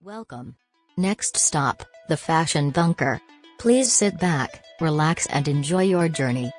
Welcome. Next stop, the Fashion Bunker. Please sit back, relax and enjoy your journey.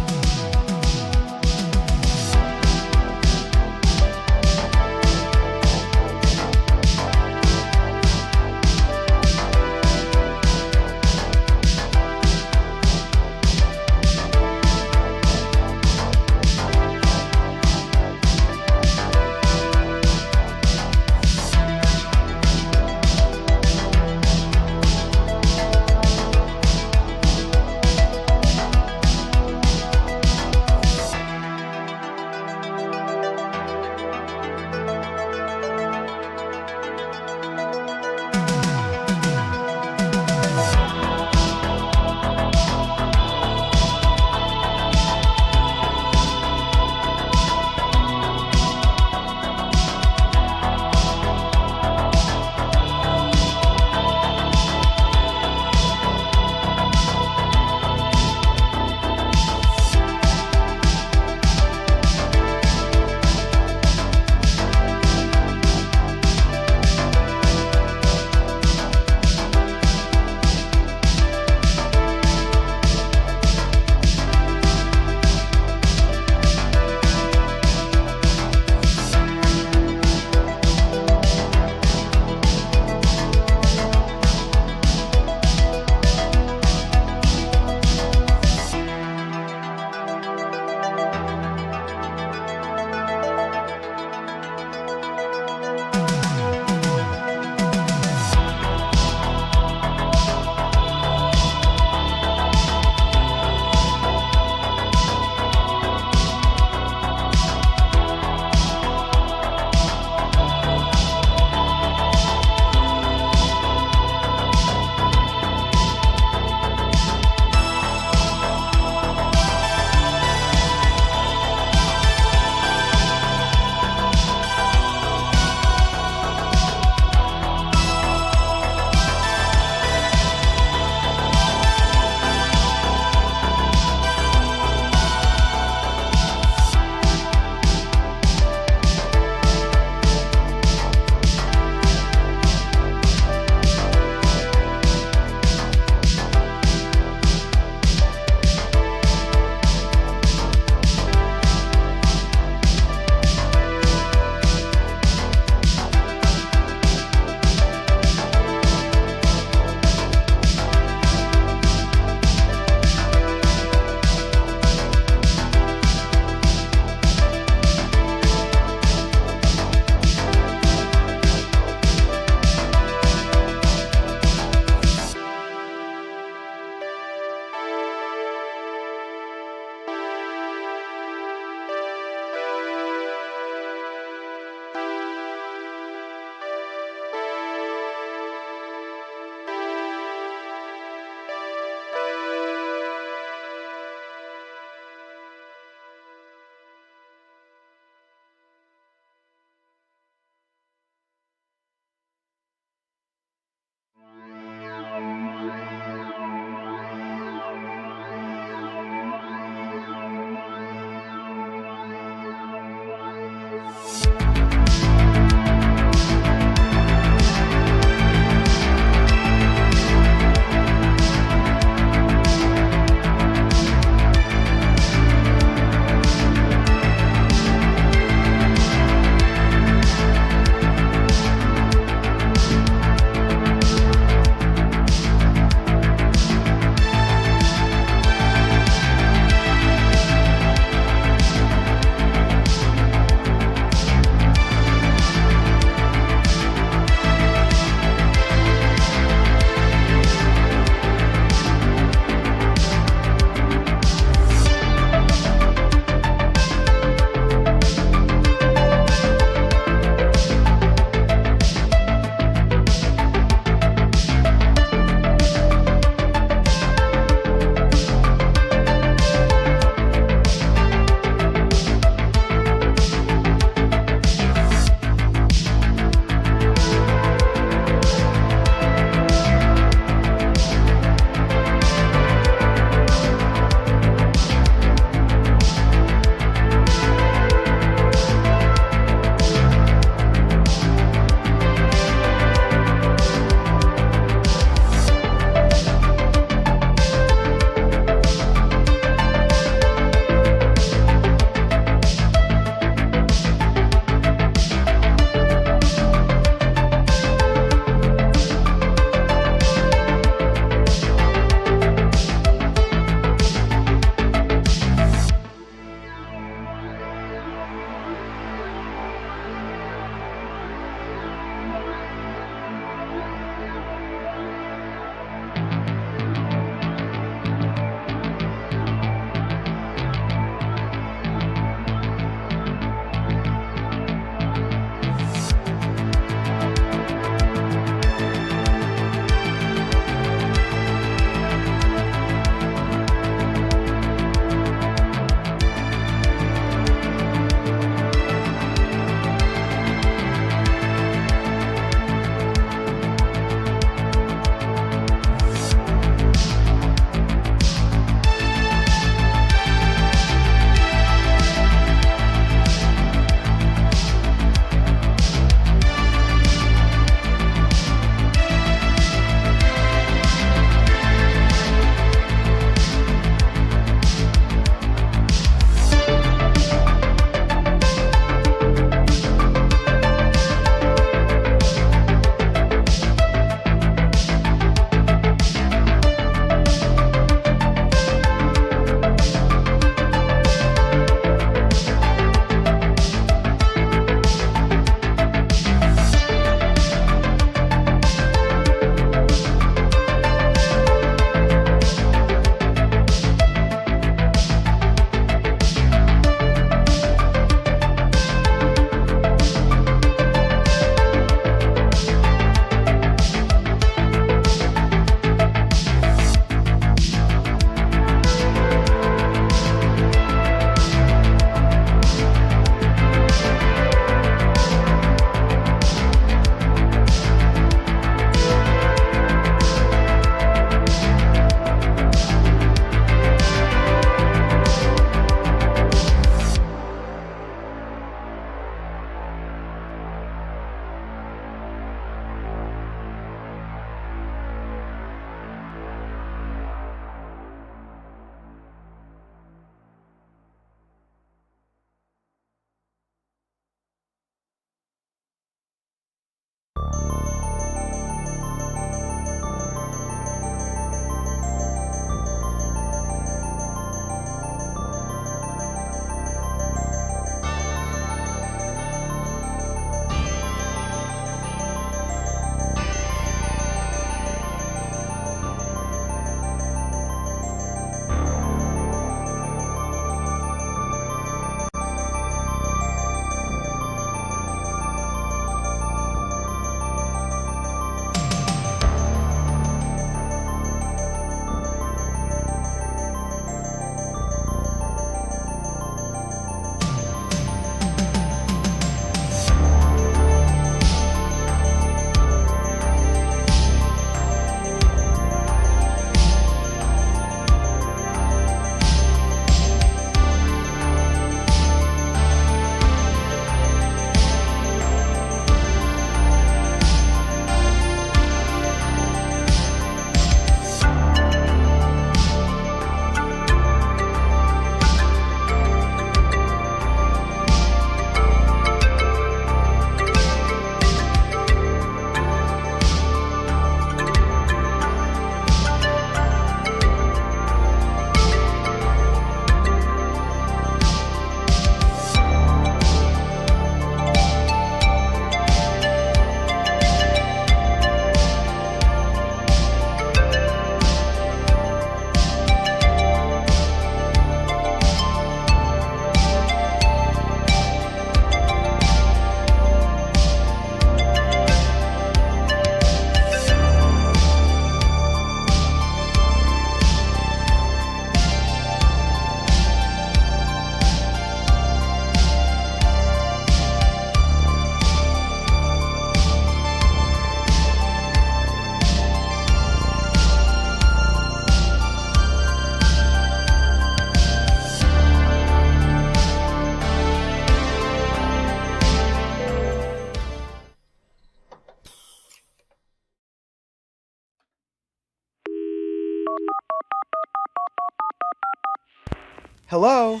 Hello?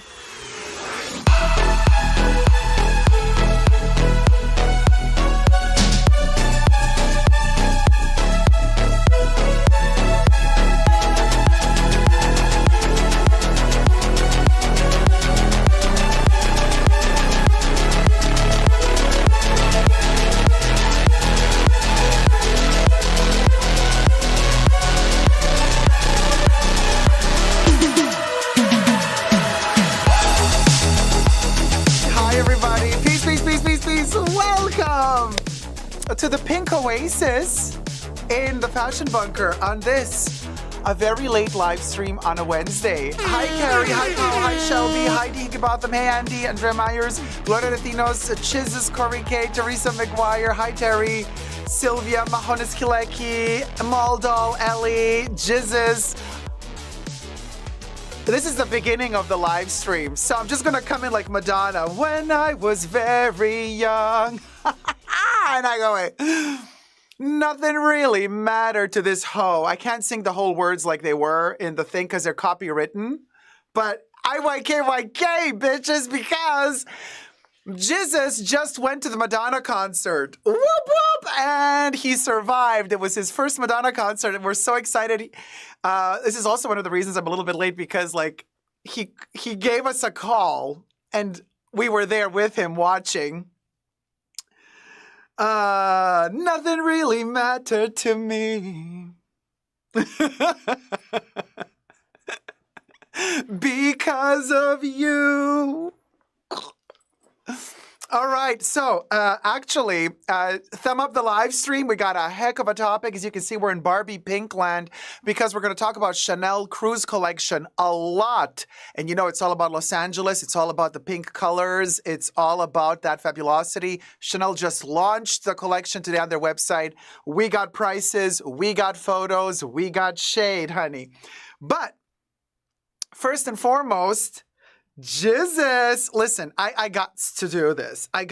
Welcome to the Pink Oasis in the Fashion Bunker on this, a very late live stream on a Wednesday. Hi, Carrie. Hi, Paul. Hi, Shelby. Hi, Dee Higginbotham. Hey, Andy. Andrea Myers. Gloria Latinos. Chizes. Corey K. Teresa McGuire. Hi, Terry. Sylvia. Mahonis Kileki. Maldal. Ellie. Jizzes. This is the beginning of the live stream, so I'm just gonna come in like Madonna. When I was very young. And I go, wait. Nothing really mattered to this hoe. I can't sing the whole words like they were in the thing because they're copywritten. But IYKYK, bitches, because Jesus just went to the Madonna concert. Whoop, whoop, and he survived. It was his first Madonna concert, and we're so excited. This is also one of the reasons I'm a little bit late because, like, he gave us a call, and we were there with him watching. Nothing really mattered to me. Because of you. All right, so actually, thumb up the live stream. We got a heck of a topic. As you can see, we're in Barbie Pink land because we're going to talk about Chanel Cruise Collection a lot. And you know, it's all about Los Angeles. It's all about the pink colors. It's all about that fabulosity. Chanel just launched the collection today on their website. We got prices. We got photos. We got shade, honey. But first and foremost, Jesus, listen, I got to do this. I'm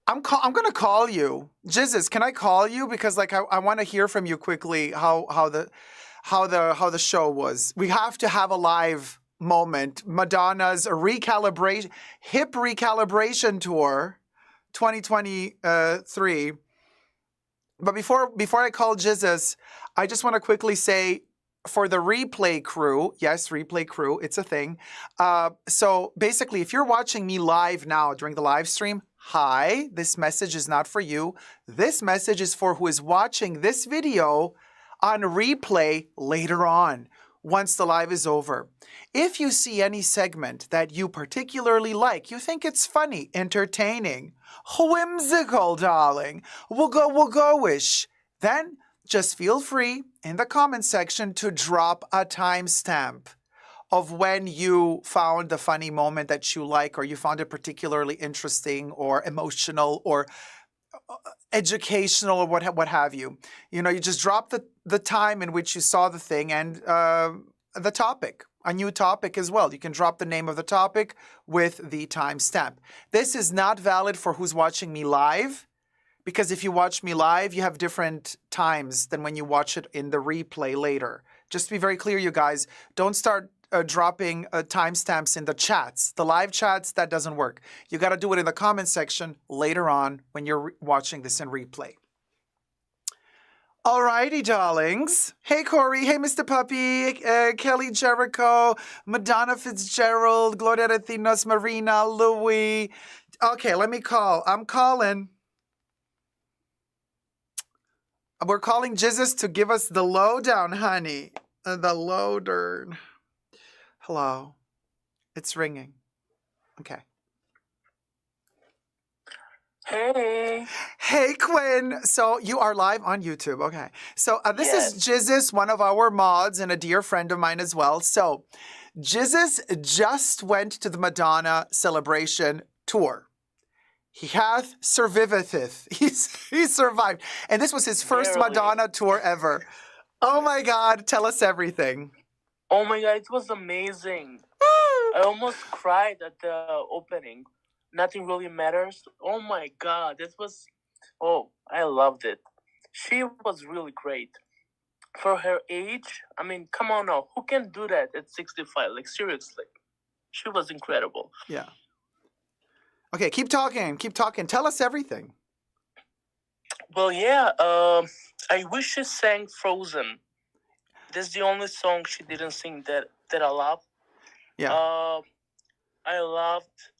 gonna call you. Jesus, can I call you? Because like I want to hear from you quickly how the show was. We have to have a live moment. Madonna's hip recalibration tour 2023. But before I call Jesus, I just want to quickly say, for the replay crew, yes, replay crew, it's a thing. So basically, if you're watching me live now during the live stream, hi, this message is not for you. This message is for who is watching this video on replay later on, once the live is over. If you see any segment that you particularly like, you think it's funny, entertaining, whimsical, darling, we'll go-ish, then just feel free in the comment section to drop a timestamp of when you found the funny moment that you like, or you found it particularly interesting or emotional or educational or what have you. You know, you just drop the time in which you saw the thing and the topic, a new topic as well. You can drop the name of the topic with the timestamp. This is not valid for who's watching me live, because if you watch me live, you have different times than when you watch it in the replay later. Just to be very clear, you guys, don't start dropping timestamps in the chats. The live chats, that doesn't work. You got to do it in the comment section later on when you're watching this in replay. Alrighty, darlings. Hey, Corey. Hey, Mr. Puppy. Kelly Jericho. Madonna Fitzgerald. Gloria Retinos. Marina. Louie. Okay, let me call. I'm calling. We're calling Jesus to give us the lowdown, honey. The lowdown. Hello. It's ringing. Okay. Hey. Hey, Quinn. So you are live on YouTube. Okay. So this is Jesus, one of our mods and a dear friend of mine as well. So Jesus just went to the Madonna celebration tour. He hath surviveth. He survived. And this was his first Madonna tour ever. Oh my God, tell us everything. Oh my God, it was amazing. I almost cried at the opening. Nothing really matters. Oh my God, I loved it. She was really great. for her age, I mean, come on now, who can do that at 65? Like seriously, she was incredible. Yeah. Okay, keep talking. Keep talking. Tell us everything. Well, yeah. I wish she sang "Frozen." That's the only song she didn't sing that I love. Yeah. I loved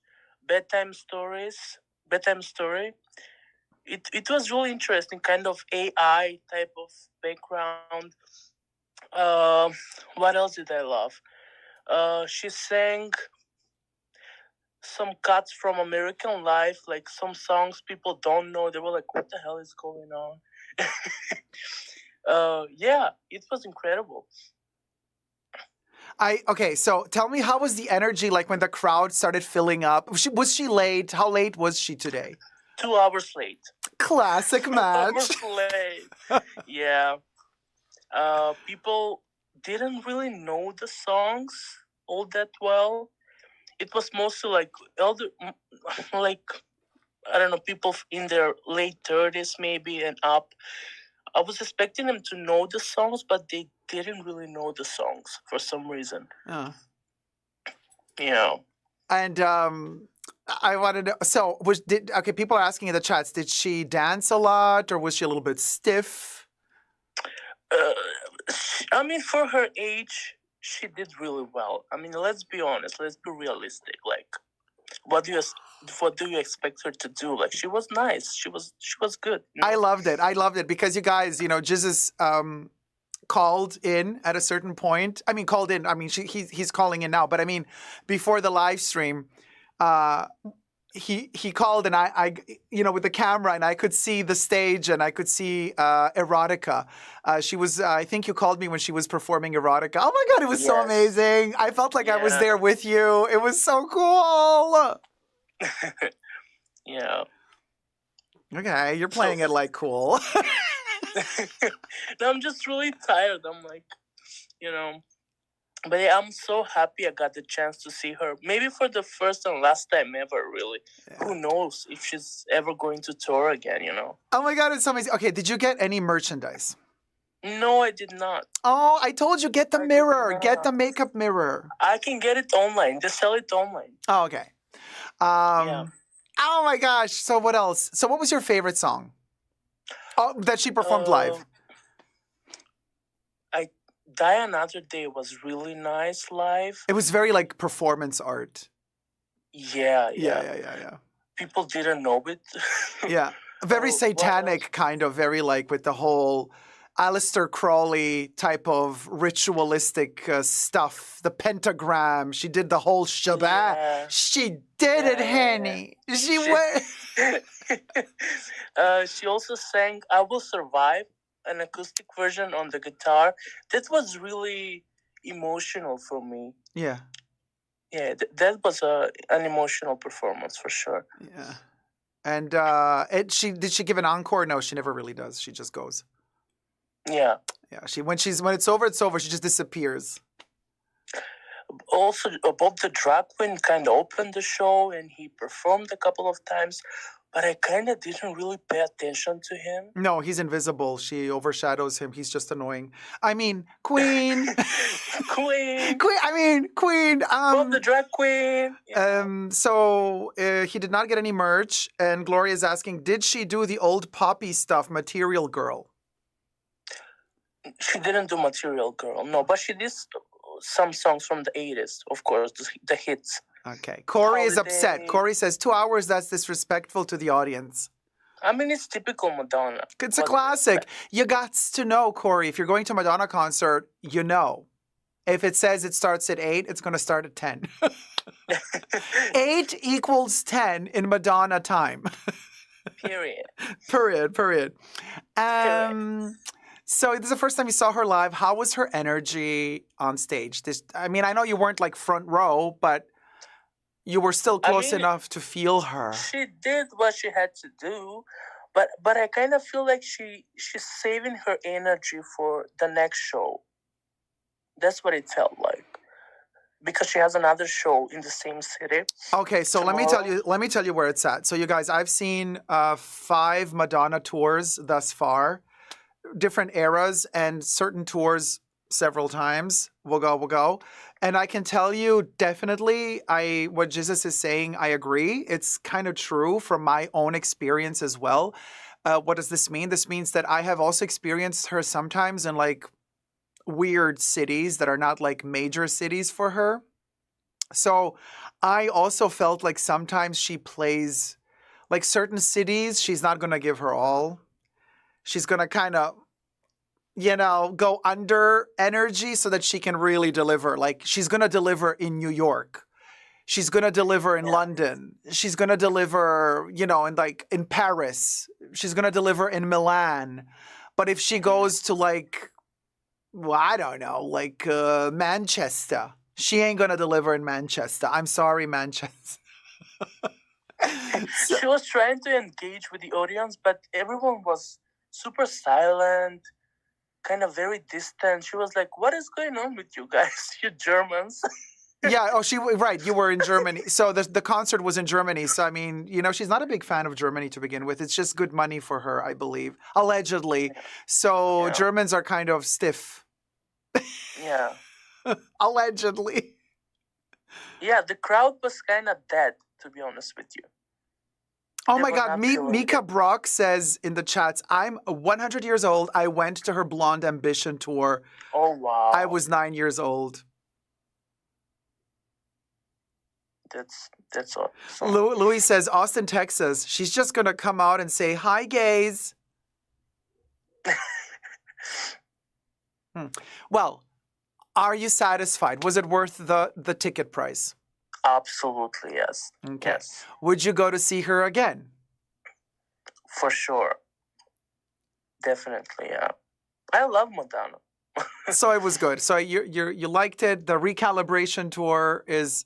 bedtime stories. Bedtime story. It was really interesting, kind of AI type of background. What else did I love? She sang some cuts from American Life, like some songs people don't know. They were like, "What the hell is going on?" Yeah, it was incredible. Okay, so tell me, how was the energy like when the crowd started filling up? Was she late? How late was she today? 2 hours late. Classic 2 match. hours late. Yeah. People didn't really know the songs all that well. It was mostly like elder, like, I don't know, people in their late 30s maybe and up. I was expecting them to know the songs, but they didn't really know the songs for some reason. Oh. Yeah. And I wanted to. So people are asking in the chats, did she dance a lot or was she a little bit stiff? I mean, for her age, she did really well. I mean, let's be honest. Let's be realistic. Like, what do you expect her to do? Like, she was nice. She was good. You know? I loved it because you guys, Jesus called in at a certain point. I mean, called in. I mean, he's calling in now. But I mean, before the live stream, he called and I with the camera, and I could see the stage and I could see Erotica. She was, I think you called me when she was performing Erotica. Oh my God, it was so amazing. I felt like I was there with you. It was so cool. Yeah. Okay, you're playing it like cool. No, I'm just really tired. I'm like, but yeah, I'm so happy I got the chance to see her. Maybe for the first and last time ever, really. Yeah. Who knows if she's ever going to tour again, Oh my God, it's so amazing. Okay, did you get any merchandise? No, I did not. Oh, I told you, get the mirror. Get the makeup mirror. I can get it online. Just sell it online. Oh, okay. Yeah. Oh my gosh. So what else? So what was your favorite song? Oh, that she performed live? Die Another Day was really nice live. It was very like performance art. Yeah. People didn't know it. Yeah. Very satanic kind of, very like with the whole Aleister Crowley type of ritualistic stuff. The pentagram. She did the whole shebang. Yeah. She did it, Henny. She went. She also sang I Will Survive, an acoustic version on the guitar. That was really emotional for me. Yeah. Yeah, that was an emotional performance for sure. Yeah. And did she give an encore? No, she never really does. She just goes. Yeah. Yeah. When it's over, it's over. She just disappears. Also, Bob the Drag Queen kind of opened the show and he performed a couple of times. But I kind of didn't really pay attention to him. No, he's invisible. She overshadows him. He's just annoying. I mean, Queen. Queen. Queen. Bob the Drag Queen. Yeah. So he did not get any merch. And Gloria is asking, did she do the old poppy stuff, Material Girl? She didn't do Material Girl, no. But she did some songs from the 80s, of course, the hits. Okay. Corey is upset. Corey says 2 hours, that's disrespectful to the audience. I mean, it's typical Madonna. It's a classic. You got to know, Corey, if you're going to a Madonna concert, you know. If it says it starts at 8, it's going to start at 10. 8 equals 10 in Madonna time. Period. So this is the first time you saw her live. How was her energy on stage? I know you weren't like front row, but you were still close enough to feel her. She did what she had to do, but I kind of feel like she's saving her energy for the next show. That's what it felt like, because she has another show in the same city. Okay, so tomorrow. Let me tell you where it's at. So you guys, I've seen 5 Madonna tours thus far. different eras and certain tours several times. We'll go. And I can tell you definitely what Jesus is saying, I agree. It's kind of true from my own experience as well. What does this mean? This means that I have also experienced her sometimes in like weird cities that are not like major cities for her. So I also felt like sometimes she plays like certain cities, she's not going to give her all. She's going to kind of, go under energy so that she can really deliver. Like she's going to deliver in New York. She's going to deliver in London. She's going to deliver, in Paris. She's going to deliver in Milan. But if she goes to like, well, I don't know, like Manchester, she ain't going to deliver in Manchester. I'm sorry, Manchester. She was trying to engage with the audience, but everyone was super silent, kind of very distant. She was like, what is going on with you guys, you Germans? Yeah, right, you were in Germany. So the concert was in Germany. So, I mean, she's not a big fan of Germany to begin with. It's just good money for her, I believe, allegedly. So Germans are kind of stiff. Yeah. Allegedly. Yeah, the crowd was kind of dead, to be honest with you. Oh my God, Mika Brock says in the chats, I'm 100 years old. I went to her Blonde Ambition tour. Oh, wow. I was 9 years old. That's awesome. Louis says, Austin, Texas. She's just going to come out and say, hi, gays. Well, are you satisfied? Was it worth the ticket price? Absolutely, yes. Okay. Yes. Would you go to see her again? For sure. Definitely, yeah. I love Madonna. So it was good. So you liked it. The recalibration tour is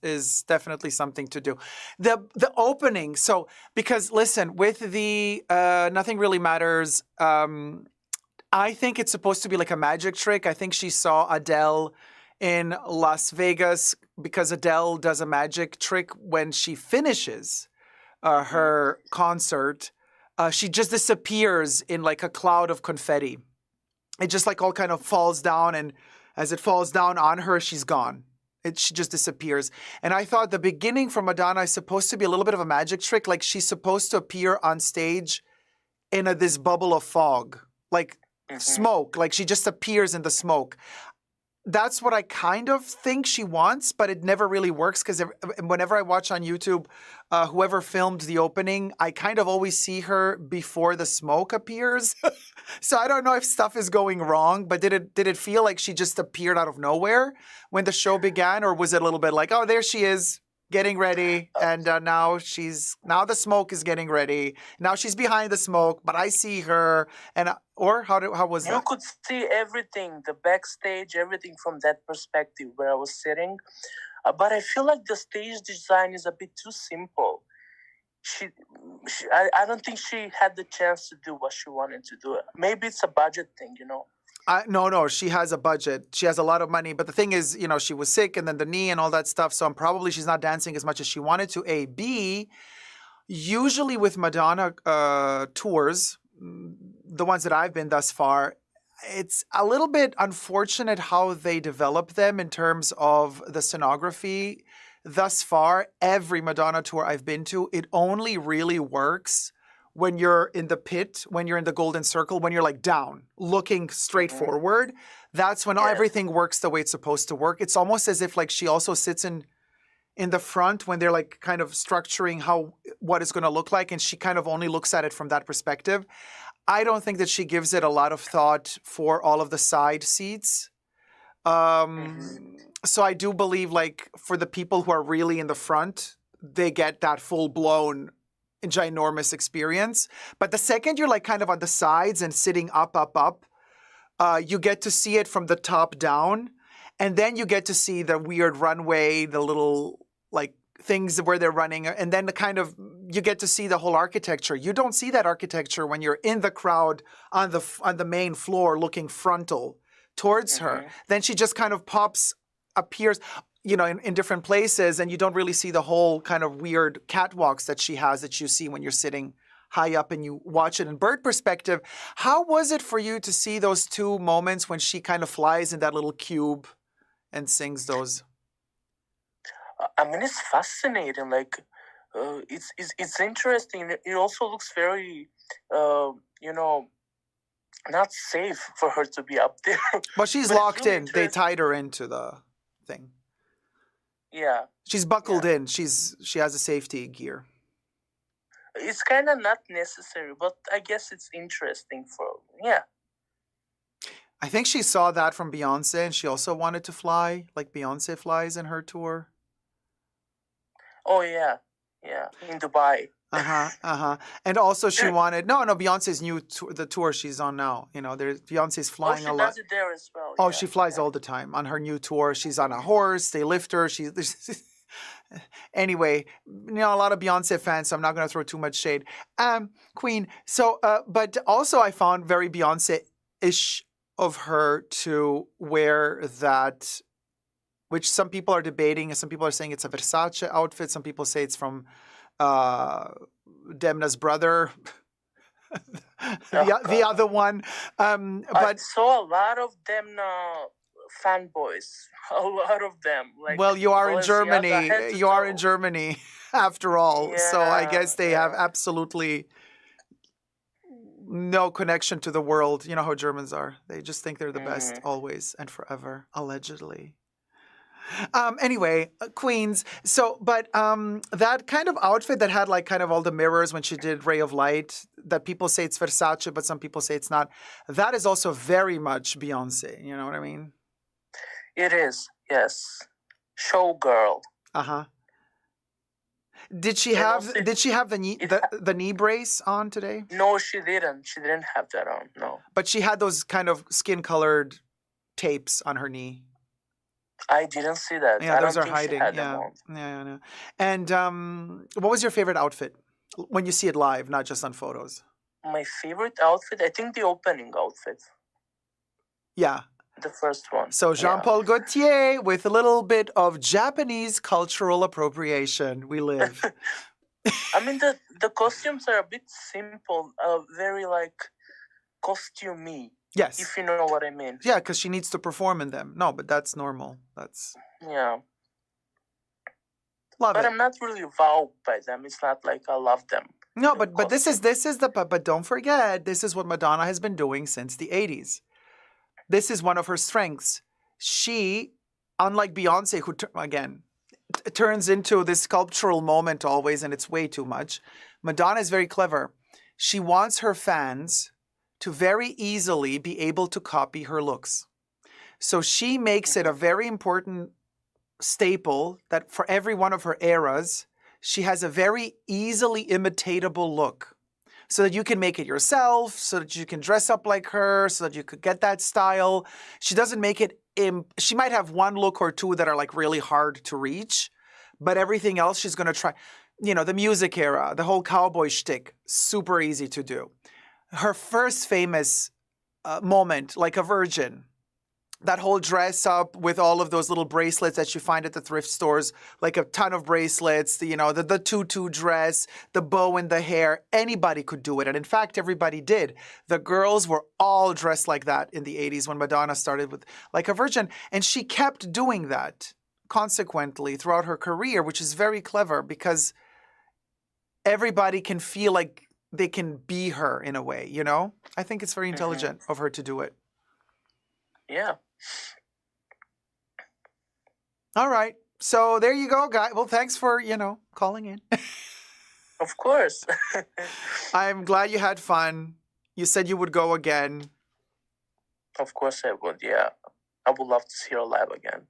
definitely something to do. The opening. So because listen, with the Nothing Really Matters, I think it's supposed to be like a magic trick. I think she saw Adele in Las Vegas because Adele does a magic trick when she finishes her concert. She just disappears in like a cloud of confetti. It just like all kind of falls down, and as it falls down on her, she's gone. She just disappears. And I thought the beginning for Madonna is supposed to be a little bit of a magic trick. Like she's supposed to appear on stage in this bubble of fog, like smoke, like she just appears in the smoke. That's what I kind of think she wants, but it never really works because whenever I watch on YouTube, whoever filmed the opening, I kind of always see her before the smoke appears. So I don't know if stuff is going wrong, but did it feel like she just appeared out of nowhere when the show began, or was it a little bit like, oh, there she is getting ready, and now the smoke is getting ready. Now she's behind the smoke, but I see her, or how was that? You could see everything, the backstage, everything from that perspective where I was sitting. But I feel like the stage design is a bit too simple. I don't think she had the chance to do what she wanted to do. Maybe it's a budget thing, No, she has a budget. She has a lot of money. But the thing is, she was sick and then the knee and all that stuff. So she's not dancing as much as she wanted to. A. B, usually with Madonna tours, the ones that I've been thus far, it's a little bit unfortunate how they develop them in terms of the scenography. Thus far, every Madonna tour I've been to, it only really works when you're in the pit, when you're in the golden circle, when you're like down, looking straight forward. That's when everything works the way it's supposed to work. It's almost as if like she also sits in the front when they're like kind of structuring what it's going to look like, and she kind of only looks at it from that perspective. I don't think that she gives it a lot of thought for all of the side seats. So I do believe like for the people who are really in the front, they get that full-blown ginormous experience. But the second you're like kind of on the sides and sitting up, you get to see it from the top down. And then you get to see the weird runway, the little like things where they're running. And then you get to see the whole architecture. You don't see that architecture when you're in the crowd on the main floor looking frontal towards her. Then she just kind of appears, in different places, and you don't really see the whole kind of weird catwalks that she has that you see when you're sitting high up and you watch it in bird perspective. How was it for you to see those two moments when she kind of flies in that little cube and sings those? I mean, it's fascinating. Like, it's interesting. It also looks very, not safe for her to be up there. Well, she's But it's locked really in. They tied her into the thing. Yeah, She's buckled in. She has a safety gear. it's kind of not necessary, but I guess it's interesting I think she saw that from Beyonce, and she also wanted to fly like Beyonce flies in her tour. Oh yeah, in Dubai. And also she wanted Beyonce's new tour, the tour she's on now. Beyonce's flying a lot. She does it there as well. Oh, she flies all the time on her new tour. She's on a horse. They lift her. Anyway, a lot of Beyonce fans, so I'm not going to throw too much shade. Queen. So, but also I found very Beyonce-ish of her to wear that, which some people are debating, and some people are saying it's a Versace outfit. Some people say it's from Demna's brother, the other one. But I saw a lot of Demna fanboys. A lot of them. Like, well, you are in Germany. You are in Germany, after all. Yeah, so I guess they have absolutely no connection to the world. You know how Germans are. They just think they're the best always and forever, allegedly. Anyway, Queens. So, but that kind of outfit that had like kind of all the mirrors when she did Ray of Light, that people say it's Versace, but some people say it's not. That is also very much Beyonce. You know what I mean? It is, yes. Showgirl. Did she have the knee brace on today? No, she didn't. She didn't have that on. No. But she had those kind of skin-colored tapes on her knee. I didn't see that. Yeah, I those don't are think hiding. She had Yeah. them on. Yeah. And what was your favorite outfit when you see it live, not just on photos? My favorite outfit, I think the opening outfit. Yeah. The first one. So Jean-Paul Gaultier with a little bit of Japanese cultural appropriation. We live. I mean, the costumes are a bit simple, very like costumey. Yes. If you know what I mean. Yeah, because she needs to perform in them. No, but that's normal. That's... Yeah. Love but it. I'm not really wowed by them. It's not like I love them. No, but this is but don't forget, this is what Madonna has been doing since the 80s. This is one of her strengths. She, unlike Beyonce, who, again, turns into this sculptural moment always, and it's way too much. Madonna is very clever. She wants her fans to very easily be able to copy her looks. So she makes it a very important staple that for every one of her eras, she has a very easily imitatable look. So that you can make it yourself, so that you can dress up like her, so that you could get that style. She doesn't make it, she might have one look or two that are like really hard to reach, but everything else she's going to try. The music era, the whole cowboy shtick, super easy to do. Her first famous moment, like a virgin, that whole dress up with all of those little bracelets that you find at the thrift stores, like a ton of bracelets, the tutu dress, the bow in the hair, anybody could do it. And in fact, everybody did. The girls were all dressed like that in the 80s when Madonna started with Like a Virgin. And she kept doing that consequently throughout her career, which is very clever because everybody can feel like they can be her in a way, I think it's very intelligent of her to do it. Yeah. All right. So there you go, guys. Well, thanks for, calling in. Of course. I'm glad you had fun. You said you would go again. Of course I would, yeah. I would love to see her live again.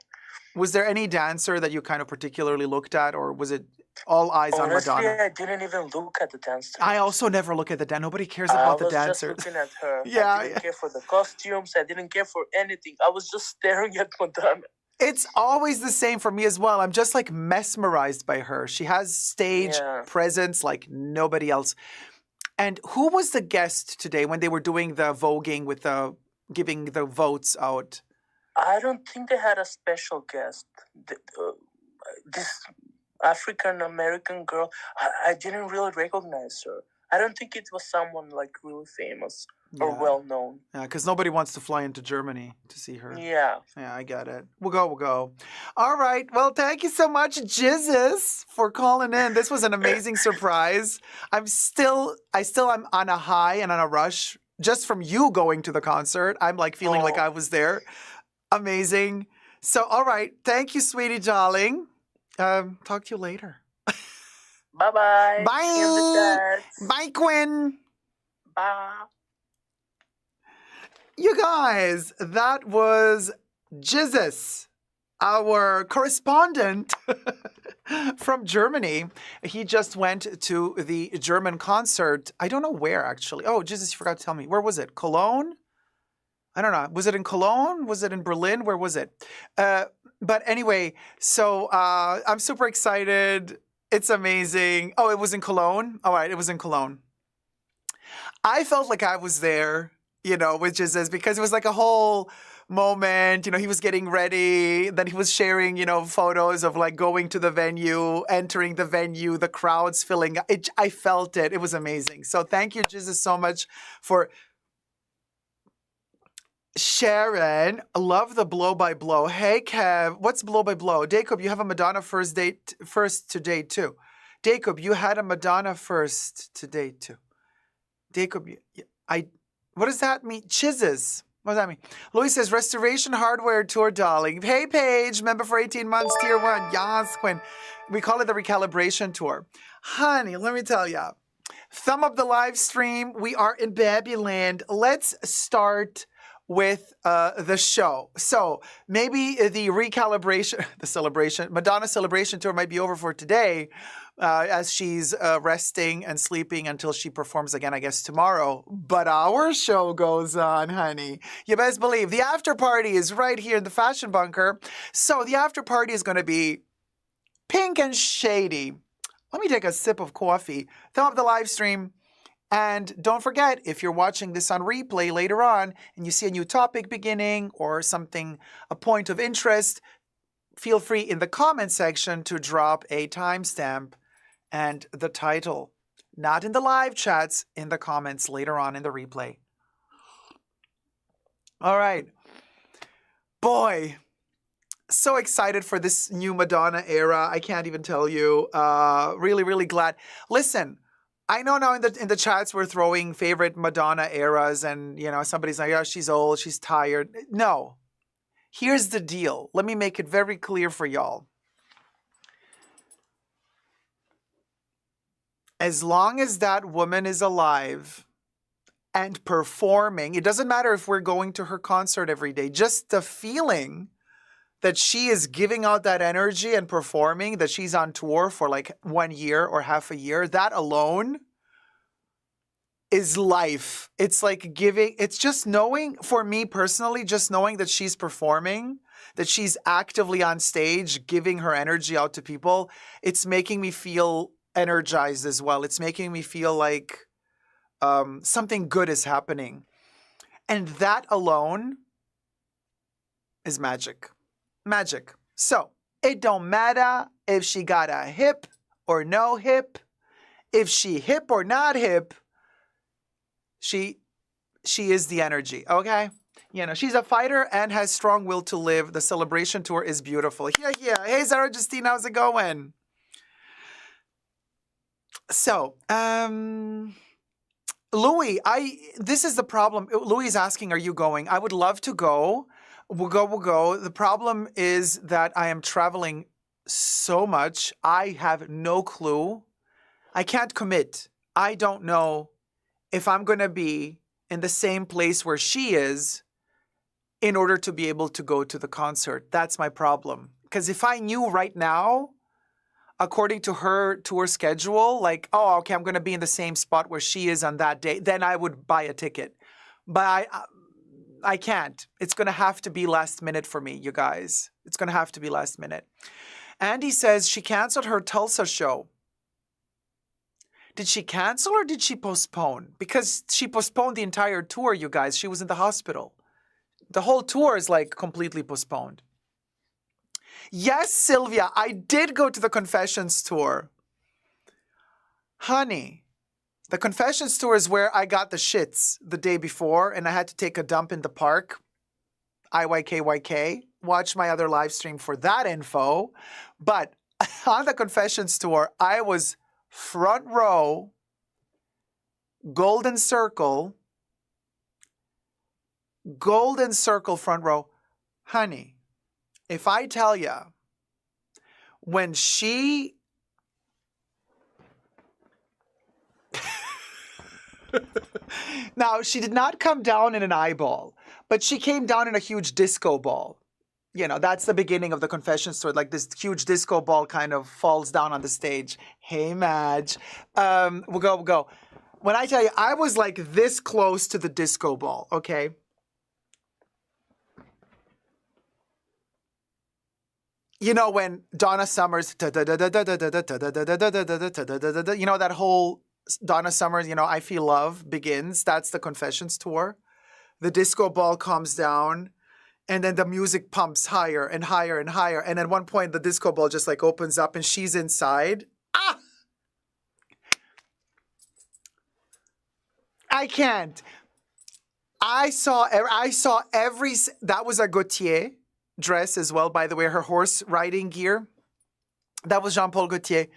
Was there any dancer that you kind of particularly looked at, or was it all eyes on Madonna? Honestly, I didn't even look at the dancers. I also never look at the dance. Nobody cares about the dancers. I was just looking at her. Yeah. I didn't care for the costumes. I didn't care for anything. I was just staring at Madonna. It's always the same for me as well. I'm just like mesmerized by her. She has stage presence like nobody else. And who was the guest today when they were doing the voguing with giving the votes out? I don't think they had a special guest. This African-American girl, I didn't really recognize her. I don't think it was someone like really famous or Yeah. well known. Yeah, because nobody wants to fly into Germany to see her. Yeah. Yeah, I get it. We'll go. All right. Well, thank you so much, Jizzes, for calling in. This was an amazing surprise. I still am on a high and on a rush just from you going to the concert. I'm like feeling like I was there. Amazing. So, all right. Thank you, sweetie darling. Talk to you later. Bye-bye. Bye. See you in the chats. Bye, Quinn. Bye. You guys, that was Jizzes, our correspondent from Germany. He just went to the German concert. I don't know where, actually. Oh, Jizzes, you forgot to tell me. Where was it? Cologne? I don't know. Was it in Cologne? Was it in Berlin? Where was it? But anyway, so I'm super excited. It's amazing. Oh, it was in Cologne? All right, it was in Cologne. I felt like I was there, with Jesus, because it was like a whole moment. He was getting ready. Then he was sharing, photos of like going to the venue, entering the venue, the crowds filling it. I felt it. It was amazing. So thank you, Jesus, so much for Sharon. Love the blow by blow. Hey, Kev, what's blow by blow? Dacob, you have a Madonna first to date too. Dacob, you had a Madonna first to date too. Dacob, what does that mean? Chizzes. What does that mean? Louis says, Restoration Hardware Tour, darling. Hey, Paige, member for 18 months, tier 1. Yas, Quinn. We call it the recalibration tour. Honey, let me tell ya. Thumb up the live stream. We are in Babyland. Let's start with the show. So maybe the recalibration, Madonna celebration tour might be over for today, as she's resting and sleeping until she performs again, I guess, tomorrow. But our show goes on, honey. You best believe. The after party is right here in the Fashion Bunker. So the after party is going to be pink and shady. Let me take a sip of coffee. Thumb up the live stream. And don't forget, if you're watching this on replay later on and you see a new topic beginning or something, a point of interest, feel free in the comment section to drop a timestamp and the title. Not in the live chats, in the comments later on in the replay. All right. Boy, so excited for this new Madonna era. I can't even tell you. Really, really glad. Listen, I know now in the chats we're throwing favorite Madonna eras and, somebody's like, oh, she's old, she's tired. No. Here's the deal. Let me make it very clear for y'all. As long as that woman is alive and performing, it doesn't matter if we're going to her concert every day, just the feeling that she is giving out that energy and performing, that she's on tour for like 1 year or half a year, that alone is life. It's like it's just knowing, for me personally, just knowing that she's performing, that she's actively on stage, giving her energy out to people, it's making me feel energized as well. It's making me feel like something good is happening. And that alone is magic. Magic. So it don't matter if she got a hip or no hip, if she hip or not hip, she is the energy, okay? She's a fighter and has strong will to live. The celebration tour is beautiful. Yeah. Hey, Sarah Justine, how's it going? So, Louis, this is the problem. Louis is asking, are you going? I would love to go. We'll go. The problem is that I am traveling so much. I have no clue. I can't commit. I don't know if I'm going to be in the same place where she is in order to be able to go to the concert. That's my problem. Because if I knew right now, according to her tour schedule, like, oh, okay, I'm going to be in the same spot where she is on that day, then I would buy a ticket. But I can't. It's going to have to be last minute for me, you guys. It's going to have to be last minute. Andy says she canceled her Tulsa show. Did she cancel or did she postpone? Because she postponed the entire tour, you guys. She was in the hospital. The whole tour is like completely postponed. Yes, Sylvia, I did go to the Confessions tour. Honey, The Confessions tour is where I got the shits the day before and I had to take a dump in the park. IYKYK. Watch my other live stream for that info. But on the Confessions tour, I was front row, golden circle front row. Honey, if I tell you, when she... Now, she did not come down in an eyeball, but she came down in a huge disco ball. You know, that's the beginning of the Confessions tour. Like this huge disco ball kind of falls down on the stage. Hey, Madge. We'll go. When I tell you, I was like this close to the disco ball, okay? You know, when Donna Summers, you know, that whole Donna Summers, you know, I Feel Love begins. That's the Confessions tour. The disco ball comes down and then the music pumps higher and higher and higher. And at one point, the disco ball just like opens up and she's inside. Ah! I can't. I saw every, that was a Gaultier dress as well, by the way, her horse riding gear. That was Jean-Paul Gaultier.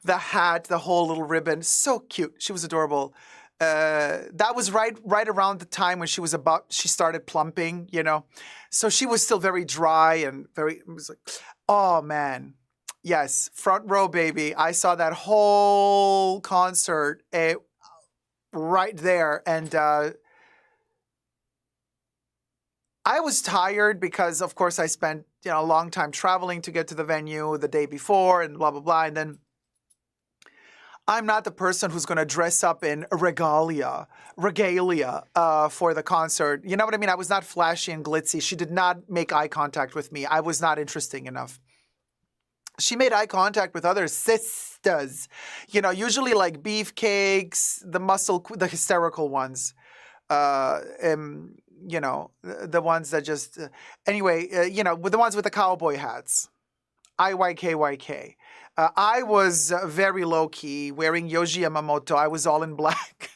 The hat, the whole little ribbon, so cute. She was adorable. That was right around the time when she started plumping, you know. So she was still very dry and it was like, oh man. Yes, front row, baby. I saw that whole concert right there. And I was tired because, of course, I spent, you know, a long time traveling to get to the venue the day before and blah, blah, blah. And then I'm not the person who's going to dress up in regalia for the concert. You know what I mean? I was not flashy and glitzy. She did not make eye contact with me. I was not interesting enough. She made eye contact with other sisters. You know, usually like beefcakes, the hysterical ones. You know, the ones that just... you know, the ones with the cowboy hats. IYKYK. I was very low-key, wearing Yoji Yamamoto. I was all in black.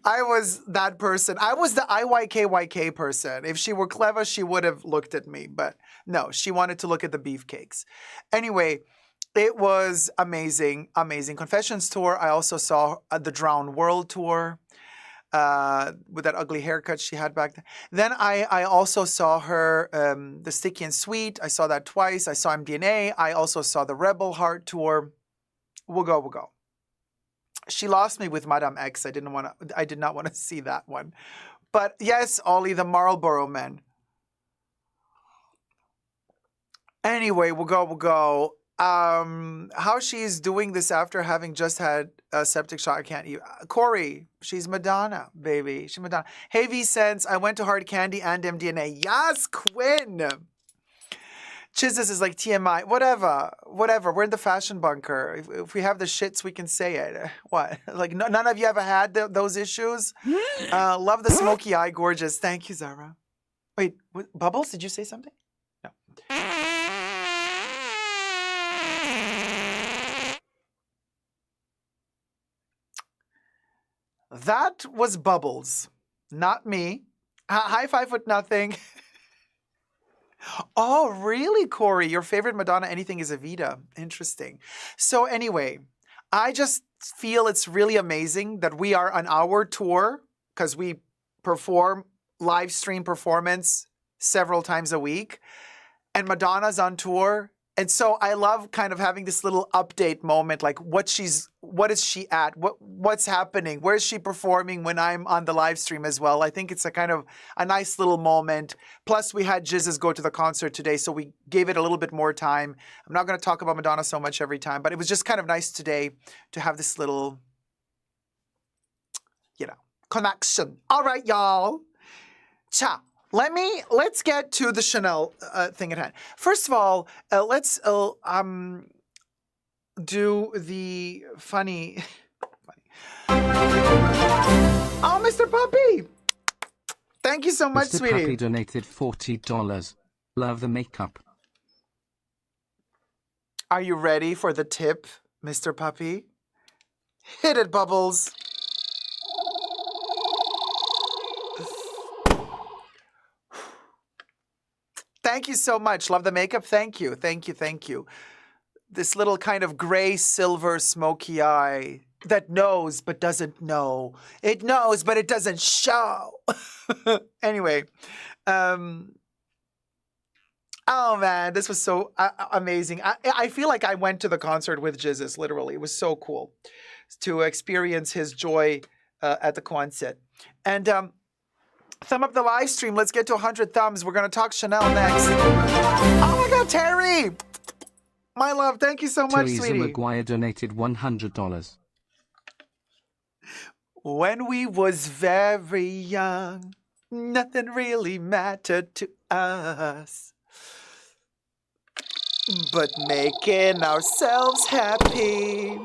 I was that person. I was the IYKYK person. If she were clever, she would have looked at me. But no, she wanted to look at the beefcakes. Anyway, it was amazing, amazing. Confessions tour. I also saw the Drowned World tour. With that ugly haircut she had back then. Then I also saw her, the Sticky and Sweet. I saw that twice. I saw MDNA. I also saw the Rebel Heart tour. We'll go. She lost me with Madame X. I did not want to see that one. But yes, Ollie, the Marlboro Men. Anyway, we'll go. How she's doing this after having just had a septic shock, I can't even. Corey, she's Madonna, baby. She's Madonna. Hey, V-Sense, I went to Hard Candy and MDNA. Yes, Quinn. Chizus is like TMI. Whatever. We're in the fashion bunker. If we have the shits, we can say it. What? Like, none of you ever had those issues? Love the smoky eye, gorgeous. Thank you, Zara. Wait, Bubbles, did you say something? No. That was Bubbles, not me. High five with nothing. Oh, really, Corey? Your favorite Madonna anything is Evita. Interesting. So anyway, I just feel it's really amazing that we are on our tour because we perform live stream performance several times a week. And Madonna's on tour. And so I love kind of having this little update moment, like what is she at? What's happening? Where is she performing when I'm on the live stream as well? I think it's a kind of a nice little moment. Plus we had Jizzes go to the concert today, so we gave it a little bit more time. I'm not going to talk about Madonna so much every time, but it was just kind of nice today to have this little, you know, connection. All right, y'all. Ciao. Let's get to the Chanel thing at hand. First of all, let's do the funny. Oh, Mr. Puppy! Thank you so much, Mr. sweetie. Puppy donated $40. Love the makeup. Are you ready for the tip, Mr. Puppy? Hit it, Bubbles. Thank you so much. Love the makeup. Thank you. Thank you. Thank you. This little kind of gray silver smoky eye that knows but doesn't know. It knows but it doesn't show. Anyway, oh man, this was so amazing. I feel like I went to the concert with Jesus, literally. It was so cool to experience his joy at the concert. And thumb up the live stream. Let's get to 100 thumbs. We're going to talk Chanel next. Oh my God, Terry! My love, thank you so much, Teresa sweetie. McGuire donated $100. When we was very young, nothing really mattered to us but making ourselves happy.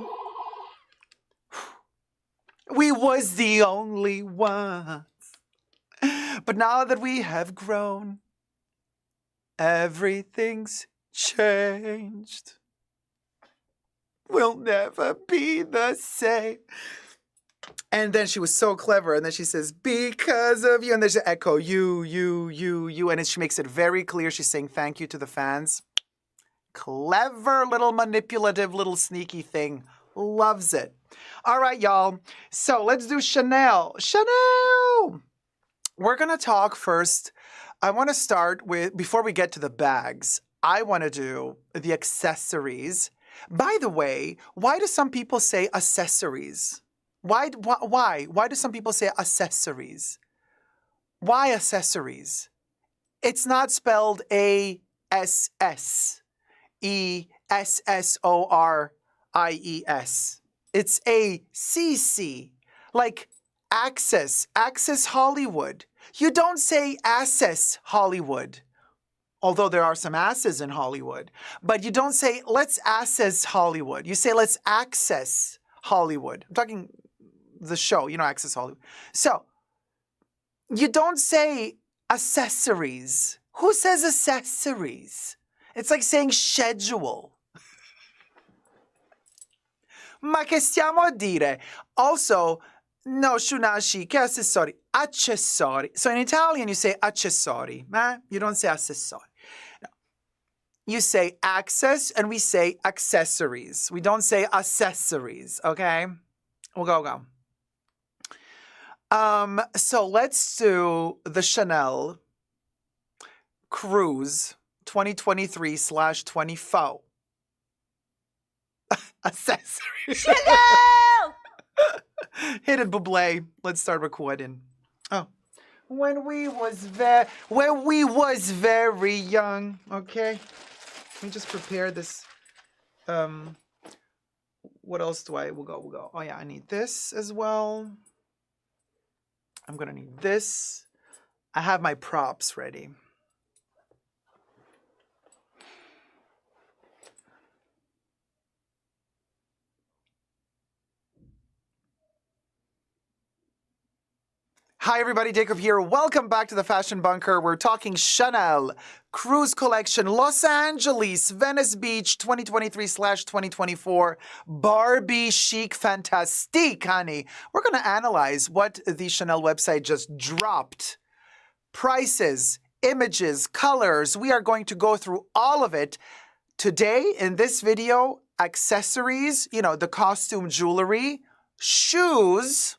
We was the only ones. But now that we have grown, everything's changed. We'll never be the same. And then she was so clever. And then she says, because of you. And there's an echo, you. And then she makes it very clear. She's saying thank you to the fans. Clever little manipulative little sneaky thing. Loves it. All right, y'all. So let's do Chanel. Chanel! We're going to talk first. I want to start with, before we get to the bags, I want to do the accessories. By the way, why do some people say accessories? Why do some people say accessories? Why accessories? It's not spelled ASSESSORIES. It's ACC, like Access Hollywood. You don't say Access Hollywood, although there are some asses in Hollywood. But you don't say, let's access Hollywood. You say, let's access Hollywood. I'm talking the show, Access Hollywood. So, you don't say accessories. Who says accessories? It's like saying schedule. Ma che stiamo a dire? Also, no, Shunashi, che accessori? Accessori. So in Italian, you say accessori. You don't say accessori. No. You say access, and we say accessories. We don't say accessories, okay? We'll go. So let's do the Chanel Cruise 2023/24. Accessories. Chanel! Hit it, Bublé. Let's start recording. Oh. When we was very young. Okay. Let me just prepare this. What else do we'll go. Oh yeah, I need this as well. I'm gonna need this. I have my props ready. Hi everybody, Dacob here. Welcome back to the Fashion Bunker. We're talking Chanel Cruise Collection Los Angeles, Venice Beach 2023/2024 Barbie Chic Fantastique, honey. We're going to analyze what the Chanel website just dropped. Prices, images, colors. We are going to go through all of it today in this video. Accessories, the costume jewelry, shoes,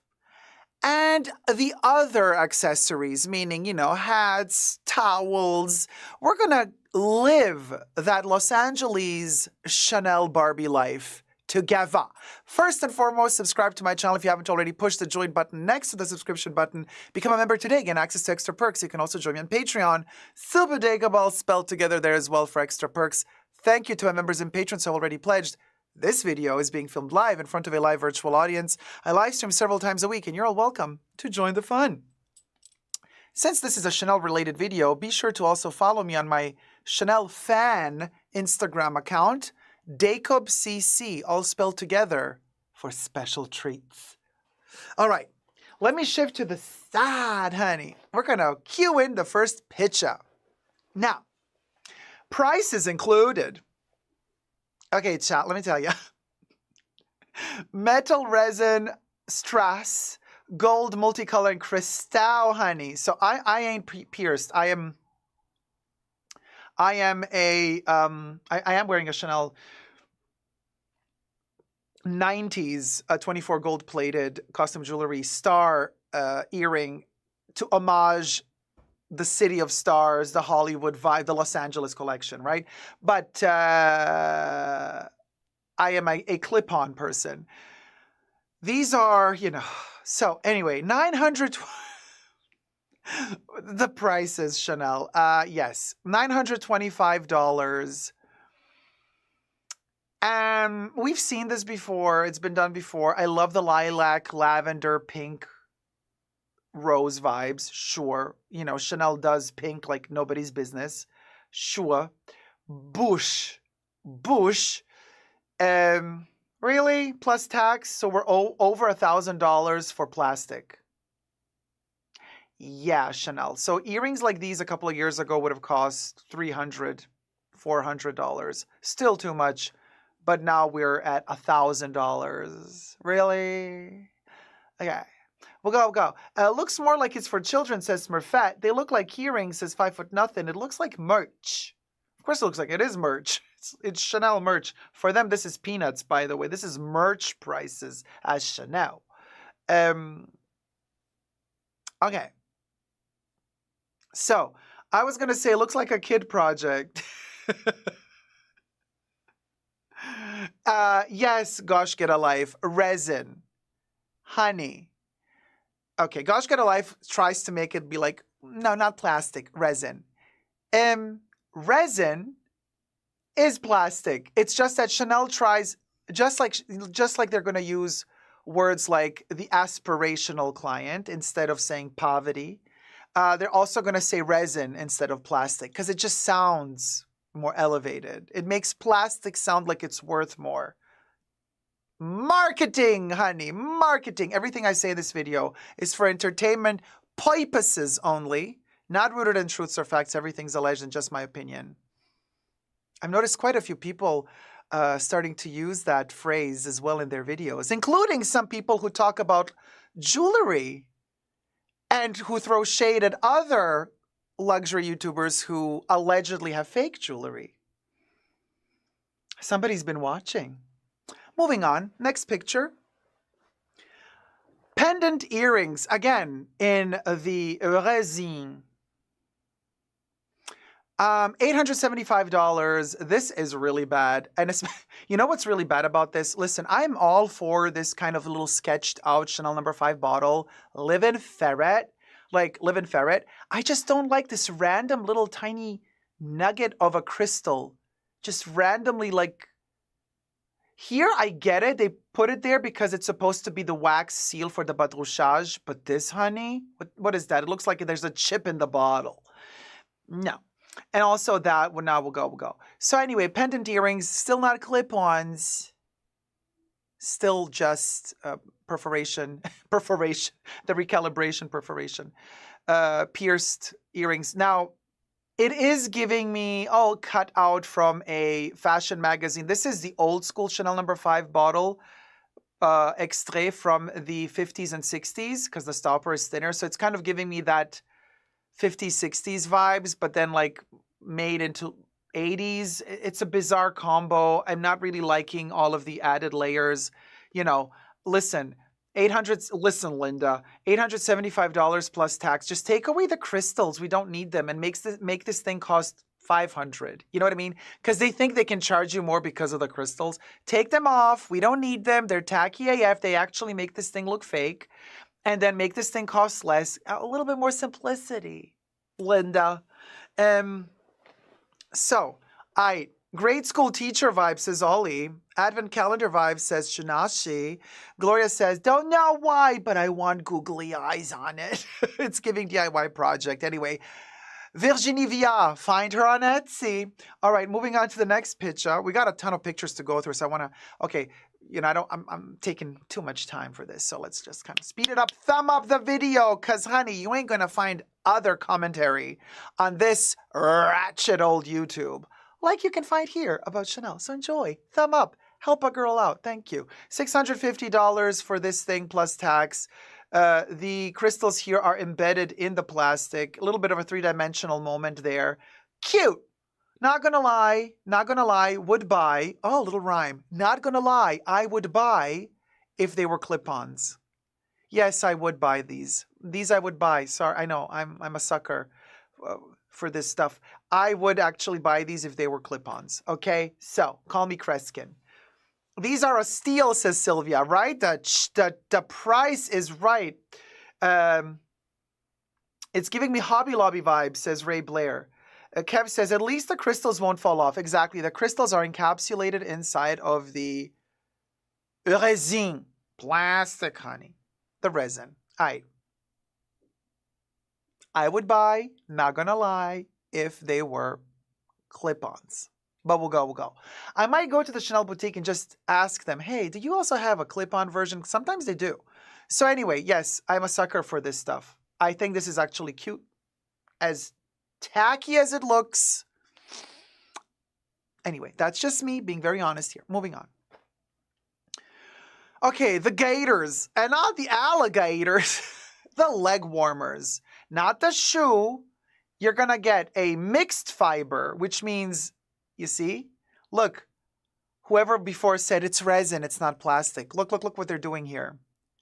and the other accessories, meaning, hats, towels. We're going to live that Los Angeles Chanel Barbie life together. First and foremost, subscribe to my channel if you haven't already. Push the join button next to the subscription button. Become a member today. Get access to extra perks. You can also join me on Patreon. Super Dacob, all spelled together there as well for extra perks. Thank you to my members and patrons who have already pledged. This video is being filmed live in front of a live virtual audience. I live stream several times a week, and you're all welcome to join the fun. Since this is a Chanel-related video, be sure to also follow me on my Chanel fan Instagram account, DacobCC, all spelled together, for special treats. All right, let me shift to the side, honey. We're going to cue in the first picture. Now, price is included. Okay, chat, let me tell you. Metal resin, strass, gold multicolor, and crystal, honey. So I ain't pierced. I am wearing a Chanel 90s 24 gold plated custom jewelry star earring to homage the City of Stars, the Hollywood vibe, the Los Angeles collection, right? But I am a clip-on person. These are, so anyway, 900. The prices, Chanel. Yes, $925. We've seen this before. It's been done before. I love the lilac, lavender, pink, rose vibes. Sure. Chanel does pink like nobody's business. Sure. Bush. Really? Plus tax? So we're over $1,000 for plastic. Yeah, Chanel. So earrings like these a couple of years ago would have cost $300, $400. Still too much. But now we're at $1,000. Really? Okay. We'll go. Looks more like it's for children, says Smurfette. They look like earrings, says 5 foot nothing. It looks like merch. Of course it looks like it is merch. It's Chanel merch. For them, this is peanuts, by the way. This is merch prices as Chanel. Okay. So, I was going to say it looks like a kid project. Yes, Gosh Get a Life. Resin. Honey. Okay, Gosh Get a Life tries to make it be like, no, not plastic, resin. Resin is plastic. It's just that Chanel tries, just like they're going to use words like the aspirational client instead of saying poverty. They're also going to say resin instead of plastic because it just sounds more elevated. It makes plastic sound like it's worth more. Marketing, honey, marketing. Everything I say in this video is for entertainment purposes only, not rooted in truths or facts. Everything's alleged and just my opinion. I've noticed quite a few people starting to use that phrase as well in their videos, including some people who talk about jewelry and who throw shade at other luxury YouTubers who allegedly have fake jewelry. Somebody's been watching. Moving on, next picture. Pendant earrings, again, in the resin. $875. This is really bad. And you know what's really bad about this? Listen, I'm all for this kind of little sketched out Chanel No. 5 bottle. Live-in ferret. Like live-in ferret. I just don't like this random little tiny nugget of a crystal. Just randomly like... Here, I get it. They put it there because it's supposed to be the wax seal for the badrouchage. But this, honey, what is that? It looks like there's a chip in the bottle. No. And also that, well, now we'll go. So anyway, pendant earrings, still not clip-ons. Still just perforation, the recalibration perforation. Pierced earrings. Now, it is giving me, cut out from a fashion magazine. This is the old school Chanel No. 5 bottle, extrait from the 50s and 60s, because the stopper is thinner. So it's kind of giving me that 50s, 60s vibes, but then like made into 80s. It's a bizarre combo. I'm not really liking all of the added layers. Listen, Linda, $875 plus tax. Just take away the crystals. We don't need them and make this thing cost $500. You know what I mean? Because they think they can charge you more because of the crystals. Take them off. We don't need them. They're tacky AF. They actually make this thing look fake. And then make this thing cost less. A little bit more simplicity, Linda. Grade school teacher vibe, says Ollie. Advent calendar vibe, says Shinashi. Gloria says, don't know why, but I want googly eyes on it. It's giving DIY project. Anyway, Virginie Villa, find her on Etsy. All right, moving on to the next picture. We got a ton of pictures to go through, so I want to, okay, I'm taking too much time for this, so let's just kind of speed it up. Thumb up the video, because, honey, you ain't going to find other commentary on this ratchet old YouTube like you can find here about Chanel. So enjoy. Thumb up. Help a girl out. Thank you. $650 for this thing plus tax. The crystals here are embedded in the plastic. A little bit of a three-dimensional moment there. Cute. Not gonna lie, would buy. Oh, little rhyme. Not gonna lie, I would buy if they were clip-ons. Yes, I would buy these. These I would buy. Sorry, I know, I'm a sucker for this stuff. I would actually buy these if they were clip-ons. Okay, so call me Kreskin. These are a steal, says Sylvia, right? The price is right. It's giving me Hobby Lobby vibes, says Ray Blair. Kev says, at least the crystals won't fall off. Exactly. The crystals are encapsulated inside of the resin. Plastic, honey. The resin. I would buy, not gonna lie, if they were clip-ons. But we'll go. I might go to the Chanel boutique and just ask them, hey, do you also have a clip-on version? Sometimes they do. So anyway, yes, I'm a sucker for this stuff. I think this is actually cute. As tacky as it looks. Anyway, that's just me being very honest here. Moving on. Okay, the gaiters, and not the alligators, the leg warmers, not the shoe. You're gonna get a mixed fiber, which means, you see, look, whoever before said it's resin, it's not plastic. Look what they're doing here.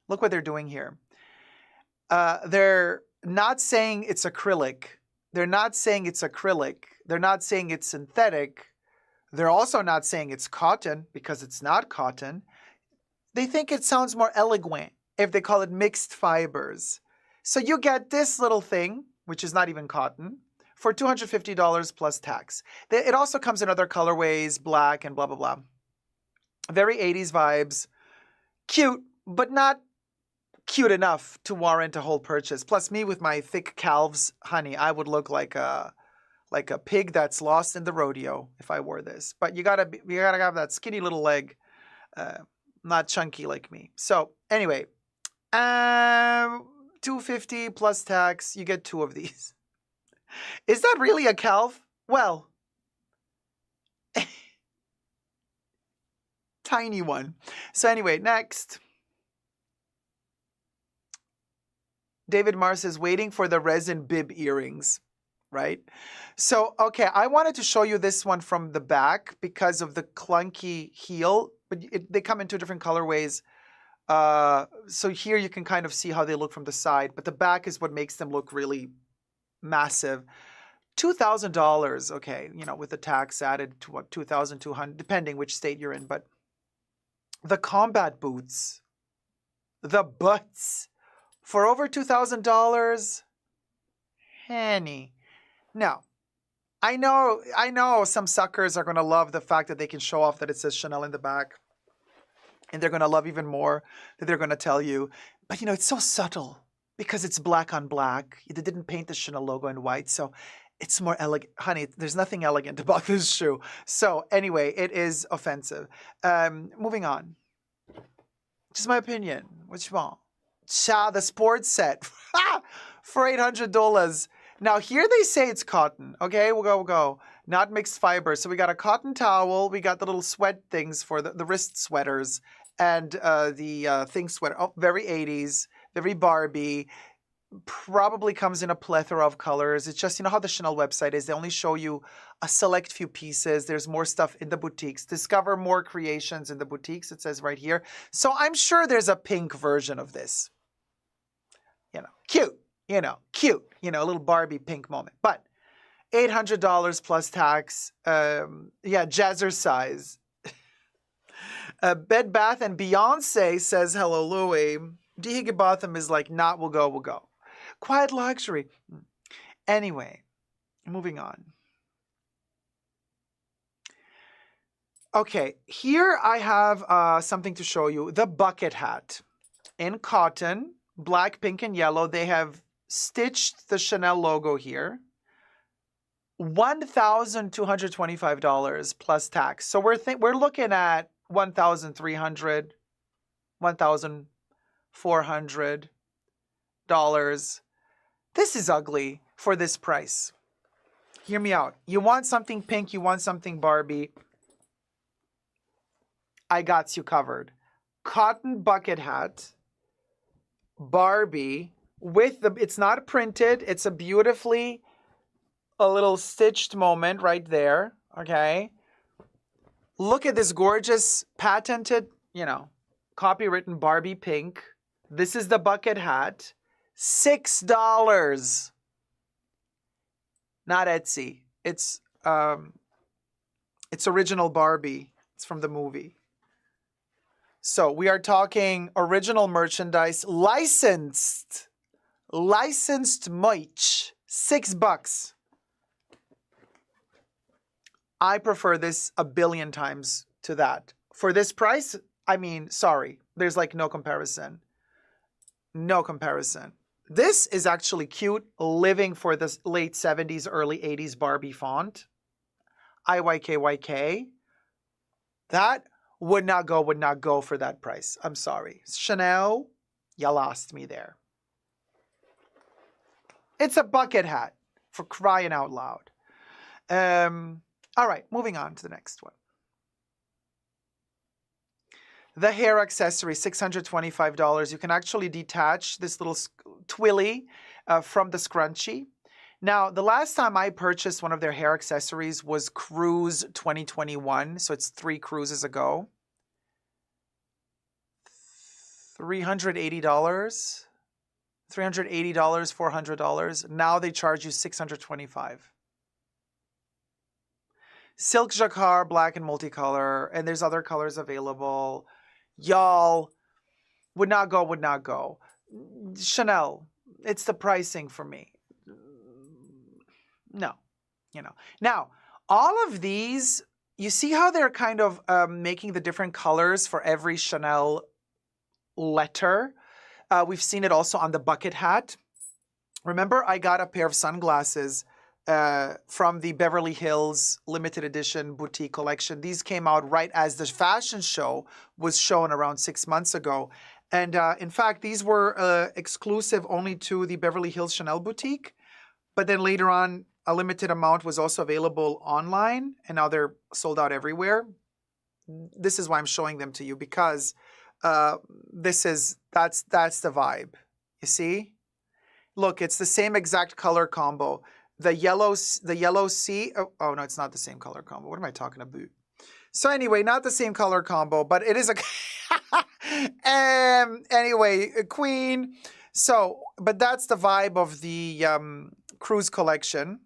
Look what they're doing here. They're not saying it's acrylic. They're not saying it's acrylic. They're not saying it's synthetic. They're also not saying it's cotton because it's not cotton. They think it sounds more elegant if they call it mixed fibers. So you get this little thing, which is not even cotton, for $250 plus tax. It also comes in other colorways, black and blah, blah, blah. Very 80s vibes. Cute, but not cute enough to warrant a whole purchase. Plus me with my thick calves, honey, I would look like a pig that's lost in the rodeo if I wore this. But you gotta have that skinny little leg, not chunky like me. So anyway, $250 plus tax. You get 2 of these. Is that really a calf? Well, tiny one. So anyway, next. David Mars is waiting for the resin bib earrings, right? So, okay, I wanted to show you this one from the back because of the clunky heel, but they come in 2 different colorways. So here you can kind of see how they look from the side, but the back is what makes them look really massive. $2,000, okay, you know, with the tax added to what, $2,200, depending which state you're in, but the combat boots, the butts, for over $2,000, honey. Now, I know some suckers are going to love the fact that they can show off that it says Chanel in the back. And they're going to love even more that they're going to tell you. But, you know, it's so subtle because it's black on black. They didn't paint the Chanel logo in white, so it's more elegant. Honey, there's nothing elegant about this shoe. So anyway, it is offensive. Moving on. Just my opinion. Which one? Cha, the sports set for $800. Now here they say it's cotton. Okay, we'll go. Not mixed fiber. So we got a cotton towel. We got the little sweat things for the wrist sweaters and the thing sweater. Oh, very 80s, very Barbie. Probably comes in a plethora of colors. It's just, you know how the Chanel website is. They only show you a select few pieces. There's more stuff in the boutiques. Discover more creations in the boutiques. It says right here. So I'm sure there's a pink version of this. You know, cute. Cute. You know, a little Barbie pink moment. But $800 plus tax. Yeah, jazzercise. Bed Bath and Beyonce says, hello, Louie. D. Higginbotham is like, not, we'll go. Quiet luxury. Anyway, moving on. Okay, here I have something to show you. The bucket hat in cotton, black, pink, and yellow. They have stitched the Chanel logo here. $1,225 plus tax. So we're looking at $1,300, $1,400. This is ugly for this price. Hear me out. You want something pink, you want something Barbie. I got you covered. Cotton bucket hat, Barbie, with the, it's not printed, it's a beautifully, a little stitched moment right there, okay? Look at this gorgeous patented, copywritten Barbie pink. This is the bucket hat. $6. Not Etsy. It's original Barbie. It's from the movie. So we are talking original merchandise, licensed merch, $6. I prefer this a billion times to that. For this price, I mean, sorry, there's like no comparison. No comparison. This is actually cute, living for the late 70s, early 80s Barbie font. IYKYK. That would not go for that price. I'm sorry. Chanel, you lost me there. It's a bucket hat, for crying out loud. All right, moving on to the next one. The hair accessory, $625. You can actually detach this little twilly from the scrunchie. Now, the last time I purchased one of their hair accessories was Cruise 2021, so it's 3 cruises ago. $380, $400. Now they charge you $625. Silk jacquard, black and multicolor, and there's other colors available. Y'all, would not go. Chanel, it's the pricing for me. No, Now, all of these, you see how they're kind of making the different colors for every Chanel letter? We've seen it also on the bucket hat. Remember, I got a pair of sunglasses from the Beverly Hills limited edition boutique collection. These came out right as the fashion show was shown around 6 months ago. And in fact, these were exclusive only to the Beverly Hills Chanel boutique. But then later on, a limited amount was also available online, and now they're sold out everywhere. This is why I'm showing them to you, because that's the vibe. You see? Look, it's the same exact color combo. The yellow sea. Oh no, it's not the same color combo. What am I talking about? So anyway, not the same color combo, but it is a. Anyway, Queen. So, but that's the vibe of the cruise collection.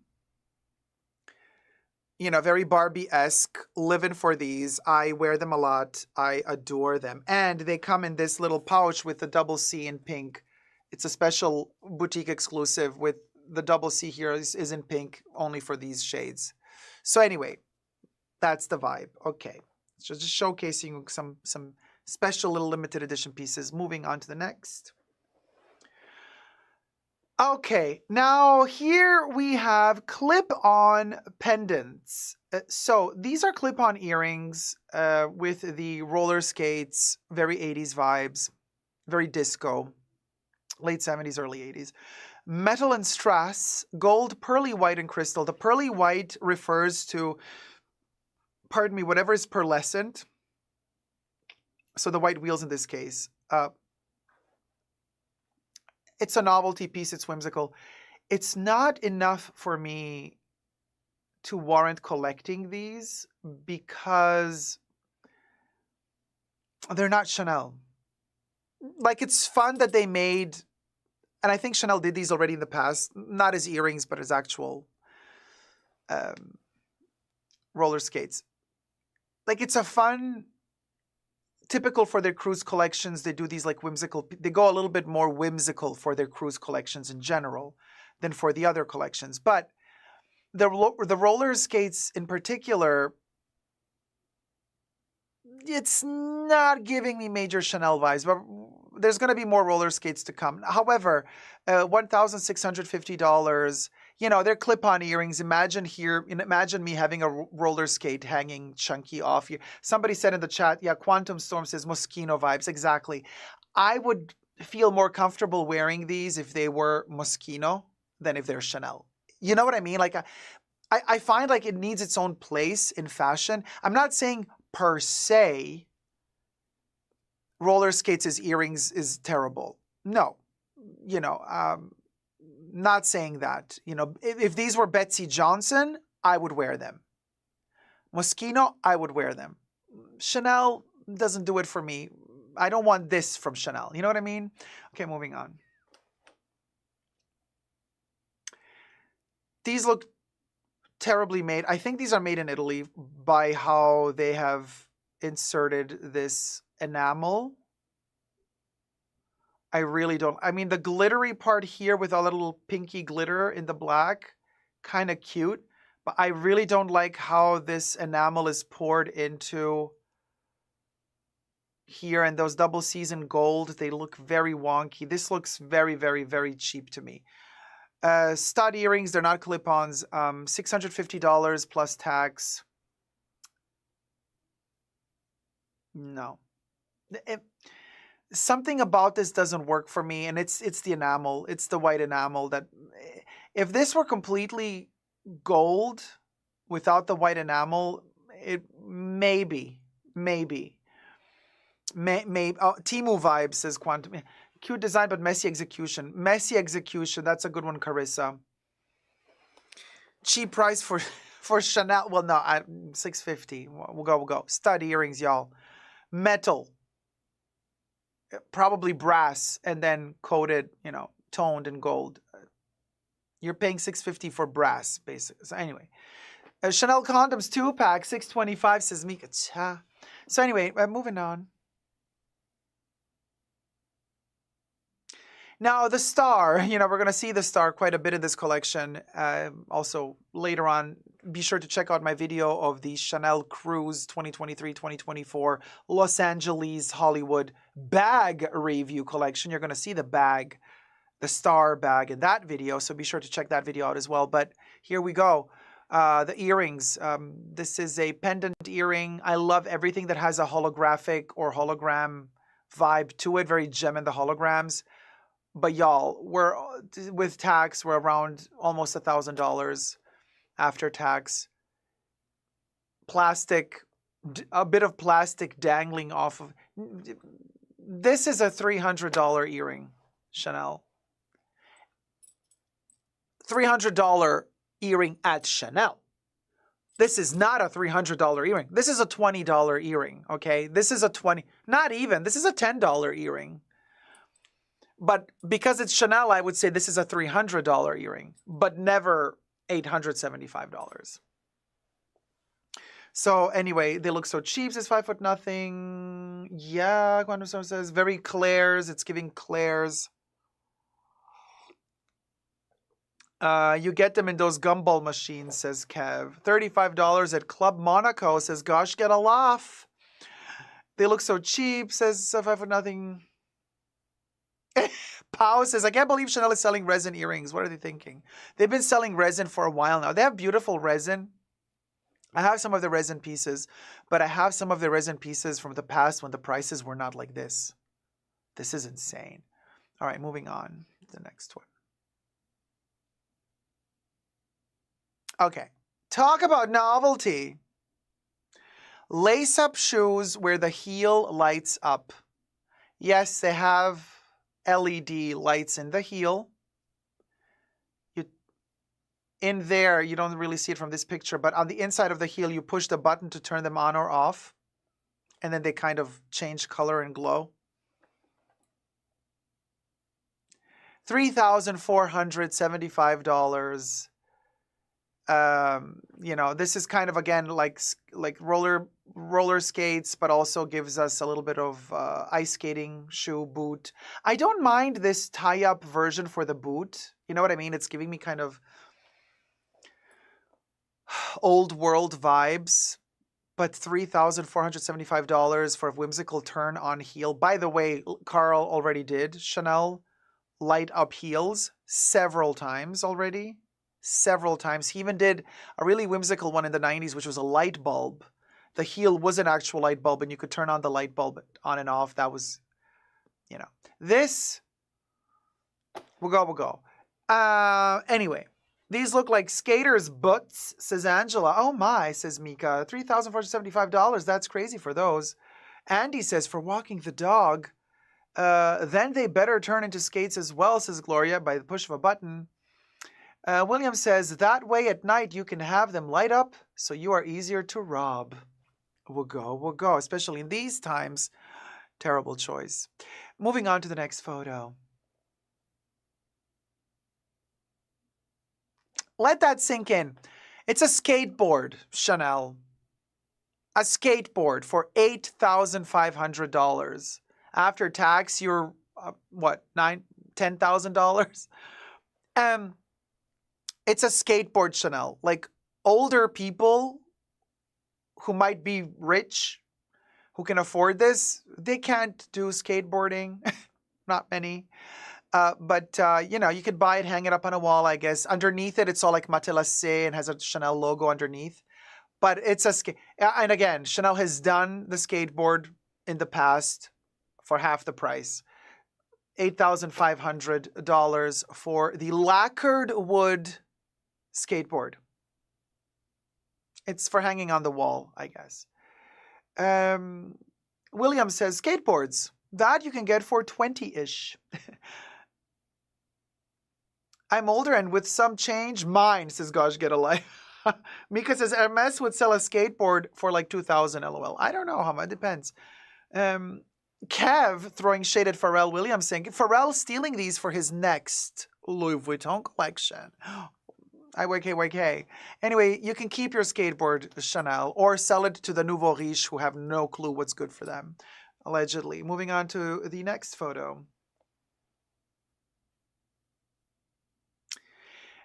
Very Barbie-esque, living for these. I wear them a lot. I adore them. And they come in this little pouch with the double C in pink. It's a special boutique exclusive with the double C here is in pink, only for these shades. So anyway, that's the vibe. Okay. So just showcasing some special little limited edition pieces. Moving on to the next. Okay, now here we have clip-on pendants. So these are clip-on earrings with the roller skates, very 80s vibes, very disco, late 70s, early 80s. Metal and strass, gold, pearly white, and crystal. The pearly white refers to, pardon me, whatever is pearlescent. So the white wheels in this case. It's a novelty piece. It's whimsical. It's not enough for me to warrant collecting these because they're not Chanel. Like, it's fun that they made, and I think Chanel did these already in the past, not as earrings, but as actual roller skates. Like, it's a fun, typical for their cruise collections. They do these like whimsical, they go a little bit more whimsical for their cruise collections in general than for the other collections. But the roller skates in particular, it's not giving me major Chanel vibes, but there's going to be more roller skates to come. However, $1,650, they're clip-on earrings. Imagine me having a roller skate hanging chunky off here. Somebody said in the chat, yeah, Quantum Storm says Moschino vibes. Exactly. I would feel more comfortable wearing these if they were Moschino than if they're Chanel. You know what I mean? Like, I find like it needs its own place in fashion. I'm not saying per se roller skates as earrings is terrible. No, you know, not saying that. You know, if these were Betsy Johnson, I would wear them. Moschino, I would wear them. Chanel doesn't do it for me. I don't want this from Chanel. You know what I mean? Okay, moving on. These look terribly made. I think these are made in Italy by how they have inserted this enamel. I really don't. I mean, the glittery part here with all that little pinky glitter in the black, kind of cute. But I really don't like how this enamel is poured into here, and those double C's in gold, they look very wonky. This looks very, very, very cheap to me. Stud earrings, they're not clip-ons. $650 plus tax. No. Something about this doesn't work for me, and it's the enamel. It's the white enamel that... If this were completely gold without the white enamel, it maybe. Timu vibes, says Quantum. Cute design, but messy execution. Messy execution. That's a good one, Carissa. Cheap price for Chanel. Well, no, $650. We'll go. Stud earrings, y'all. Metal. Probably brass, and then coated, you know, toned in gold. You're paying $650 for brass, basically. So anyway, Chanel condoms 2-pack, $625, says Mika. So anyway, moving on. Now, the star, you know, we're going to see the star quite a bit in this collection. Also, later on, be sure to check out my video of the Chanel Cruise 2023-2024 Los Angeles Hollywood bag review collection. You're going to see the bag, the star bag in that video, so be sure to check that video out as well. But here we go. The earrings. This is a pendant earring. I love everything that has a holographic or hologram vibe to it. Very gem in the holograms. But y'all, with tax, we're around almost $1,000 after tax. Plastic, a bit of plastic dangling off of. This is a $300 earring, Chanel. $300 earring at Chanel. This is not a $300 earring. This is a $20 earring, okay? This is a not even, this is a $10 earring. But because it's Chanel, I would say this is a $300 earring, but never $875. So anyway, they look so cheap. It's 5 foot nothing. Yeah, Quantum Storm says very Claire's. It's giving Claire's. You get them in those gumball machines, says Kev. $35 at Club Monaco, says Gosh, get a laugh. They look so cheap, says 5 foot nothing. Pau says, I can't believe Chanel is selling resin earrings. What are they thinking? They've been selling resin for a while now. They have beautiful resin. I have some of the resin pieces, but I have some of the resin pieces from the past when the prices were not like this. This is insane. All right, moving on to the next one. Okay, talk about novelty. Lace-up shoes where the heel lights up. Yes, they have LED lights in the heel. In there, you don't really see it from this picture, but on the inside of the heel, you push the button to turn them on or off, and then they kind of change color and glow. $3,475. You know, this is kind of, again, like roller skates, but also gives us a little bit of ice skating shoe boot. I don't mind this tie-up version for the boot. You know what I mean? It's giving me kind of old world vibes, but $3,475 for a whimsical turn on heel. By the way, Carl already did Chanel light up heels several times already. Several times. He even did a really whimsical one in the 90s, which was a light bulb. The heel was an actual light bulb, and you could turn on the light bulb on and off. That was, you know. This, we'll go. Anyway, these look like skaters' butts, says Angela. Oh my, says Mika. $3,475. That's crazy for those. Andy says, for walking the dog, then they better turn into skates as well, says Gloria, by the push of a button. William says, that way at night you can have them light up so you are easier to rob. We'll go, especially in these times. Terrible choice. Moving on to the next photo. Let that sink in. It's a skateboard, Chanel. A skateboard for $8,500. After tax, you're, what, $10,000? It's a skateboard, Chanel. Like, older people who might be rich, who can afford this, they can't do skateboarding. Not many. But you know, you could buy it, hang it up on a wall, I guess. Underneath it, it's all like matelassé and has a Chanel logo underneath. But it's a and again, Chanel has done the skateboard in the past for half the price. $8,500 for the lacquered wood skateboard. It's for hanging on the wall, I guess. William says, skateboards, that you can get for 20-ish. I'm older and with some change, mine, says Gosh Get a Life. Mika says, Hermes would sell a skateboard for like 2,000 LOL. I don't know how much, it depends. Kev throwing shade at Pharrell Williams saying, Pharrell stealing these for his next Louis Vuitton collection. IYK. Anyway, you can keep your skateboard, Chanel, or sell it to the nouveau riche who have no clue what's good for them, allegedly. Moving on to the next photo.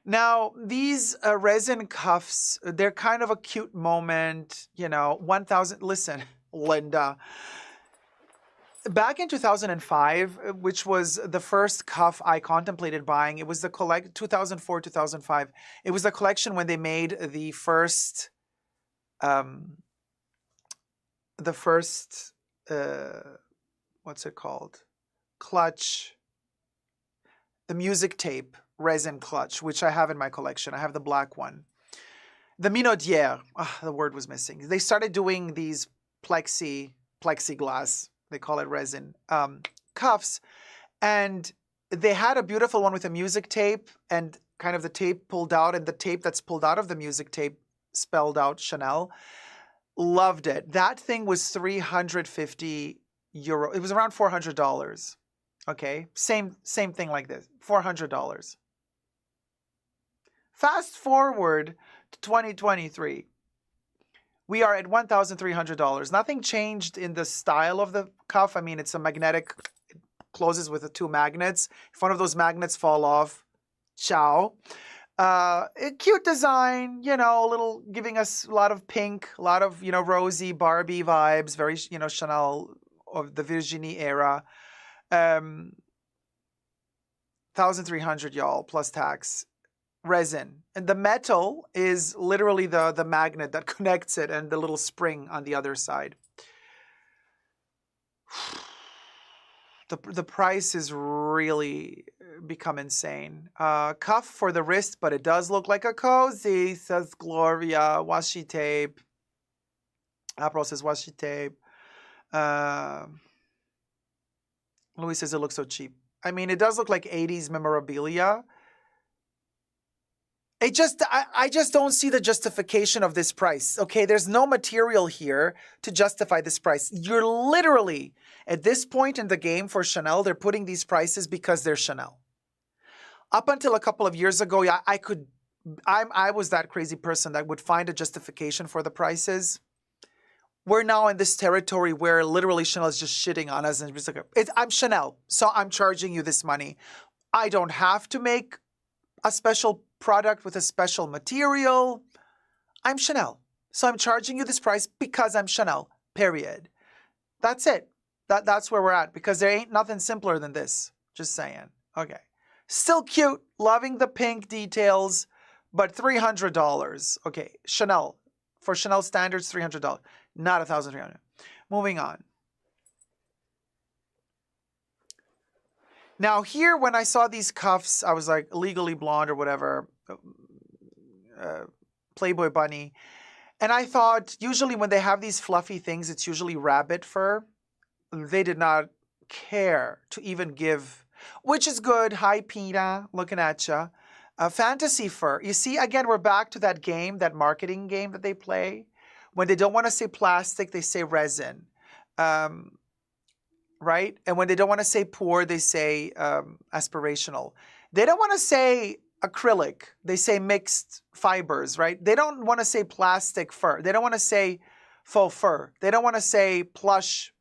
Now, these resin cuffs, they're kind of a cute moment, you know, 1,000. Listen, Linda. Back in 2005, which was the first cuff I contemplated buying, it was the 2004, 2005. It was the collection when they made the first, what's it called? Clutch. The music tape resin clutch, which I have in my collection. I have the black one. The Minaudière, the word was missing. They started doing these plexiglass, they call it resin, cuffs. And they had a beautiful one with a music tape and kind of the tape pulled out, and the tape that's pulled out of the music tape spelled out Chanel. Loved it. That thing was 350 euro. It was around $400. Okay, same thing like this, $400. Fast forward to 2023. We are at $1,300. Nothing changed in the style of the cuff. I mean, it's a magnetic, it closes with the two magnets. If one of those magnets fall off, ciao. A cute design, you know, a little, giving us a lot of pink, a lot of, you know, rosy Barbie vibes, very, you know, Chanel of the Virginie era. 1,300, y'all, plus tax. Resin. And the metal is literally the magnet that connects it and the little spring on the other side. The price has really become insane. Cuff for the wrist, but it does look like a cozy, says Gloria. Washi tape. April says washi tape. Louis says it looks so cheap. I mean, it does look like 80s memorabilia. I just don't see the justification of this price. Okay, there's no material here to justify this price. You're literally, at this point in the game for Chanel, they're putting these prices because they're Chanel. Up until a couple of years ago, yeah, I was that crazy person that would find a justification for the prices. We're now in this territory where literally Chanel is just shitting on us. And it's like, I'm Chanel, so I'm charging you this money. I don't have to make a special product with a special material. I'm Chanel, so I'm charging you this price because I'm Chanel, period. That's it. That's where we're at, because there ain't nothing simpler than this. Just saying. Okay. Still cute, loving the pink details, but $300. Okay, Chanel. For Chanel standards, $300. Not $1,300. Moving on. Now here, when I saw these cuffs, I was like, Legally Blonde or whatever, Playboy Bunny. And I thought, usually when they have these fluffy things, it's usually rabbit fur. they did not care to even give, which is good. Hi, Pina, looking at ya. Fantasy fur. You see, again, we're back to that game, that marketing game that they play. When they don't want to say plastic, they say resin. Right? And when they don't want to say poor, they say aspirational. They don't want to say acrylic. They say mixed fibers, right? They don't want to say plastic fur. They don't want to say faux fur. They don't want to say plush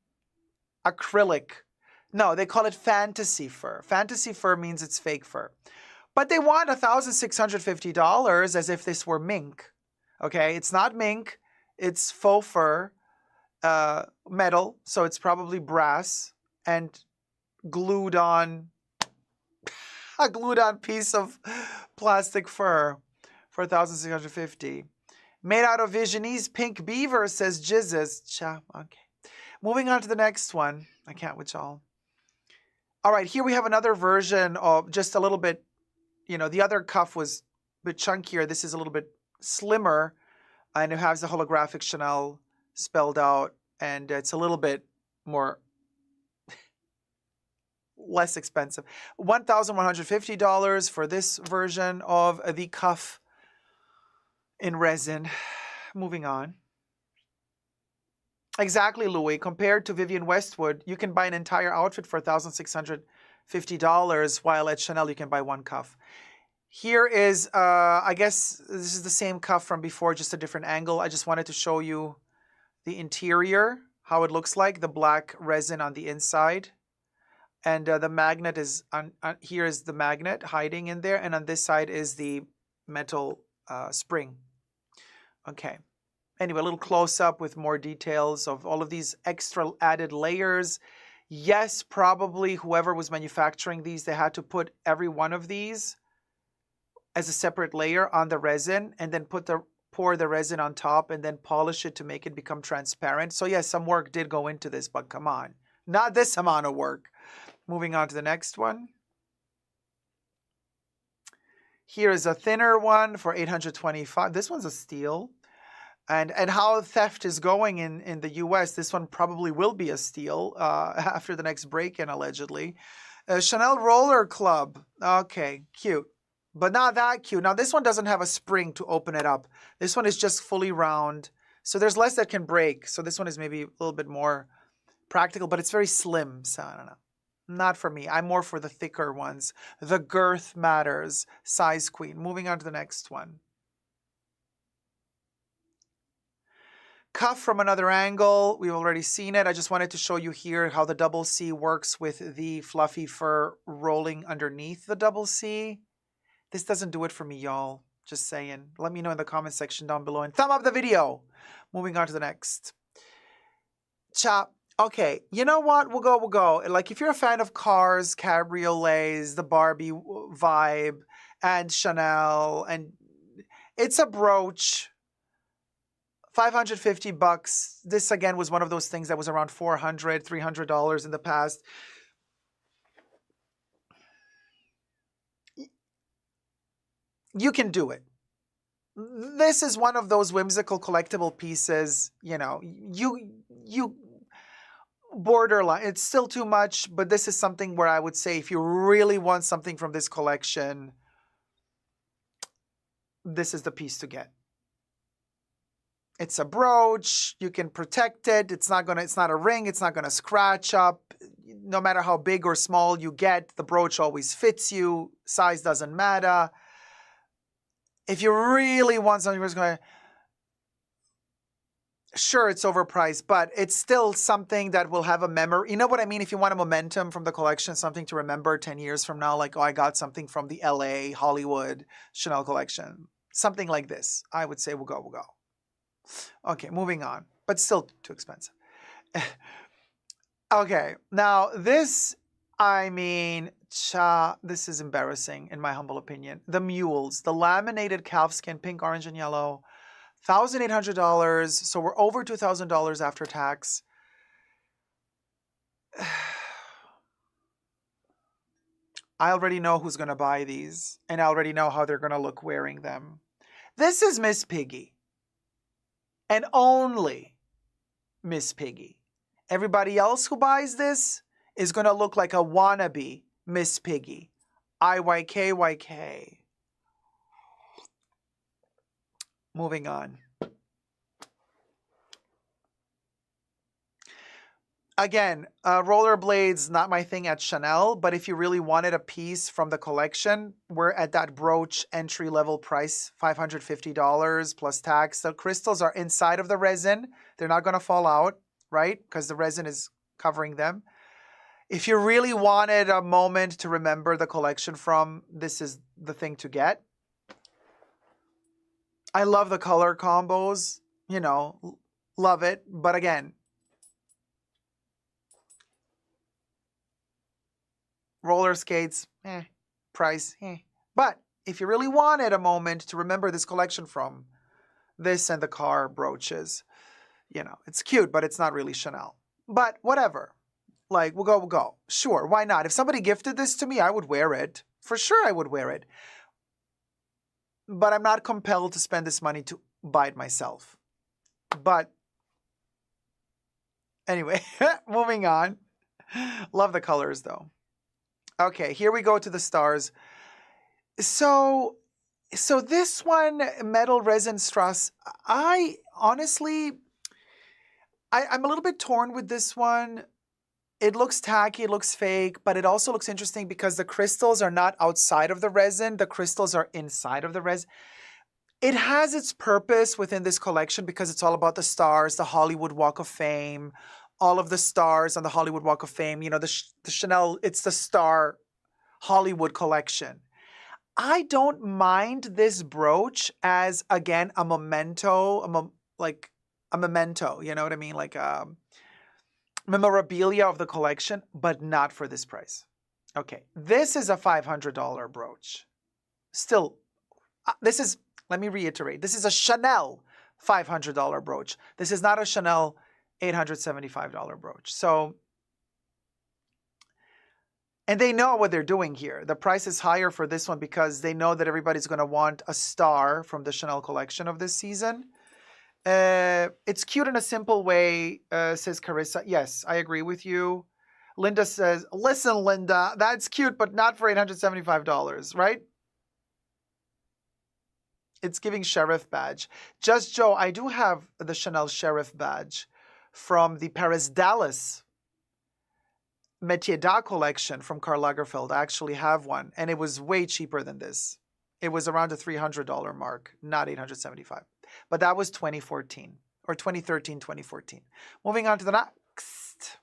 acrylic. No, they call it fantasy fur. Fantasy fur means it's fake fur. But they want $1,650 as if this were mink. Okay, it's not mink. It's faux fur, metal, so it's probably brass and glued on a glued on piece of plastic fur for $1,650. Made out of Visionese pink beaver, says Jizzes. Cha, okay. Moving on to the next one. I can't with y'all. All right, here we have another version of just a little bit, you know, the other cuff was a bit chunkier. This is a little bit slimmer, and it has the holographic Chanel spelled out, and it's a little bit more less expensive. $1,150 for this version of the cuff in resin. Moving on. Exactly, Louis. Compared to Vivienne Westwood, you can buy an entire outfit for $1,650, while at Chanel you can buy one cuff. Here is, I guess this is the same cuff from before, just a different angle. I just wanted to show you the interior, how it looks like, the black resin on the inside. And the magnet is, here is the magnet hiding in there, and on this side is the metal spring. Okay. Anyway, a little close-up with more details of all of these extra added layers. Yes, probably whoever was manufacturing these, they had to put every one of these as a separate layer on the resin, and then pour the resin on top and then polish it to make it become transparent. So yes, some work did go into this, but come on, not this amount of work. Moving on to the next one. Here is a thinner one for $825. This one's a steal. And how theft is going in the US, this one probably will be a steal after the next break-in, allegedly. Chanel Roller Club. Okay, cute. But not that cute. Now, this one doesn't have a spring to open it up. This one is just fully round. So there's less that can break. So this one is maybe a little bit more practical, but it's very slim. So I don't know. Not for me. I'm more for the thicker ones. The girth matters. Size queen. Moving on to the next one. Cuff from another angle. We've already seen it. I just wanted to show you here how the double C works with the fluffy fur rolling underneath the double C. This doesn't do it for me, y'all. Just saying. Let me know in the comment section down below and thumb up the video. Moving on to the next. Chop. Okay, you know what? We'll go. Like, if you're a fan of cars, cabriolets, the Barbie vibe, and Chanel, and it's a brooch. $550. This again was one of those things that was around $400, $300 in the past. You can do it. This is one of those whimsical collectible pieces, you know, you borderline. It's still too much, but this is something where I would say if you really want something from this collection, this is the piece to get. It's a brooch, you can protect it, it's not a ring, it's not gonna scratch up. No matter how big or small you get, the brooch always fits you, size doesn't matter. If you really want something that's gonna, sure, it's overpriced, but it's still something that will have a memory. You know what I mean? If you want a momentum from the collection, something to remember 10 years from now, like, oh, I got something from the LA, Hollywood, Chanel collection. Something like this, I would say we'll go. Okay, moving on, but still too expensive. Okay, now this, I mean, this is embarrassing in my humble opinion. The mules, the laminated calfskin, pink, orange, and yellow, $1,800. So we're over $2,000 after tax. I already know who's going to buy these, and I already know how they're going to look wearing them. This is Miss Piggy. And only Miss Piggy. Everybody else who buys this is going to look like a wannabe Miss Piggy. IYKYK. Moving on. Again, rollerblades, not my thing at Chanel, but if you really wanted a piece from the collection, we're at that brooch entry-level price, $550 plus tax. The crystals are inside of the resin. They're not going to fall out, right? Because the resin is covering them. If you really wanted a moment to remember the collection from, this is the thing to get. I love the color combos, you know, love it. But again, roller skates, price, But if you really wanted a moment to remember this collection from, this and the car brooches, you know, it's cute, but it's not really Chanel. But whatever. Like, we'll go. Sure, why not? If somebody gifted this to me, I would wear it. For sure I would wear it. But I'm not compelled to spend this money to buy it myself. But anyway, moving on. Love the colors, though. Okay, here we go to the stars. So this one, metal resin strass, I honestly, I'm a little bit torn with this one. It looks tacky, it looks fake, but it also looks interesting because the crystals are not outside of the resin. The crystals are inside of the resin. It has its purpose within this collection because it's all about the stars, the Hollywood Walk of Fame, all of the stars on the Hollywood Walk of Fame. You know, the Chanel, it's the star Hollywood collection. I don't mind this brooch as, again, a memento, like a memento, you know what I mean? Like a memorabilia of the collection, but not for this price. Okay, this is a $500 brooch. Still, this is, let me reiterate, this is a Chanel $500 brooch. This is not a Chanel $875 brooch. So, and they know what they're doing here. The price is higher for this one because they know that everybody's going to want a star from the Chanel collection of this season. It's cute in a simple way, says Carissa. Yes, I agree with you. Linda says, listen, Linda, that's cute, but not for $875, right? It's giving sheriff badge. Just Joe, I do have the Chanel sheriff badge from the Paris Dallas Métier d'Art collection from Karl Lagerfeld. I actually have one, and it was way cheaper than this. It was around the $300 mark, not $875. But that was 2014, or 2013, 2014. Moving on to the next.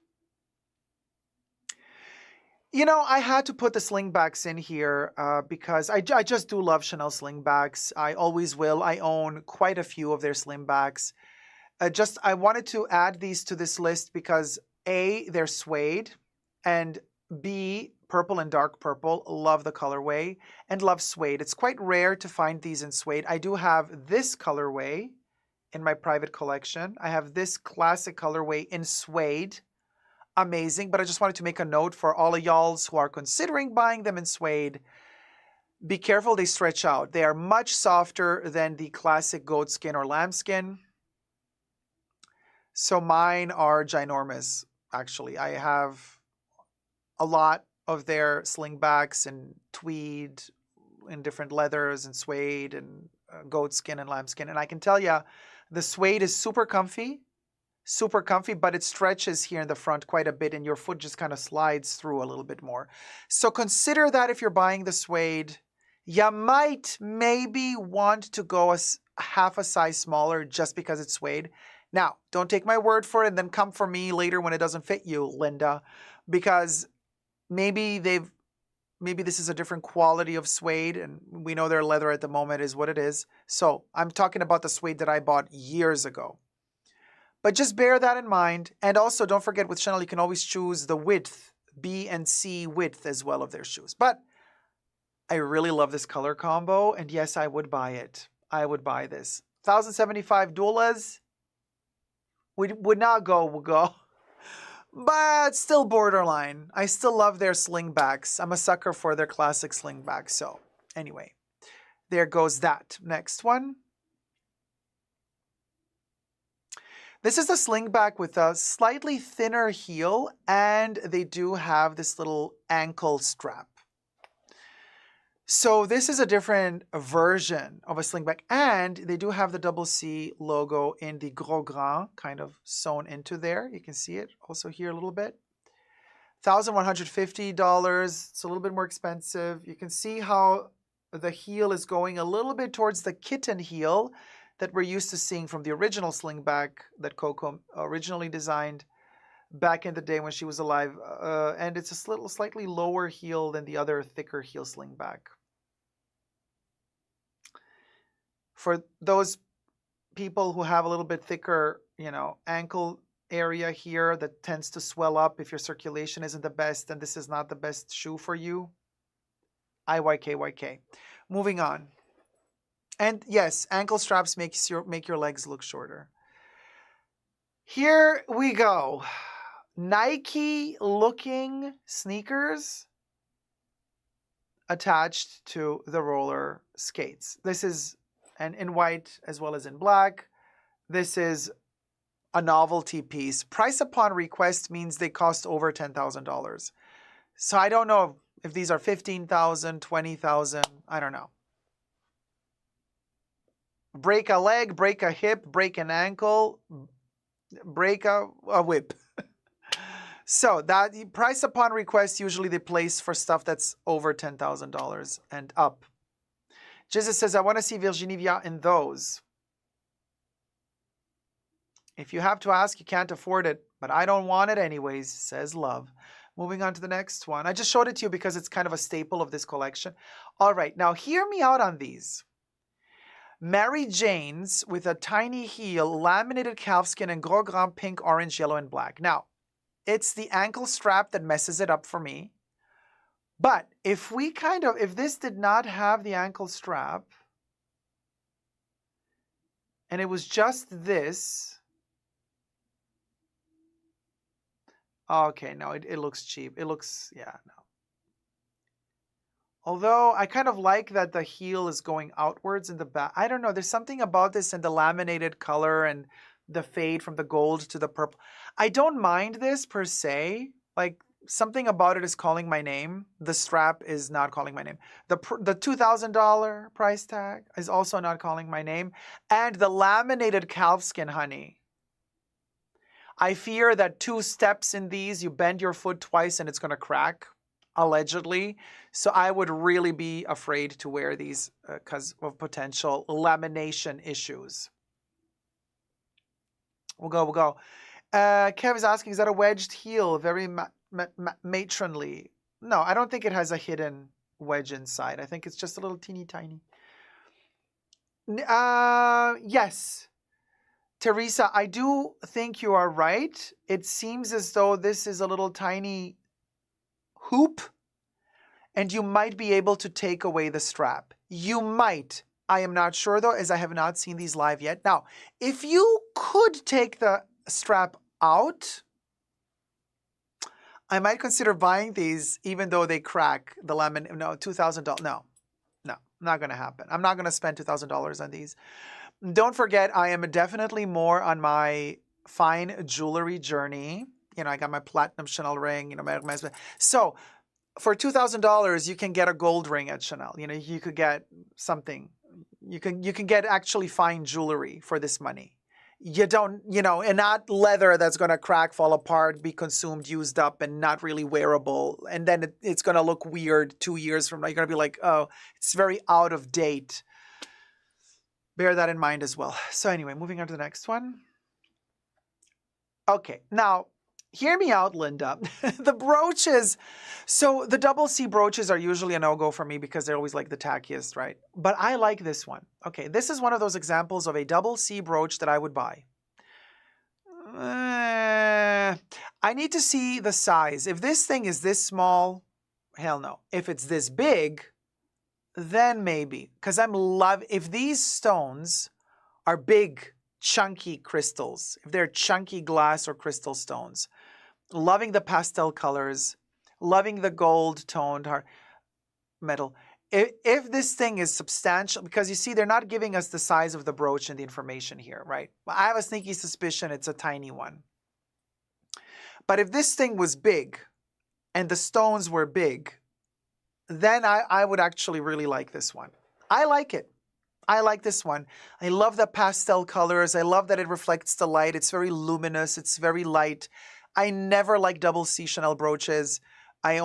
You know, I had to put the slingbacks in here because I just do love Chanel slingbacks. I always will. I own quite a few of their slingbacks. I wanted to add these to this list because A, they're suede, and B, purple and dark purple. Love the colorway and love suede. It's quite rare to find these in suede. I do have this colorway in my private collection. I have this classic colorway in suede. Amazing, but I just wanted to make a note for all of y'all who are considering buying them in suede. Be careful, they stretch out. They are much softer than the classic goatskin or lambskin. So mine are ginormous, actually. I have a lot of their slingbacks and tweed in different leathers and suede and goatskin and lambskin. And I can tell you, the suede is super comfy, but it stretches here in the front quite a bit and your foot just kind of slides through a little bit more. So consider that if you're buying the suede. You might maybe want to go half a size smaller just because it's suede. Now, don't take my word for it and then come for me later when it doesn't fit you, Linda, because maybe this is a different quality of suede, and we know their leather at the moment is what it is. So I'm talking about the suede that I bought years ago. But just bear that in mind. And also don't forget with Chanel, you can always choose the width, B and C width as well of their shoes. But I really love this color combo. And yes, I would buy it. I would buy this. $1,075. Would not go, will go. But still borderline. I still love their slingbacks. I'm a sucker for their classic slingbacks. So anyway, there goes that. Next one. This is a slingback with a slightly thinner heel, and they do have this little ankle strap. So this is a different version of a slingback, and they do have the double C logo in the gros grand kind of sewn into there. You can see it also here a little bit. $1,150. It's a little bit more expensive. You can see how the heel is going a little bit towards the kitten heel that we're used to seeing from the original slingback that Coco originally designed back in the day when she was alive. And it's a slightly lower heel than the other thicker heel slingback. For those people who have a little bit thicker, ankle area here that tends to swell up if your circulation isn't the best, then this is not the best shoe for you. IYKYK. Moving on. And yes, ankle straps make your legs look shorter. Here we go. Nike looking sneakers attached to the roller skates. This is in white as well as in black. This is a novelty piece. Price upon request means they cost over $10,000. So I don't know if these are $15,000, $20,000, I don't know. Break a leg, break a hip, break an ankle, break a whip. So that price upon request, usually they place for stuff that's over $10,000 and up. Jesus says, I want to see Virginie Viard in those. If you have to ask, you can't afford it, but I don't want it anyways, says Love. Moving on to the next one. I just showed it to you because it's kind of a staple of this collection. All right, now hear me out on these. Mary Jane's with a tiny heel, laminated calfskin, and gros grand pink, orange, yellow, and black. Now, it's the ankle strap that messes it up for me. But if this did not have the ankle strap, and it was just this, okay, no, it looks cheap. It looks, yeah, no. Although I kind of like that the heel is going outwards in the back. I don't know, there's something about this and the laminated color and the fade from the gold to the purple. I don't mind this per se, like, something about it is calling my name. The strap is not calling my name. The $2,000 price tag is also not calling my name. And the laminated calfskin, honey. I fear that 2 steps in these, you bend your foot twice and it's going to crack, allegedly. So I would really be afraid to wear these because of potential lamination issues. We'll go. Kev is asking, is that a wedged heel? Very matronly. No, I don't think it has a hidden wedge inside. I think it's just a little teeny tiny. Yes, Teresa, I do think you are right. It seems as though this is a little tiny hoop, and you might be able to take away the strap. You might. I am not sure though, as I have not seen these live yet. Now, if you could take the strap out, I might consider buying these, even though they crack the laminate. No, $2,000. No, not going to happen. I'm not going to spend $2,000 on these. Don't forget, I am definitely more on my fine jewelry journey. I got my platinum Chanel ring. So for $2,000, you can get a gold ring at Chanel. You could get something. You can get actually fine jewelry for this money. You don't, and not leather that's going to crack, fall apart, be consumed, used up, and not really wearable. And then it's going to look weird 2 years from now. You're going to be like, oh, it's very out of date. Bear that in mind as well. So anyway, moving on to the next one. Okay, now, hear me out, Linda. The brooches. So the double C brooches are usually a no-go for me because they're always like the tackiest, right? But I like this one. Okay, this is one of those examples of a double C brooch that I would buy. I need to see the size. If this thing is this small, hell no. If it's this big, then maybe. Because if these stones are big, chunky crystals, if they're chunky glass or crystal stones, loving the pastel colors, loving the gold toned metal. if this thing is substantial, because you see, they're not giving us the size of the brooch and the information here, right? I have a sneaky suspicion it's a tiny one. But if this thing was big and the stones were big, then I would actually really like this one. I like it. I like this one. I love the pastel colors. I love that it reflects the light. It's very luminous. It's very light. I never like double C Chanel brooches. I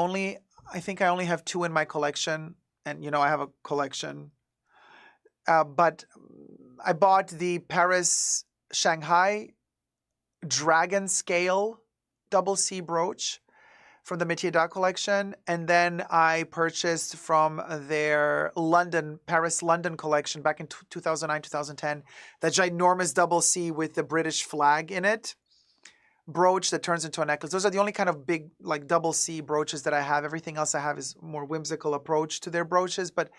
think I only have 2 in my collection. And, I have a collection. But I bought the Paris Shanghai Dragon Scale double C brooch from the Métier d'Art collection. And then I purchased from their Paris London collection back in 2009, 2010, that ginormous double C with the British flag in it. Brooch that turns into a necklace. Those are the only kind of big, like, double C brooches that I have. Everything else I have is more whimsical approach to their brooches. But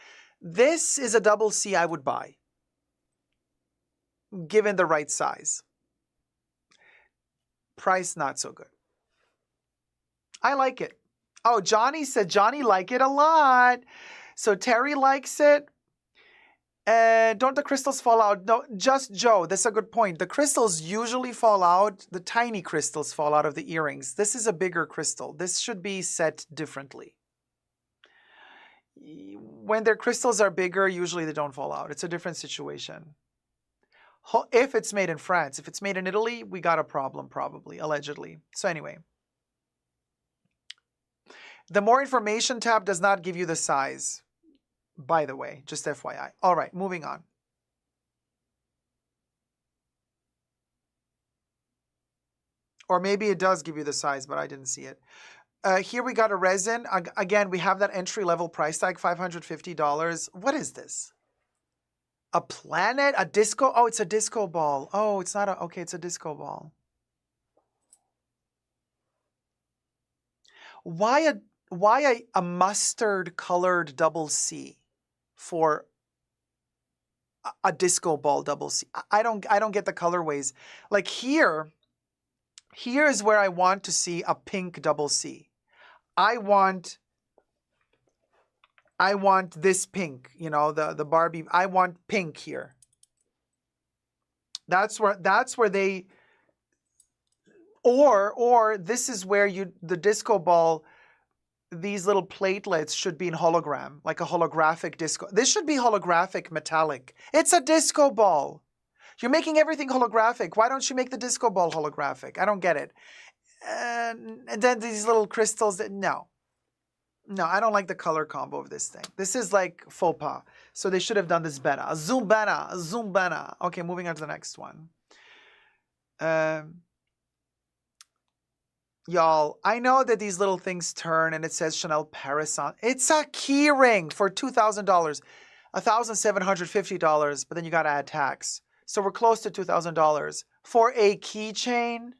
this is a double C I would buy, given the right size. Price, not so good. I like it. Oh, Johnny said Johnny like it a lot. So Terry likes it. Don't the crystals fall out? No, just Joe. That's a good point. The crystals usually fall out. The tiny crystals fall out of the earrings. This is a bigger crystal. This should be set differently. When their crystals are bigger, usually they don't fall out. It's a different situation. If it's made in France. If it's made in Italy, we got a problem probably, allegedly. So anyway. The more information tab does not give you the size. By the way, just FYI. All right, moving on. Or maybe it does give you the size, but I didn't see it. Here we got a resin. Again, we have that entry-level price tag, $550. What is this? A planet? A disco? Oh, it's a disco ball. Oh, it's not a... Okay, it's a disco ball. Why a mustard-colored double C for a disco ball double C? I don't get the colorways. Like here is where I want to see a pink double C. I want this pink, the Barbie. I want pink here. That's where they, or this is where the disco ball, these little platelets should be in hologram, like a holographic disco. This should be holographic metallic. It's a disco ball. You're making everything holographic. Why don't you make the disco ball holographic? I don't get it. And then these little crystals. No, I don't like the color combo of this thing. This is like faux pas. So they should have done this better. Zoom better. Okay, moving on to the next one. Y'all, I know that these little things turn and it says Chanel Paris on. It's a key ring for $2,000, $1,750, but then you got to add tax. So we're close to $2,000 for a keychain.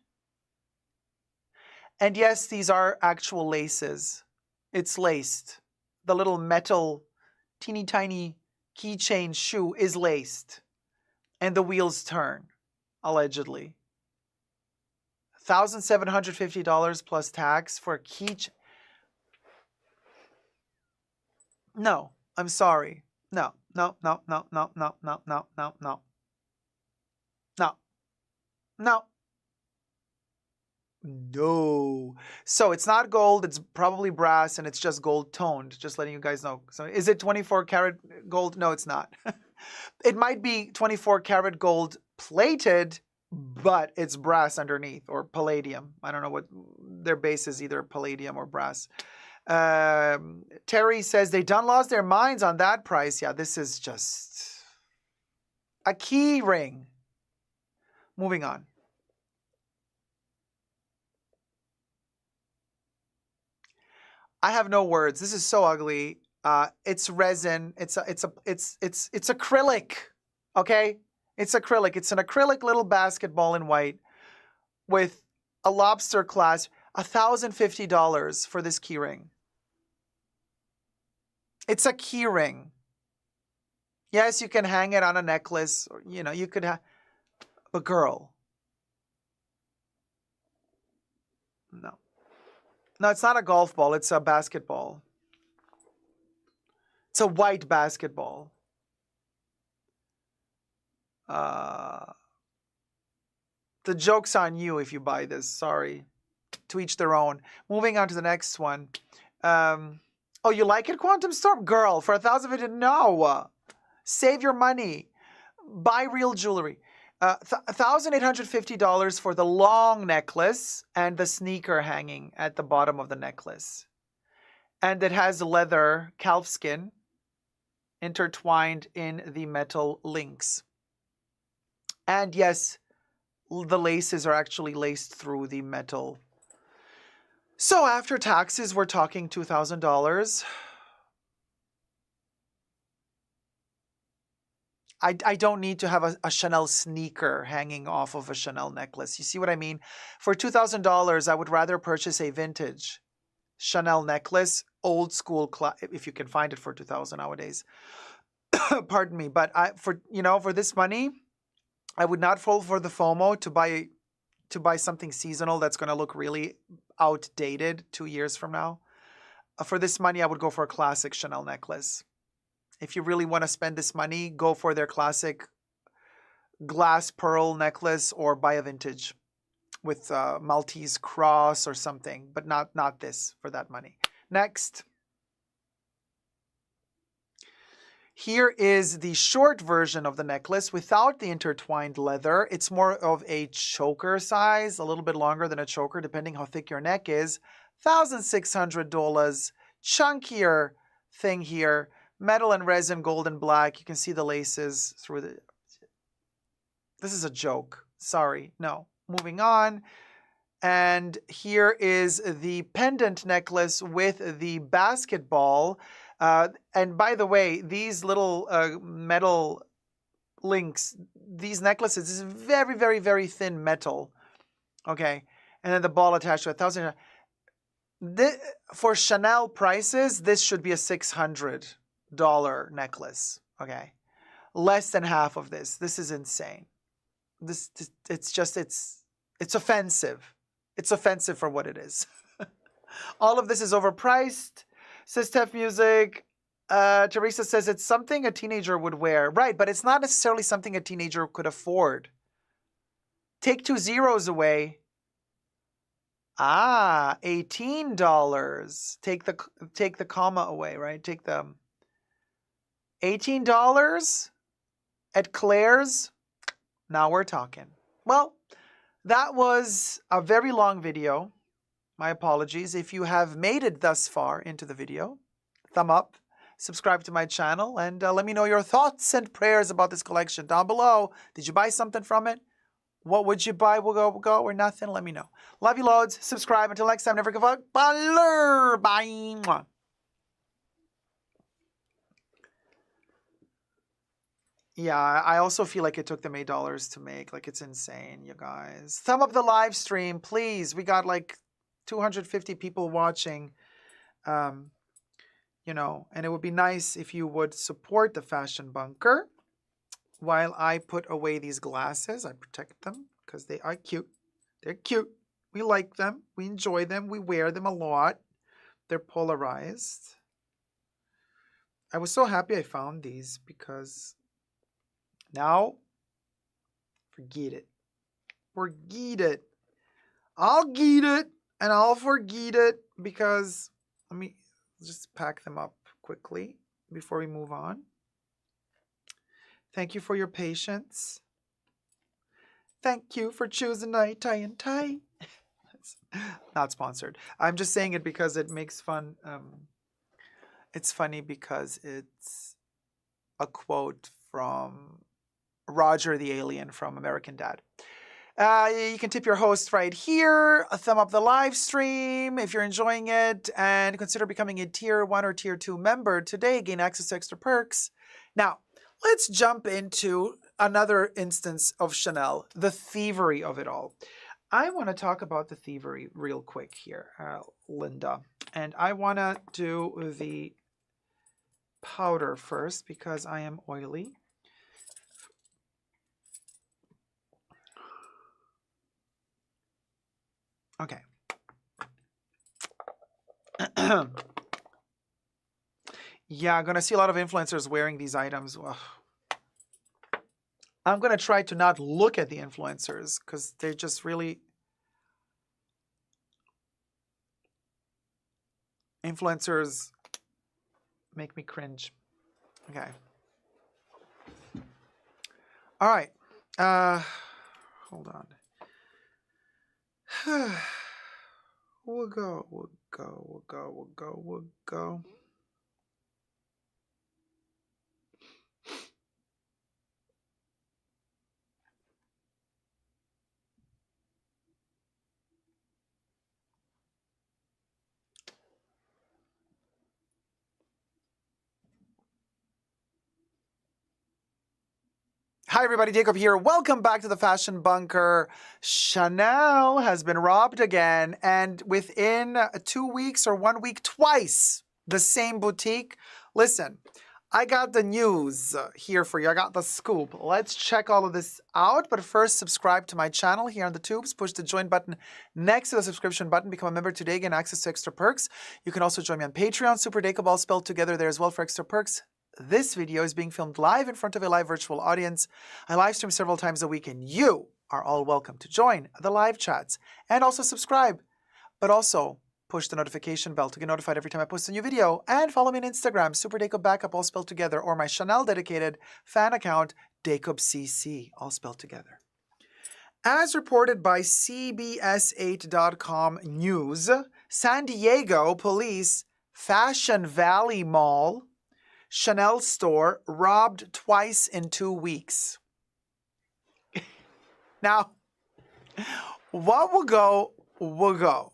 And yes, these are actual laces. It's laced. The little metal, teeny tiny keychain shoe is laced. And the wheels turn, allegedly. $1,750 plus tax for a keychain. No, I'm sorry. No. So it's not gold, it's probably brass, and it's just gold toned, just letting you guys know. So is it 24 karat gold? No, it's not. It might be 24 karat gold plated, but it's brass underneath, or palladium. I don't know what their base is, either palladium or brass. Terry says they done lost their minds on that price. Yeah, this is just a key ring. Moving on. I have no words. This is so ugly. It's resin. It's acrylic. Okay? It's acrylic. It's an acrylic little basketball in white with a lobster clasp. $1,050 for this keyring. It's a keyring. Yes, you can hang it on a necklace, or you could have. But girl, no, it's not a golf ball. It's a basketball. It's a white basketball. The joke's on you if you buy this. Sorry. To each their own. Moving on to the next one. Oh, you like it, Quantum Storm? Girl, for 1,000, no. Save your money. Buy real jewelry. $1,850 for the long necklace and the sneaker hanging at the bottom of the necklace. And it has leather calf skin intertwined in the metal links. And yes, the laces are actually laced through the metal. So after taxes, we're talking $2,000. I don't need to have a Chanel sneaker hanging off of a Chanel necklace. You see what I mean? For $2,000, I would rather purchase a vintage Chanel necklace, old school, if you can find it for $2,000 nowadays. Pardon me, but for this money, I would not fall for the FOMO to buy something seasonal that's going to look really outdated 2 years from now. For this money, I would go for a classic Chanel necklace. If you really want to spend this money, go for their classic glass pearl necklace or buy a vintage with Maltese cross or something, but not this for that money. Next. Here is the short version of the necklace without the intertwined leather. It's more of a choker size, a little bit longer than a choker, depending how thick your neck is. $1,600, chunkier thing here. Metal and resin, gold and black. You can see the laces through the... This is a joke. Sorry. No. Moving on. And here is the pendant necklace with the basketball. And by the way, these little metal links, these necklaces, this is very, very, very thin metal. Okay. And then the ball attached to $1,000. For Chanel prices, this should be a $600 necklace. Okay. Less than half of this. This is insane. It's offensive. It's offensive for what it is. All of this is overpriced. Says Tef Music. Teresa says it's something a teenager would wear. Right, but it's not necessarily something a teenager could afford. Take 2 zeros away. $18. Take the comma away, right? Take the $18 at Claire's. Now we're talking. Well, that was a very long video. My apologies. If you have made it thus far into the video, thumb up, subscribe to my channel, and let me know your thoughts and prayers about this collection down below. Did you buy something from it? What would you buy? We'll go or nothing. Let me know. Love you loads. Subscribe. Until next time, never give up. Bye. Yeah, I also feel like it took them $8 to make. Like, it's insane, you guys. Thumb up the live stream, please. We got like 250 people watching. And it would be nice if you would support the Fashion Bunker while I put away these glasses. I protect them because they are cute. They're cute. We like them. We enjoy them. We wear them a lot. They're polarized. I was so happy I found these because now, forget it. Forget it. I'll get it and I'll forget it because let me just pack them up quickly before we move on. Thank you for your patience. Thank you for choosing night tie and tie. Not sponsored. I'm just saying it because it makes fun. It's funny because it's a quote from Roger the Alien from American Dad. You can tip your host right here. A thumb up the live stream if you're enjoying it, and consider becoming a tier 1 or tier 2 member today. Gain access to extra perks. Now, let's jump into another instance of Chanel, the thievery of it all. I want to talk about the thievery real quick here, Linda. And I want to do the powder first because I am oily. Okay. Yeah, I'm going to see a lot of influencers wearing these items. Ugh. I'm going to try to not look at the influencers because they're just really... Influencers make me cringe. Okay. All right. Hold on. We'll go. Hi, everybody. Dacob here. Welcome back to the Fashion Bunker. Chanel has been robbed again, and within 2 weeks or 1 week, twice the same boutique. Listen, I got the news here for you. I got the scoop. Let's check all of this out. But first, subscribe to my channel here on the tubes. Push the join button next to the subscription button. Become a member today. Gain access to extra perks. You can also join me on Patreon. Super Dacob, all spelled together there as well for extra perks. This video is being filmed live in front of a live virtual audience. I live stream several times a week, and you are all welcome to join the live chats and also subscribe. But also push the notification bell to get notified every time I post a new video, and follow me on Instagram, Super Dacob Backup, all spelled together, or my Chanel dedicated fan account, DacobCC, all spelled together. As reported by CBS8.com News, San Diego police Fashion Valley Mall Chanel store robbed twice in 2 weeks. Now, what will go, will go.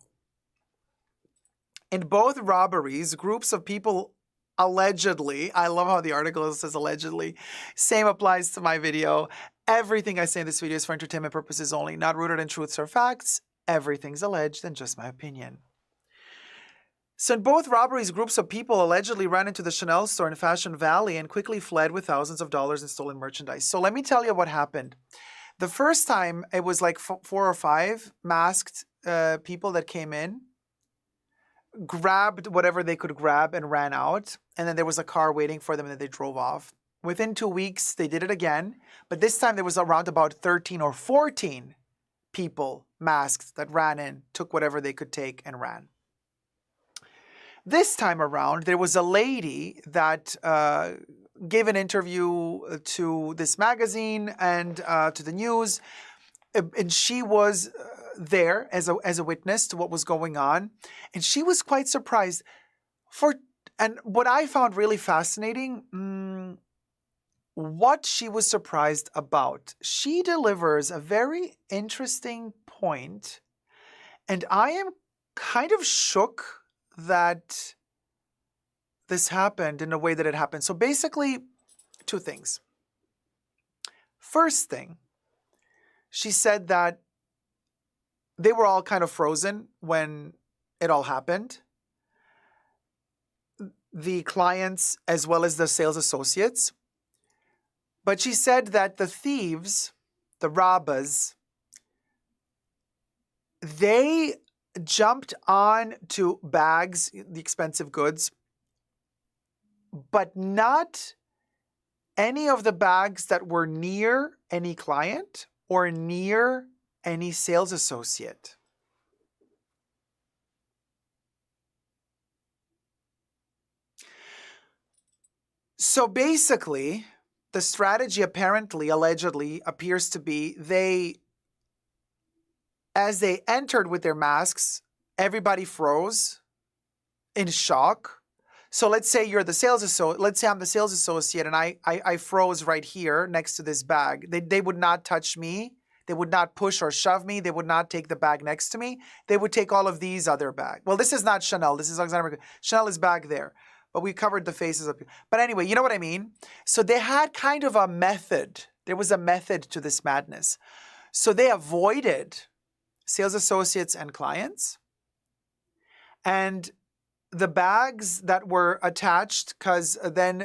In both robberies, groups of people allegedly, I love how the article says allegedly, same applies to my video. Everything I say in this video is for entertainment purposes only, not rooted in truths or facts. Everything's alleged and just my opinion. So in both robberies, groups of people allegedly ran into the Chanel store in Fashion Valley and quickly fled with thousands of dollars in stolen merchandise. So let me tell you what happened. The first time, it was like 4 or 5 masked people that came in, grabbed whatever they could grab and ran out. And then there was a car waiting for them and then they drove off. Within 2 weeks, they did it again. But this time there was around about 13 or 14 people masked that ran in, took whatever they could take and ran. This time around, there was a lady that gave an interview to this magazine and to the news, and she was there as a witness to what was going on, and she was quite surprised. And what I found really fascinating, what she was surprised about. She delivers a very interesting point, and I am kind of shook that this happened in the way that it happened. So basically, 2 things. First thing, she said that they were all kind of frozen when it all happened. The clients as well as the sales associates. But she said that the thieves, the robbers, they jumped on to bags, the expensive goods, but not any of the bags that were near any client or near any sales associate. So basically, the strategy apparently, allegedly, appears to be as they entered with their masks, everybody froze in shock. So let's say you're the sales associate. Let's say I'm the sales associate and I froze right here next to this bag. They would not touch me. They would not push or shove me. They would not take the bag next to me. They would take all of these other bags. Well, this is not Chanel. This is Alexander McQueen. Chanel is back there. But we covered the faces up here. But anyway, you know what I mean? So they had kind of a method. There was a method to this madness. So they avoided sales associates and clients. And the bags that were attached, because then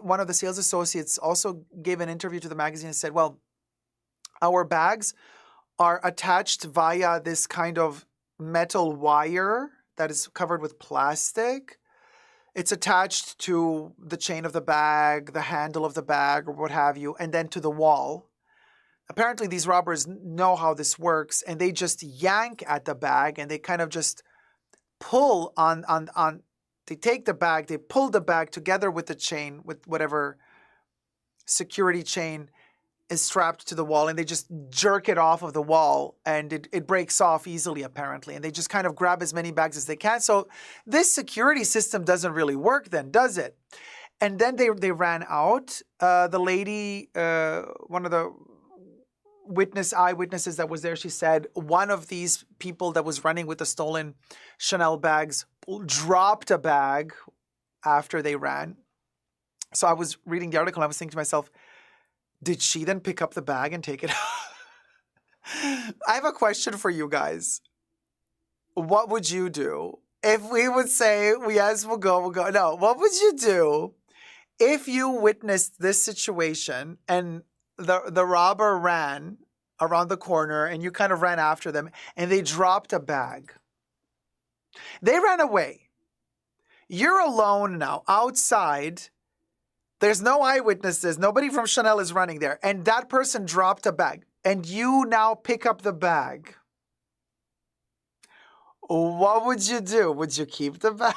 one of the sales associates also gave an interview to the magazine and said, well, our bags are attached via this kind of metal wire that is covered with plastic. It's attached to the chain of the bag, the handle of the bag, or what have you, and then to the wall. Apparently, these robbers know how this works, and they just yank at the bag, and they kind of just pull on. They take the bag, they pull the bag together with the chain, with whatever security chain is strapped to the wall, and they just jerk it off of the wall, and it breaks off easily, apparently. And they just kind of grab as many bags as they can. So this security system doesn't really work then, does it? And then they ran out. The lady, one of the eyewitnesses that was there, she said one of these people that was running with the stolen Chanel bags dropped a bag after they ran. So I was reading the article and I was thinking to myself, did she then pick up the bag and take it out? I have a question for you guys. What would you do if we would say, yes, we'll go? No, what would you do if you witnessed this situation and the robber ran around the corner and you kind of ran after them and they dropped a bag? They ran away. You're alone now outside. There's no eyewitnesses. Nobody from Chanel is running there. And that person dropped a bag. And you now pick up the bag. What would you do? Would you keep the bag?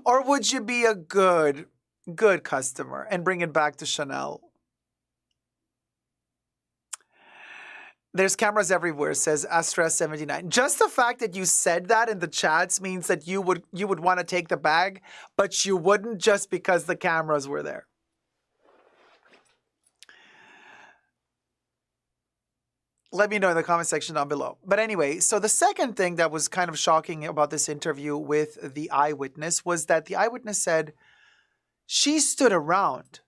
Or would you be a good customer and bring it back to Chanel? There's cameras everywhere, says Astra79. Just the fact that you said that in the chats means that you would want to take the bag, but you wouldn't just because the cameras were there. Let me know in the comment section down below. But anyway, so the second thing that was kind of shocking about this interview with the eyewitness was that the eyewitness said she stood around.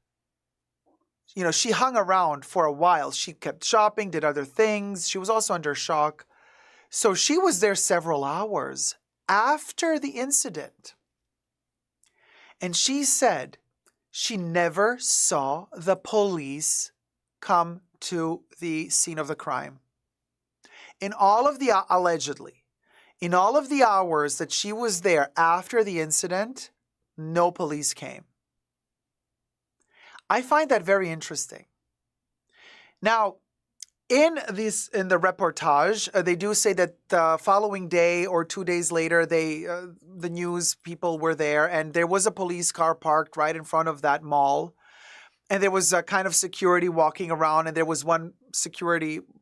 You know, she hung around for a while. She kept shopping, did other things. She was also under shock. So she was there several hours after the incident. And she said she never saw the police come to the scene of the crime. In all of the, allegedly, in all of the hours that she was there after the incident, no police came. I find that very interesting. Now, in the reportage, they do say that the following day or 2 days later, the news people were there, and there was a police car parked right in front of that mall, and there was a kind of security walking around, and there was one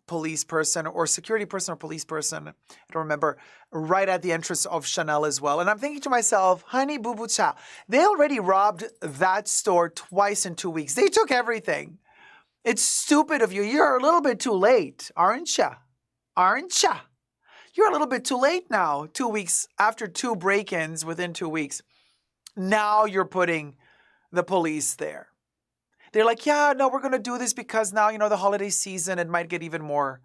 police person or police person, I don't remember, right at the entrance of Chanel as well. And I'm thinking to myself, honey boo boo cha, they already robbed that store twice in 2 weeks. They took everything. It's stupid of you. You're a little bit too late, aren't ya? Aren't ya? You're a little bit too late now, 2 weeks after 2 break-ins within 2 weeks. Now you're putting the police there. They're like, yeah, no, we're going to do this because now, the holiday season, it might get even more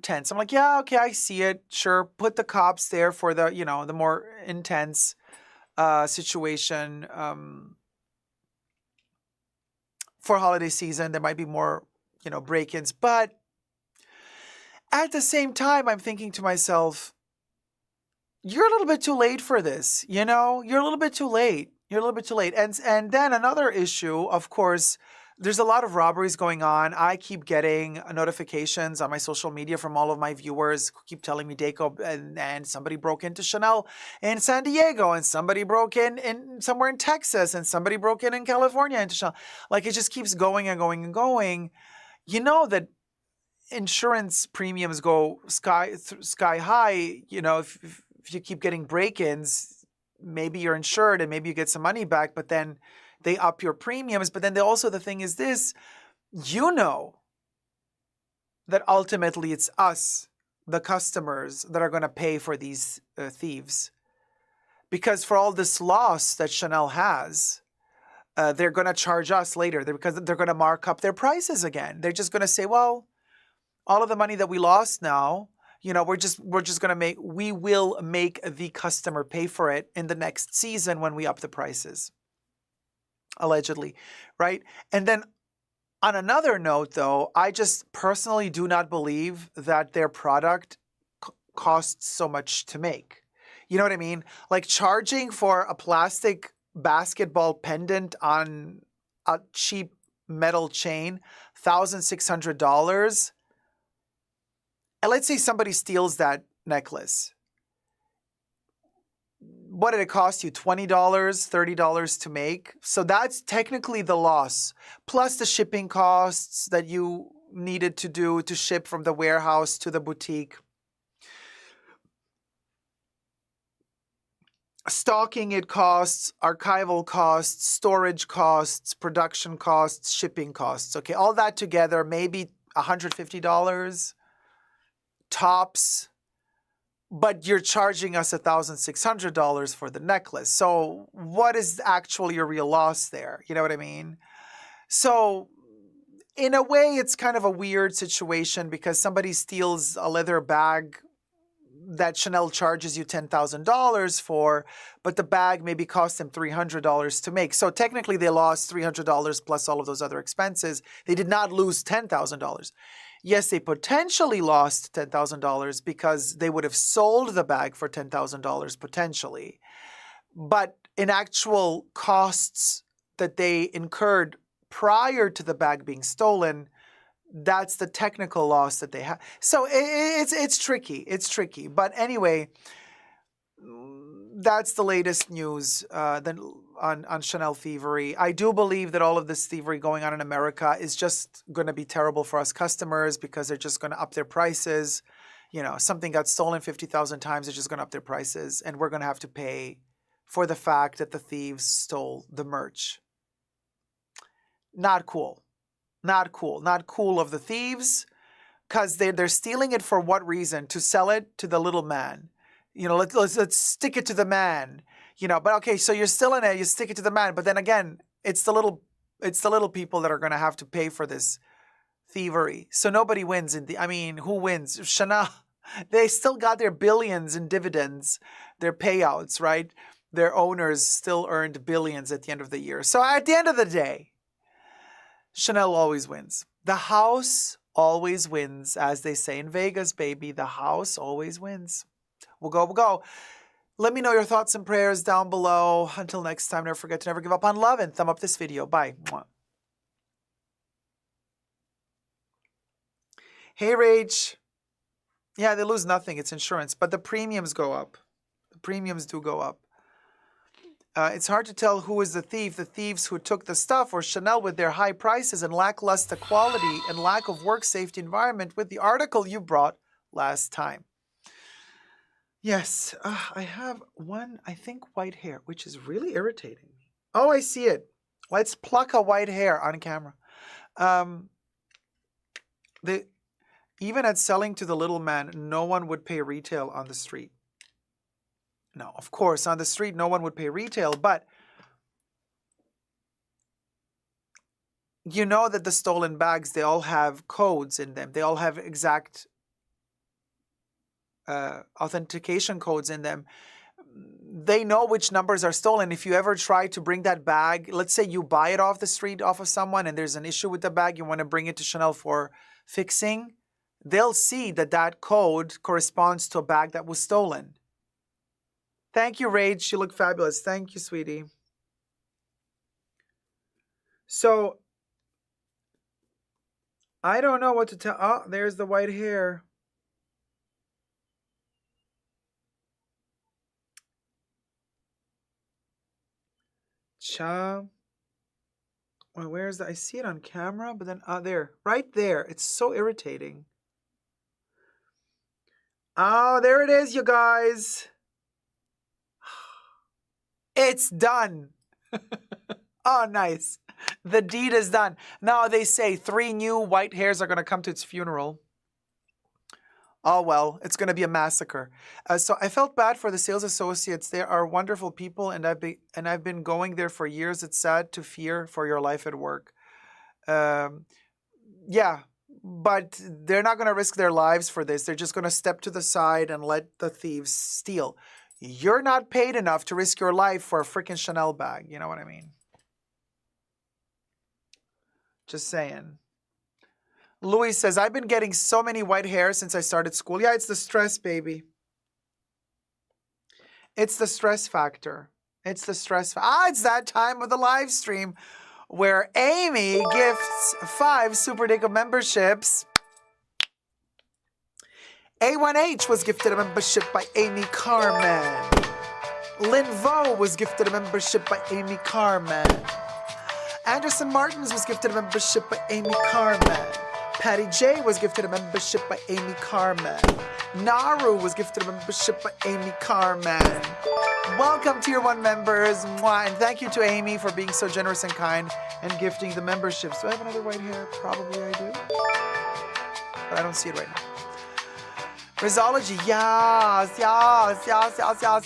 tense. I'm like, yeah, okay, I see it. Sure, put the cops there for the, the more intense situation. For holiday season, there might be more, break-ins. But at the same time, I'm thinking to myself, you're a little bit too late for this. You're a little bit too late. You're a little bit too late. And then another issue, of course, there's a lot of robberies going on. I keep getting notifications on my social media from all of my viewers who keep telling me Dacob and somebody broke into Chanel in San Diego, and somebody broke in somewhere in Texas, and somebody broke in California into Chanel. Like, it just keeps going and going and going. You know that insurance premiums go sky high. If you keep getting break-ins, maybe you're insured and maybe you get some money back, but then they up your premiums. But then the thing is this, that ultimately it's us, the customers, that are going to pay for these thieves. Because for all this loss that Chanel has, they're going to charge us later because they're going to mark up their prices again. They're just going to say, well, all of the money that we lost now, we will make the customer pay for it in the next season when we up the prices. Allegedly, right? And then on another note, though, I just personally do not believe that their product costs so much to make. You know what I mean? Like charging for a plastic basketball pendant on a cheap metal chain, $1,600. And let's say somebody steals that necklace. What did it cost you? $20, $30 to make? So that's technically the loss, plus the shipping costs that you needed to do to ship from the warehouse to the boutique. Stocking it costs, archival costs, storage costs, production costs, shipping costs. Okay, all that together, maybe $150 tops. But you're charging us $1,600 for the necklace. So what is actually your real loss there? You know what I mean? So in a way, it's kind of a weird situation because somebody steals a leather bag that Chanel charges you $10,000 for, but the bag maybe cost them $300 to make. So technically they lost $300 plus all of those other expenses. They did not lose $10,000. Yes, they potentially lost $10,000 because they would have sold the bag for $10,000 potentially. But in actual costs that they incurred prior to the bag being stolen, that's the technical loss that they have. So it's tricky. It's tricky. But anyway, that's the latest news on Chanel thievery. I do believe that all of this thievery going on in America is just going to be terrible for us customers because they're just going to up their prices. You know, something got stolen 50,000 times, they're just going to up their prices. And we're going to have to pay for the fact that the thieves stole the merch. Not cool. Not cool. Not cool of the thieves because they're stealing it for what reason? To sell it to the little man. You know, let's stick it to the man. You know, but okay, so you're still in it, you stick it to the man, but then again, it's the little people that are going to have to pay for this thievery. So nobody wins who wins? Chanel, they still got their billions in dividends, their payouts, right? Their owners still earned billions at the end of the year. So at the end of the day, Chanel always wins. The house always wins, as they say in Vegas, baby. The house always wins. We'll go. Let me know your thoughts and prayers down below. Until next time, never forget to never give up on love and thumb up this video. Bye. Mwah. Hey, Rach. Yeah, they lose nothing. It's insurance. But the premiums go up. The premiums do go up. It's hard to tell who is the thief. The thieves who took the stuff or Chanel with their high prices and lackluster quality and lack of work safety environment with the article you brought last time. Yes, I have one, I think, white hair, which is really irritating. Oh, I see it. Let's pluck a white hair on camera. Even at selling to the little man, no one would pay retail on the street. No, of course, on the street, no one would pay retail, but you know that the stolen bags, they all have codes in them. They all have exact authentication codes in them. They know which numbers are stolen. If you ever try to bring that bag, let's say you buy it off the street, off of someone, and there's an issue with the bag, you want to bring it to Chanel for fixing, they'll see that that code corresponds to a bag that was stolen. Thank you, Rage. You look fabulous. Thank you, sweetie. So, I don't know what to tell. Oh, there's the white hair. Well, where is that? I see it on camera, but then there, right there. It's so irritating. Oh, there it is, you guys. It's done. Oh, nice. The deed is done. Now they say 3 new white hairs are going to come to its funeral. Oh, well, it's going to be a massacre. So I felt bad for the sales associates. They are wonderful people, and I've been going there for years. It's sad to fear for your life at work. Yeah, but they're not going to risk their lives for this. They're just going to step to the side and let the thieves steal. You're not paid enough to risk your life for a freaking Chanel bag. You know what I mean? Just saying. Louis says, I've been getting so many white hairs since I started school. Yeah, it's the stress, baby. It's the stress factor. It's the stress. It's that time of the live stream where Amy gifts 5 Super Dacob memberships. A1H was gifted a membership by Amy Carmen. Lynn Vo was gifted a membership by Amy Carmen. Anderson Martins was gifted a membership by Amy Carmen. Patty J was gifted a membership by Amy Carmen. Naru was gifted a membership by Amy Carmen. Welcome Tier 1 members. Mwah. And thank you to Amy for being so generous and kind and gifting the memberships. Do I have another white hair? Probably I do. But I don't see it right now. Rizology, yes.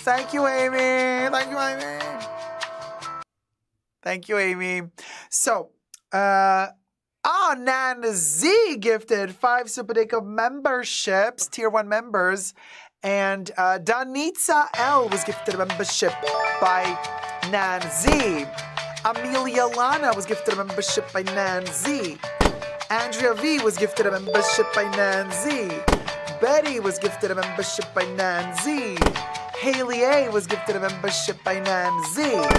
Thank you, Amy. Thank you, Amy. Thank you, Amy. So, Nan Z gifted 5 Super Dacob memberships, Tier 1 members. And Danitza L was gifted a membership by Nan Z. Amelia Lana was gifted a membership by Nan Z. Andrea V was gifted a membership by Nan Z. Betty was gifted a membership by Nan Z. Haley A was gifted a membership by Nan Z. 1, 2,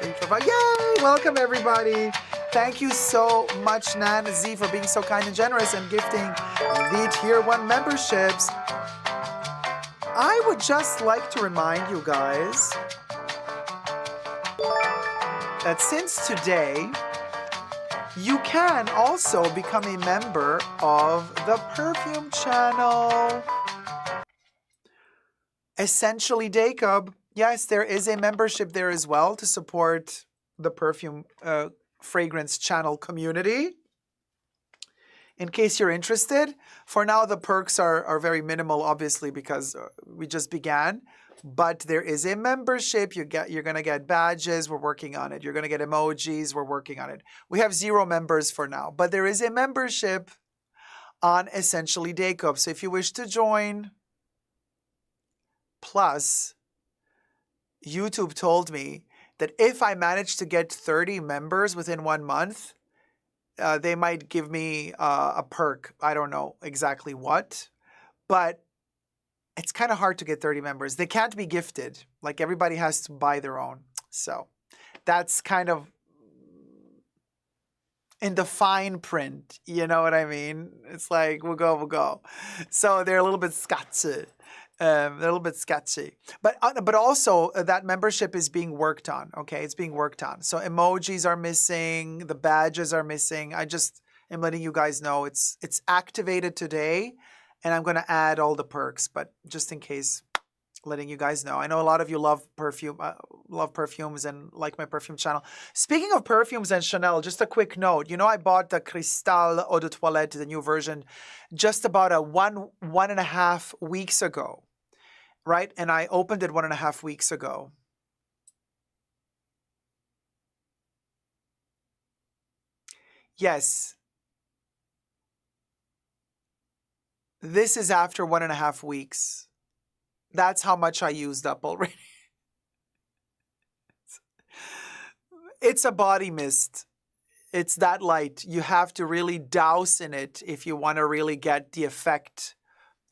3, 4, 5. Yay! Welcome, everybody. Thank you so much, Nan Z, for being so kind and generous and gifting the Tier 1 memberships. I would just like to remind you guys that since today, you can also become a member of the Perfume channel. Essentially Dacob. Yes, there is a membership there as well to support the Perfume fragrance channel community. In case you're interested, for now the perks are very minimal, obviously, because we just began. But there is a membership. You're going to get badges. We're working on it. You're going to get emojis. We're working on it. We have 0 members for now. But there is a membership on Essentially Dacob. So if you wish to join, plus, YouTube told me that if I manage to get 30 members within 1 month, they might give me a perk. I don't know exactly what. But it's kind of hard to get 30 members. They can't be gifted. Like, everybody has to buy their own. So that's kind of in the fine print. You know what I mean? It's like, we'll go. So they're a little bit sketchy. But also that membership is being worked on. Okay, it's being worked on. So emojis are missing. The badges are missing. I just am letting you guys know it's activated today. And I'm going to add all the perks, but just in case, letting you guys know. I know a lot of you love perfumes and like my perfume channel. Speaking of perfumes and Chanel, just a quick note. You know, I bought the Cristal Eau de Toilette, the new version, just about 1.5 weeks ago, right? And I opened it 1.5 weeks ago. Yes. This is after 1.5 weeks. That's how much I used up already. It's a body mist. It's that light. You have to really douse in it if you want to really get the effect.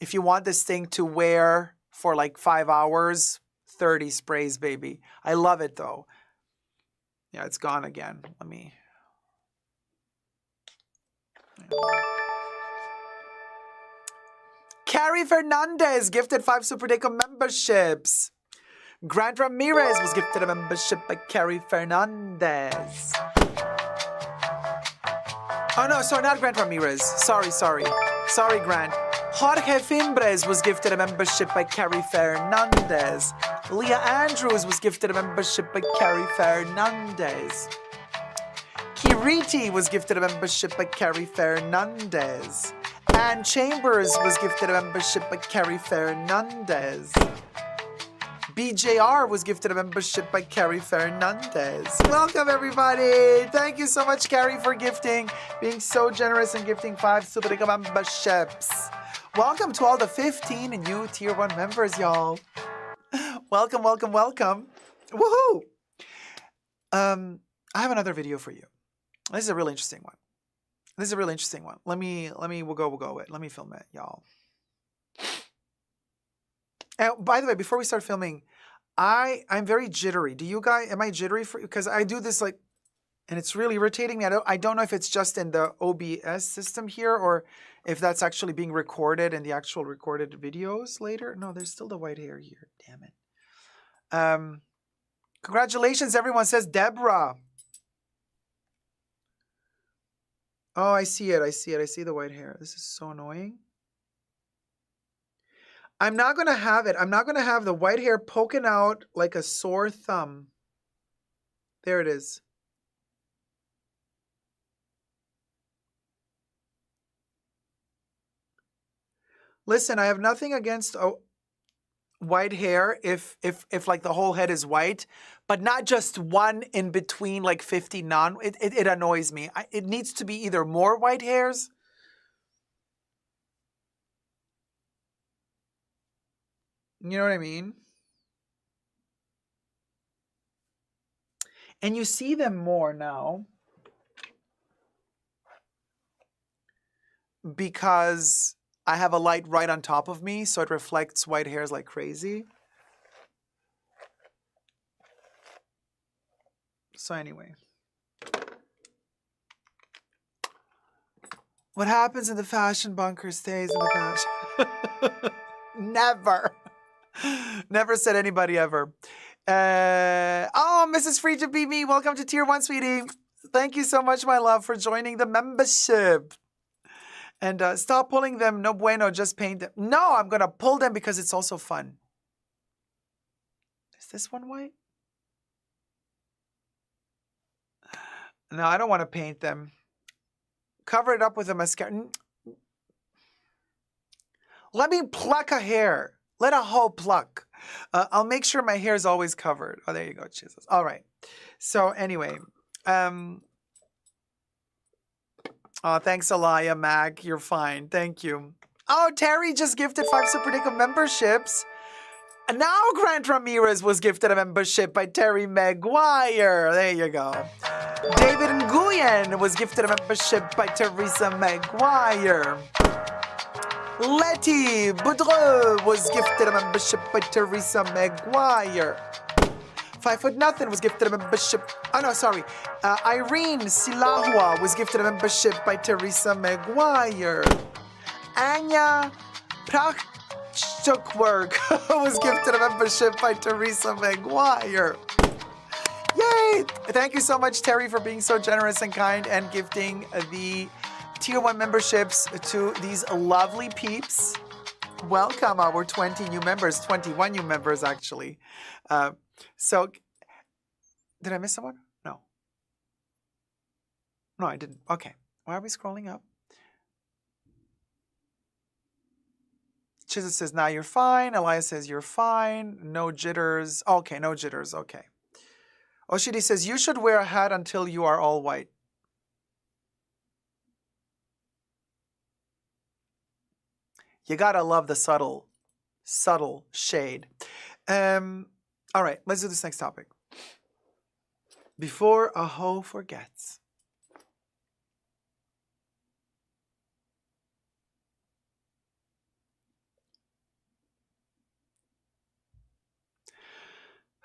If you want this thing to wear for like 5 hours, 30 sprays, baby. I love it though. Yeah, it's gone again. Let me... Carrie Fernandez gifted 5 Super Dacob memberships. Grant Ramirez was gifted a membership by Carrie Fernandez. Oh no, sorry, not Grant Ramirez. Sorry, Grant. Jorge Fimbres was gifted a membership by Carrie Fernandez. Leah Andrews was gifted a membership by Carrie Fernandez. Kiriti was gifted a membership by Carrie Fernandez. Ann Chambers was gifted a membership by Carrie Fernandez. BJR was gifted a membership by Carrie Fernandez. Welcome, everybody. Thank you so much, Carrie, for gifting, being so generous and gifting 5 Super Dacob memberships. Welcome to all the 15 new Tier 1 members, y'all. Welcome. Woohoo! I have another video for you. This is a really interesting one. We'll go it. Let me film it, y'all. By the way, before we start filming, I'm very jittery. Do you guys, am I jittery because I do this like, and it's really irritating me. I don't know if it's just in the OBS system here or if that's actually being recorded in the actual recorded videos later. No, there's still the white hair here. Damn it. Congratulations, everyone, says Deborah. Oh, I see it. I see it. I see the white hair. This is so annoying. I'm not going to have it. I'm not going to have the white hair poking out like a sore thumb. There it is. Listen, I have nothing against white hair if like the whole head is white, but not just one in between like 50 non. It annoys me. It needs to be either more white hairs. You know what I mean? And you see them more now because I have a light right on top of me, so it reflects white hairs like crazy. So anyway. What happens in the fashion bunker stays in the fashion. Never. Never said anybody ever. Oh, Mrs. Free to Be Me, welcome to Tier 1, sweetie. Thank you so much, my love, for joining the membership. And stop pulling them, no bueno, just paint them. No, I'm going to pull them because it's also fun. Is this one white? No, I don't want to paint them. Cover it up with a mascara. Let me pluck a hair. Let a hoe pluck. I'll make sure my hair is always covered. Oh, there you go, Jesus. All right. So anyway. Oh, thanks, Alaya, Mag. You're fine. Thank you. Oh, Terry just gifted 5 Super Dacob memberships. And now Grant Ramirez was gifted a membership by Terry Maguire. There you go. David Nguyen was gifted a membership by Teresa Maguire. Letty Boudreau was gifted a membership by Teresa Maguire. 5 Foot Nothing was gifted a membership. Oh, no, sorry. Irene Silahua was gifted a membership by Teresa Maguire. Anya Prakchukwerk was gifted a membership by Teresa Maguire. Yay! Thank you so much, Terry, for being so generous and kind and gifting the Tier 1 memberships to these lovely peeps. Welcome, our 20 new members, 21 new members, actually. So, did I miss someone? No. No, I didn't. Okay. Why are we scrolling up? Chizit says, now you're fine. Elias says, you're fine. No jitters. Okay, no jitters. Okay. Oshidi says, you should wear a hat until you are all white. You gotta love the subtle shade. All right, let's do this next topic. Before a hoe forgets.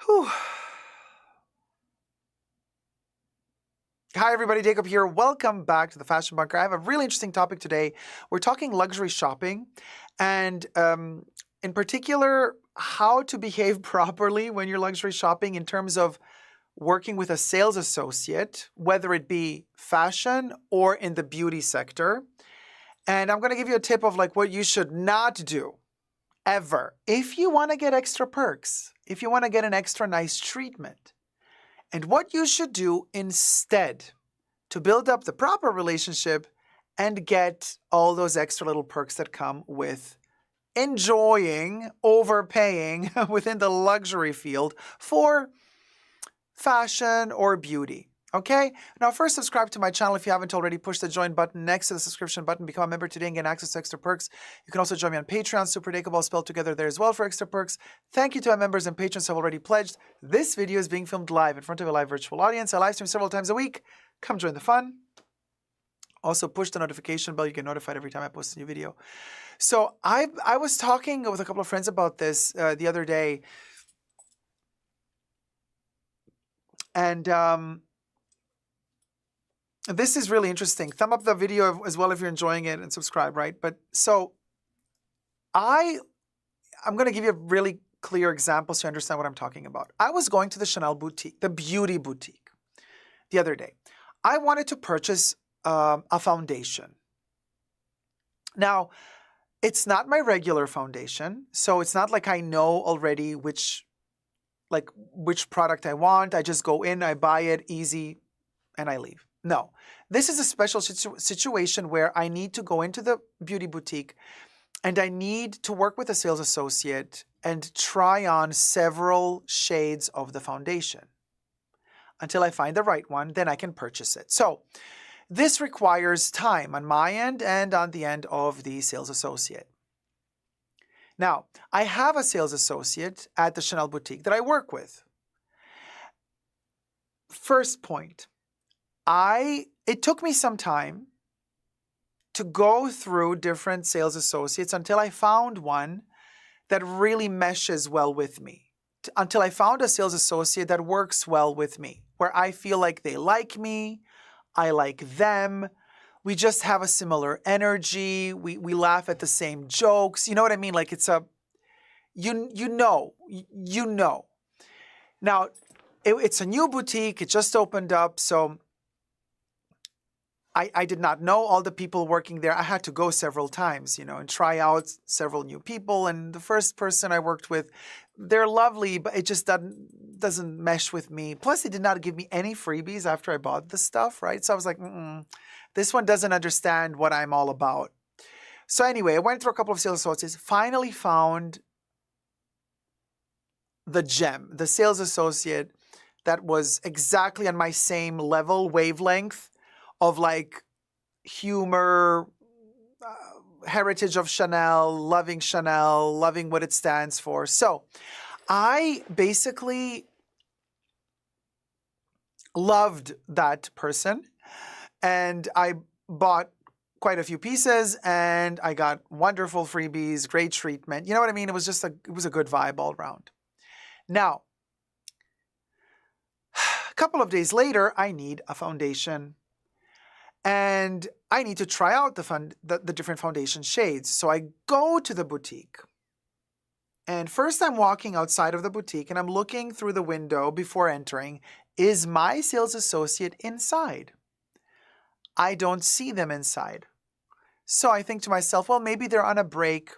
Whew. Hi everybody, Dacob here. Welcome back to the Fashion Bunker. I have a really interesting topic today. We're talking luxury shopping and in particular, how to behave properly when you're luxury shopping in terms of working with a sales associate, whether it be fashion or in the beauty sector. And I'm going to give you a tip of like what you should not do ever if you want to get extra perks, if you want to get an extra nice treatment. And what you should do instead to build up the proper relationship and get all those extra little perks that come with enjoying, overpaying within the luxury field for fashion or beauty. Okay? Now first subscribe to my channel if you haven't already. Push the join button next to the subscription button. Become a member today and get access to extra perks. You can also join me on Patreon, Super Dacob, all spelled together there as well for extra perks. Thank you to our members and patrons who have already pledged. This video is being filmed live in front of a live virtual audience. I live stream several times a week. Come join the fun. Also, push the notification bell. You get notified every time I post a new video. So I was talking with a couple of friends about this the other day. And this is really interesting. Thumb up the video as well if you're enjoying it and subscribe, right? But so I'm going to give you a really clear example so you understand what I'm talking about. I was going to the Chanel boutique, the beauty boutique, the other day. I wanted to purchase a foundation. Now, it's not my regular foundation, so it's not like I know already which product I want. I just go in, I buy it, easy, and I leave. No, this is a special situation where I need to go into the beauty boutique and I need to work with a sales associate and try on several shades of the foundation until I find the right one, then I can purchase it. So this requires time on my end and on the end of the sales associate. Now, I have a sales associate at the Chanel boutique that I work with. First point, it took me some time to go through different sales associates until I found one that really meshes well with me. Until I found a sales associate that works well with me, where I feel like they like me, I like them, we just have a similar energy, we laugh at the same jokes, you know what I mean? Like it's a, you know. Now, it's a new boutique, it just opened up, so I did not know all the people working there. I had to go several times, and try out several new people. And the first person I worked with, they're lovely, but it just doesn't mesh with me. Plus, they did not give me any freebies after I bought the stuff, right? So I was like, this one doesn't understand what I'm all about. So anyway, I went through a couple of sales associates, finally found the gem, the sales associate that was exactly on my same level, wavelength, of like humor, heritage of Chanel, loving what it stands for. So I basically loved that person and I bought quite a few pieces and I got wonderful freebies, great treatment. You know what I mean? It was just it was a good vibe all around. Now, a couple of days later, I need a foundation. And I need to try out the different foundation shades. So I go to the boutique. And first I'm walking outside of the boutique and I'm looking through the window before entering. Is my sales associate inside? I don't see them inside. So I think to myself, well, maybe they're on a break.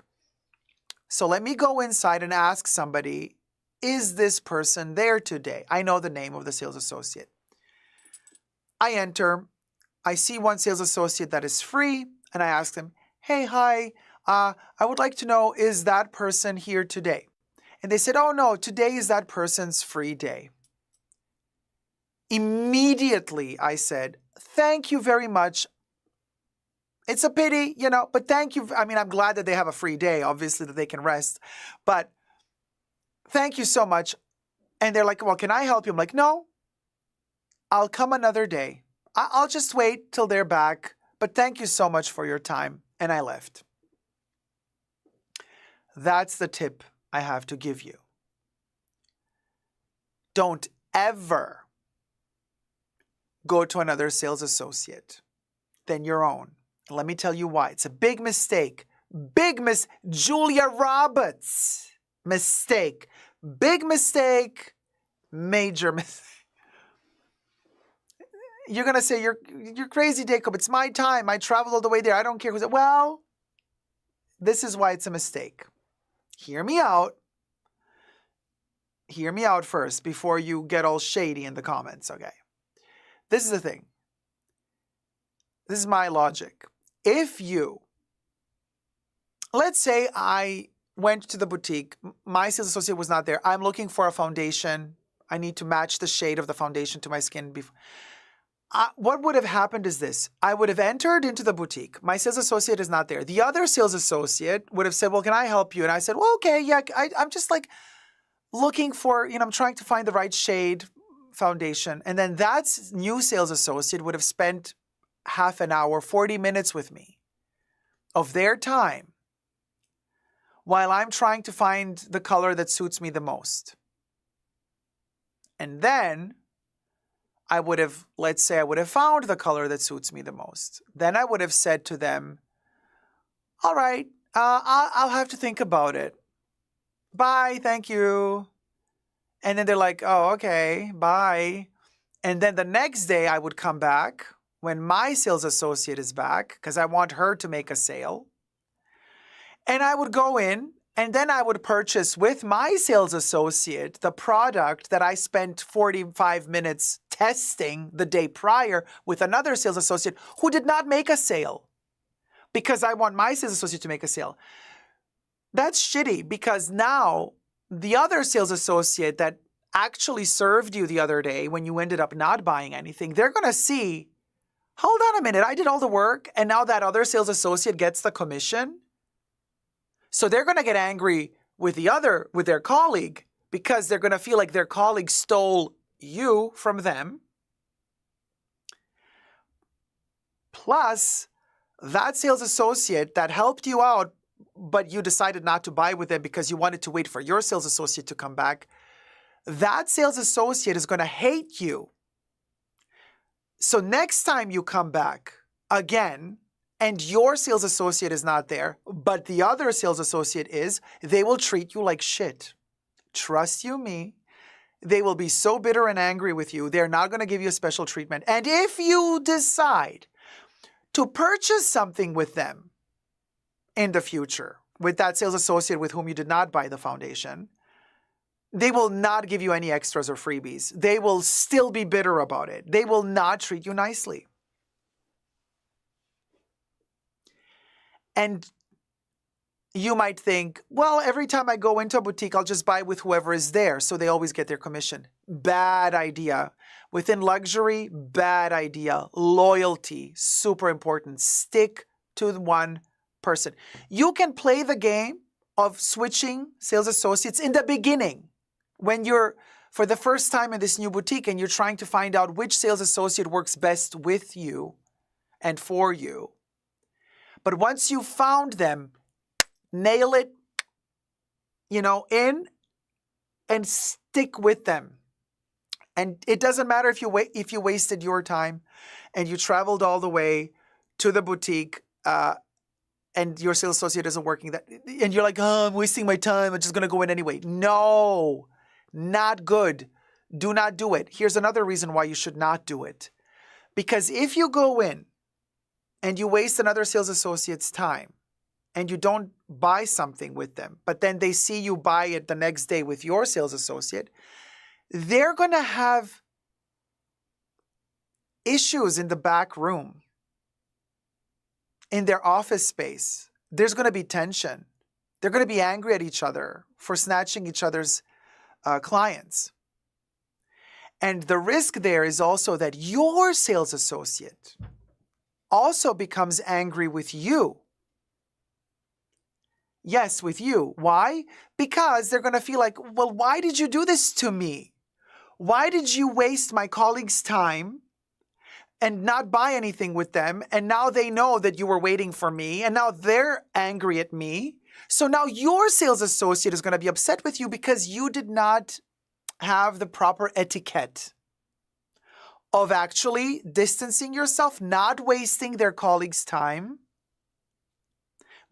So let me go inside and ask somebody, is this person there today? I know the name of the sales associate. I enter. I see one sales associate that is free, and I ask them, hey, hi, I would like to know, is that person here today? And they said, oh no, today is that person's free day. Immediately, I said, thank you very much. It's a pity, but thank you. I mean, I'm glad that they have a free day, obviously, that they can rest, but thank you so much. And they're like, well, can I help you? I'm like, no, I'll come another day. I'll just wait till they're back, but thank you so much for your time. And I left. That's the tip I have to give you. Don't ever go to another sales associate than your own. And let me tell you why. It's a big mistake. Julia Roberts mistake. Big mistake. Major mistake. You're going to say, you're crazy, Dacob. It's my time. I traveled all the way there. I don't care who's it. Well, this is why it's a mistake. Hear me out. Hear me out first before you get all shady in the comments, okay? This is the thing. This is my logic. Let's say I went to the boutique. My sales associate was not there. I'm looking for a foundation. I need to match the shade of the foundation to my skin before. What would have happened is this. I would have entered into the boutique. My sales associate is not there. The other sales associate would have said, well, can I help you? And I said, well, okay, yeah, I'm just like looking for, I'm trying to find the right shade foundation. And then that new sales associate would have spent half an hour, 40 minutes with me of their time while I'm trying to find the color that suits me the most. And then I would have, let's say I would have found the color that suits me the most. Then I would have said to them, all right, I'll have to think about it. Bye, thank you. And then they're like, oh, okay, bye. And then the next day I would come back when my sales associate is back because I want her to make a sale. And I would go in and then I would purchase with my sales associate the product that I spent 45 minutes testing the day prior with another sales associate who did not make a sale because I want my sales associate to make a sale. That's shitty because now the other sales associate that actually served you the other day when you ended up not buying anything, they're going to see, hold on a minute, I did all the work and now that other sales associate gets the commission. So they're going to get angry with their colleague because they're going to feel like their colleague stole you from them. Plus, that sales associate that helped you out, but you decided not to buy with them because you wanted to wait for your sales associate to come back, that sales associate is going to hate you. So next time you come back again, and your sales associate is not there, but the other sales associate is, they will treat you like shit. Trust you me. They will be so bitter and angry with you. They're not going to give you a special treatment. And if you decide to purchase something with them in the future, with that sales associate with whom you did not buy the foundation, they will not give you any extras or freebies. They will still be bitter about it. They will not treat you nicely. And you might think, well, every time I go into a boutique, I'll just buy with whoever is there, so they always get their commission. Bad idea. Within luxury, bad idea. Loyalty, super important. Stick to one person. You can play the game of switching sales associates in the beginning when you're for the first time in this new boutique and you're trying to find out which sales associate works best with you and for you. But once you found them, nail it, in and stick with them. And it doesn't matter if you wasted your time and you traveled all the way to the boutique and your sales associate isn't working and you're like, oh, I'm wasting my time. I'm just going to go in anyway. No, not good. Do not do it. Here's another reason why you should not do it. Because if you go in and you waste another sales associate's time and you don't buy something with them, but then they see you buy it the next day with your sales associate, they're going to have issues in the back room, in their office space. There's going to be tension. They're going to be angry at each other for snatching each other's clients. And the risk there is also that your sales associate also becomes angry with you. Yes, with you. Why? Because they're going to feel like, well, why did you do this to me? Why did you waste my colleague's time and not buy anything with them? And now they know that you were waiting for me and now they're angry at me. So now your sales associate is going to be upset with you because you did not have the proper etiquette of actually distancing yourself, not wasting their colleagues' time,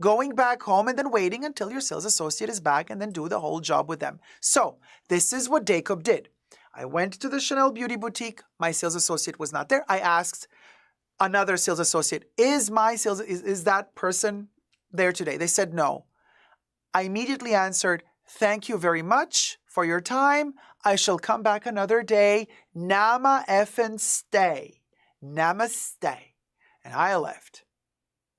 going back home and then waiting until your sales associate is back and then do the whole job with them. So this is what Dacob did. I went to the Chanel Beauty Boutique. My sales associate was not there. I asked another sales associate, is that person there today? They said no. I immediately answered, thank you very much for your time. I shall come back another day. Nama effin stay. Namaste. And I left.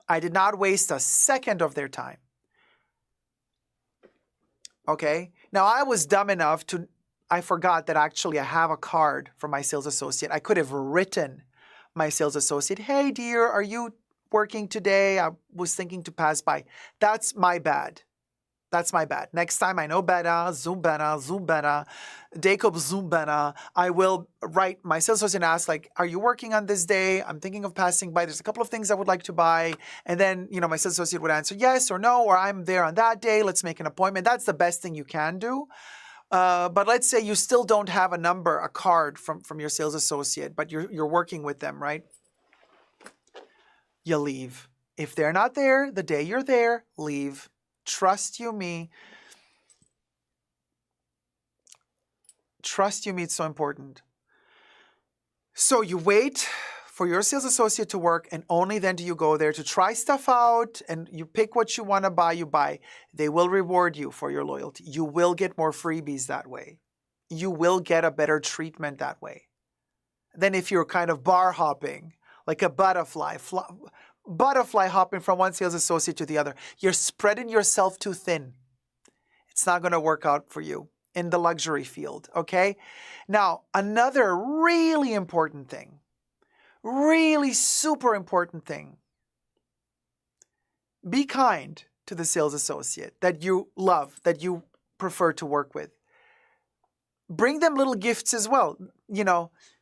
I did not waste a second of their time. Okay? Now, I was dumb enough I forgot that actually I have a card for my sales associate. I could have written my sales associate, hey, dear, are you working today? I was thinking to pass by. That's my bad. That's my bad. Next time I know better, Zoom better, Dacob Zoom better. I will write my sales associate and ask, like, are you working on this day? I'm thinking of passing by. There's a couple of things I would like to buy. And then, my sales associate would answer yes or no, or I'm there on that day. Let's make an appointment. That's the best thing you can do. But let's say you still don't have a card from your sales associate, but you're working with them, right? You leave. If they're not there, the day you're there, leave. Trust you me. Trust you me, it's so important. So you wait for your sales associate to work, and only then do you go there to try stuff out, and you pick what you want to buy, you buy. They will reward you for your loyalty. You will get more freebies that way. You will get a better treatment that way than if you're kind of bar hopping, like a butterfly hopping from one sales associate to the other. You're spreading yourself too thin. It's not going to work out for you in the luxury field, okay? Now, another really important thing, really super important thing, be kind to the sales associate that you love, that you prefer to work with. Bring them little gifts as well.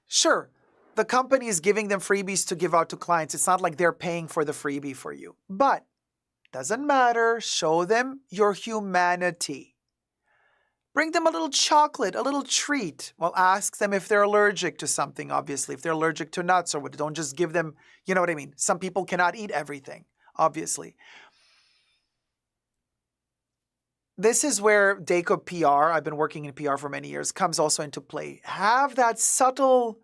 Sure, the company is giving them freebies to give out to clients. It's not like they're paying for the freebie for you. But doesn't matter. Show them your humanity. Bring them a little chocolate, a little treat. Well, ask them if they're allergic to something, obviously. If they're allergic to nuts or what, don't just give them, you know what I mean? Some people cannot eat everything, obviously. This is where Dacob PR, I've been working in PR for many years, comes also into play. Have that subtle,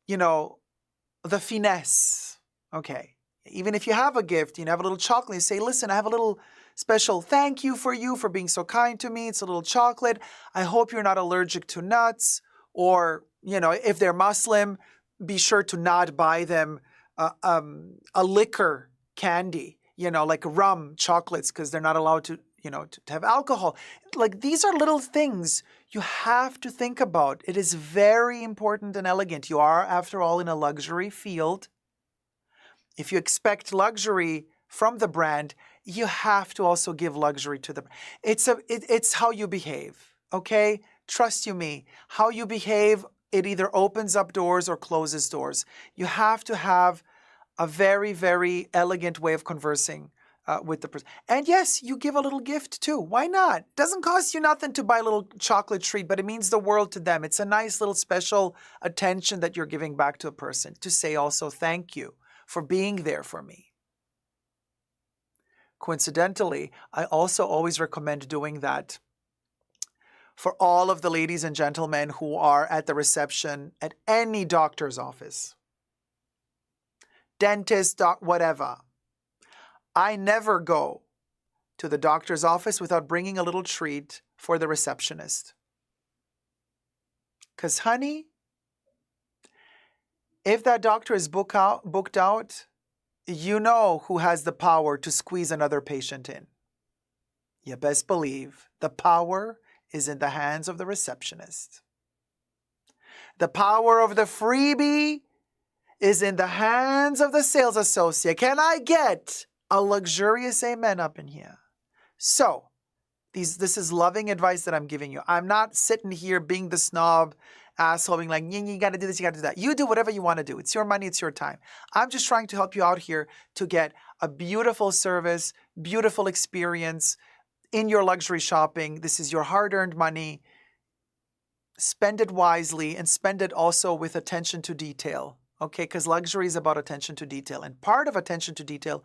the finesse. Okay. Even if you have a gift, have a little chocolate, you say, listen, I have a little special thank you for being so kind to me. It's a little chocolate. I hope you're not allergic to nuts. Or, if they're Muslim, be sure to not buy them a liquor candy, like rum chocolates, because they're not allowed to have alcohol. Like, these are little things you have to think about. It is very important and elegant. You are, after all, in a luxury field. If you expect luxury from the brand, you have to also give luxury to the brand. It's how you behave, okay? Trust you me. How you behave, it either opens up doors or closes doors. You have to have a very, very elegant way of conversing with the person. And yes, you give a little gift too. Why not? Doesn't cost you nothing to buy a little chocolate treat, but it means the world to them. It's a nice little special attention that you're giving back to a person to say also thank you for being there for me. Coincidentally, I also always recommend doing that for all of the ladies and gentlemen who are at the reception at any doctor's office. Dentist, whatever. I never go to the doctor's office without bringing a little treat for the receptionist. Because, honey, if that doctor is booked out, you know who has the power to squeeze another patient in. You best believe the power is in the hands of the receptionist. The power of the freebie is in the hands of the sales associate. Can I get a luxurious amen up in here? So, this is loving advice that I'm giving you. I'm not sitting here being the snob asshole, being like, you got to do this, you got to do that. You do whatever you want to do. It's your money, it's your time. I'm just trying to help you out here to get a beautiful service, beautiful experience in your luxury shopping. This is your hard-earned money. Spend it wisely and spend it also with attention to detail, okay? Because luxury is about attention to detail. And part of attention to detail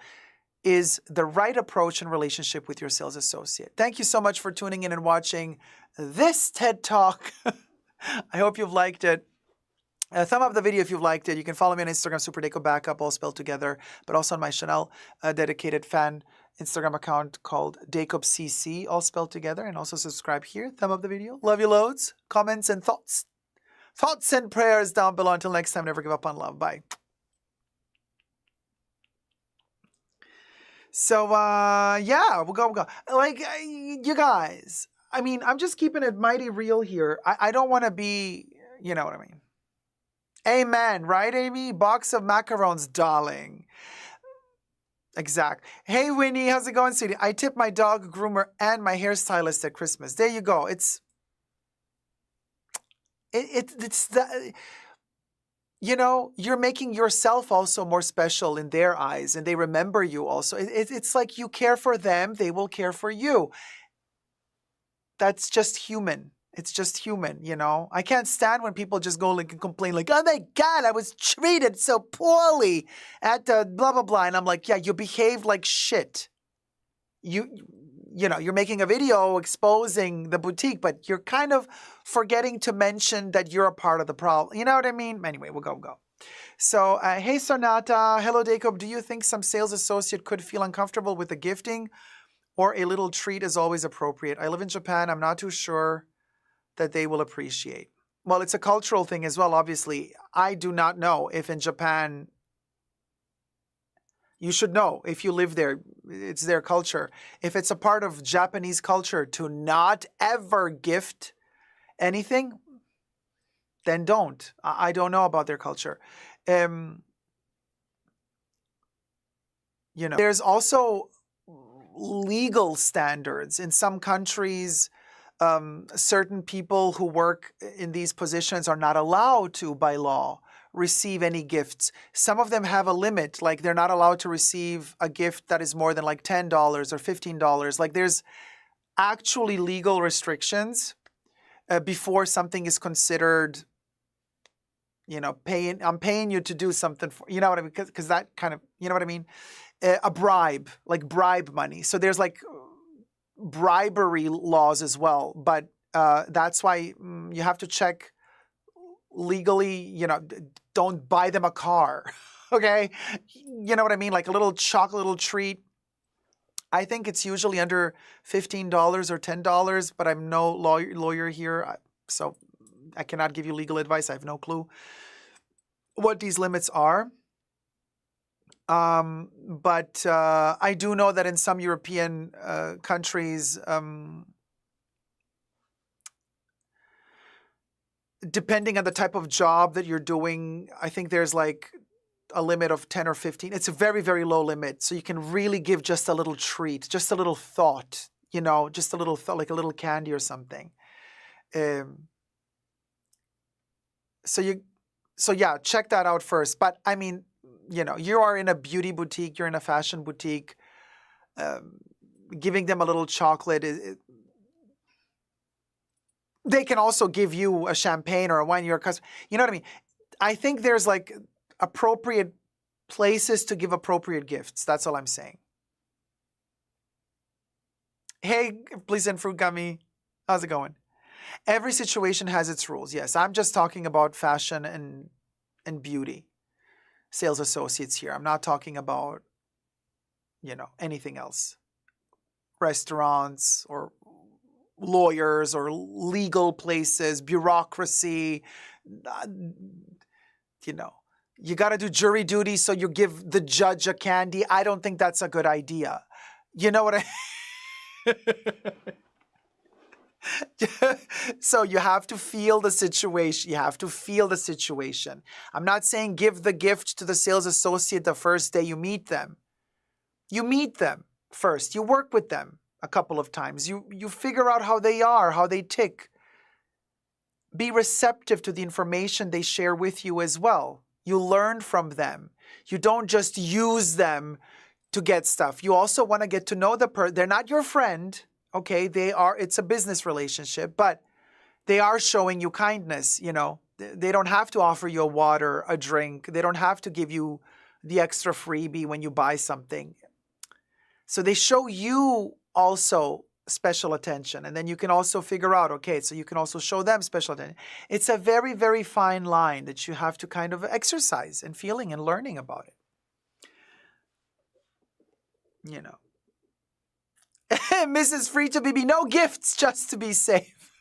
is the right approach and relationship with your sales associate. Thank you so much for tuning in and watching this TED Talk. I hope you've liked it. Thumb up the video if you've liked it. You can follow me on Instagram, Dacob Backup, all spelled together, but also on my Chanel dedicated fan Instagram account called Dacob CC, all spelled together, and also subscribe here. Thumb up the video. Love you loads. Comments and thoughts and prayers down below. Until next time, never give up on love. Bye. So, yeah, we'll go. Like, you guys, I mean, I'm just keeping it mighty real here. I don't want to be, you know what I mean. Amen, right, Amy? Box of macarons, darling. Exact. Hey, Winnie, how's it going, sweetie? I tip my dog groomer and my hairstylist at Christmas. There you go. It's the, you're making yourself also more special in their eyes, and they remember you also. It's like you care for them, they will care for you. That's just human. It's just human, I can't stand when people just go and complain like, oh my God, I was treated so poorly at the blah, blah, blah. And I'm like, yeah, you behaved like shit. You're making a video exposing the boutique, but you're kind of forgetting to mention that you're a part of the problem. You know what I mean? Anyway, we'll go. So, hey, Sonata. Hello, Dacob. Do you think some sales associate could feel uncomfortable with the gifting, or a little treat is always appropriate? I live in Japan. I'm not too sure that they will appreciate. Well, it's a cultural thing as well, obviously. I do not know if in Japan, you should know if you live there, it's their culture. If it's a part of Japanese culture to not ever gift anything, then don't. I don't know about their culture. There's also legal standards in some countries. Certain people who work in these positions are not allowed to, by law, receive any gifts. Some of them have a limit, like they're not allowed to receive a gift that is more than like $10 or $15. Like there's actually legal restrictions before something is considered, I'm paying you to do something for, you know what I mean? Because that kind of, you know what I mean? A bribe, like bribe money. So there's like bribery laws as well, but that's why you have to check legally. Don't buy them a car. Okay, you know what I mean? Like a little chocolate, little treat. I think it's usually under $15 or $10, but I'm no lawyer here, so I cannot give you legal advice. I have no clue what these limits are. But I do know that in some European countries, depending on the type of job that you're doing, I think there's like a limit of 10 or 15. It's a very, very low limit. So you can really give just a little treat, just a little thought, just a little thought, like a little candy or something. So yeah, check that out first. But I mean, you are in a beauty boutique, you're in a fashion boutique, giving them a little chocolate. They can also give you a champagne or a wine. You're a customer. You know what I mean? I think there's like appropriate places to give appropriate gifts. That's all I'm saying. Hey, please and fruit gummy. How's it going? Every situation has its rules. Yes, I'm just talking about fashion and beauty. Sales associates here. I'm not talking about, anything else. Restaurants or lawyers or legal places, bureaucracy. You got to do jury duty, so you give the judge a candy. I don't think that's a good idea. You know what So you have to feel the situation. You have to feel the situation. I'm not saying give the gift to the sales associate the first day you meet them. You meet them first. You work with them a couple of times. You figure out how they are, how they tick. Be receptive to the information they share with you as well. You learn from them. You don't just use them to get stuff. You also want to get to know the person. They're not your friend. Okay, it's a business relationship, but they are showing you kindness, They don't have to offer you a water, a drink. They don't have to give you the extra freebie when you buy something. So they show you also special attention. And then you can also figure out, okay, so you can also show them special attention. It's a very, very fine line that you have to kind of exercise in feeling and learning about it. Mrs. Free to BB, no gifts, just to be safe.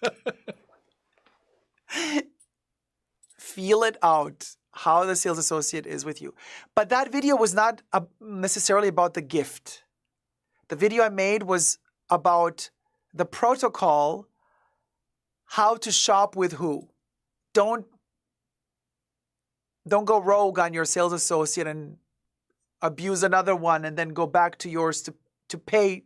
Feel it out, how the sales associate is with you. But that video was not necessarily about the gift. The video I made was about the protocol, how to shop with who. Don't go rogue on your sales associate and abuse another one and then go back to yours to pay,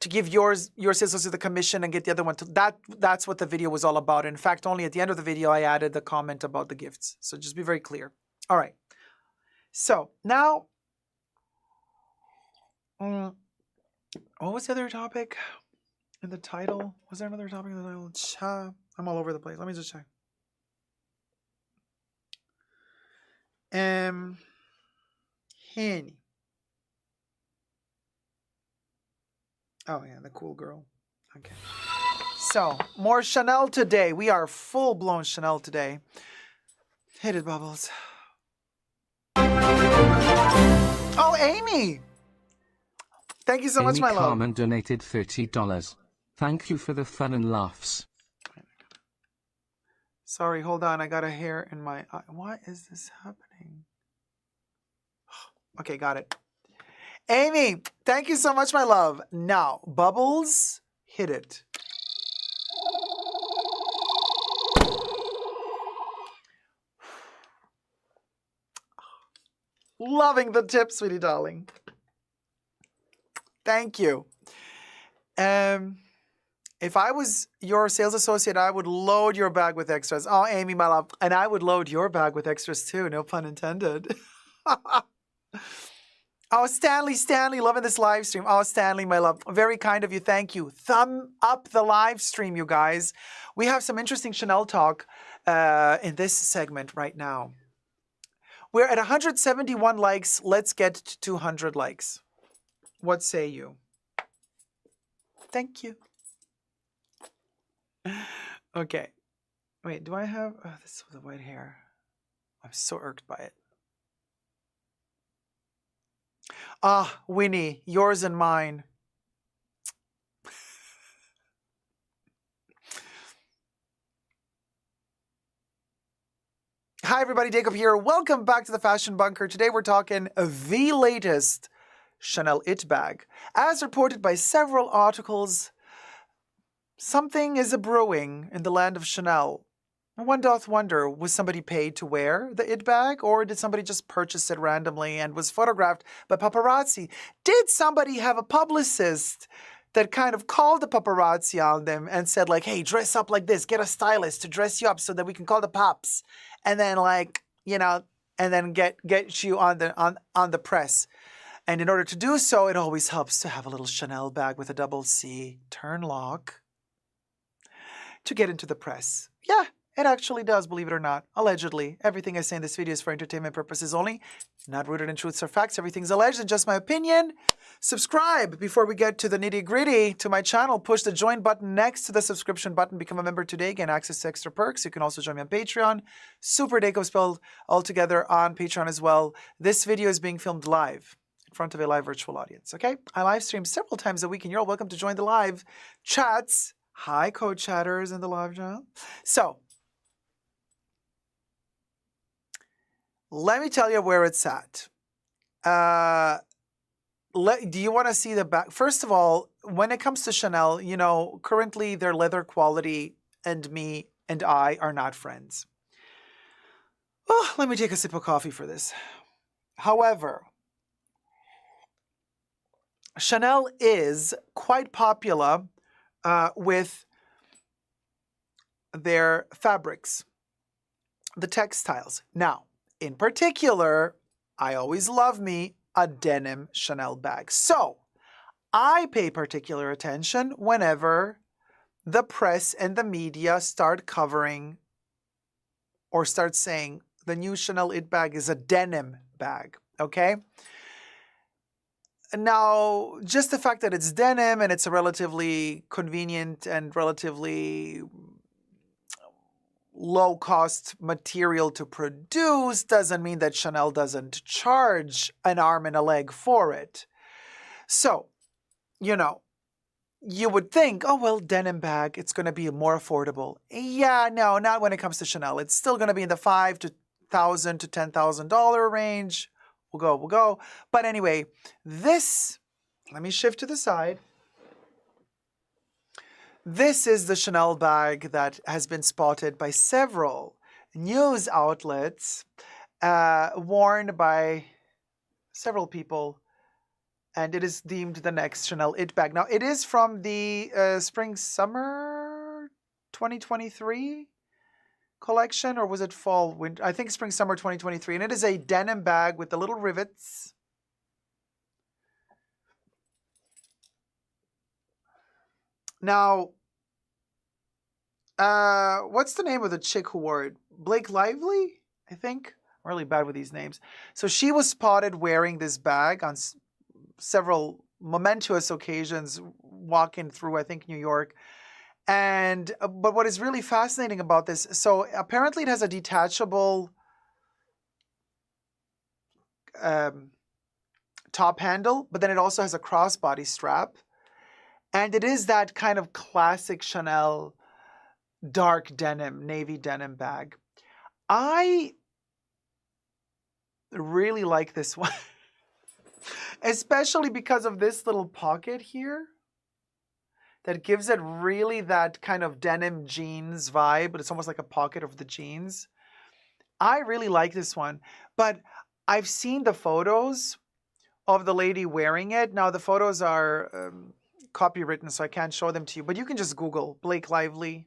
to give your sales associate the commission and get the other one to that's what the video was all about. In fact, only at the end of the video I added the comment about the gifts. So just be very clear. All right. So now, what was the other topic in the title? Was there another topic in the title? I'm all over the place. Let me just check. Henny. Oh yeah, the cool girl. Okay. So, more Chanel today. We are full-blown Chanel today. Hit it, Bubbles. Oh, Amy! Thank you so much, my love. Carmen donated $30. Thank you for the fun and laughs. Sorry, hold on. I got a hair in my eye. Why is this happening? Okay, got it. Amy, thank you so much, my love. Now, Bubbles, hit it. Loving the tip, sweetie darling. Thank you. If I was your sales associate, I would load your bag with extras. Oh, Amy, my love. And I would load your bag with extras too. No pun intended. Oh, Stanley, loving this live stream. Oh, Stanley, my love. Very kind of you. Thank you. Thumb up the live stream, you guys. We have some interesting Chanel talk in this segment right now. We're at 171 likes. Let's get to 200 likes. What say you? Thank you. Okay. Wait, do I have... Oh, this is the white hair. I'm so irked by it. Ah, Winnie, yours and mine. Hi, everybody. Dacob here. Welcome back to the Fashion Bunker. Today we're talking the latest Chanel It bag. As reported by several articles, something is a-brewing in the land of Chanel. One doth wonder, was somebody paid to wear the It bag, or did somebody just purchase it randomly and was photographed by paparazzi? Did somebody have a publicist that kind of called the paparazzi on them and said, like, hey, dress up like this, get a stylist to dress you up so that we can call the pops, and then, like, you know, and then get you on the press. And in order to do so, it always helps to have a little Chanel bag with a double C turn lock to get into the press. Yeah. It actually does, believe it or not. Allegedly. Everything I say in this video is for entertainment purposes only, not rooted in truths or facts. Everything's alleged and just my opinion. Subscribe before we get to the nitty-gritty to my channel. Push the join button next to the subscription button. Become a member today. Gain access to extra perks. You can also join me on Patreon. Super Dacob spelled all together on Patreon as well. This video is being filmed live in front of a live virtual audience, okay? I live stream several times a week, and you're all welcome to join the live chats. Hi, co-chatters in the live channel. So, let me tell you where it's at. Do you want to see the back? First of all, when it comes to Chanel, you know, currently their leather quality and me and I are not friends. Oh, let me take a sip of coffee for this. However, Chanel is quite popular with their fabrics, the textiles. Now, in particular, I always love me a denim Chanel bag. So, I pay particular attention whenever the press and the media start covering or start saying the new Chanel It bag is a denim bag, okay? Now, just the fact that it's denim and it's a relatively convenient and relatively low-cost material to produce doesn't mean that Chanel doesn't charge an arm and a leg for it. So, you know, you would think, oh, well, denim bag, it's going to be more affordable. Yeah, no, not when it comes to Chanel. It's still going to be in the $5,000 to $10,000 range. We'll go. But anyway, this, let me shift to the side. This is the Chanel bag that has been spotted by several news outlets, worn by several people, and it is deemed the next Chanel It bag. Now, it is from the spring-summer 2023 collection, or was it fall-winter? I think spring-summer 2023, and it is a denim bag with the little rivets. Now, what's the name of the chick who wore it? Blake Lively, I think. I'm really bad with these names. So she was spotted wearing this bag on several momentous occasions, walking through, I think, New York. And but what is really fascinating about this, so apparently it has a detachable top handle, but then it also has a crossbody strap. And it is that kind of classic Chanel dark denim, navy denim bag. I really like this one, especially because of this little pocket here that gives it really that kind of denim jeans vibe, but it's almost like a pocket of the jeans. I really like this one, but I've seen the photos of the lady wearing it. Now, the photos are copywritten, so I can't show them to you, but you can just Google Blake Lively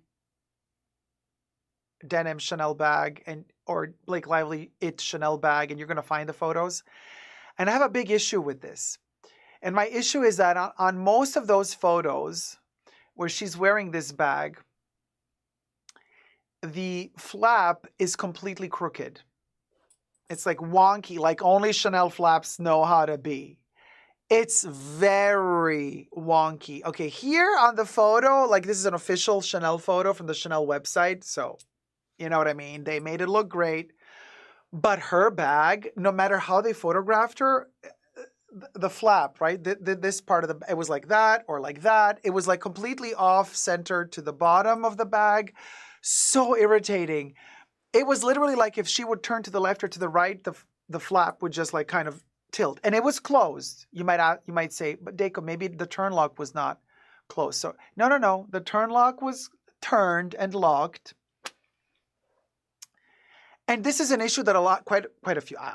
denim Chanel bag or Blake Lively It Chanel bag, and you're going to find the photos. And I have a big issue with this. And my issue is that on most of those photos where she's wearing this bag, the flap is completely crooked. It's like wonky, like only Chanel flaps know how to be. It's very wonky. Okay, here on the photo, like this is an official Chanel photo from the Chanel website, so you know what I mean? They made it look great. But her bag, no matter how they photographed her, the flap, right? This part of the, it was like that or like that. It was like completely off center to the bottom of the bag. So irritating. It was literally like if she would turn to the left or to the right, the flap would just like kind of tilt. And it was closed. You might say, but Dacob, maybe the turn lock was not closed. So no. The turn lock was turned and locked. And this is an issue that quite a few, I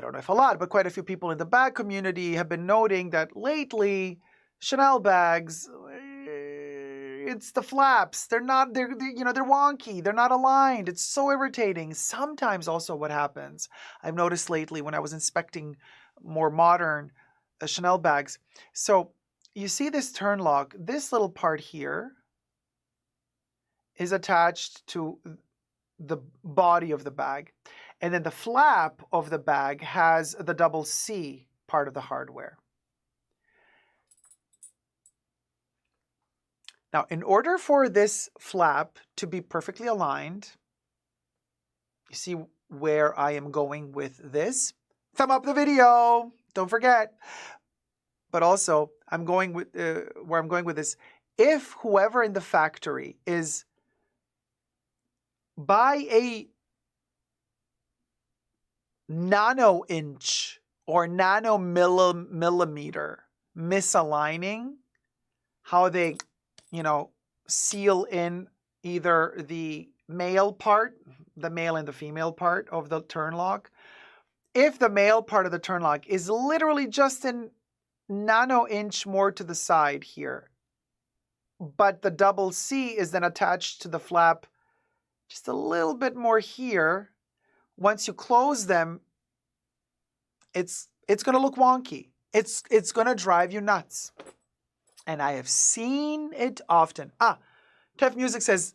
don't know if a lot, but quite a few people in the bag community have been noting that lately, Chanel bags, it's the flaps. They're wonky. They're not aligned. It's so irritating. Sometimes also what happens, I've noticed lately when I was inspecting more modern Chanel bags. So you see this turn lock, this little part here is attached to the body of the bag. And then the flap of the bag has the double C part of the hardware. Now, in order for this flap to be perfectly aligned, you see where I am going with this? Thumb up the video, don't forget. But also, I'm going with where I'm going with this. If whoever in the factory is by a nano inch or nano millimeter misaligning how they, seal in either the male part, the male and the female part of the turn lock. If the male part of the turn lock is literally just in nano inch more to the side here, but the double C is then attached to the flap just a little bit more here. Once you close them, it's going to look wonky. It's going to drive you nuts. And I have seen it often. Tef Music says,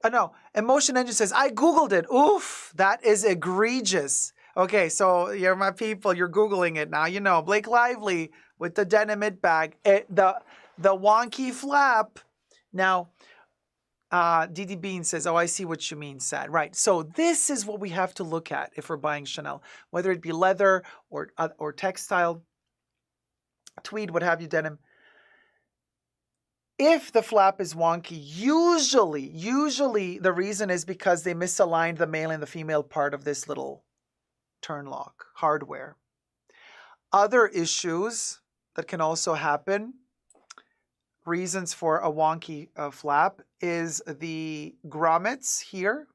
no, Emotion Engine says, I Googled it. Oof, that is egregious. Okay, so you're my people, you're Googling it now. You know, Blake Lively with the denim it bag, the wonky flap. Now, Didi Bean says, I see what you mean, Sad. Right, so this is what we have to look at if we're buying Chanel, whether it be leather or textile, tweed, what have you, denim. If the flap is wonky, usually the reason is because they misaligned the male and the female part of this little turn lock hardware. Other issues that can also happen, reasons for a wonky flap, is the grommets here.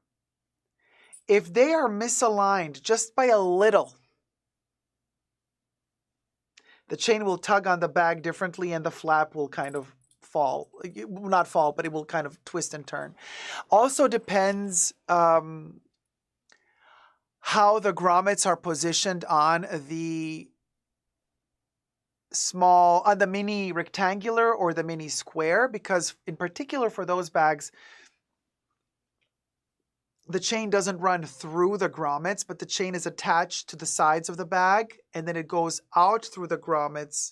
If they are misaligned just by a little, The chain will tug on the bag differently and the flap will kind of fall. It will not fall, but it will kind of twist and turn. Also depends how the grommets are positioned on the mini rectangular or the mini square, because in particular for those bags, the chain doesn't run through the grommets, but the chain is attached to the sides of the bag, and then it goes out through the grommets,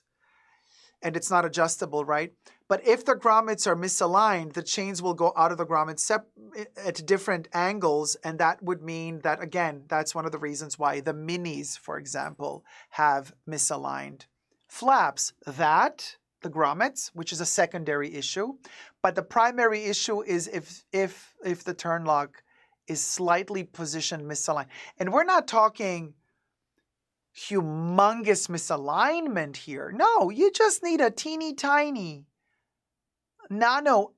and it's not adjustable, right? But if the grommets are misaligned, the chains will go out of the grommets at different angles, and that would mean that, again, that's one of the reasons why the minis, for example, have misaligned flaps. The grommets, which is a secondary issue, but the primary issue is if the turn lock is slightly positioned misaligned. And we're not talking humongous misalignment here. No, you just need a teeny tiny nano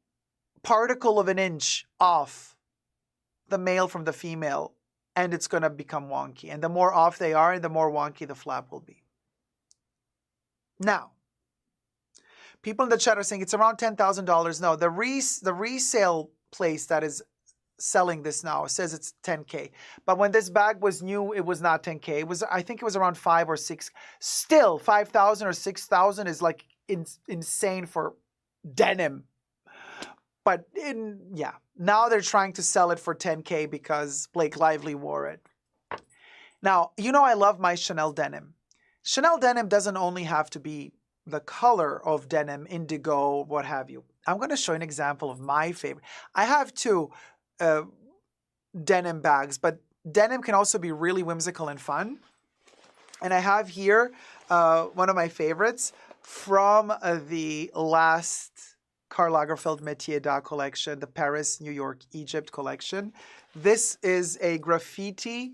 particle of an inch off the male from the female, and it's going to become wonky. And the more off they are, the more wonky the flap will be. Now, people in the chat are saying it's around $10,000. No, the resale place that is selling this now says it's $10K. But when this bag was new, it was not $10K. I think it was around $5,000 or $6,000. Still, $5,000 or $6,000 is like insane for denim. But now they're trying to sell it for $10K because Blake Lively wore it. Now, I love my Chanel denim. Chanel denim doesn't only have to be the color of denim, indigo, what have you. I'm going to show you an example of my favorite. I have two denim bags, but denim can also be really whimsical and fun. And I have here one of my favorites from the last Karl Lagerfeld Métier d'Art collection, the Paris, New York, Egypt collection. This is a graffiti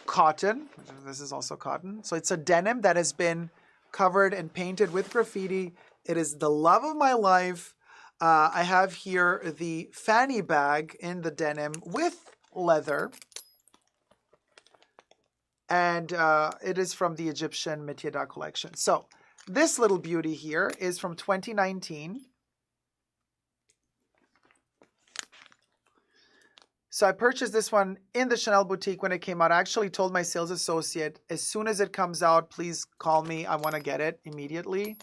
cotton. This is also cotton. So it's a denim that has been covered and painted with graffiti. It is the love of my life. I have here the fanny bag in the denim with leather. And it is from the Egyptian Métier d'Art collection. So this little beauty here is from 2019. So I purchased this one in the Chanel boutique when it came out. I actually told my sales associate, as soon as it comes out, please call me. I want to get it immediately.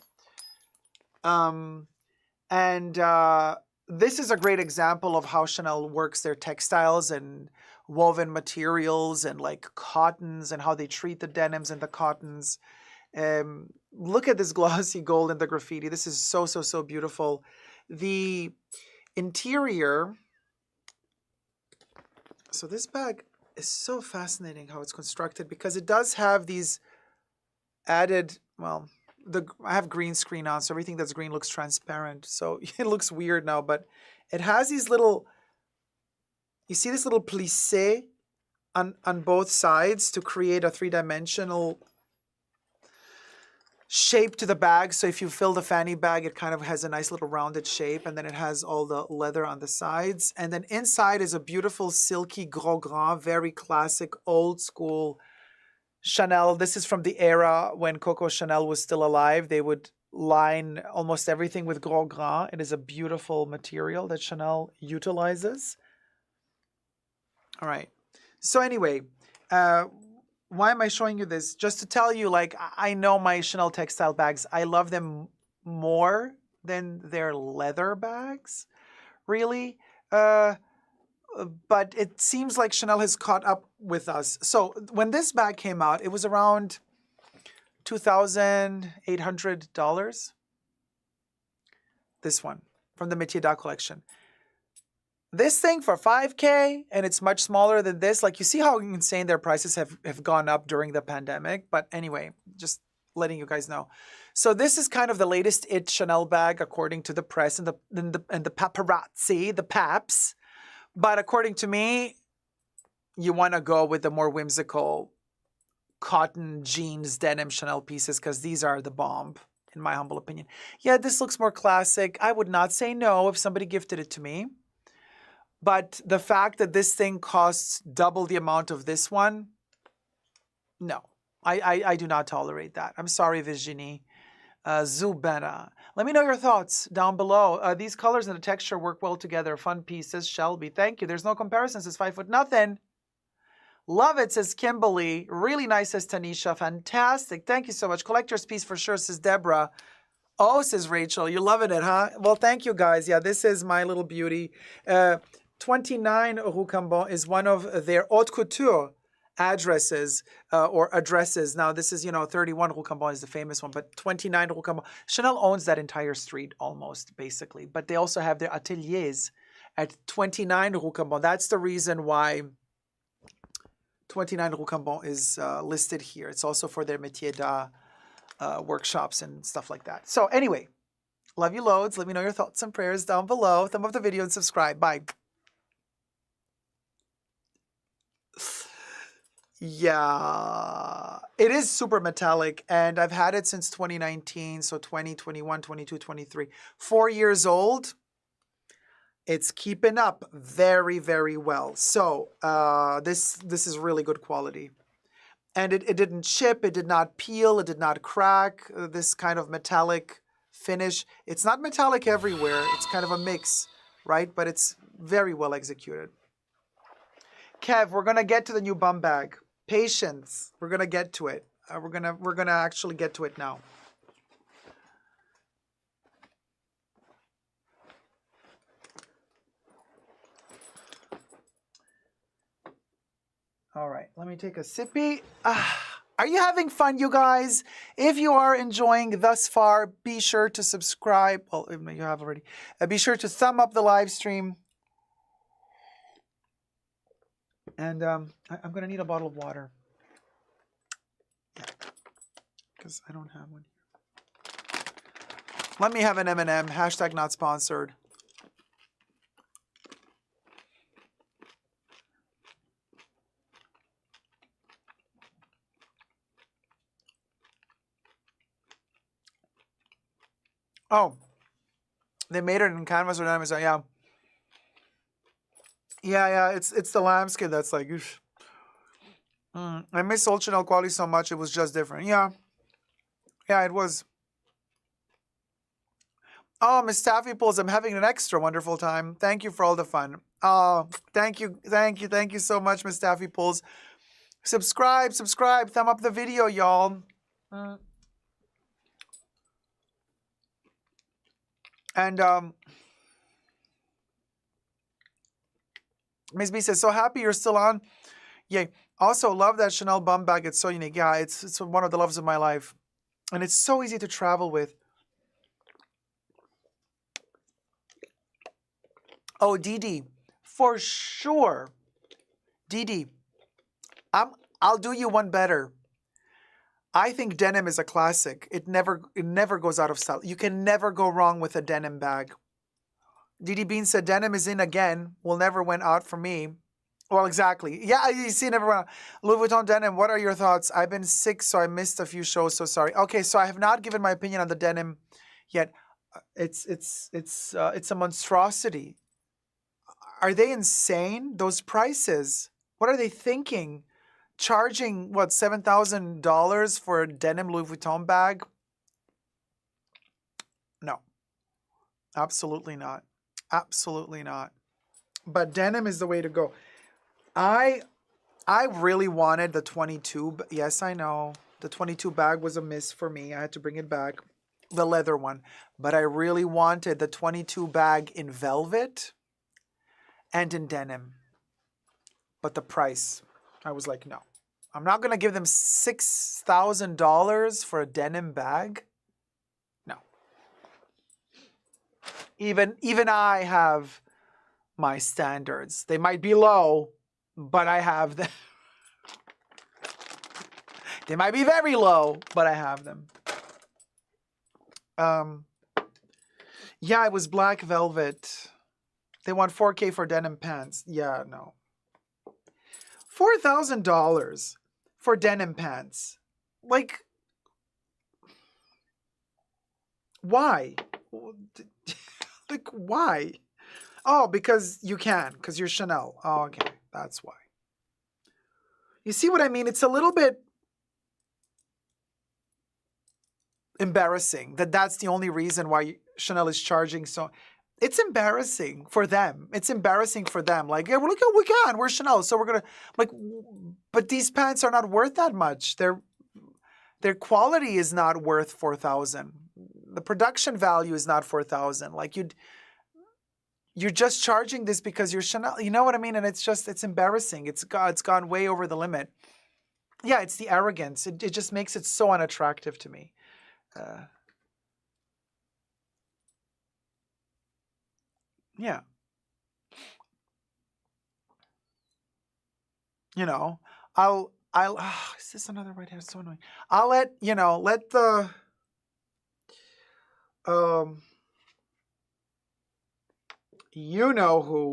This is a great example of how Chanel works their textiles and woven materials and like cottons and how they treat the denims and the cottons. Look at this glossy gold and the graffiti. This is so, so, so beautiful. The interior... So this bag is so fascinating how it's constructed because it does have these added, I have green screen on, so everything that's green looks transparent. So it looks weird now, but it has these little, you see this little plissé on both sides to create a three-dimensional shape to the bag. So if you fill the fanny bag, it kind of has a nice little rounded shape, and then it has all the leather on the sides. And then inside is a beautiful silky gros grand, very classic, old school Chanel. This is from the era when Coco Chanel was still alive. They would line almost everything with gros grand. It is a beautiful material that Chanel utilizes. All right. So anyway, why am I showing you this? Just to tell you, like, I know my Chanel textile bags. I love them more than their leather bags, really. But it seems like Chanel has caught up with us. So when this bag came out, it was around $2,800. This one from the Métier d'Art collection. This thing for $5K, and it's much smaller than this. Like, you see how insane their prices have gone up during the pandemic. But anyway, just letting you guys know. So this is kind of the latest it Chanel bag, according to the press and the paparazzi, the paps. But according to me, you want to go with the more whimsical cotton jeans denim Chanel pieces because these are the bomb, in my humble opinion. Yeah, this looks more classic. I would not say no if somebody gifted it to me. But the fact that this thing costs double the amount of this one, no. I do not tolerate that. I'm sorry, Virginie. Zubena. Let me know your thoughts down below. These colors and the texture work well together. Fun piece, says Shelby. Thank you. There's no comparison, says 5 foot nothing. Love it, says Kimberly. Really nice, says Tanisha. Fantastic. Thank you so much. Collector's piece for sure, says Deborah. Oh, says Rachel. You're loving it, huh? Well, thank you, guys. Yeah, this is my little beauty. 29 Rue Cambon is one of their haute couture addresses or addresses. Now, this is, 31 Rue Cambon is the famous one, but 29 Rue Cambon. Chanel owns that entire street almost, basically. But they also have their ateliers at 29 Rue Cambon. That's the reason why 29 Rue Cambon is listed here. It's also for their métier d'art workshops and stuff like that. So anyway, love you loads. Let me know your thoughts and prayers down below. Thumb up the video and subscribe. Bye. Yeah, it is super metallic, and I've had it since 2019, so 20, 21, 22, 23. 4 years old. It's keeping up very, very well. So this is really good quality. And it didn't chip, it did not peel, it did not crack. This kind of metallic finish. It's not metallic everywhere. It's kind of a mix, right? But it's very well executed. Kev, we're gonna get to the new bum bag. Patience. We're gonna get to it. We're gonna actually get to it now. All right, let me take a sippy. Are you having fun, you guys? If you are enjoying thus far, be sure to subscribe. Well, you have already. Be sure to thumb up the live stream. And I'm going to need a bottle of water. Yeah, because I don't have one here. Let me have an M&M. Hashtag not sponsored. Oh, they made it in canvas or Amazon. Yeah. Yeah, it's the lambskin that's like, I miss old Chanel quality so much, it was just different. Yeah, it was. Oh, Miss Taffy Pulls, I'm having an extra wonderful time. Thank you for all the fun. Oh, thank you so much, Miss Taffy Pulls. Subscribe, thumb up the video, y'all. And Ms. B says, so happy you're still on. Yay. Also, love that Chanel bum bag. It's so unique. Yeah, it's one of the loves of my life. And it's so easy to travel with. Oh, Dee, for sure. Dee, I'll do you one better. I think denim is a classic. It never goes out of style. You can never go wrong with a denim bag. Didi Bean said, denim is in again. Will never went out for me. Well, exactly. Yeah, you see, never went out. Louis Vuitton denim, what are your thoughts? I've been sick, so I missed a few shows, so sorry. Okay, so I have not given my opinion on the denim yet. It's a monstrosity. Are they insane? Those prices. What are they thinking? Charging, what, $7,000 for a denim Louis Vuitton bag? No. Absolutely not. Absolutely not. But denim is the way to go. I really wanted the 22. Yes, I know. The 22 bag was a miss for me. I had to bring it back. The leather one. But I really wanted the 22 bag in velvet and in denim. But the price, I was like, no. I'm not going to give them $6,000 for a denim bag. No. Even I have my standards. They might be low, but I have them. They might be very low, but I have them. Yeah, it was black velvet. They want $4K for denim pants. Yeah, no. $4,000 for denim pants. Like, why? Like, why? Oh, because you can, because you're Chanel. Oh, okay, that's why. You see what I mean? It's a little bit embarrassing that that's the only reason why Chanel is charging so. It's embarrassing for them. It's embarrassing for them. Like, yeah, well, look, we can. We're Chanel, so we're gonna like. But these pants are not worth that much. Their quality is not worth 4,000. The production value is not 4,000. Like you're just charging this because you're Chanel. You know what I mean? And it's embarrassing. It's gone way over the limit. Yeah, it's the arrogance. It just makes it so unattractive to me. Yeah. You know, is this another right hand? It's so annoying. I'll let the,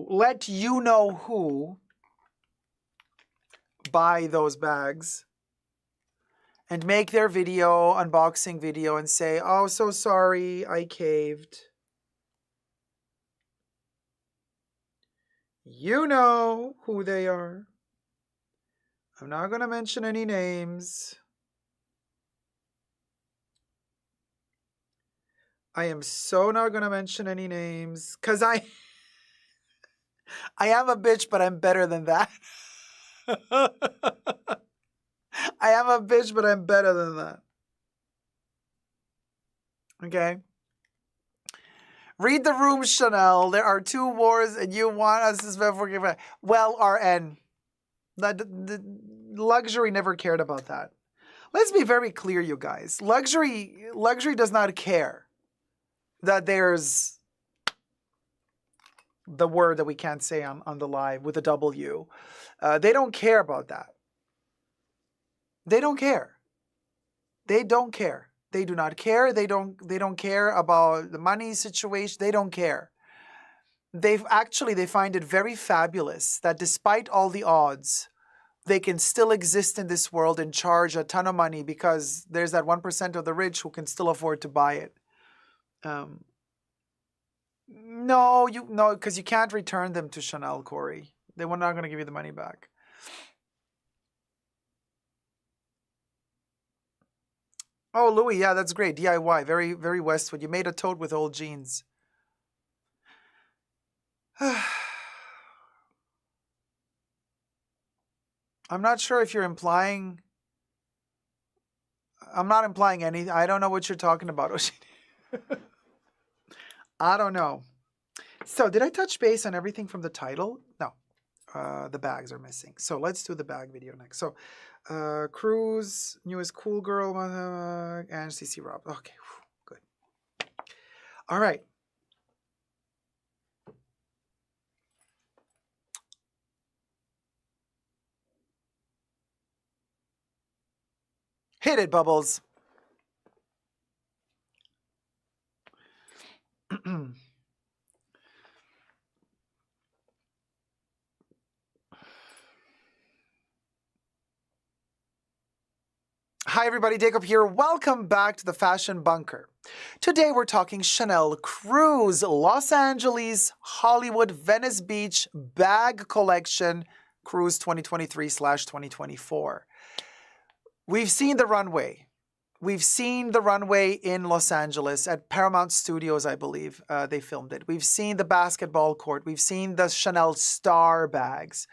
let you know who buy those bags and make their unboxing video and say, oh, so sorry, I caved. You know who they are. I'm not going to mention any names. I am so not going to mention any names because I am a bitch, but I'm better than that. I am a bitch, but I'm better than that. Okay? Read the room, Chanel. There are 2 wars and you want us to forgive. Well, RN. The luxury never cared about that. Let's be very clear, you guys. Luxury does not care that there's the word that we can't say on the live with a W. They don't care about that. They don't care. They don't care. They do not care. They don't care about the money situation. They don't care. They find it very fabulous that despite all the odds, they can still exist in this world and charge a ton of money because there's that 1% of the rich who can still afford to buy it. No, because you can't return them to Chanel, Corey. They were not going to give you the money back. Oh, Louis, yeah, that's great. DIY, very, very Westwood. You made a tote with old jeans. I'm not sure if you're implying. I'm not implying anything. I don't know what you're talking about, Oshini. I don't know. So, did I touch base on everything from the title? No. The bags are missing. So, let's do the bag video next. So, Cruz, newest cool girl, and CC Rob. Okay, good. All right. Hit it, Bubbles. Hi everybody, Dacob here. Welcome back to the Fashion Bunker. Today we're talking Chanel Cruise Los Angeles, Hollywood, Venice Beach bag collection, Cruise 2023/2024. We've seen the runway. We've seen the runway in Los Angeles at Paramount Studios, I believe. They filmed it. We've seen the basketball court. We've seen the Chanel star bags.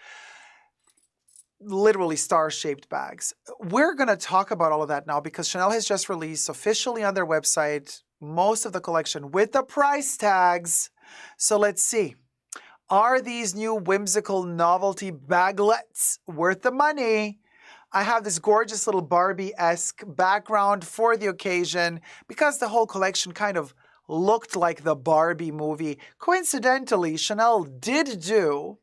Literally star-shaped bags. We're going to talk about all of that now because Chanel has just released officially on their website most of the collection with the price tags. So let's see. Are these new whimsical novelty baglets worth the money? I have this gorgeous little Barbie-esque background for the occasion because the whole collection kind of looked like the Barbie movie. Coincidentally, Chanel did do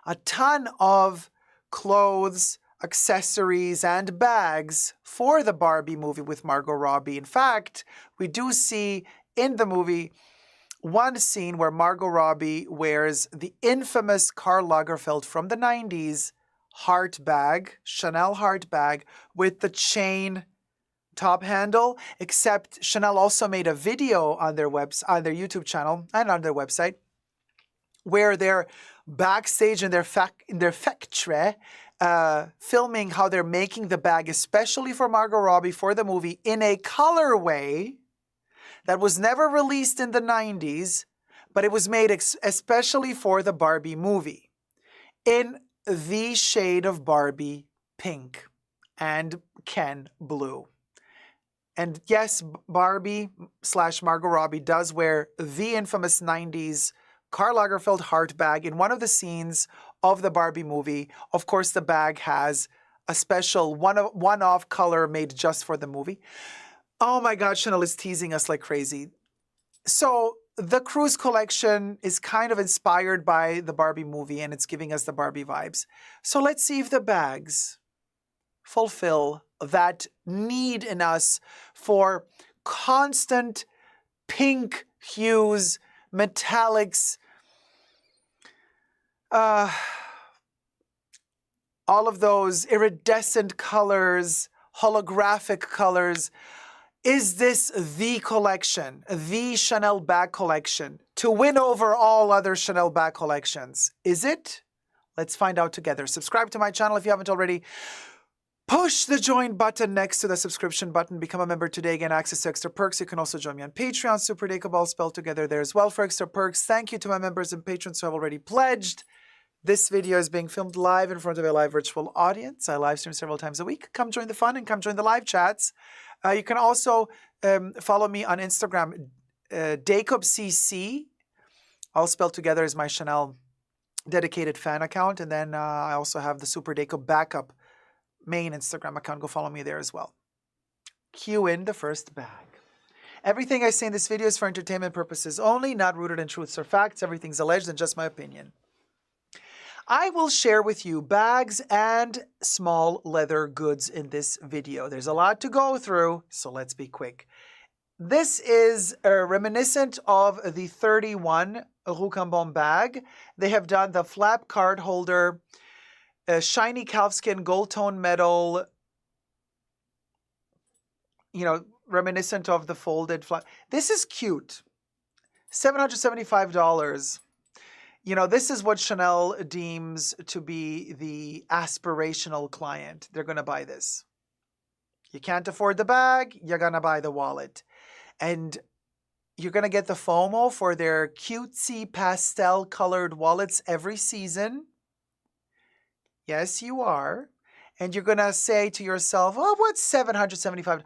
a ton of clothes, accessories, and bags for the Barbie movie with Margot Robbie. In fact, we do see in the movie one scene where Margot Robbie wears the infamous Karl Lagerfeld from the 90s heart bag, Chanel heart bag, with the chain top handle, except Chanel also made a video on their YouTube channel and on their website where they're backstage in their factory filming how they're making the bag, especially for Margot Robbie for the movie, in a colorway that was never released in the 90s, but it was made especially for the Barbie movie, in the shade of Barbie pink and Ken blue. And yes, Barbie / Margot Robbie does wear the infamous 90s Karl Lagerfeld heart bag in one of the scenes of the Barbie movie. Of course, the bag has a special one-off color made just for the movie. Oh my God, Chanel is teasing us like crazy. So the cruise collection is kind of inspired by the Barbie movie, and it's giving us the Barbie vibes. So let's see if the bags fulfill that need in us for constant pink hues, metallics, all of those iridescent colors, holographic colors. Is this the collection, the Chanel bag collection, to win over all other Chanel bag collections? Is it? Let's find out together. Subscribe to my channel if you haven't already. Push the join button next to the subscription button. Become a member today. Gain access to extra perks. You can also join me on Patreon. Super Dacob, all spelled together there as well for extra perks. Thank you to my members and patrons who have already pledged. This video is being filmed live in front of a live virtual audience. I live stream several times a week. Come join the fun and come join the live chats. You can also follow me on Instagram, DacobCC. All spelled together is my Chanel dedicated fan account. And then I also have the Super Dacob backup main Instagram account. Go follow me there as well. Cue in the first bag. Everything I say in this video is for entertainment purposes only, not rooted in truths or facts. Everything's alleged and just my opinion. I will share with you bags and small leather goods in this video. There's a lot to go through, so let's be quick. This is reminiscent of the 31 Rue Cambon bag. They have done the flap card holder, shiny calfskin gold tone metal, reminiscent of the folded flap. This is cute. $775. This is what Chanel deems to be the aspirational client. They're going to buy this. You can't afford the bag, you're going to buy the wallet. And you're going to get the FOMO for their cutesy pastel colored wallets every season. Yes, you are. And you're going to say to yourself, oh, what's $775,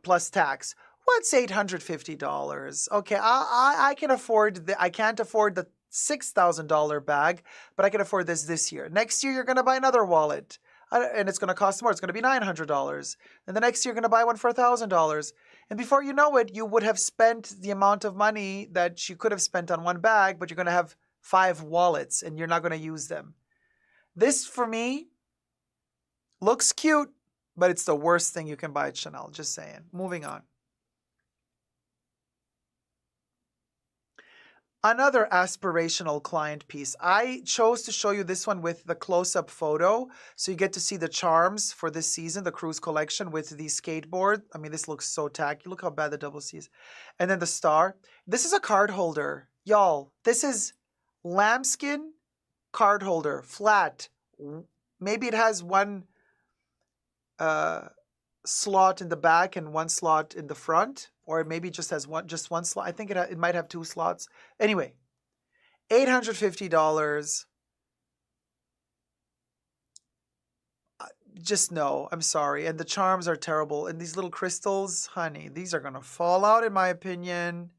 plus tax? What's $850? Okay, I can afford I can't afford the $6,000 bag, but I can afford this year. Next year, you're going to buy another wallet, and it's going to cost more. It's going to be $900. And the next year, you're going to buy one for $1,000. And before you know it, you would have spent the amount of money that you could have spent on one bag, but you're going to have 5 wallets, and you're not going to use them. This, for me, looks cute, but it's the worst thing you can buy at Chanel. Just saying. Moving on. Another aspirational client piece. I chose to show you this one with the close-up photo, so you get to see the charms for this season, the cruise collection with the skateboard. I mean, this looks so tacky. Look how bad the double C is. And then the star. This is a card holder. Y'all, this is lambskin card holder, flat. Maybe it has one slot in the back and one slot in the front. Or maybe it just has one slot. I think it might have 2 slots. Anyway, $850. Just no, I'm sorry. And the charms are terrible. And these little crystals, honey, these are going to fall out in my opinion.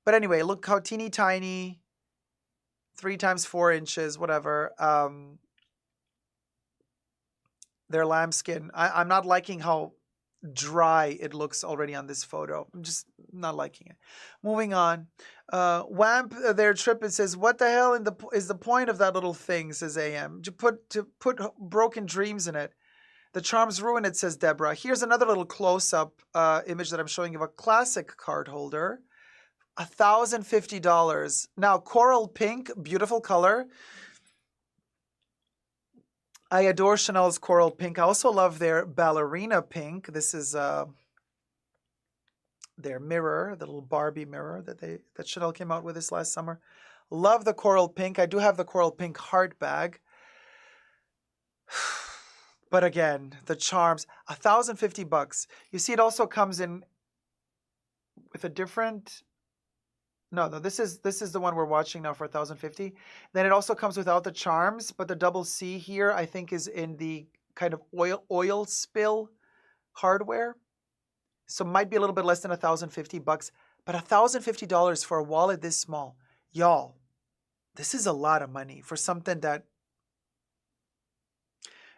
But anyway, look how teeny tiny. 3 times 4 inches, whatever. They're lambskin. I'm not liking how dry it looks already on this photo. I'm just not liking it. Moving on. Wamp their trip, it says, what the hell is the point of that little thing, says AM. To put broken dreams in it. The charms ruin it, says Deborah. Here's another little close-up image that I'm showing you of a classic card holder. $1,050. Now, coral pink, beautiful color. I adore Chanel's coral pink. I also love their ballerina pink. This is their mirror, the little Barbie mirror that Chanel came out with this last summer. Love the coral pink. I do have the coral pink heart bag. But again, the charms, $1,050. You see, it also comes in with a different. No, this is the one we're watching now for $1,050. Then it also comes without the charms, but the double C here I think is in the kind of oil spill hardware. So might be a little bit less than $1,050, but $1,050 for a wallet this small, y'all. This is a lot of money for something that.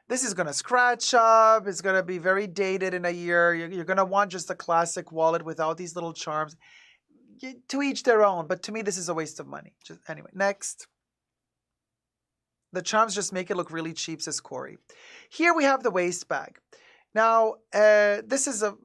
This is going to scratch up. It's going to be very dated in a year. You're going to want just a classic wallet without these little charms. To each their own, but to me, this is a waste of money. Anyway, next. The charms just make it look really cheap, says Corey. Here we have the waist bag. Now, this is a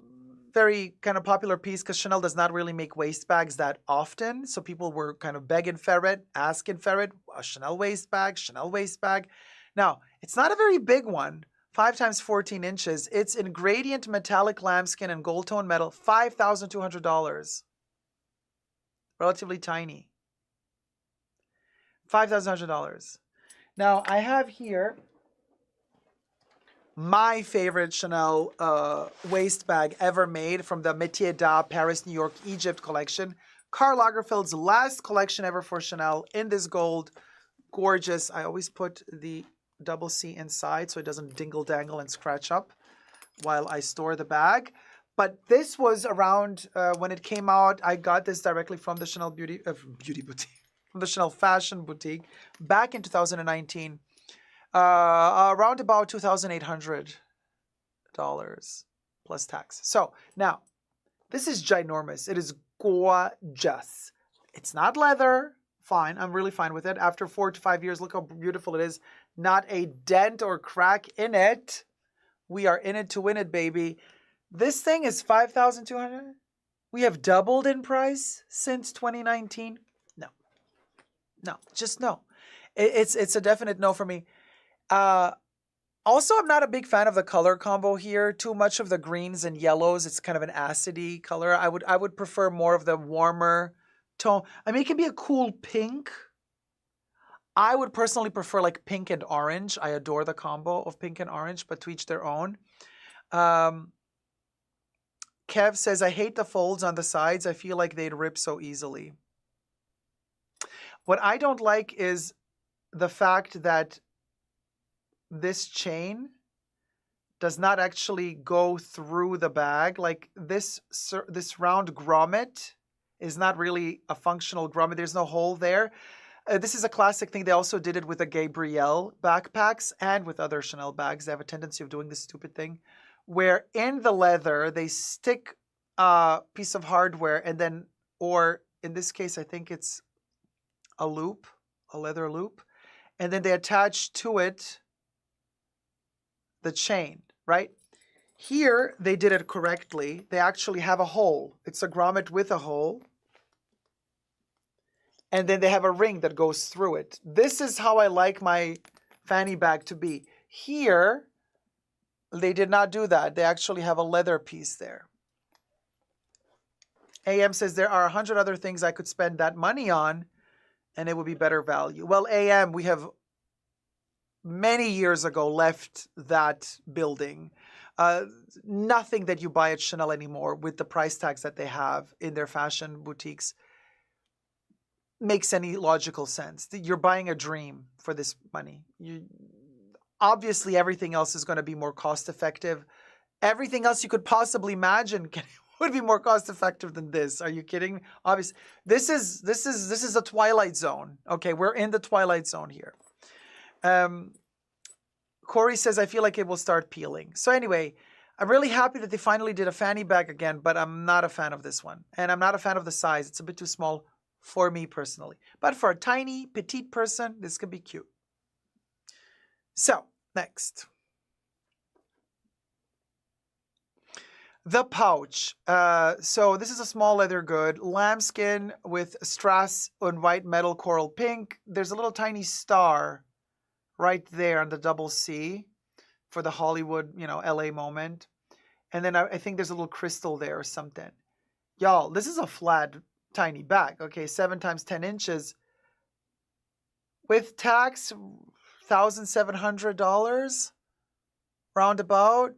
very kind of popular piece because Chanel does not really make waist bags that often. So people were kind of begging Ferret, asking Ferret, a Chanel waist bag, Chanel waist bag. Now, it's not a very big one, 5 times 14 inches. It's in gradient metallic lambskin and gold tone metal, $5,200. Relatively tiny. $5,100. Now, I have here my favorite Chanel waist bag ever made from the Métier d'Art Paris, New York, Egypt collection. Karl Lagerfeld's last collection ever for Chanel in this gold. Gorgeous. I always put the double C inside so it doesn't dingle dangle and scratch up while I store the bag. But this was around when it came out. I got this directly from the Chanel beauty boutique, from the Chanel fashion boutique back in 2019. Around about $2,800 plus tax. So now, this is ginormous. It is gorgeous. It's not leather. Fine. I'm really fine with it. After 4 to 5 years, look how beautiful it is. Not a dent or crack in it. We are in it to win it, baby. This thing is $5,200. We have doubled in price since 2019. No, just no. It's a definite no for me. Also, I'm not a big fan of the color combo here. Too much of the greens and yellows. It's kind of an acidy color. I would prefer more of the warmer tone. I mean, it can be a cool pink. I would personally prefer like pink and orange. I adore the combo of pink and orange, but to each their own. Kev says, I hate the folds on the sides. I feel like they'd rip so easily. What I don't like is the fact that this chain does not actually go through the bag. Like this round grommet is not really a functional grommet. There's no hole there. This is a classic thing. They also did it with the Gabrielle backpacks and with other Chanel bags. They have a tendency of doing this stupid thing where in the leather, they stick a piece of hardware and then, or in this case, I think it's a loop, a leather loop, and then they attach to it the chain, right? Here, they did it correctly. They actually have a hole. It's a grommet with a hole. And then they have a ring that goes through it. This is how I like my fanny bag to be. Here, they did not do that. They actually have a leather piece there. AM says there are 100 other things I could spend that money on and it would be better value. Well, AM, we have many years ago left that building. Nothing that you buy at Chanel anymore with the price tags that they have in their fashion boutiques makes any logical sense. You're buying a dream for this money. Obviously, everything else is going to be more cost effective. Everything else you could possibly imagine would be more cost effective than this. Are you kidding? Obviously, this is a twilight zone. Okay, we're in the twilight zone here. Corey says, I feel like it will start peeling. So anyway, I'm really happy that they finally did a fanny bag again, but I'm not a fan of this one. And I'm not a fan of the size. It's a bit too small for me personally. But for a tiny, petite person, this could be cute. So, next. The pouch. So this is a small leather good. Lambskin with strass on white metal coral pink. There's a little tiny star right there on the double C for the Hollywood, LA moment. And then I think there's a little crystal there or something. Y'all, this is a flat, tiny bag. Okay, 7 times 10 inches. With tax, $1,700. Roundabout?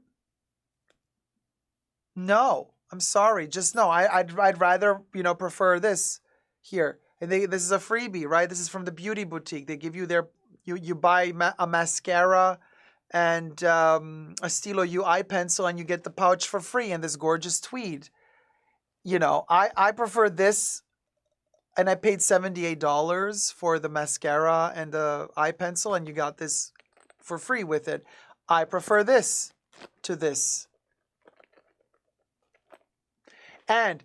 No, I'm sorry. Just no. I'd rather, prefer this here. And this is a freebie, right? This is from the beauty boutique. They give you you buy a mascara and a Stilo U eye pencil, and you get the pouch for free and this gorgeous tweed. I prefer this, and I paid $78 for the mascara and the eye pencil, and you got this for free with it. I prefer this to this. And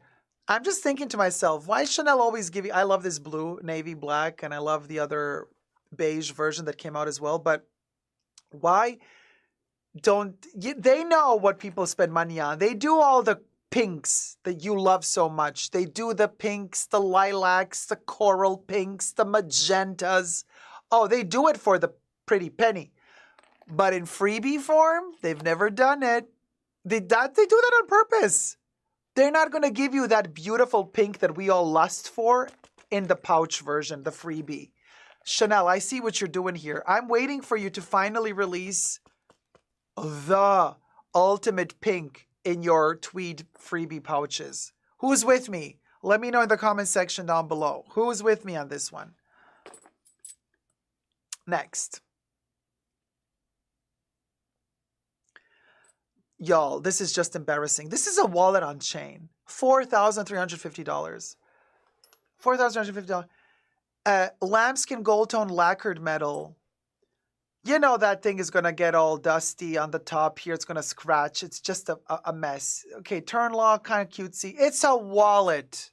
I'm just thinking to myself, why is Chanel always give you... I love this blue, navy black, and I love the other beige version that came out as well, but why don't... They know what people spend money on. They do all the pinks that you love so much. They do the pinks, the lilacs, the coral pinks, the magentas. Oh, they do it for the pretty penny. But in freebie form, they've never done it. They do that on purpose. They're not going to give you that beautiful pink that we all lust for in the pouch version, the freebie. Chanel, I see what you're doing here. I'm waiting for you to finally release the ultimate pink in your tweed freebie pouches. Who's with me? Let me know in the comment section down below. Who's with me on this one? Next. Y'all, this is just embarrassing. This is a wallet on chain. $4,350. $4,350. Lambskin gold tone lacquered metal. You know that thing is going to get all dusty on the top here. It's going to scratch. It's just a mess. Okay, turn lock, kind of cutesy. It's a wallet.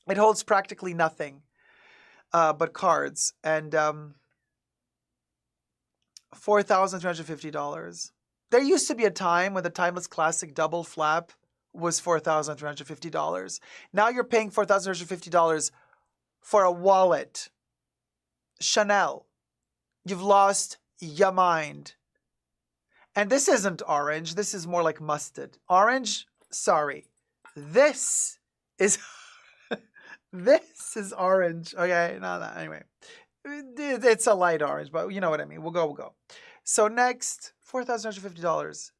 It holds practically nothing but cards. And $4,350. There used to be a time when the Timeless Classic double flap was $4,350. Now you're paying $4,350 for a wallet. Chanel, you've lost your mind. And this isn't orange. This is more like mustard. Orange, sorry. This is this is orange. Okay, no, anyway. It's a light orange, but you know what I mean. We'll go. So next, $4,150.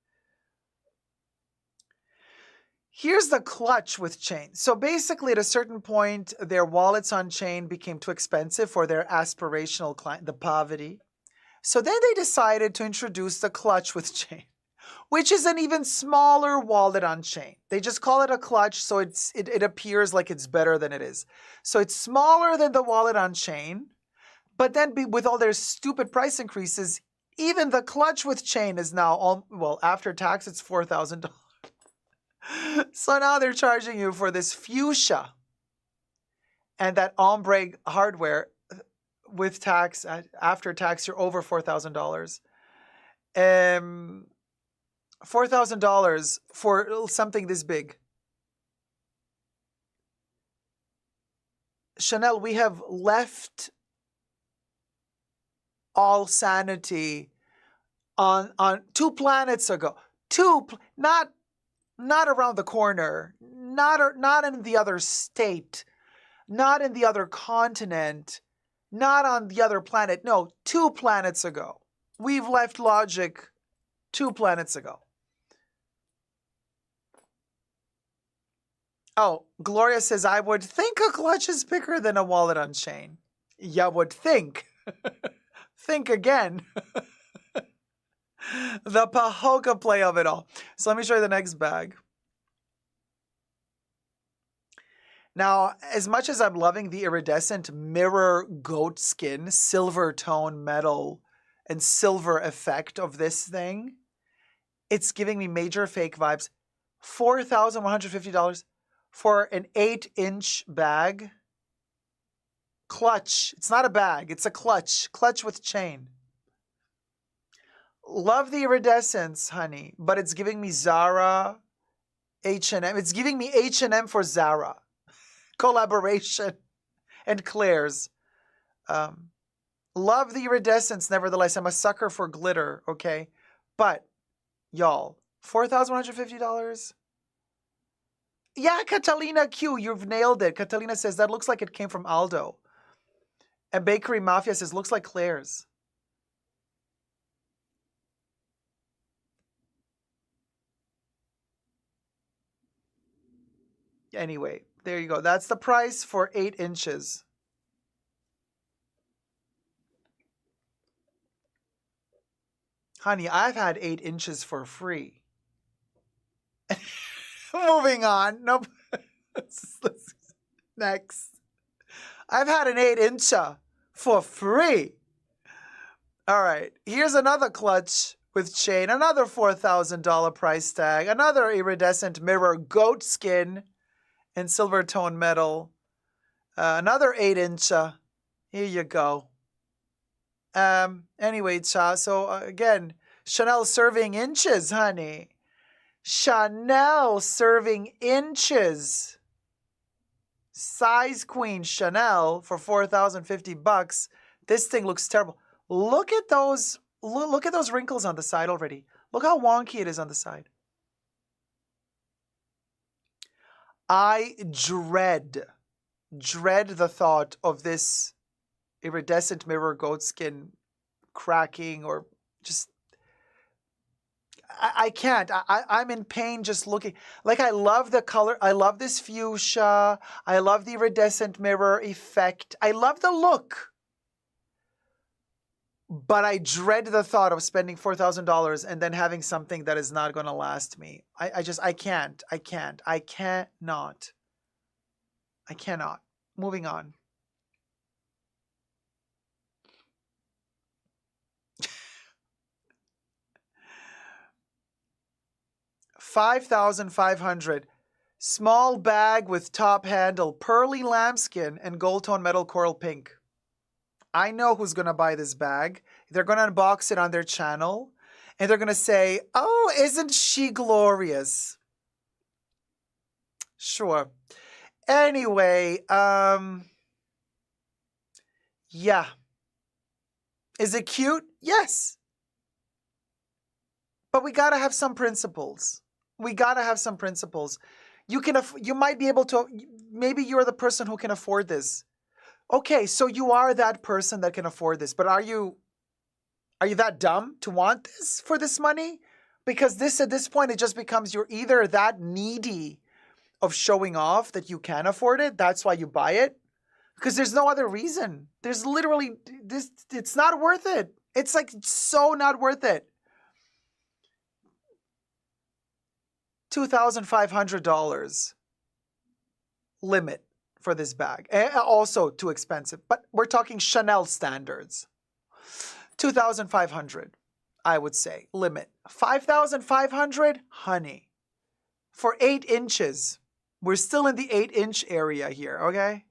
Here's the clutch with chain. So basically, at a certain point, their wallets on chain became too expensive for their aspirational client, the poverty. So then they decided to introduce the clutch with chain, which is an even smaller wallet on chain. They just call it a clutch, so it appears like it's better than it is. So it's smaller than the wallet on chain. But then with all their stupid price increases, even the clutch with chain is now, after tax, it's $4,000. So now they're charging you for this fuchsia and that ombre hardware with tax. After tax, you're over $4,000. $4,000 for something this big. Chanel, we have left all sanity on 2 planets ago. Not around the corner, not in the other state, not in the other continent, not on the other planet. No, 2 planets ago. We've left logic 2 planets ago. Oh, Gloria says, I would think a clutch is bigger than a wallet on chain. You would think. Think again. The Pahoka play of it all. So let me show you the next bag. Now, as much as I'm loving the iridescent mirror goat skin, silver tone metal, and silver effect of this thing, it's giving me major fake vibes. $4,150 for an 8-inch bag. Clutch. It's not a bag. It's a clutch. Clutch with chain. Love the iridescence, honey, but it's giving me Zara, H&M. It's giving me H&M for Zara. Collaboration. And Claire's. Love the iridescence, nevertheless. I'm a sucker for glitter, okay? But, y'all, $4,150? Yeah, Catalina Q, you've nailed it. Catalina says, that looks like it came from Aldo. And Bakery Mafia says, looks like Claire's. Anyway, there you go. That's the price for 8 inches. Honey, I've had 8 inches for free. Moving on. Nope. Next. I've had an 8-incher for free. All right. Here's another clutch with chain. Another $4,000 price tag. Another iridescent mirror goat skin and silver tone metal. Another 8-incher. Here you go. Anyway, cha. So again, Chanel serving inches, honey. Chanel serving inches. Size queen Chanel for $4,050. This thing looks terrible. Look at those. Look at those wrinkles on the side already. Look how wonky it is on the side. I dread the thought of this iridescent mirror goat skin cracking or just. I can't. I'm in pain just looking. Like, I love the color. I love this fuchsia. I love the iridescent mirror effect. I love the look. But I dread the thought of spending $4,000 and then having something that is not going to last me. I can't. I cannot. Moving on. $5,500. Small bag with top handle, pearly lambskin, and gold tone metal coral pink. I know who's going to buy this bag. They're going to unbox it on their channel, and they're going to say, "Oh, isn't she glorious?" Sure. Anyway, yeah. Is it cute? Yes. But we got to have some principles. You might be able to, maybe you're the person who can afford this. Okay, so you are that person that can afford this, but are you that dumb to want this for this money? Because at this point, it just becomes you're either that needy of showing off that you can afford it, that's why you buy it, because there's no other reason. There's literally, it's not worth it. It's like so not worth it. $2,500 limit for this bag. Also too expensive, but we're talking Chanel standards. $2,500, I would say, limit. $5,500, honey, for 8 inches. We're still in the 8-inch area here, okay?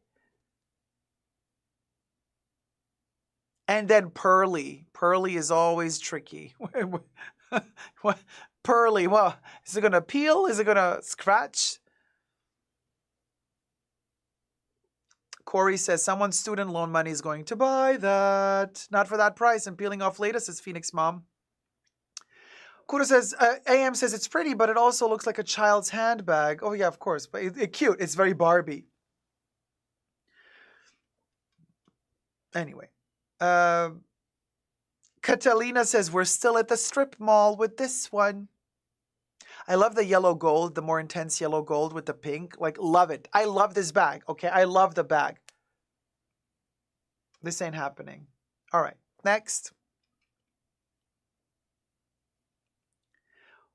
And then pearly. Pearly is always tricky. What? Pearly, well, is it going to peel? Is it going to scratch? Corey says, someone's student loan money is going to buy that. Not for that price. And peeling off later, says Phoenix Mom. Kudo says, AM says it's pretty, but it also looks like a child's handbag. Oh, yeah, of course. But it's cute. It's very Barbie. Anyway. Catalina says, we're still at the strip mall with this one. I love the yellow gold, the more intense yellow gold with the pink. Like, love it. I love this bag, okay? I love the bag. This ain't happening. All right, next.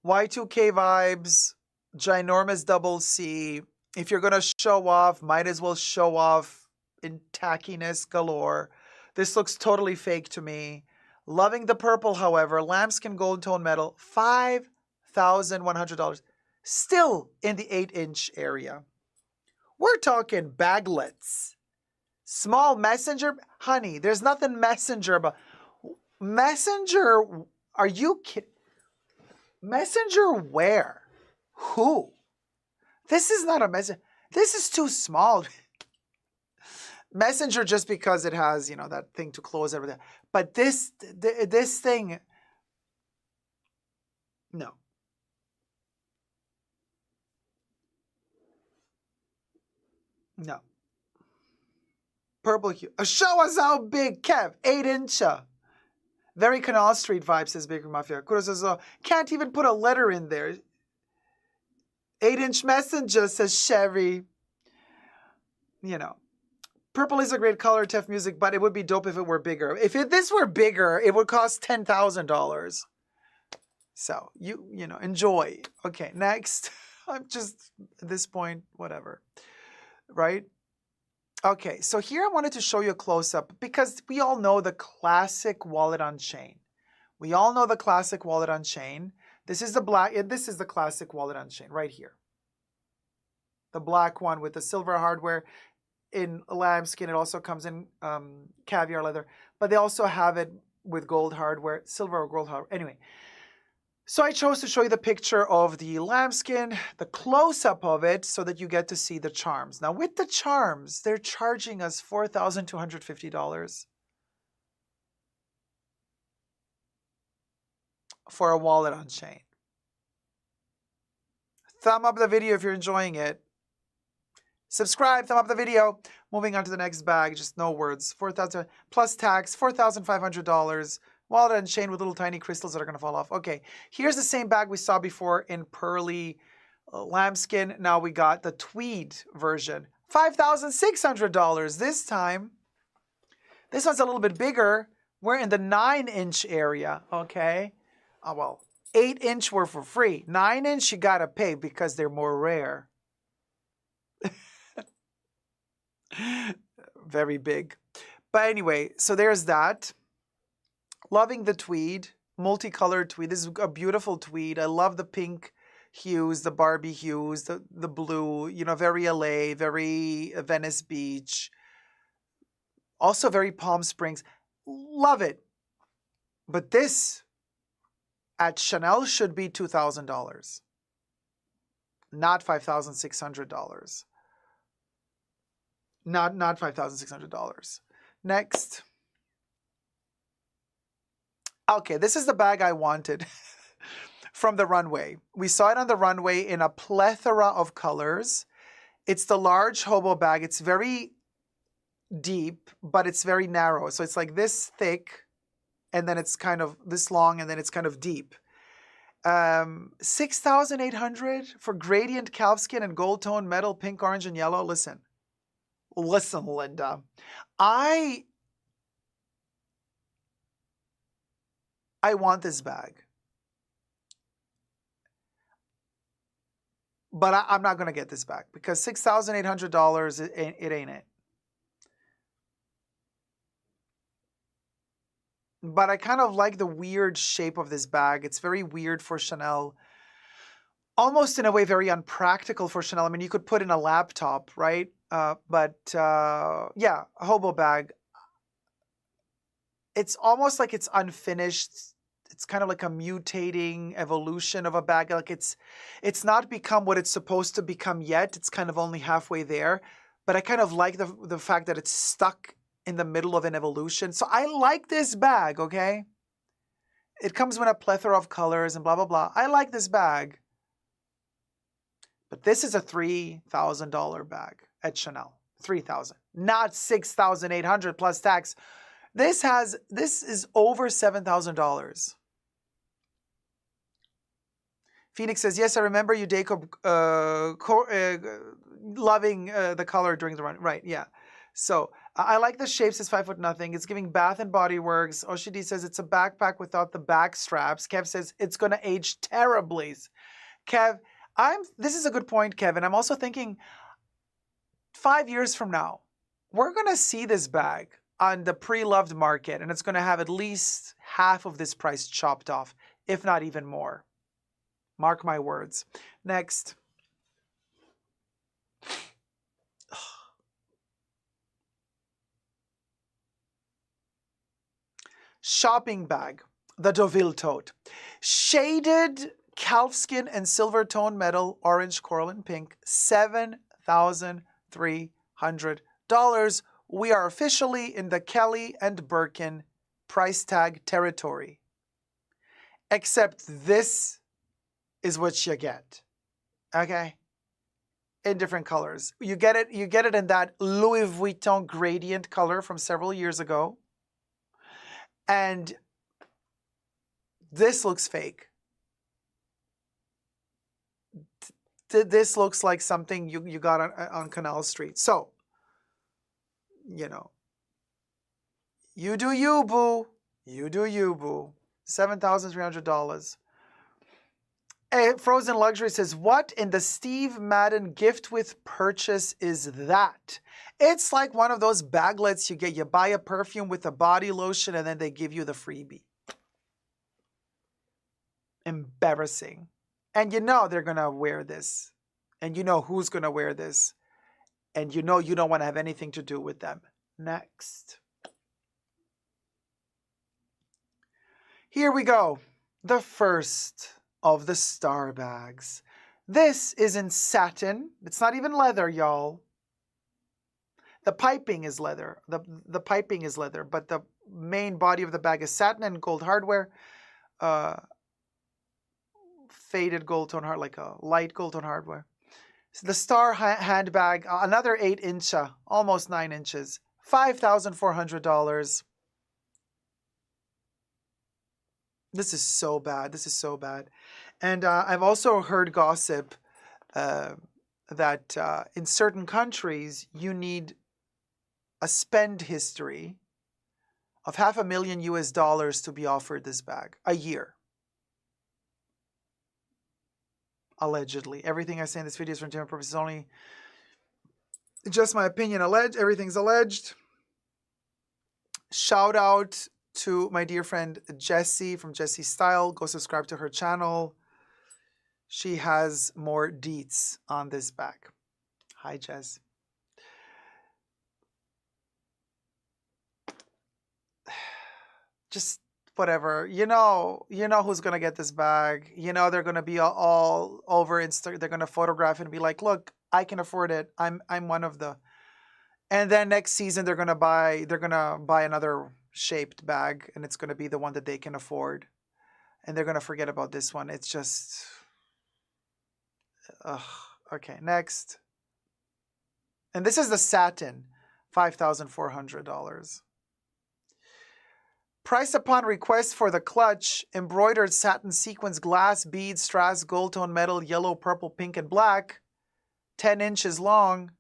Y2K vibes, ginormous double C. If you're going to show off, might as well show off in tackiness galore. This looks totally fake to me. Loving the purple, however. Lambskin gold tone metal, $5,100. Still in the 8-inch area. We're talking baglets. Small messenger. Honey, there's nothing messenger about. Messenger, are you kidding? Messenger where? Who? This is not a messenger. This is too small. Messenger just because it has, that thing to close everything. But this thing, no. No. Purple hue. Show us how big, Kev. 8-inch. Very Canal Street vibe, says Baker Mafia. Kuro says, can't even put a letter in there. 8-inch messenger, says Sherry. You know. Purple is a great color, Tef Music, but it would be dope if it were bigger. If this were bigger, it would cost $10,000. So, you know, enjoy. Okay, next. I'm just, at this point, whatever. Right? Okay, so here I wanted to show you a close-up because we all know the classic wallet on chain. We all know the classic wallet on chain. This is the classic wallet on chain right here. The black one with the silver hardware in lambskin. It also comes in caviar leather, but they also have it with gold hardware, silver or gold hardware. Anyway, so I chose to show you the picture of the lambskin, the close-up of it, so that you get to see the charms. Now, with the charms, they're charging us $4,250 for a wallet on chain. Thumb up the video if you're enjoying it. Subscribe, thumb up the video. Moving on to the next bag, just no words. $4,000 plus tax, $4,500. Wallet and chain with little tiny crystals that are going to fall off. Okay, here's the same bag we saw before in pearly lambskin. Now we got the tweed version. $5,600 this time. This one's a little bit bigger. We're in the 9-inch area, okay? Oh, well, 8-inch were for free. 9-inch you got to pay because they're more rare. Very big. But anyway, so there's that. Loving the tweed, multicolored tweed. This is a beautiful tweed. I love the pink hues, the Barbie hues, the blue, you know, very LA, very Venice Beach. Also very Palm Springs. Love it. But this at Chanel should be $2,000, not $5,600. Not $5,600. Next. Okay, this is the bag I wanted from the runway. We saw it on the runway in a plethora of colors. It's the large hobo bag. It's very deep, but it's very narrow. So it's like this thick, and then it's kind of this long, and then it's kind of deep. $6,800 for gradient calfskin and gold tone metal, pink, orange, and yellow. Listen, Linda. I want this bag. But I'm not going to get this bag because $6,800, it ain't it. But I kind of like the weird shape of this bag. It's very weird for Chanel. Almost in a way very unpractical for Chanel. I mean, you could put in a laptop, right? Yeah, a hobo bag. It's almost like it's unfinished. It's kind of like a mutating evolution of a bag. Like it's not become what it's supposed to become yet. It's kind of only halfway there. But I kind of like the fact that it's stuck in the middle of an evolution. So I like this bag, okay? It comes with a plethora of colors and blah, blah, blah. I like this bag. But this is a $3,000 bag at Chanel. $3,000, not $6,800 plus tax. This is over $7,000. Phoenix says, yes, I remember you, Dacob, loving the color during the run. Right, yeah. So I like the shapes. It's 5 foot nothing. It's giving Bath and Body Works. Oshidi says it's a backpack without the back straps. Kev says it's going to age terribly. Kev, this is a good point, Kevin. I'm also thinking 5 years from now, we're going to see this bag on the pre-loved market, and it's going to have at least half of this price chopped off, if not even more. Mark my words. Next. Shopping bag, the Deauville tote. Shaded calfskin and silver tone metal, orange, coral, and pink, $7,300. We are officially in the Kelly and Birkin price tag territory. Except this is what you get. Okay? In different colors. You get it in that Louis Vuitton gradient color from several years ago. And this looks fake. this looks like something you got on Canal Street. So, you know, you do you, boo. You do you, boo. $7,300. Frozen Luxury says, what in the Steve Madden gift with purchase is that? It's like one of those baglets you get. You buy a perfume with a body lotion and then they give you the freebie. Embarrassing. And you know they're going to wear this. And you know who's going to wear this. And you know you don't want to have anything to do with them. Next. Here we go. The first of the star bags. This is in satin. It's not even leather, y'all. The piping is leather. The piping is leather, but the main body of the bag is satin and gold hardware. Faded gold tone hard, like a light gold tone hardware. So the star handbag, another 8-inch, almost 9 inches, $5,400. This is so bad. This is so bad. And I've also heard gossip that in certain countries, you need a spend history of $500,000 US to be offered this bag a year. Allegedly. Everything I say in this video is for entertainment purposes only. Just my opinion. Everything's alleged. Shout out to my dear friend Jessie from Jessie Style. Go subscribe to her channel. She has more deets on this bag. Hi, Jess. Just whatever. You know who's going to get this bag. You know they're going to be all over Insta. They're going to photograph it and be like, look, I can afford it. I'm one of the. And then next season they're going to buy another shaped bag, and it's going to be the one that they can afford. And they're going to forget about this one. It's just okay, next. And this is the satin, $5,400. Price upon request for the clutch, embroidered satin sequins, glass beads, strass, gold tone metal, yellow, purple, pink, and black, 10 inches long.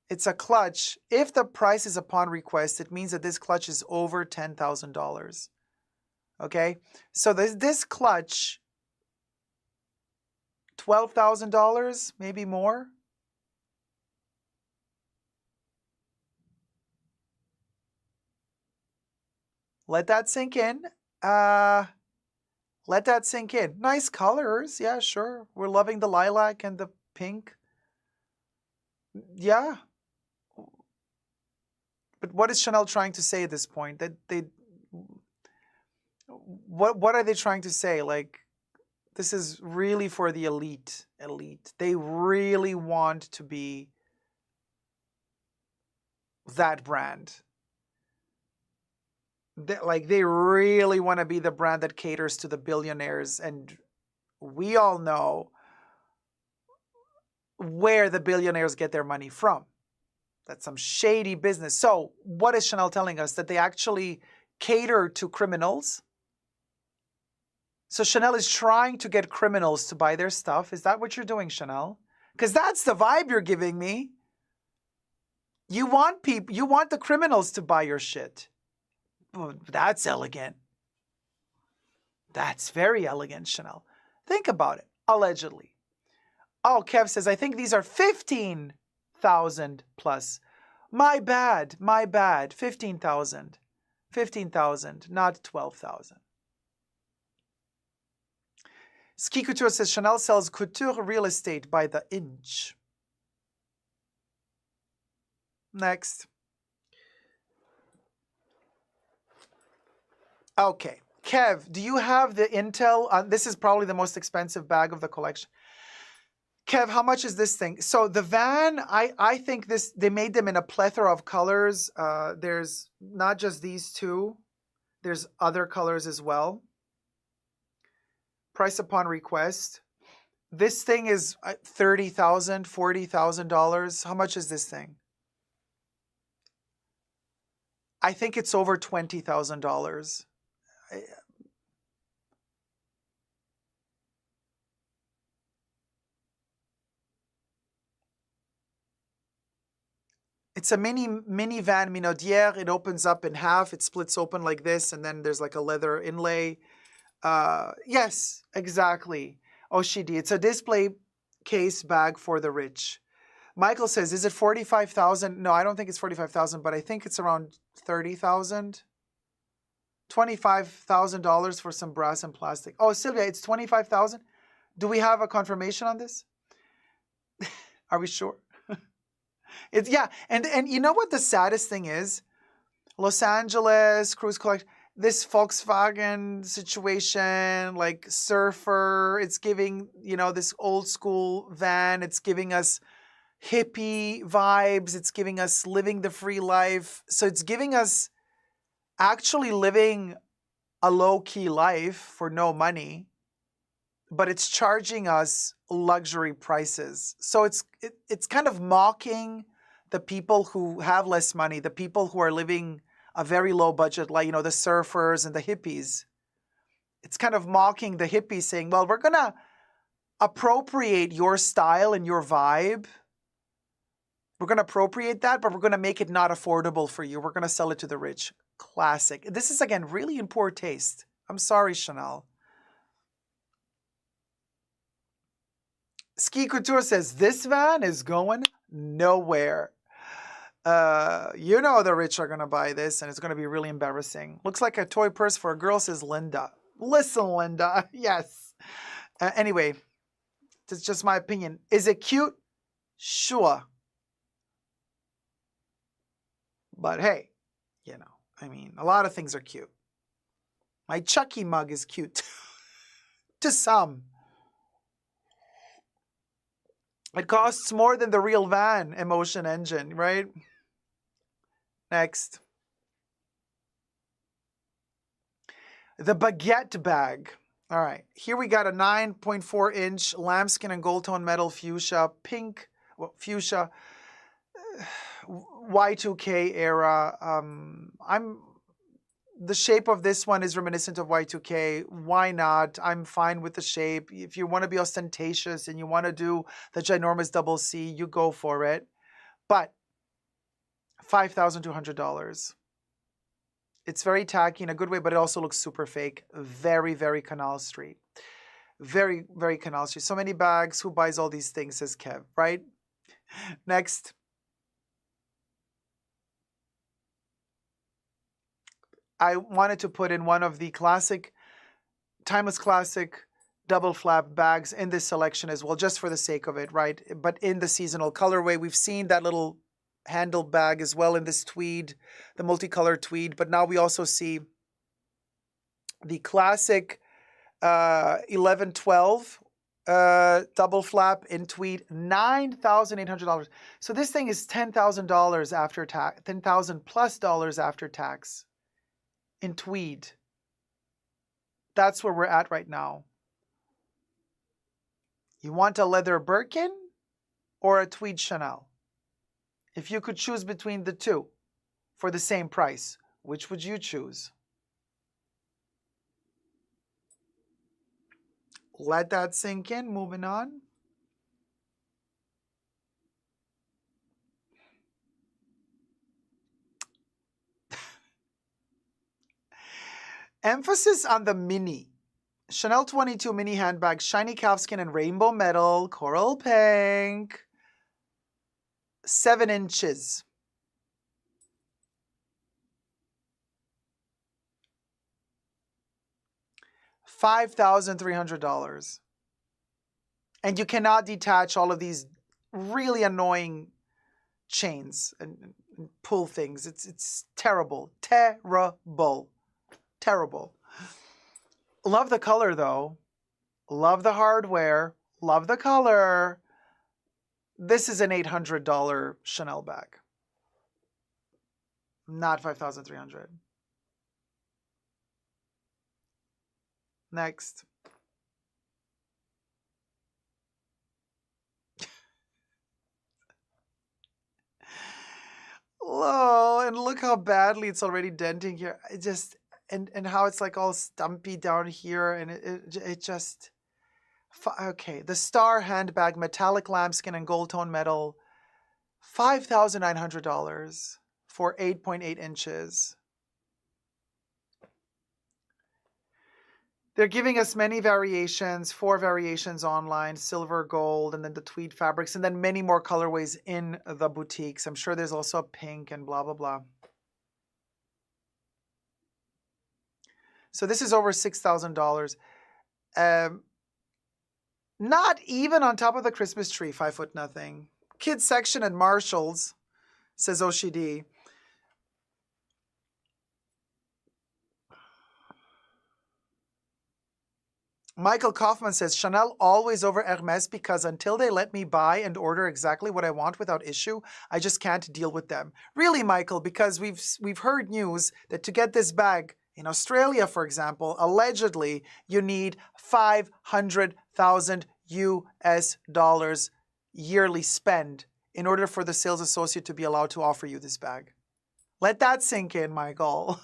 It's a clutch. If the price is upon request, it means that this clutch is over $10,000. Okay? So this clutch, $12,000, maybe more. Let that sink in. Let that sink in. Nice colors. Yeah, sure. We're loving the lilac and the pink. Yeah. But what is Chanel trying to say at this point? That what are they trying to say? Like, this is really for the elite. They really want to be that brand. They really want to be the brand that caters to the billionaires, and we all know where the billionaires get their money from. That's some shady business. So what is Chanel telling us? That they actually cater to criminals? So Chanel is trying to get criminals to buy their stuff. Is that what you're doing, Chanel? Because that's the vibe you're giving me. You want the criminals to buy your shit. That's elegant. That's very elegant, Chanel. Think about it. Allegedly. Oh, Kev says, I think these are 15,000 plus. My bad. 15,000. 15,000, not 12,000. Ski Couture says, Chanel sells couture real estate by the inch. Next. Okay. Kev, do you have the intel? This is probably the most expensive bag of the collection. Kev, how much is this thing? So the van, I think they made them in a plethora of colors. There's not just these two. There's other colors as well. Price upon request. This thing is $30,000, $40,000. How much is this thing? I think it's over $20,000. It's a minivan minaudière. It opens up in half. It splits open like this, and then there's like a leather inlay. Yes, exactly. Oshidi. It's a display case bag for the rich. Michael says, is it 45,000? No, I don't think it's 45,000, but I think it's around 30,000. $25,000 for some brass and plastic. Oh, Sylvia, it's 25,000. Do we have a confirmation on this? Are we sure? It's yeah, and you know what the saddest thing is? Los Angeles Cruise Collection, this Volkswagen situation, like surfer, it's giving, this old school van, it's giving us hippie vibes, it's giving us living the free life. So it's giving us actually living a low-key life for no money, but it's charging us luxury prices. So it's kind of mocking the people who have less money, the people who are living a very low budget, like, the surfers and the hippies. It's kind of mocking the hippies, saying, well, we're going to appropriate your style and your vibe. We're going to appropriate that, but we're going to make it not affordable for you. We're going to sell it to the rich. Classic. This is, again, really in poor taste. I'm sorry, Chanel. Ski Couture says, this van is going nowhere. The rich are going to buy this, and it's going to be really embarrassing. Looks like a toy purse for a girl, says Linda. Listen, Linda. Yes. Anyway, it's just my opinion. Is it cute? Sure. But hey, a lot of things are cute. My Chucky mug is cute. To some. It costs more than the real van Emotion Engine, right? Next. The baguette bag. All right. Here we got a 9.4-inch lambskin and gold tone metal fuchsia, fuchsia, Y2K era. The shape of this one is reminiscent of Y2K. Why not? I'm fine with the shape. If you want to be ostentatious and you want to do the ginormous double C, you go for it. But $5,200. It's very tacky in a good way, but it also looks super fake. Very, very Canal Street. Very, very Canal Street. So many bags. Who buys all these things, says Kev, right? Next. I wanted to put in one of the timeless classic double flap bags in this selection as well, just for the sake of it, right? But in the seasonal colorway, we've seen that little handle bag as well in this tweed, the multicolored tweed, but now we also see the classic 1112 double flap in tweed, $9,800. So this thing is $10,000 after tax, $10,000 plus after tax. In tweed. That's where we're at right now. You want a leather Birkin or a tweed Chanel? If you could choose between the two for the same price, which would you choose? Let that sink in. Moving on. Emphasis on the mini. Chanel 22 mini handbag, shiny calfskin and rainbow metal, coral pink. 7 inches. $5,300. And you cannot detach all of these really annoying chains and pull things. It's terrible. Terrible. Terrible. Love the color though. Love the hardware. Love the color. This is an $800 Chanel bag. Not $5,300. Next. Oh, and look how badly it's already denting here. It just, and how it's like all stumpy down here, and it just, okay. The Star handbag, metallic lambskin and gold tone metal. $5,900 for 8.8 inches. They're giving us many variations, 4 variations online, silver, gold, and then the tweed fabrics, and then many more colorways in the boutiques. I'm sure there's also a pink and blah, blah, blah. So this is over $6,000. Not even on top of the Christmas tree, 5 foot nothing. Kids section at Marshall's, says Oshidi. Michael Kaufman says, Chanel always over Hermes because until they let me buy and order exactly what I want without issue, I just can't deal with them. Really, Michael, because we've heard news that to get this bag in Australia, for example, allegedly you need 500,000 US dollars yearly spend in order for the sales associate to be allowed to offer you this bag. Let that sink in, Michael.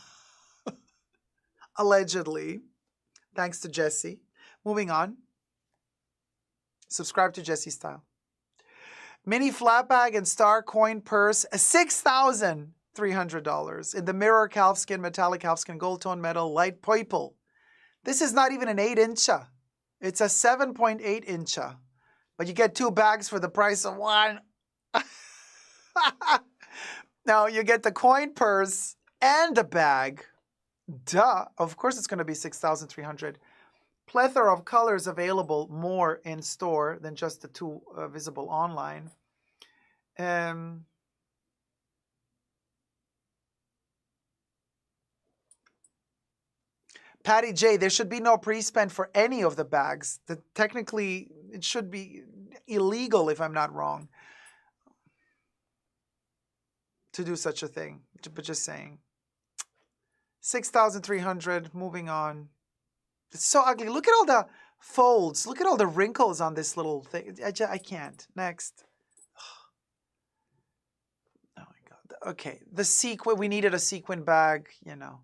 Allegedly. Thanks to Jesse. Moving on. Subscribe to Jesse Style. Mini flat bag and star coin purse, $6,300. In the mirror calfskin, metallic calfskin, gold tone metal, light purple. This is not even an 8-incher. It's a 7.8-incher. But you get 2 bags for the price of 1. Now you get the coin purse and the bag. Duh. Of course it's going to be $6,300. Plethora of colors available more in store than just the 2 visible online. Patty J, there should be no pre-spend for any of the bags. Technically, it should be illegal, if I'm not wrong, to do such a thing. But just saying. $6,300, moving on. It's so ugly. Look at all the folds. Look at all the wrinkles on this little thing. I can't. Next. Oh my God. Okay. The sequin. We needed a sequin bag, you know.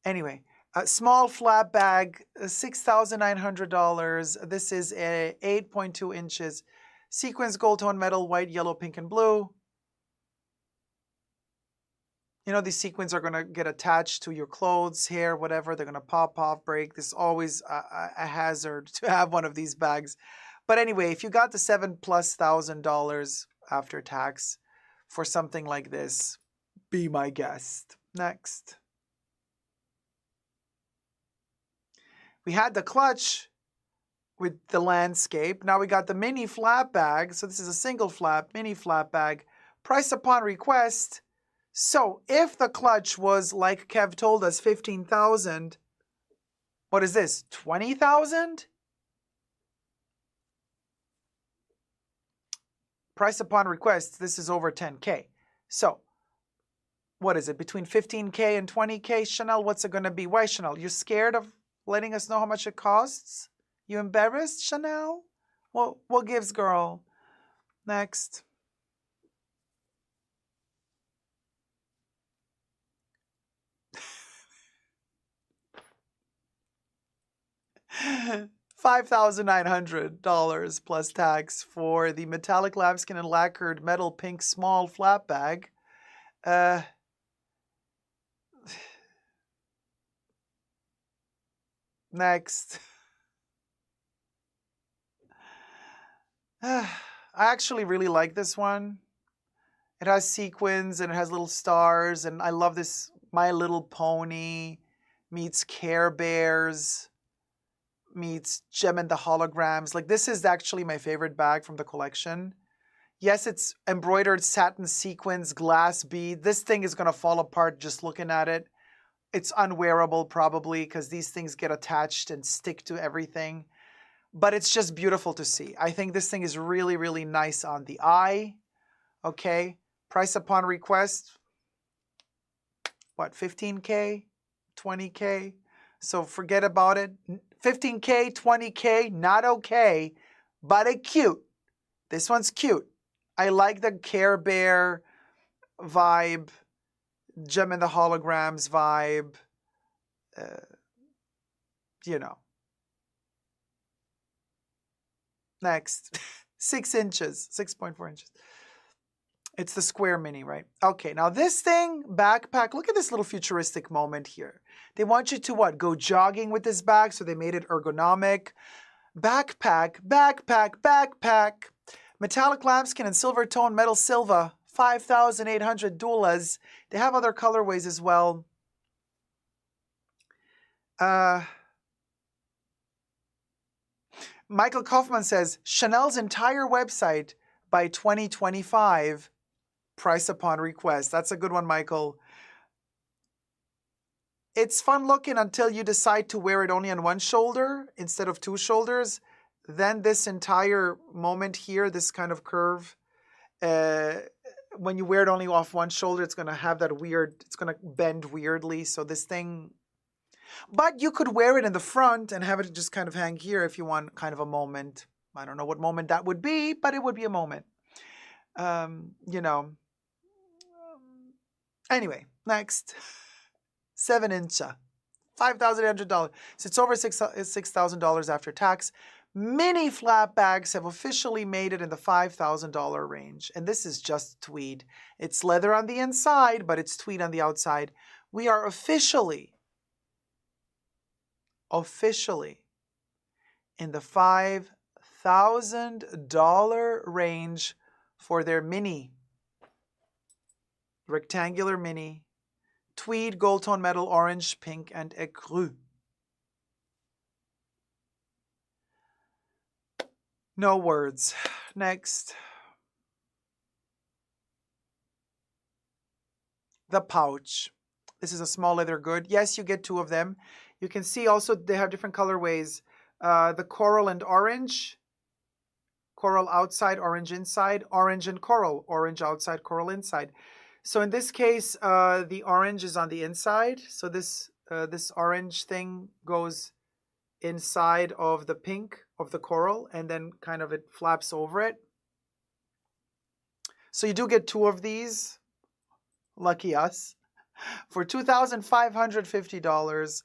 Anyway, a small flat bag, $6,900. This is a 8.2 inches. Sequins, gold tone metal, white, yellow, pink, and blue. You know, these sequins are going to get attached to your clothes, hair, whatever. They're going to pop off, break. This is always a hazard to have one of these bags. But anyway, if you got the $7,000+ after tax for something like this, be my guest. Next. We had the clutch with the landscape. Now we got the mini flat bag. So this is a single flap, mini flat bag. Price upon request. So if the clutch was, like Kev told us, $15,000, what is this, $20,000? Price upon request, this is over $10K. So what is it, between $15K and $20K? Chanel, what's it going to be? Why, Chanel? You scared of letting us know how much it costs? You embarrassed, Chanel? Well, what gives, girl? Next. $5,900 plus tax for the metallic lambskin and lacquered metal pink small flat bag. Next. I actually really like this one. It has sequins and it has little stars, and I love this My Little Pony meets Care Bears meets Gem and the Holograms. Like, this is actually my favorite bag from the collection. Yes, it's embroidered satin sequins, glass bead. This thing is going to fall apart just looking at it. It's unwearable probably because these things get attached and stick to everything. But it's just beautiful to see. I think this thing is really, really nice on the eye. Okay. Price upon request. What, 15K? 20K? So forget about it. 15K, 20K, not okay, but it's cute. This one's cute. I like the Care Bear vibe, Gem and the Holograms vibe, you know. Next, 6 inches, 6.4 inches. It's the square mini, right? Okay, now this thing, backpack, look at this little futuristic moment here. They want you to what? Go jogging with this bag, so they made it ergonomic. Backpack, backpack, backpack. Metallic lambskin and silver tone metal silva, $5,800. They have other colorways as well. Michael Kaufman says, Chanel's entire website by 2025, price upon request. That's a good one, Michael. It's fun looking until you decide to wear it only on one shoulder instead of two shoulders. Then this entire moment here, this kind of curve, when you wear it only off one shoulder, it's going to have that weird, it's going to bend weirdly. So this thing, but you could wear it in the front and have it just kind of hang here if you want kind of a moment. I don't know what moment that would be, but it would be a moment. You know. Anyway, next. 7-inch, $5,800. So it's over $6,000 after tax. Mini flap bags have officially made it in the $5,000 range. And this is just tweed. It's leather on the inside, but it's tweed on the outside. We are officially in the $5,000 range for their mini, rectangular mini, tweed, gold tone metal, orange, pink, and ecru. No words. Next. The pouch. This is a small leather good. Yes, you get two of them. You can see also they have different colorways. The coral and orange. Coral outside, orange inside. Orange and coral. Orange outside, coral inside. So in this case, the orange is on the inside. So this orange thing goes inside of the pink of the coral, and then kind of it flaps over it. So you do get two of these. Lucky us. For $2,550.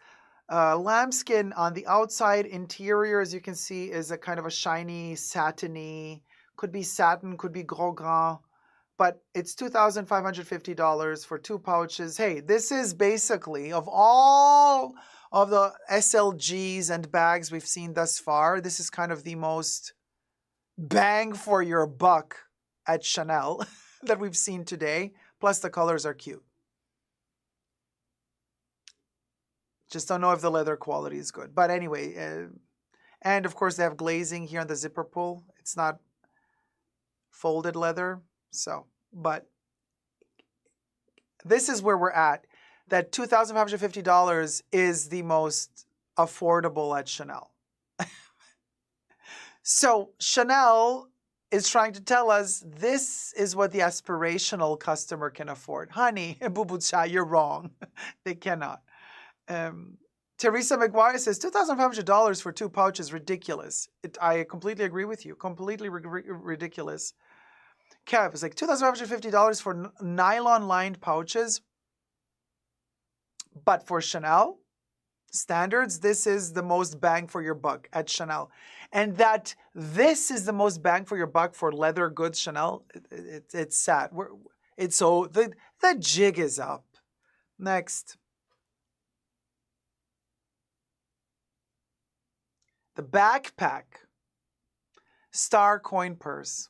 Lambskin on the outside. Interior, as you can see, is a kind of a shiny, satiny. Could be satin, could be gros grand. But it's $2,550 for two pouches. Hey, this is basically, of all of the SLGs and bags we've seen thus far, this is kind of the most bang for your buck at Chanel that we've seen today. Plus the colors are cute. Just don't know if the leather quality is good. But anyway, and of course they have glazing here on the zipper pull. It's not folded leather. So, but this is where we're at. That $2,550 is the most affordable at Chanel. So Chanel is trying to tell us this is what the aspirational customer can afford. Honey, Bubucha, you're wrong. They cannot. Teresa McGuire says $2,500 for two pouches, ridiculous. I completely agree with you. Completely ridiculous. Kev is like $2,550 for nylon-lined pouches. But for Chanel standards, this is the most bang for your buck at Chanel. And that this is the most bang for your buck for leather goods Chanel, it's sad. The jig is up. Next. The backpack. Star coin purse.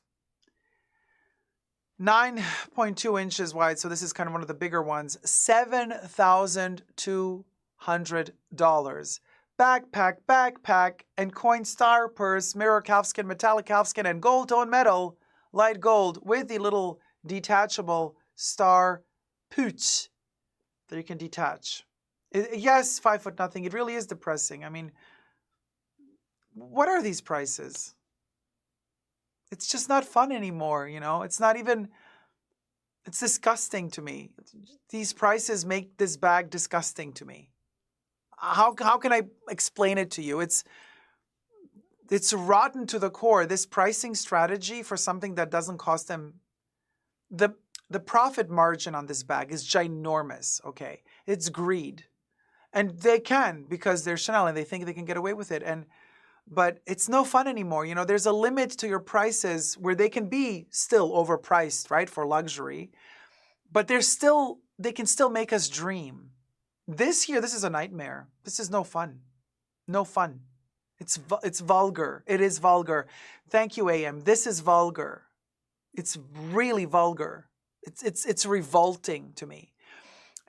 9.2 inches wide, so this is kind of one of the bigger ones. $7,200. Backpack, and coin star purse, mirror calfskin, metallic calfskin, and gold tone metal, light gold, with the little detachable star pooch that you can detach. Yes, 5 foot nothing. It really is depressing. I mean, what are these prices? It's just not fun anymore, you know? It's not even, it's disgusting to me. These prices make this bag disgusting to me. How can I explain it to you? It's rotten to the core. This pricing strategy for something that doesn't cost them, the profit margin on this bag is ginormous, okay? It's greed. And they can, because they're Chanel and they think they can get away with it. And But it's no fun anymore. You know, there's a limit to your prices where they can be still overpriced, right, for luxury. But they can still make us dream. This is a nightmare. This is no fun. No fun. It's vulgar. It is vulgar. Thank you, AM. This is vulgar. It's really vulgar. It's revolting to me.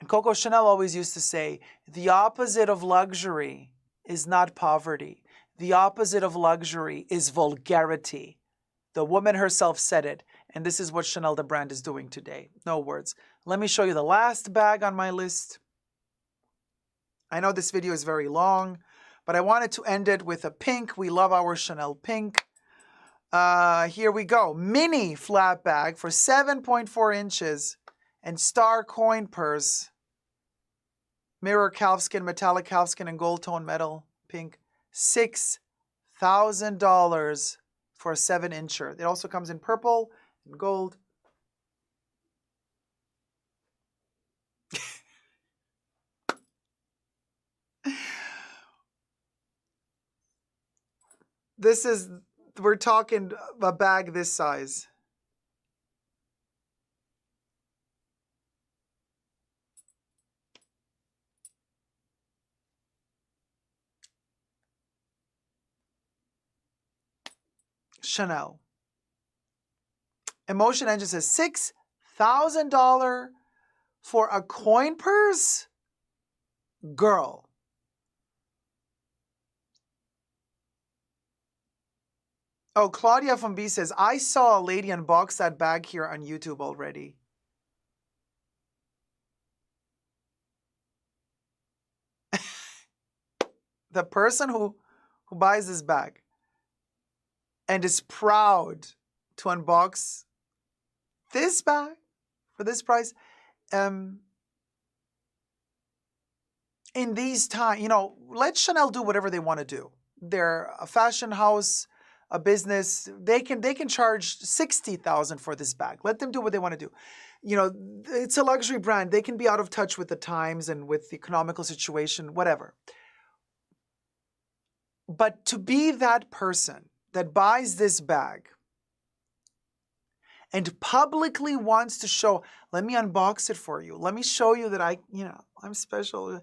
And Coco Chanel always used to say, the opposite of luxury is not poverty. The opposite of luxury is vulgarity. The woman herself said it, and this is what Chanel the brand is doing today. No words. Let me show you the last bag on my list. I know this video is very long, but I wanted to end it with a pink. We love our Chanel pink. Here we go. Mini flat bag for 7.4 inches and star coin purse. Mirror calfskin, metallic calfskin, and gold tone metal pink. $6,000 for a 7-incher. It also comes in purple and gold. We're talking a bag this size. Chanel. Emotion Engine says $6,000 for a coin purse? Girl. Oh, Claudia from B says, I saw a lady unbox that bag here on YouTube already. The person who buys this bag and is proud to unbox this bag for this price, in these times, you know, let Chanel do whatever they want to do. They're a fashion house, a business. They can charge $60,000 for this bag. Let them do what they want to do. You know, it's a luxury brand. They can be out of touch with the times and with the economical situation, whatever. But to be that person that buys this bag and publicly wants to show, let me unbox it for you. Let me show you that I'm special.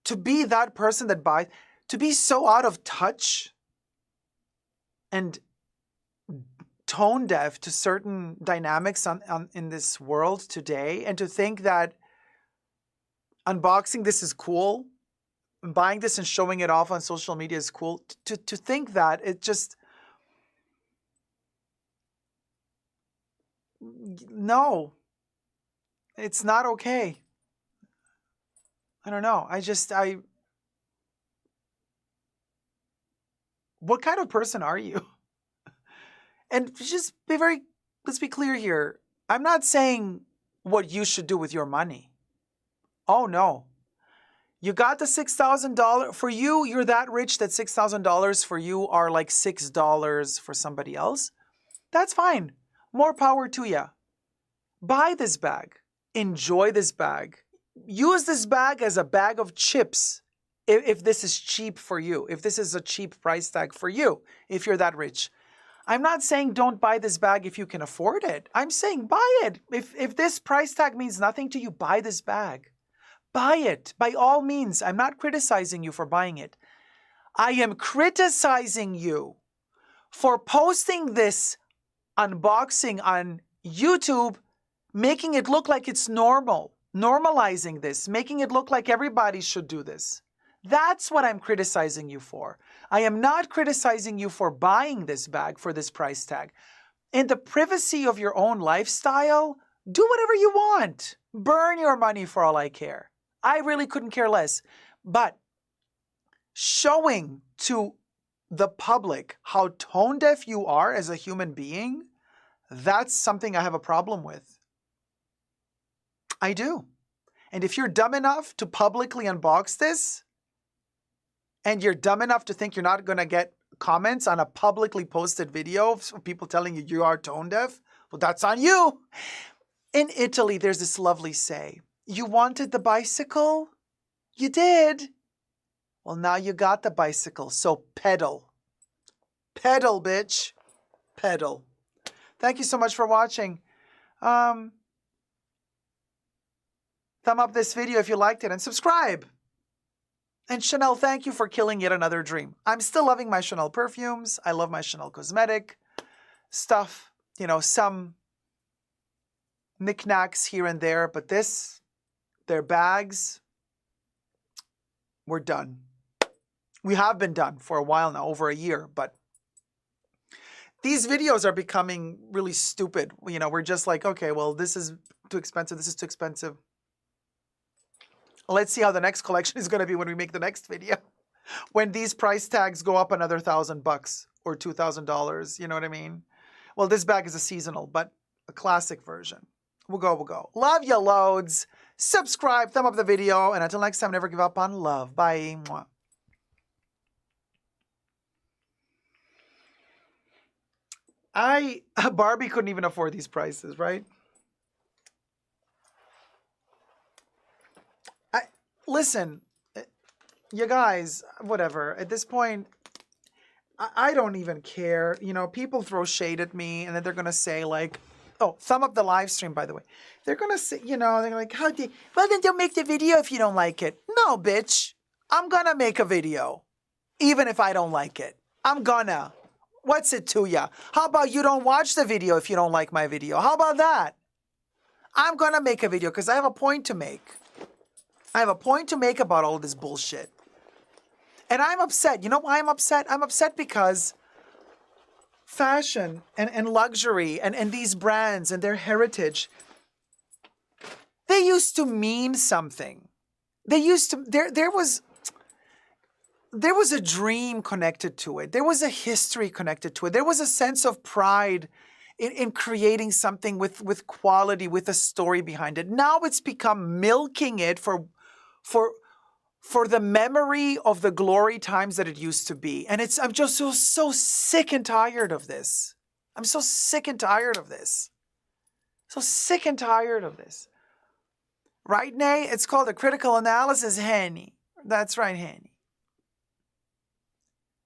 To be that person that buys, to be so out of touch and tone deaf to certain dynamics in this world today, and to think that unboxing this is cool, buying this and showing it off on social media is cool, to think that, it just, no, it's not okay. I don't know. What kind of person are you? And just let's be clear here. I'm not saying what you should do with your money. Oh no. You got the $6,000. For you, you're that rich that $6,000 for you are like $6 for somebody else. That's fine. More power to you. Buy this bag. Enjoy this bag. Use this bag as a bag of chips if this is cheap for you. If this is a cheap price tag for you, if you're that rich. I'm not saying don't buy this bag if you can afford it. I'm saying buy it. If this price tag means nothing to you, buy this bag. Buy it, by all means. I'm not criticizing you for buying it. I am criticizing you for posting this unboxing on YouTube, making it look like it's normal, normalizing this, making it look like everybody should do this. That's what I'm criticizing you for. I am not criticizing you for buying this bag for this price tag. In the privacy of your own lifestyle, do whatever you want. Burn your money for all I care. I really couldn't care less. But showing to the public how tone deaf you are as a human being, that's something I have a problem with. I do. And if you're dumb enough to publicly unbox this, and you're dumb enough to think you're not going to get comments on a publicly posted video of people telling you you are tone deaf, well, that's on you. In Italy, there's this lovely say, you wanted the bicycle? You did. Well, Well, now you got the bicycle, so pedal. Pedal, bitch. Pedal. Thank you so much for watching. Thumb up this video if you liked it and subscribe. And Chanel, thank you for killing yet another dream. I'm still loving my Chanel perfumes. I love my Chanel cosmetic stuff. You know, some knickknacks here and there, but their bags, we're done. We have been done for a while now, over a year, but these videos are becoming really stupid. You know, we're just like, okay, well, this is too expensive. This is too expensive. Let's see how the next collection is going to be when we make the next video. When these price tags go up another $1,000 or $2,000, you know what I mean? Well, this bag is a seasonal, but a classic version. We'll go. Love you loads. Subscribe, thumb up the video, and until next time, never give up on love. Bye. Mwah. Barbie couldn't even afford these prices, right? Listen, you guys, whatever. At this point, I don't even care. You know, people throw shade at me, and then they're going to say, like, oh, thumb up the live stream, by the way. They're going to say, you know, they're like, well, then don't make the video if you don't like it. No, bitch. I'm going to make a video, even if I don't like it. I'm gonna. What's it to ya? How about you don't watch the video if you don't like my video? How about that? I'm going to make a video because I have a point to make. I have a point to make about all this bullshit. And I'm upset. You know why I'm upset? I'm upset because fashion and luxury and these brands and their heritage, they used to mean something. They used to, there was a dream connected to it. There was a history connected to it. There was a sense of pride in creating something with quality, with a story behind it. Now it's become milking it for the memory of the glory times that it used to be. And I'm just so sick and tired of this. I'm so sick and tired of this. So sick and tired of this. Right, Nay? It's called a critical analysis, Henny. That's right, Henny.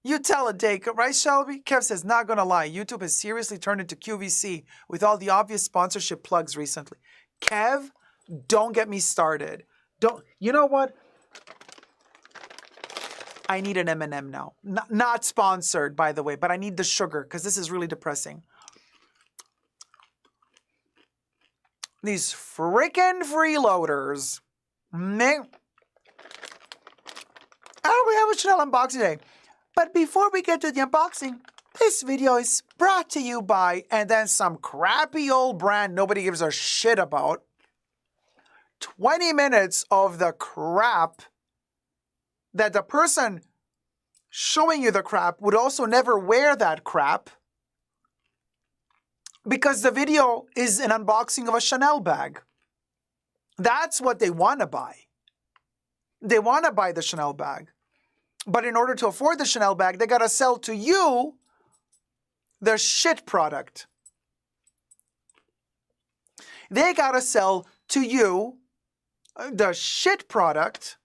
You tell it, Dacob, right, Shelby? Kev says, not gonna lie, YouTube has seriously turned into QVC with all the obvious sponsorship plugs recently. Kev, don't get me started. You know what? I need an M&M now. Not sponsored, by the way, but I need the sugar because this is really depressing. These freaking freeloaders. Oh, we have a Chanel unboxing today. But before we get to the unboxing, this video is brought to you by, and then some crappy old brand nobody gives a shit about. 20 minutes of the crap that the person showing you the crap would also never wear that crap because the video is an unboxing of a Chanel bag. That's what they want to buy. They want to buy the Chanel bag. But in order to afford the Chanel bag, they got to sell to you their shit product. They got to sell to you the shit product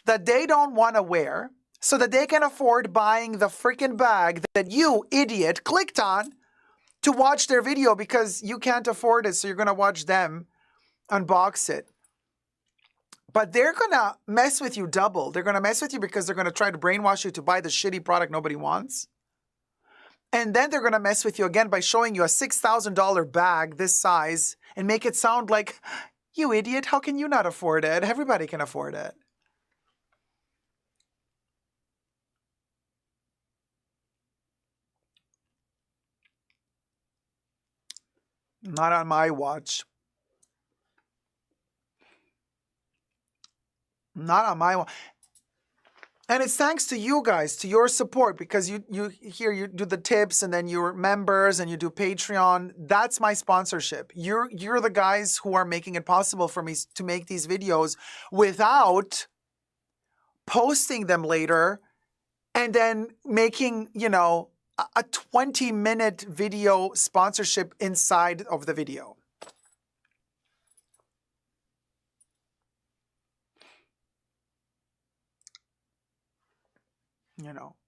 that they don't want to wear so that they can afford buying the freaking bag that you, idiot, clicked on to watch their video because you can't afford it, so you're going to watch them unbox it. But they're going to mess with you double. They're going to mess with you because they're going to try to brainwash you to buy the shitty product nobody wants. And then they're going to mess with you again by showing you a $6,000 bag this size and make it sound like, you idiot, how can you not afford it? Everybody can afford it. Not on my watch. Not on my watch. And it's thanks to you guys, to your support, because you do the tips and then you're members and you do Patreon. That's my sponsorship. You're the guys who are making it possible for me to make these videos without posting them later and then making, you know, a 20-minute video sponsorship inside of the video.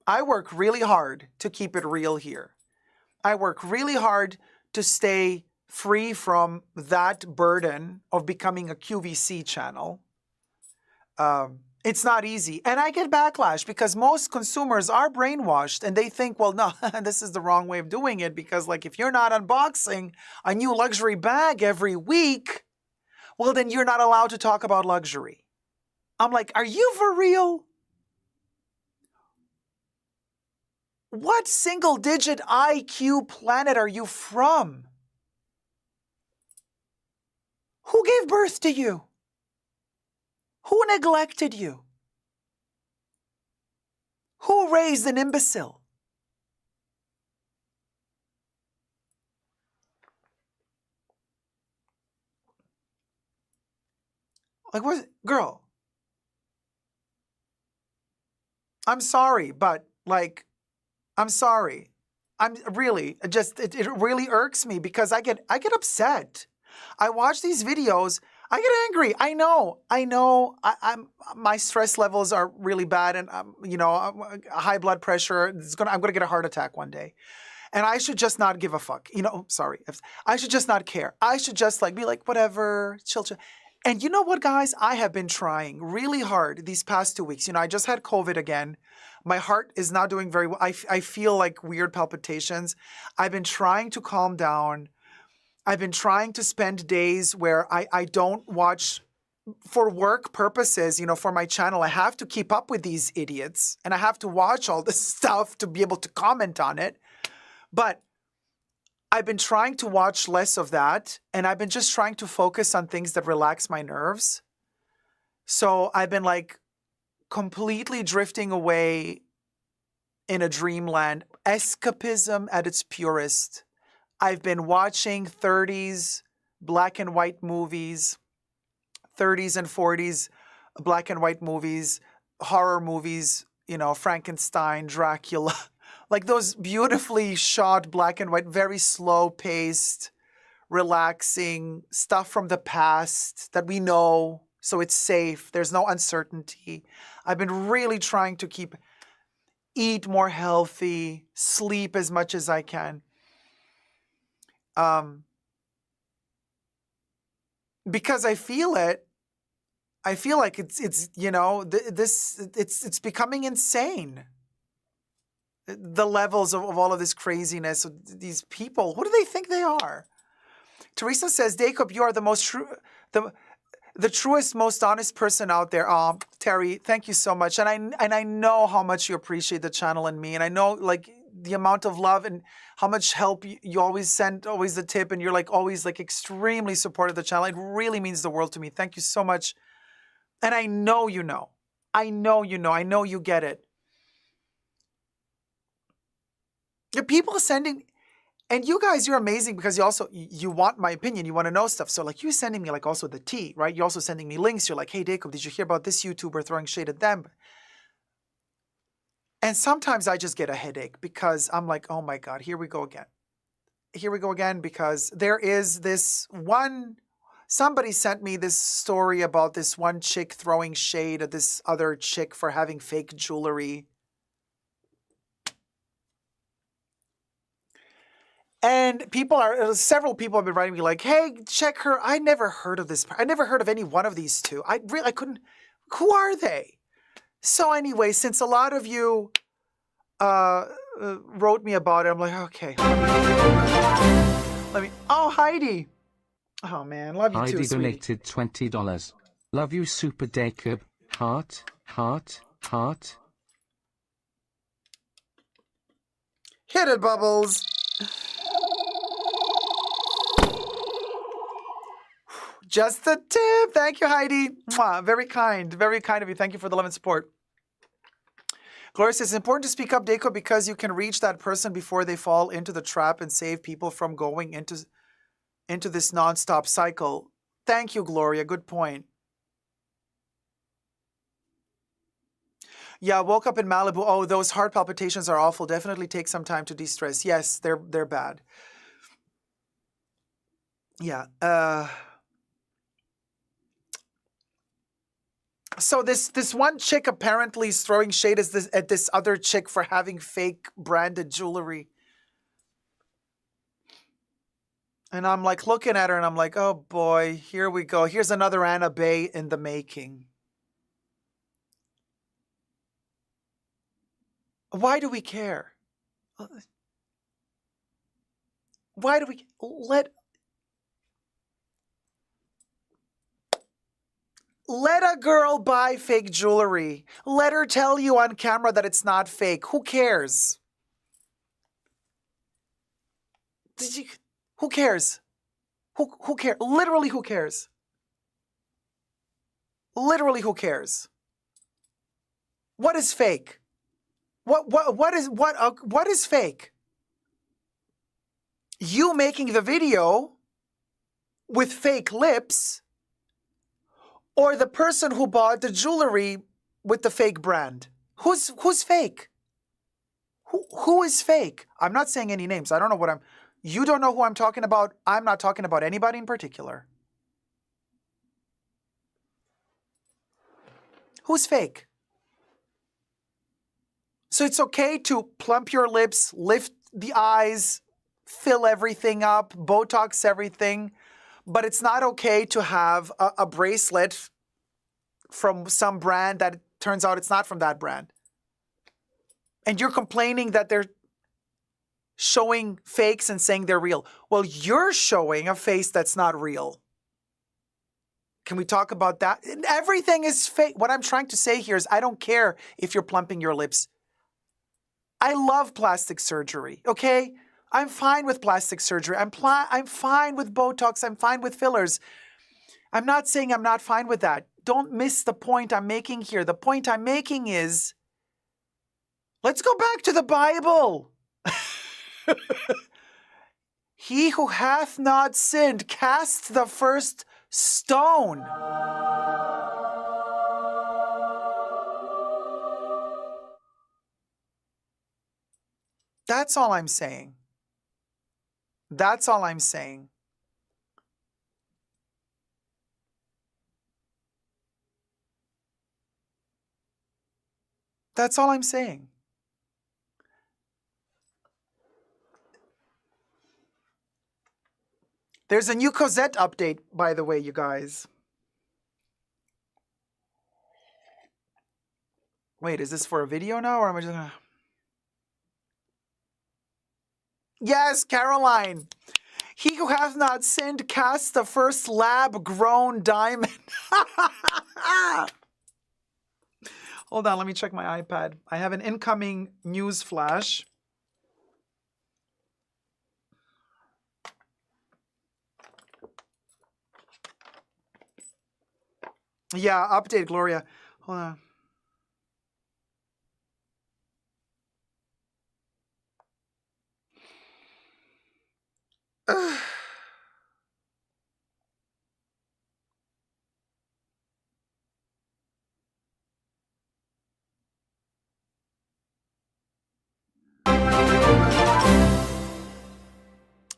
I work really hard to keep it real here. I work really hard to stay free from that burden of becoming a QVC channel. It's not easy. And I get backlash because most consumers are brainwashed and they think, well, no, this is the wrong way of doing it because like if you're not unboxing a new luxury bag every week, well, then you're not allowed to talk about luxury. I'm like, are you for real? What single-digit IQ planet are you from? Who gave birth to you? Who neglected you? Who raised an imbecile? Like, what? Girl, I'm sorry, but like, I'm sorry. I'm really, it really irks me because I get upset. I watch these videos, I get angry. I know. My stress levels are really bad, and high blood pressure. I'm gonna get a heart attack one day, and I should just not give a fuck. Sorry. I should just not care. I should just be like, whatever, chill. And you know what, guys? I have been trying really hard these past 2 weeks. I just had COVID again. My heart is not doing very well. I feel like weird palpitations. I've been trying to calm down. I've been trying to spend days where I don't watch for work purposes, for my channel. I have to keep up with these idiots and I have to watch all this stuff to be able to comment on it. But I've been trying to watch less of that, and I've been just trying to focus on things that relax my nerves. So I've been completely drifting away in a dreamland, escapism at its purest. I've been watching 30s black and white movies, 30s and 40s black and white movies, horror movies, Frankenstein, Dracula. Like those beautifully shot black and white, very slow paced, relaxing stuff from the past that we know, so it's safe. There's no uncertainty. I've been really trying to eat more healthy, sleep as much as I can. Because I feel it. I feel like it's becoming insane. The levels of all of this craziness of these people. Who do they think they are? Teresa says, Dacob, you are the most true, the truest, most honest person out there. Oh, Terry, thank you so much. And I know how much you appreciate the channel and me. And I know the amount of love and how much help you always send, always the tip. And you're always extremely supportive of the channel. It really means the world to me. Thank you so much. And I know you know. I know you get it. The people sending, and you guys, you're amazing because you want my opinion. You want to know stuff. So you sending me also the tea, right? You're also sending me links. You're like, hey, Dacob, did you hear about this YouTuber throwing shade at them? And sometimes I just get a headache because I'm like, oh my God, here we go again. Here we go again because there is this one, somebody sent me this story about this one chick throwing shade at this other chick for having fake jewelry. And several people have been writing me hey, check her. I never heard of this. I never heard of any one of these two. I couldn't, who are they? So anyway, since a lot of you wrote me about it, I'm like, okay. Let me, oh, Heidi. Oh man, love you too, Heidi sweetie. donated $20. Love you, Super Dacob. Heart, heart, heart. Hit it, Bubbles. Just the tip. Thank you, Heidi. Mwah. Very kind of you. Thank you for the love and support. Gloria says, it's important to speak up, Dacob, because you can reach that person before they fall into the trap and save people from going into this nonstop cycle. Thank you, Gloria. Good point. Yeah, woke up in Malibu. Oh, those heart palpitations are awful. Definitely take some time to de-stress. Yes, they're bad. Yeah. So this one chick apparently is throwing shade at this other chick for having fake branded jewelry. And I'm like looking at her and I'm like, oh boy, here we go. Here's another Anna Bay in the making. Why do we care? Why do we let a girl buy fake jewelry? Let her tell you on camera that it's not fake. Who cares? Who cares? Who cares? Literally, who cares? Literally, who cares? What is fake? What is fake? You making the video with fake lips, or the person who bought the jewelry with the fake brand? Who's fake? Who is fake? I'm not saying any names. I don't know what I'm. You don't know who I'm talking about. I'm not talking about anybody in particular. Who's fake? So it's okay to plump your lips, lift the eyes, fill everything up, Botox everything, but it's not okay to have a bracelet from some brand that turns out it's not from that brand. And you're complaining that they're showing fakes and saying they're real. Well, you're showing a face that's not real. Can we talk about that? Everything is fake. What I'm trying to say here is I don't care if you're plumping your lips. I love plastic surgery, okay? I'm fine with plastic surgery. I'm fine with Botox. I'm fine with fillers. I'm not saying I'm not fine with that. Don't miss the point I'm making here. The point I'm making is, let's go back to the Bible. He who hath not sinned, cast the first stone. That's all I'm saying. That's all I'm saying. That's all I'm saying. There's a new Cosette update, by the way, you guys. Wait, is this for a video now, or am I just gonna... Yes, Caroline. He who hath not sinned cast the first lab-grown diamond. Hold on, let me check my iPad. I have an incoming news flash. Yeah, update, Gloria. Hold on.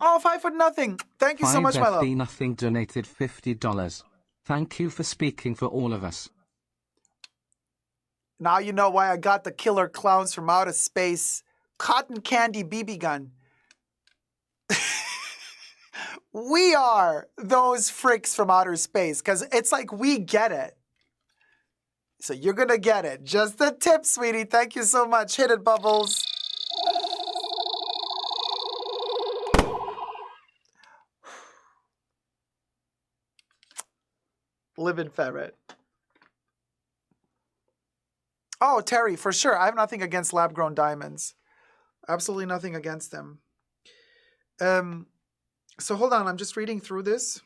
Oh, 5 foot nothing. Thank you so much, my love. 5FD Nothing donated $50. Thank you for speaking for all of us. Now you know why I got the killer clowns from outer space. Cotton candy BB gun. We are those freaks from outer space, because it's like we get it. So you're going to get it. Just the tip, sweetie. Thank you so much. Hit it, Bubbles. Living ferret. Oh, Terry, for sure. I have nothing against lab-grown diamonds. Absolutely nothing against them. So hold on. I'm just reading through this.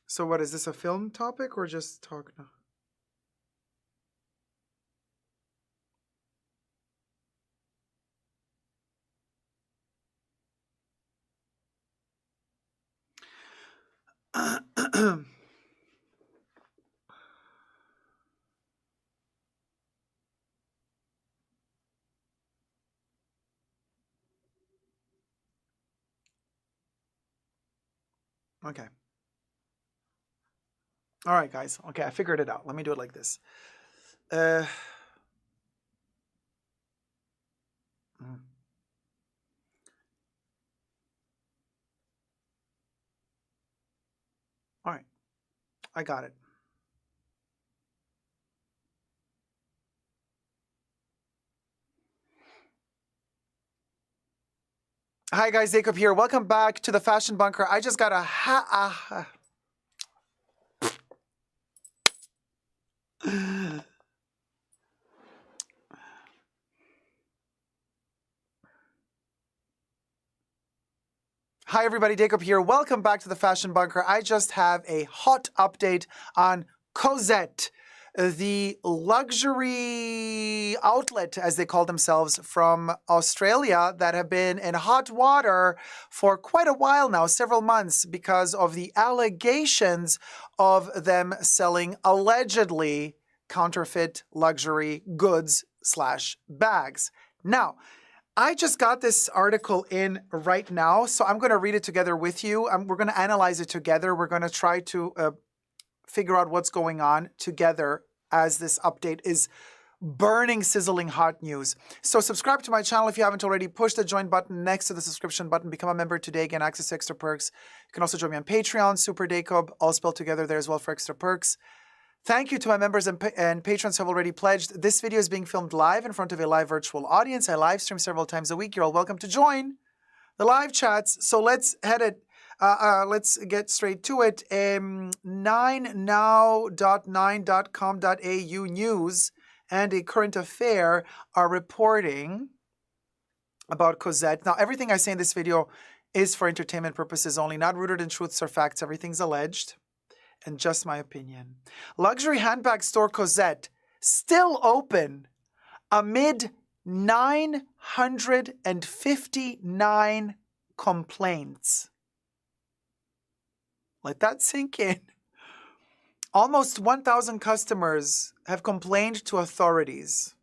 So what, is this a film topic or just talk now? Okay. All right, guys. Okay, I figured it out. Let me do it like this. Mm. All right, I got it. Hi guys, Dacob here. Welcome back to the Fashion Bunker. I just got a Hi everybody, Dacob here. Welcome back to the Fashion Bunker. I just have a hot update on Cosette, the luxury outlet, as they call themselves, from Australia that have been in hot water for quite a while now, several months, because of the allegations of them selling allegedly counterfeit luxury goods / bags. Now, I just got this article in right now, so I'm going to read it together with you. We're going to analyze it together. We're going to try to figure out what's going on together as this update is burning, sizzling hot news. So subscribe to my channel if you haven't already. Push the join button next to the subscription button. Become a member today. Gain access to extra perks. You can also join me on Patreon, Super Dacob, all spelled together there as well for extra perks. Thank you to my members and patrons who have already pledged. This video is being filmed live in front of a live virtual audience. I live stream several times a week. You're all welcome to join the live chats. So let's let's get straight to it. 9now.9.com.au news and a current affair are reporting about Cosette. Now, everything I say in this video is for entertainment purposes only, not rooted in truths or facts. Everything's alleged. And just my opinion. Luxury handbag store Cosette still open amid 959 complaints. Let that sink in. Almost 1,000 customers have complained to authorities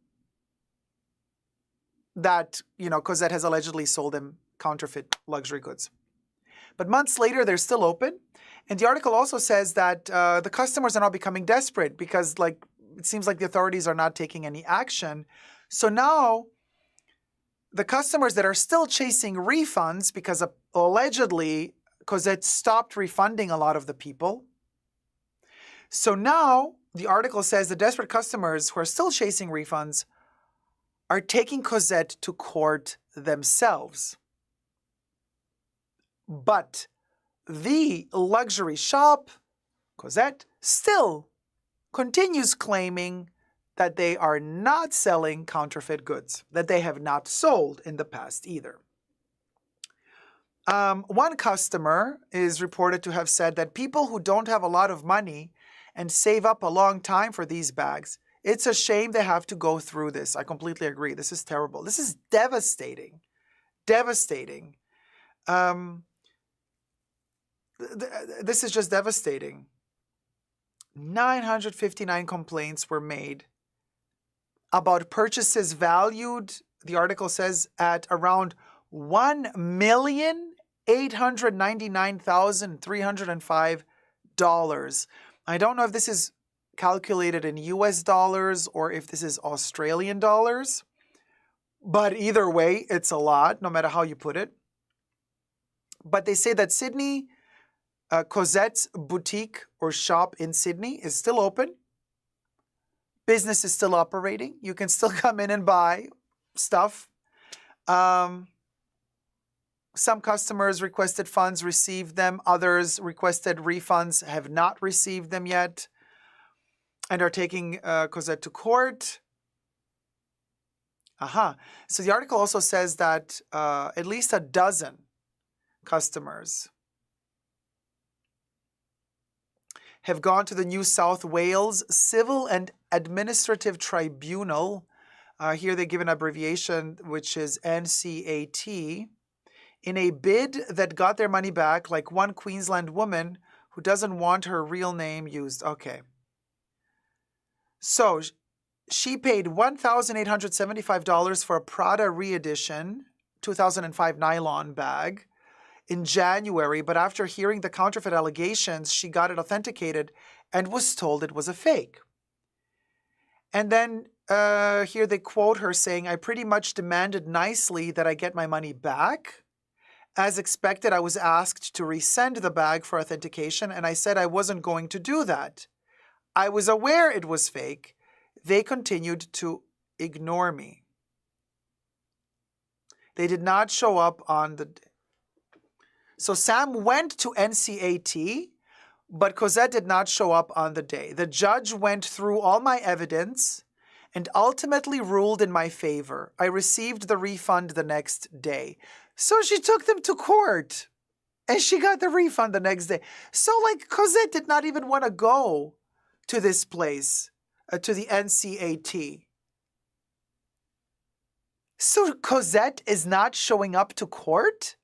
that, Cosette has allegedly sold them counterfeit luxury goods. But months later, they're still open. And the article also says that the customers are now becoming desperate because, it seems like the authorities are not taking any action. So now, the customers that are still chasing refunds because allegedly Cosette stopped refunding a lot of the people. So now, the article says the desperate customers who are still chasing refunds are taking Cosette to court themselves. But the luxury shop, Cosette, still continues claiming that they are not selling counterfeit goods, that they have not sold in the past either. One customer is reported to have said that people who don't have a lot of money and save up a long time for these bags, it's a shame they have to go through this. I completely agree. This is terrible. This is devastating. Devastating. This is just devastating. 959 complaints were made about purchases valued, the article says, at around $1,899,305. I don't know if this is calculated in US dollars or if this is Australian dollars, but either way, it's a lot, no matter how you put it. But they say that Sydney, Cosette's boutique or shop in Sydney is still open. Business is still operating. You can still come in and buy stuff. Some customers requested funds, received them. Others requested refunds, have not received them yet, and are taking Cosette to court. So the article also says that at least a dozen customers have gone to the New South Wales Civil and Administrative Tribunal. Here they give an abbreviation, which is NCAT, in a bid that got their money back, like one Queensland woman who doesn't want her real name used. Okay. So she paid $1,875 for a Prada re-edition 2005 nylon bag. in January, but after hearing the counterfeit allegations, she got it authenticated and was told it was a fake. And then here they quote her saying, I pretty much demanded nicely that I get my money back. As expected, I was asked to resend the bag for authentication, and I said I wasn't going to do that. I was aware it was fake. They continued to ignore me. They did not show up on the... So Sam went to NCAT, but Cosette did not show up on the day. The judge went through all my evidence and ultimately ruled in my favor. I received the refund the next day. So she took them to court and she got the refund the next day. So like Cosette did not even want to go to this place, to the NCAT. So Cosette is not showing up to court?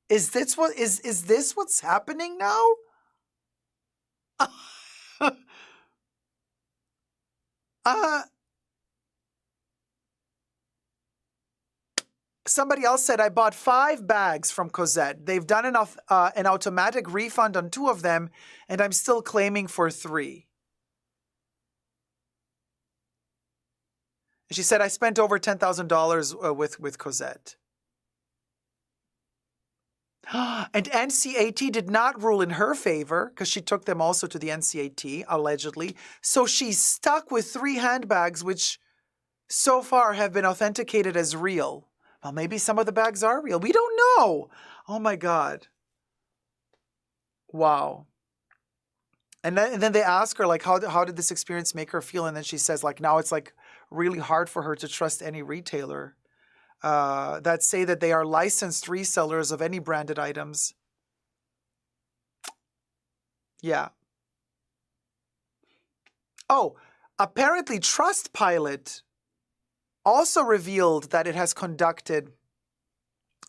Is this what's happening now? Somebody else said, I bought 5 bags from Cosette. They've done an automatic refund on 2 of them, and I'm still claiming for 3. She said, I spent over $10,000 with Cosette. And NCAT did not rule in her favor because she took them also to the NCAT, allegedly. So she's stuck with 3 handbags, which so far have been authenticated as real. Well, maybe some of the bags are real. We don't know. Oh, my God. Wow. And then they ask her, like, how did this experience make her feel? And then she says, like, now it's, like, really hard for her to trust any retailer that say that they are licensed resellers of any branded items. Yeah. Oh, apparently Trustpilot also revealed that it has conducted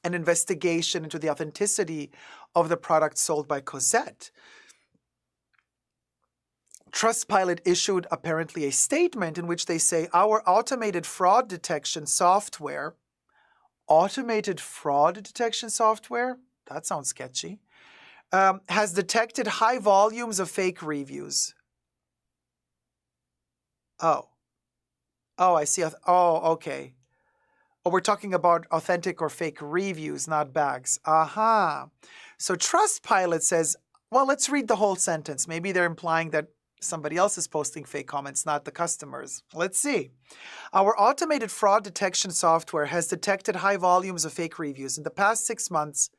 an investigation into the authenticity of the product sold by Cosette. Trustpilot issued apparently a statement in which they say our automated fraud detection software, that sounds sketchy, has detected high volumes of fake reviews. Oh, I see. Oh, okay. Oh, we're talking about authentic or fake reviews, not bags. Aha. So Trustpilot says, well, let's read the whole sentence. Maybe they're implying that somebody else is posting fake comments, not the customers. Let's see. Our automated fraud detection software has detected high volumes of fake reviews. In the past 6 months,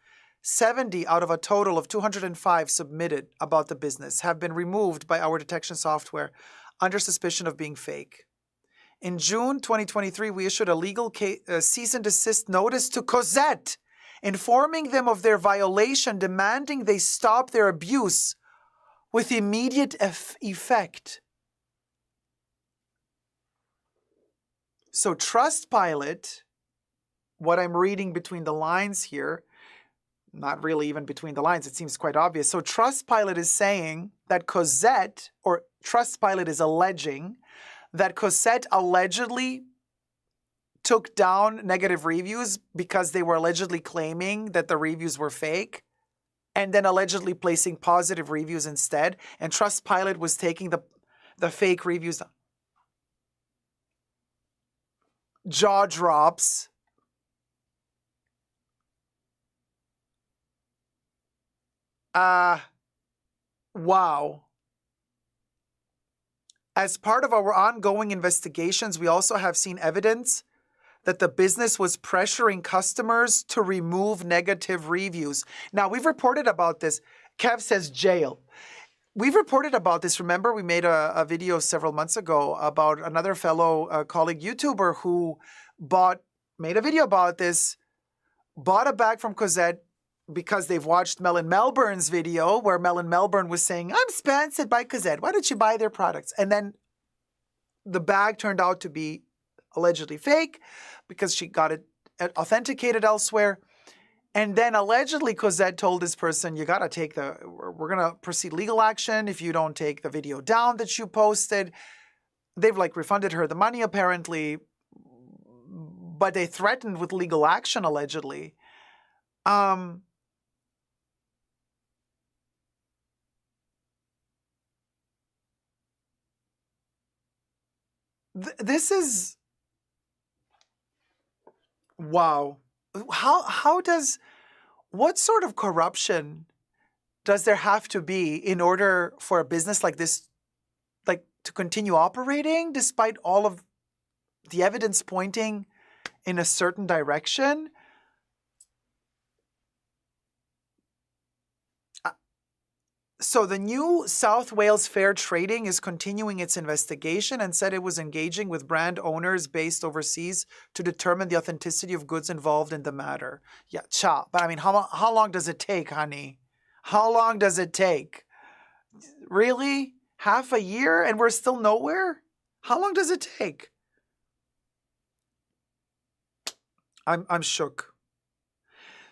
70 out of a total of 205 submitted about the business have been removed by our detection software under suspicion of being fake. In June 2023, we issued a legal cease and desist notice to Cosette, informing them of their violation, demanding they stop their abuse with immediate effect. So Trustpilot, what I'm reading between the lines here, not really even between the lines, it seems quite obvious. So Trustpilot is saying that Cosette, or Trustpilot is alleging that Cosette allegedly took down negative reviews because they were allegedly claiming that the reviews were fake, and then allegedly placing positive reviews instead, and Trustpilot was taking the fake reviews. Jaw drops. Wow. As part of our ongoing investigations, we also have seen evidence that the business was pressuring customers to remove negative reviews. Now, we've reported about this. Kev says jail. We've reported about this. Remember, we made a video several months ago about another fellow colleague YouTuber who made a video about this, bought a bag from Cosette because they've watched Melon Melbourne's video where Melon Melbourne was saying, I'm sponsored by Cosette. Why don't you buy their products? And then the bag turned out to be allegedly fake because she got it authenticated elsewhere. And then allegedly Cosette told this person, you got to we're going to proceed legal action if you don't take the video down that you posted. They've refunded her the money apparently, but they threatened with legal action allegedly. This is wow. How does what sort of corruption does there have to be in order for a business like this like to continue operating despite all of the evidence pointing in a certain direction? So the New South Wales Fair Trading is continuing its investigation and said it was engaging with brand owners based overseas to determine the authenticity of goods involved in the matter. Yeah, cha. But I mean, how long does it take, honey? How long does it take? Really? Half a year and we're still nowhere? How long does it take? I'm shook.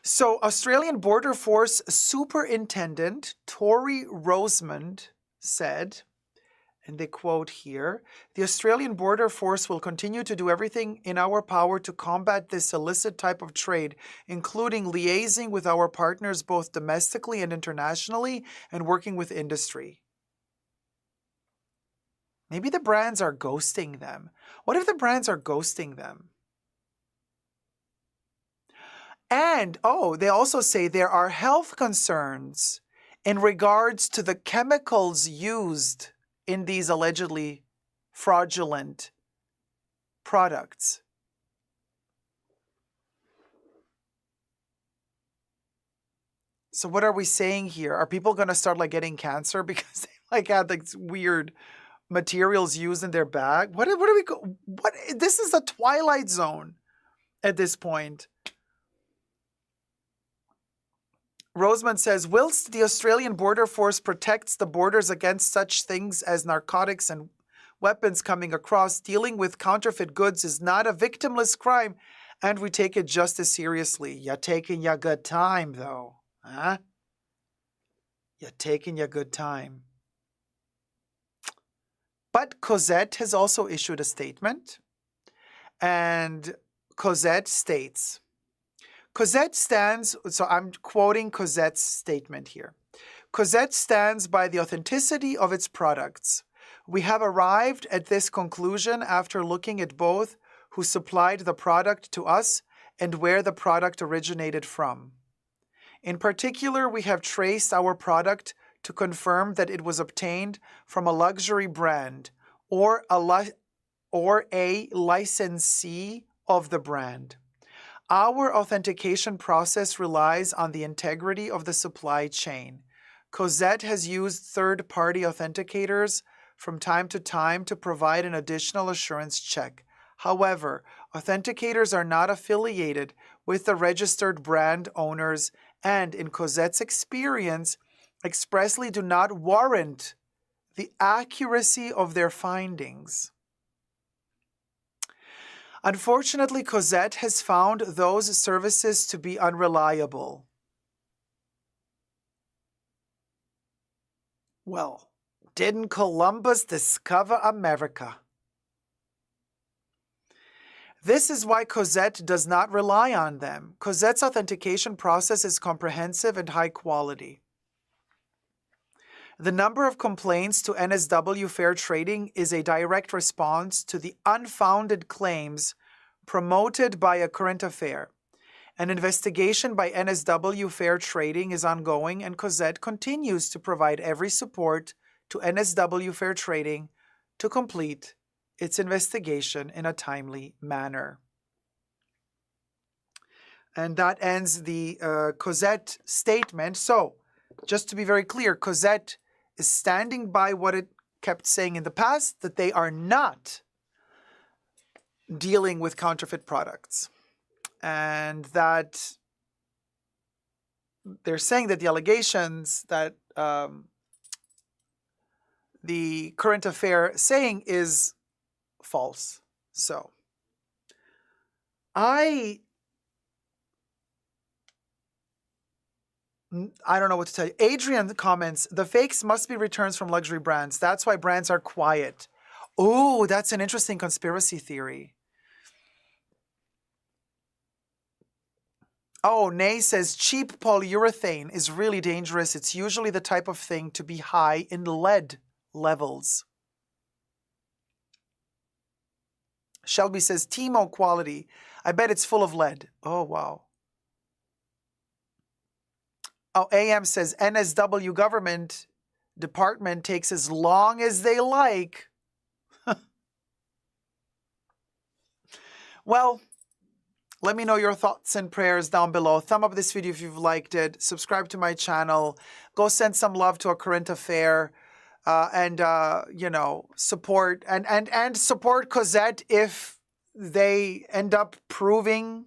So, Australian Border Force Superintendent Tori Rosemond said, and they quote here, "The Australian Border Force will continue to do everything in our power to combat this illicit type of trade, including liaising with our partners both domestically and internationally and working with industry." Maybe the brands are ghosting them. What if the brands are ghosting them? And, they also say there are health concerns in regards to the chemicals used in these allegedly fraudulent products. So what are we saying here? Are people going to start like getting cancer because they like had like weird materials used in their bag? What are we what this is a twilight zone at this point. Rosemond says, whilst the Australian Border Force protects the borders against such things as narcotics and weapons coming across, dealing with counterfeit goods is not a victimless crime, and we take it just as seriously. You're taking your good time, though. Huh? You're taking your good time. But Cosette has also issued a statement, and Cosette states, Cosette stands, so I'm quoting Cosette's statement here. Cosette stands by the authenticity of its products. We have arrived at this conclusion after looking at both who supplied the product to us and where the product originated from. In particular, we have traced our product to confirm that it was obtained from a luxury brand or a licensee of the brand. Our authentication process relies on the integrity of the supply chain. Cosette has used third-party authenticators from time to provide an additional assurance check. However, authenticators are not affiliated with the registered brand owners and, in Cosette's experience, expressly do not warrant the accuracy of their findings. Unfortunately, Cosette has found those services to be unreliable. Well, didn't Columbus discover America? This is why Cosette does not rely on them. Cosette's authentication process is comprehensive and high quality. The number of complaints to NSW Fair Trading is a direct response to the unfounded claims promoted by a current affair. An investigation by NSW Fair Trading is ongoing, and Cosette continues to provide every support to NSW Fair Trading to complete its investigation in a timely manner. And that ends the Cosette statement. So, just to be very clear, Cosette is standing by what it kept saying in the past, that they are not dealing with counterfeit products. And that they're saying that the allegations that the current affair saying is false. So, I don't know what to tell you. Adrian comments, the fakes must be returns from luxury brands. That's why brands are quiet. Oh, that's an interesting conspiracy theory. Oh, Nay says cheap polyurethane is really dangerous. It's usually the type of thing to be high in lead levels. Shelby says, Timo quality. I bet it's full of lead. Oh, wow. Oh, AM says, NSW government department takes as long as they like. Well, let me know your thoughts and prayers down below. Thumb up this video if you've liked it. Subscribe to my channel. Go send some love to a current affair. And you know, support and support Cosette if they end up proving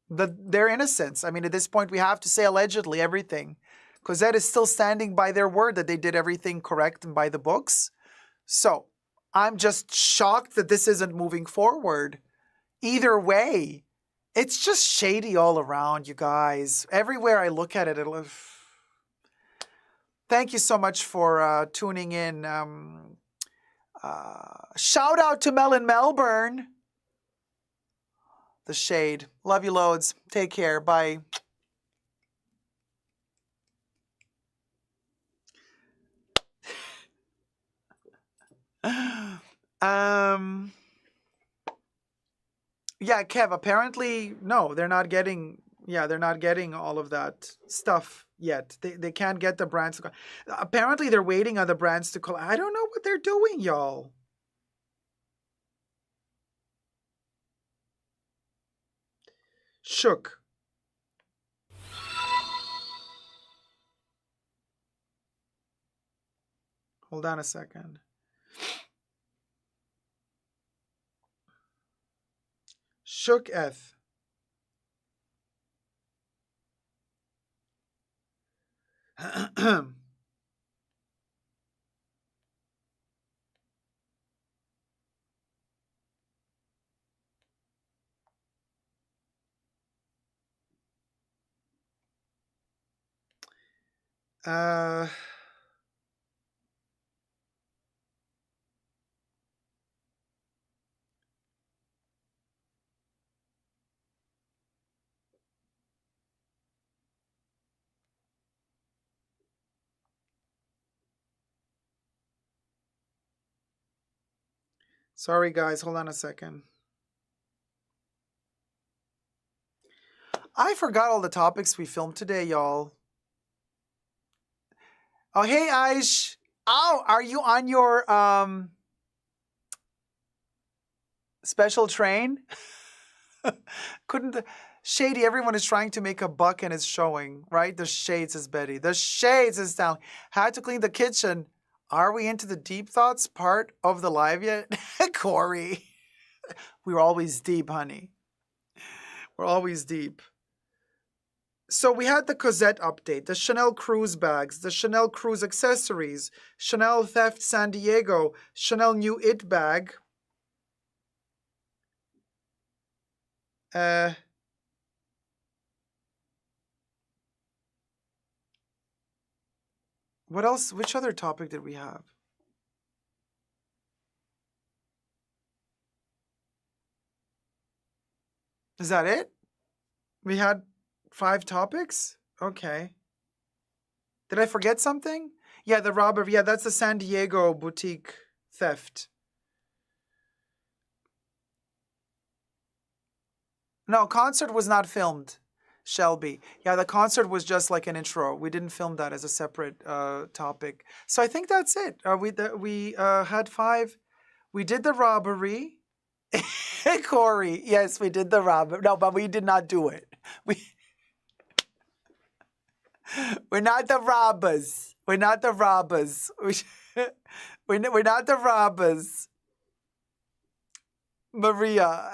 their innocence. I mean, at this point, we have to say allegedly everything. Cosette is still standing by their word that they did everything correct and by the books. So I'm just shocked that this isn't moving forward. Either way, it's just shady all around, you guys. Everywhere I look at it, thank you so much for tuning in. Shout out to Mel in Melbourne. The shade. Love you loads. Take care. Bye. Yeah, Kev, apparently, no, they're not getting, they're not getting all of that stuff yet. They can't get the brands to apparently they're waiting on the brands to call. I don't know what they're doing, y'all. Shook. Hold on a second. Shook Eth. Sorry, guys. Hold on a second. I forgot all the topics we filmed today, y'all. Oh, hey, Aish. Oh, are you on your special train? Couldn't the Shady, everyone is trying to make a buck and it's showing, right? The shades, is Betty. The shades is down. Had to clean the kitchen. Are we into the deep thoughts part of the live yet? Corey. We're always deep, honey. We're always deep. So we had the Cosette update, the Chanel cruise bags, the Chanel cruise accessories, Chanel theft San Diego, Chanel new it bag. What else? Which other topic did we have? Is that it? We had 5 topics? Okay. Did I forget something? Yeah, the robber. Yeah, that's the San Diego boutique theft. No, concert was not filmed, Shelby. Yeah, the concert was just like an intro. We didn't film that as a separate topic. So I think that's it. We had 5. We did the robbery. Corey, yes, we did the robbery. No, but we did not do it. We're not the robbers. We're not the robbers. We're not the robbers. Maria.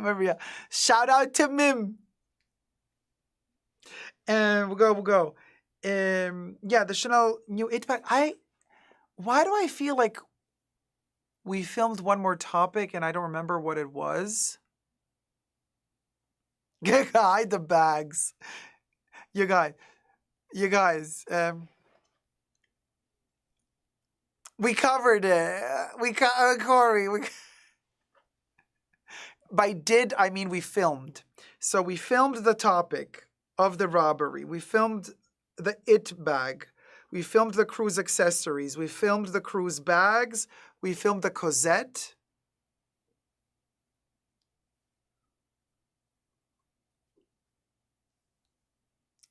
Maria. Shout out to Mim. And we'll go. Yeah, the Chanel new it bag. Why do I feel like we filmed one more topic and I don't remember what it was? Hide the bags. You guys, we covered it. Corey. By did, I mean we filmed. So we filmed the topic of the robbery. We filmed the it bag. We filmed the cruise accessories. We filmed the cruise bags. We filmed the Cosette.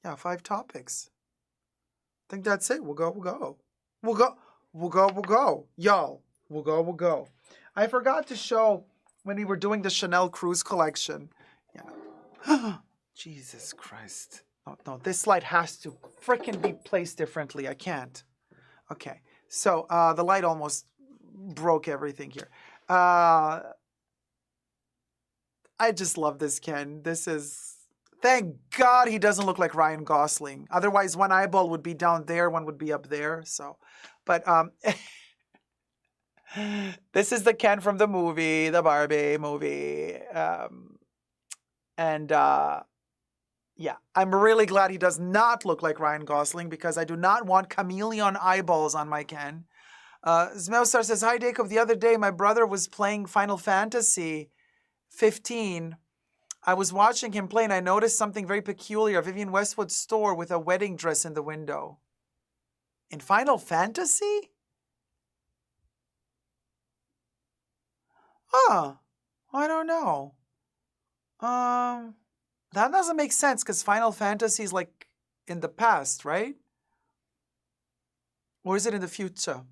Yeah, 5 topics. I think that's it. We'll go. Y'all, we'll go. I forgot to show when we were doing the Chanel Cruise collection. Yeah. Jesus Christ. No, this slide has to freaking be placed differently. I can't. Okay. So the light almost broke everything here. I just love this Ken. This is... Thank God he doesn't look like Ryan Gosling. Otherwise, one eyeball would be down there, one would be up there. So, but this is the Ken from the movie, the Barbie movie. Yeah, I'm really glad he does not look like Ryan Gosling because I do not want chameleon eyeballs on my Ken. Zmelstar says, hi, Dacob. The other day, my brother was playing Final Fantasy 15. I was watching him play and I noticed something very peculiar. Vivienne Westwood's store with a wedding dress in the window. In Final Fantasy? Huh. I don't know. That doesn't make sense because Final Fantasy is like in the past, right? Or is it in the future?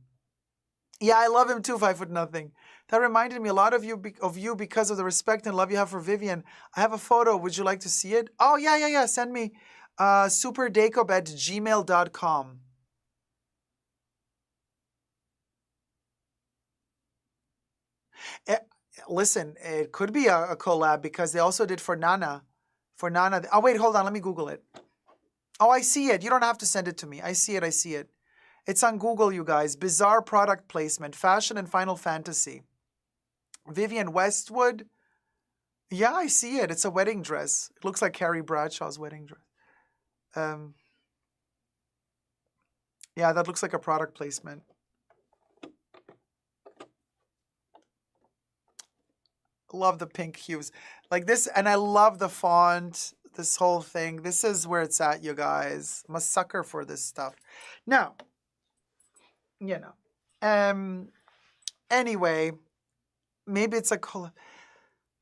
Yeah, I love him too, 5'0". That reminded me a lot of you because of the respect and love you have for Vivienne. I have a photo. Would you like to see it? Oh, yeah. Send me superdacob@gmail.com. Listen, it could be a collab because they also did for Nana. Oh, wait, hold on. Let me Google it. Oh, I see it. You don't have to send it to me. I see it. It's on Google, you guys. Bizarre product placement, fashion and Final Fantasy. Vivienne Westwood. Yeah, I see it. It's a wedding dress. It looks like Carrie Bradshaw's wedding dress. Yeah, that looks like a product placement. Love the pink hues. Like this, and I love the font, this whole thing. This is where it's at, you guys. I'm a sucker for this stuff. Now, anyway, maybe it's a color.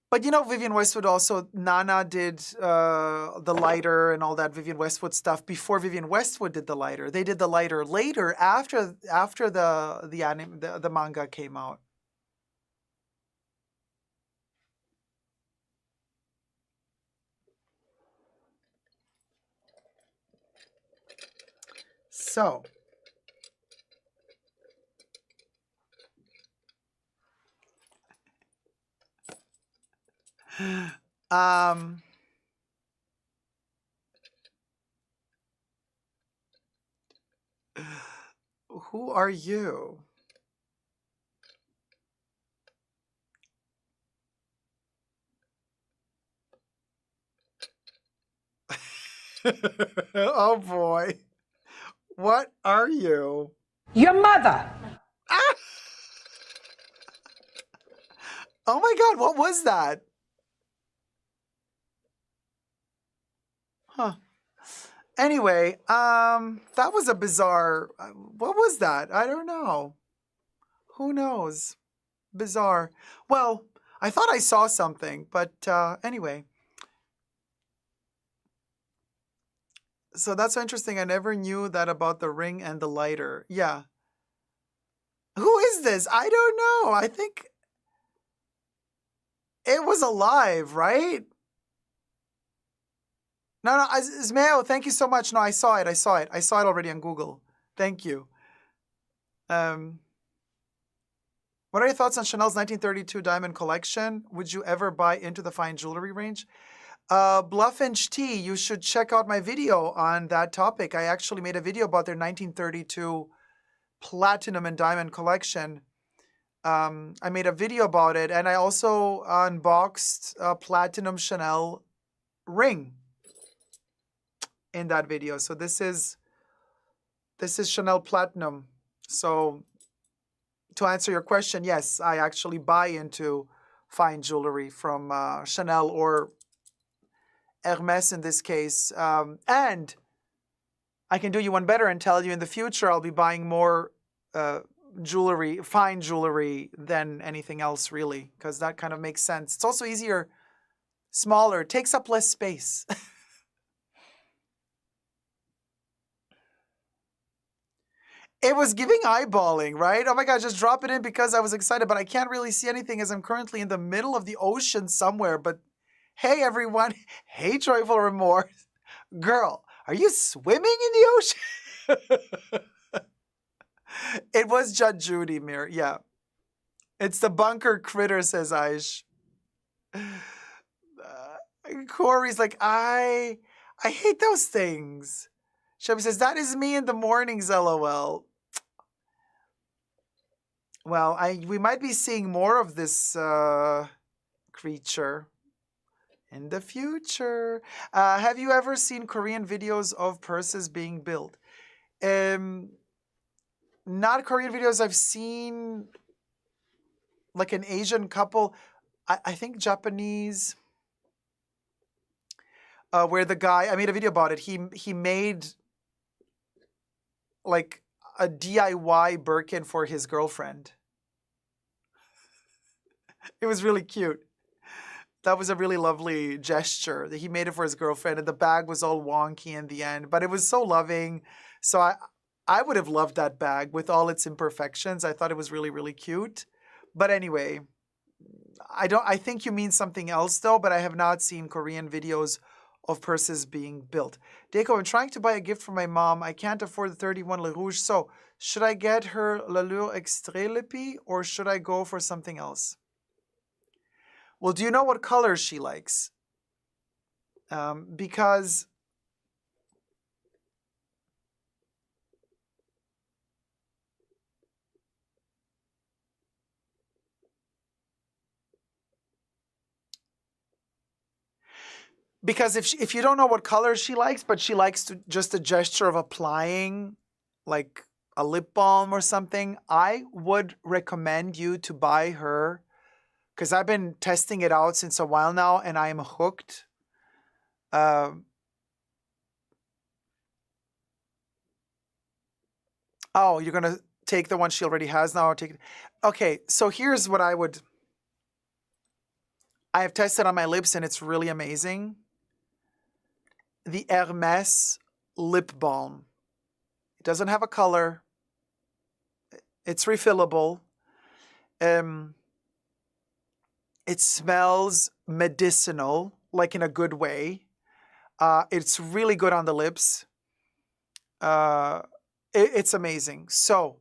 But Vivienne Westwood also, Nana did the lighter and all that Vivienne Westwood stuff before Vivienne Westwood did the lighter. They did the lighter later after the manga came out. So, who are you? Oh boy. What are you? Your mother. Ah! Oh my God, what was that? Huh. Anyway, that was a bizarre, what was that? I don't know. Who knows? Bizarre. Well, I thought I saw something, but anyway. So that's so interesting. I never knew that about the ring and the lighter. Yeah. Who is this? I don't know. I think it was alive, right? No, Ismail, thank you so much. No, I saw it. I saw it already on Google. Thank you. What are your thoughts on Chanel's 1932 diamond collection? Would you ever buy into the fine jewelry range? Blufffinch T, you should check out my video on that topic. I actually made a video about their 1932 platinum and diamond collection. I made a video about it, and I also unboxed a platinum Chanel ring in that video. So this is Chanel Platinum. So to answer your question, yes, I actually buy into fine jewelry from Chanel or Hermes in this case. And I can do you one better and tell you in the future I'll be buying more jewelry, fine jewelry than anything else really, because that kind of makes sense. It's also easier, smaller, takes up less space. It was giving eyeballing, right? Oh my God, just drop it in because I was excited, but I can't really see anything as I'm currently in the middle of the ocean somewhere. But hey, everyone. Hey, Joyful Remorse. Girl, are you swimming in the ocean? It was Judge Judy, Mir. Yeah. It's the bunker critter, says Aish. Corey's like, I hate those things. Shelby says, that is me in the mornings, LOL. Well, we might be seeing more of this creature in the future. Have you ever seen Korean videos of purses being built? Not Korean videos. I've seen like an Asian couple, I think Japanese, where the guy, I made a video about it. He made like a DIY Birkin for his girlfriend. It was really cute. That was a really lovely gesture that he made it for his girlfriend, and the bag was all wonky in the end, but it was so loving. So I would have loved that bag with all its imperfections. I thought it was really, really cute. But anyway, I think you mean something else though, but I have not seen Korean videos of purses being built. Dacob, I'm trying to buy a gift for my mom. I can't afford the 31 Le Rouge. So should I get her L'Allure Extrait Lippy or should I go for something else? Well, do you know what color she likes? Because if you don't know what color she likes, but she likes just a gesture of applying like a lip balm or something, I would recommend you to buy her, because I've been testing it out since a while now and I am hooked. Oh, you're going to take the one she already has now? Okay, so here's what I have tested on my lips and it's really amazing. The Hermès lip balm. It doesn't have a color. It's refillable. It smells medicinal, like in a good way. It's really good on the lips. It's amazing. So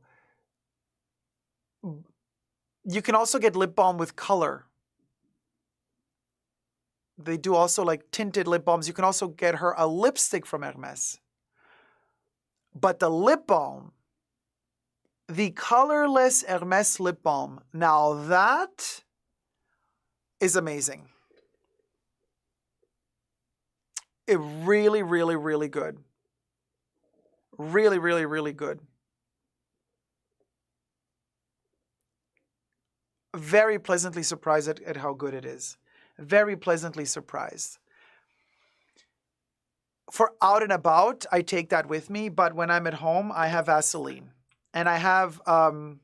you can also get lip balm with color. They do also like tinted lip balms. You can also get her a lipstick from Hermès. But the lip balm, the colorless Hermès lip balm, now that is amazing. It really, really, really good. Really, really, really good. Very pleasantly surprised at how good it is. Very pleasantly surprised. For out and about, I take that with me, but when I'm at home, I have Vaseline. And I have one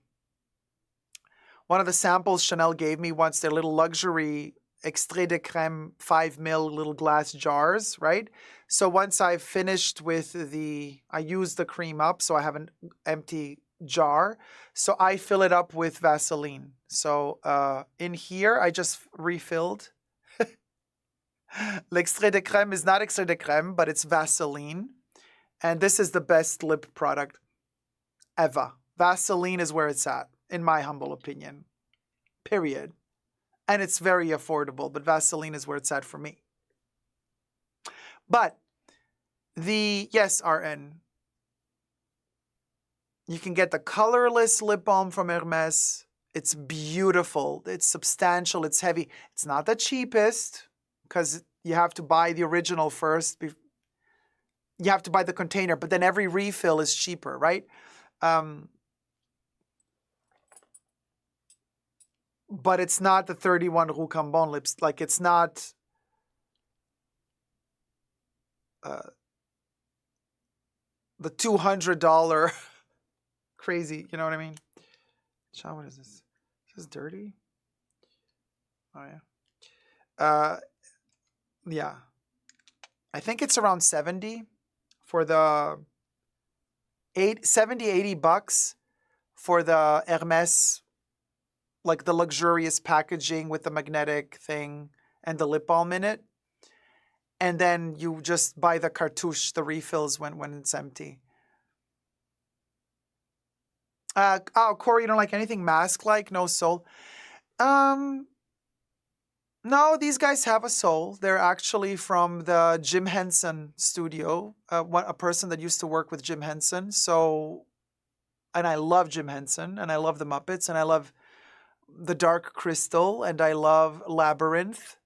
of the samples Chanel gave me once, their little luxury extrait de crème 5 ml little glass jars, right? So once I've finished with I use the cream up, so I have an empty jar. So I fill it up with Vaseline. So in here, I just refilled. L'extrait de crème is not extrait de crème, but it's Vaseline. And this is the best lip product ever. Vaseline is where it's at, in my humble opinion. Period. And it's very affordable, but Vaseline is where it's at for me. But yes, RN. You can get the colorless lip balm from Hermès. It's beautiful. It's substantial. It's heavy. It's not the cheapest because you have to buy the original first. You have to buy the container, but then every refill is cheaper, right? But it's not the 31 Rue Cambon lips. Like it's not the $200 crazy. You know what I mean? Sean, what is this? Is this dirty? Oh yeah. Yeah. I think it's around 70 for the $80 for the Hermes, like the luxurious packaging with the magnetic thing and the lip balm in it. And then you just buy the cartouche, the refills when it's empty. Corey, you don't like anything mask-like? No soul. No, these guys have a soul. They're actually from the Jim Henson studio, a person that used to work with Jim Henson. So, and I love Jim Henson, and I love the Muppets, and I love The Dark Crystal, and I love Labyrinth.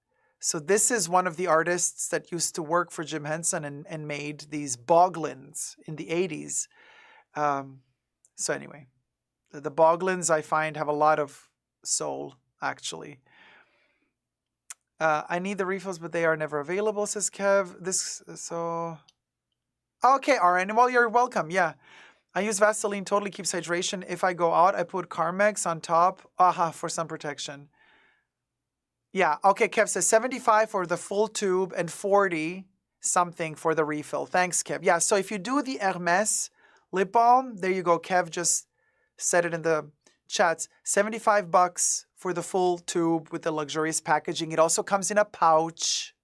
So this is one of the artists that used to work for Jim Henson and made these Boglins in the 80s. So anyway, the Boglins I find have a lot of soul, actually. I need the refills, but they are never available, says Kev. Okay, RN. Well, you're welcome. Yeah. I use Vaseline, totally keeps hydration. If I go out, I put Carmex on top. For sun protection. Yeah. Okay, Kev says 75 for the full tube and 40 something for the refill. Thanks, Kev. Yeah, so if you do the Hermes lip balm, there you go. Kev just said it in the chats. $75 for the full tube with the luxurious packaging. It also comes in a pouch.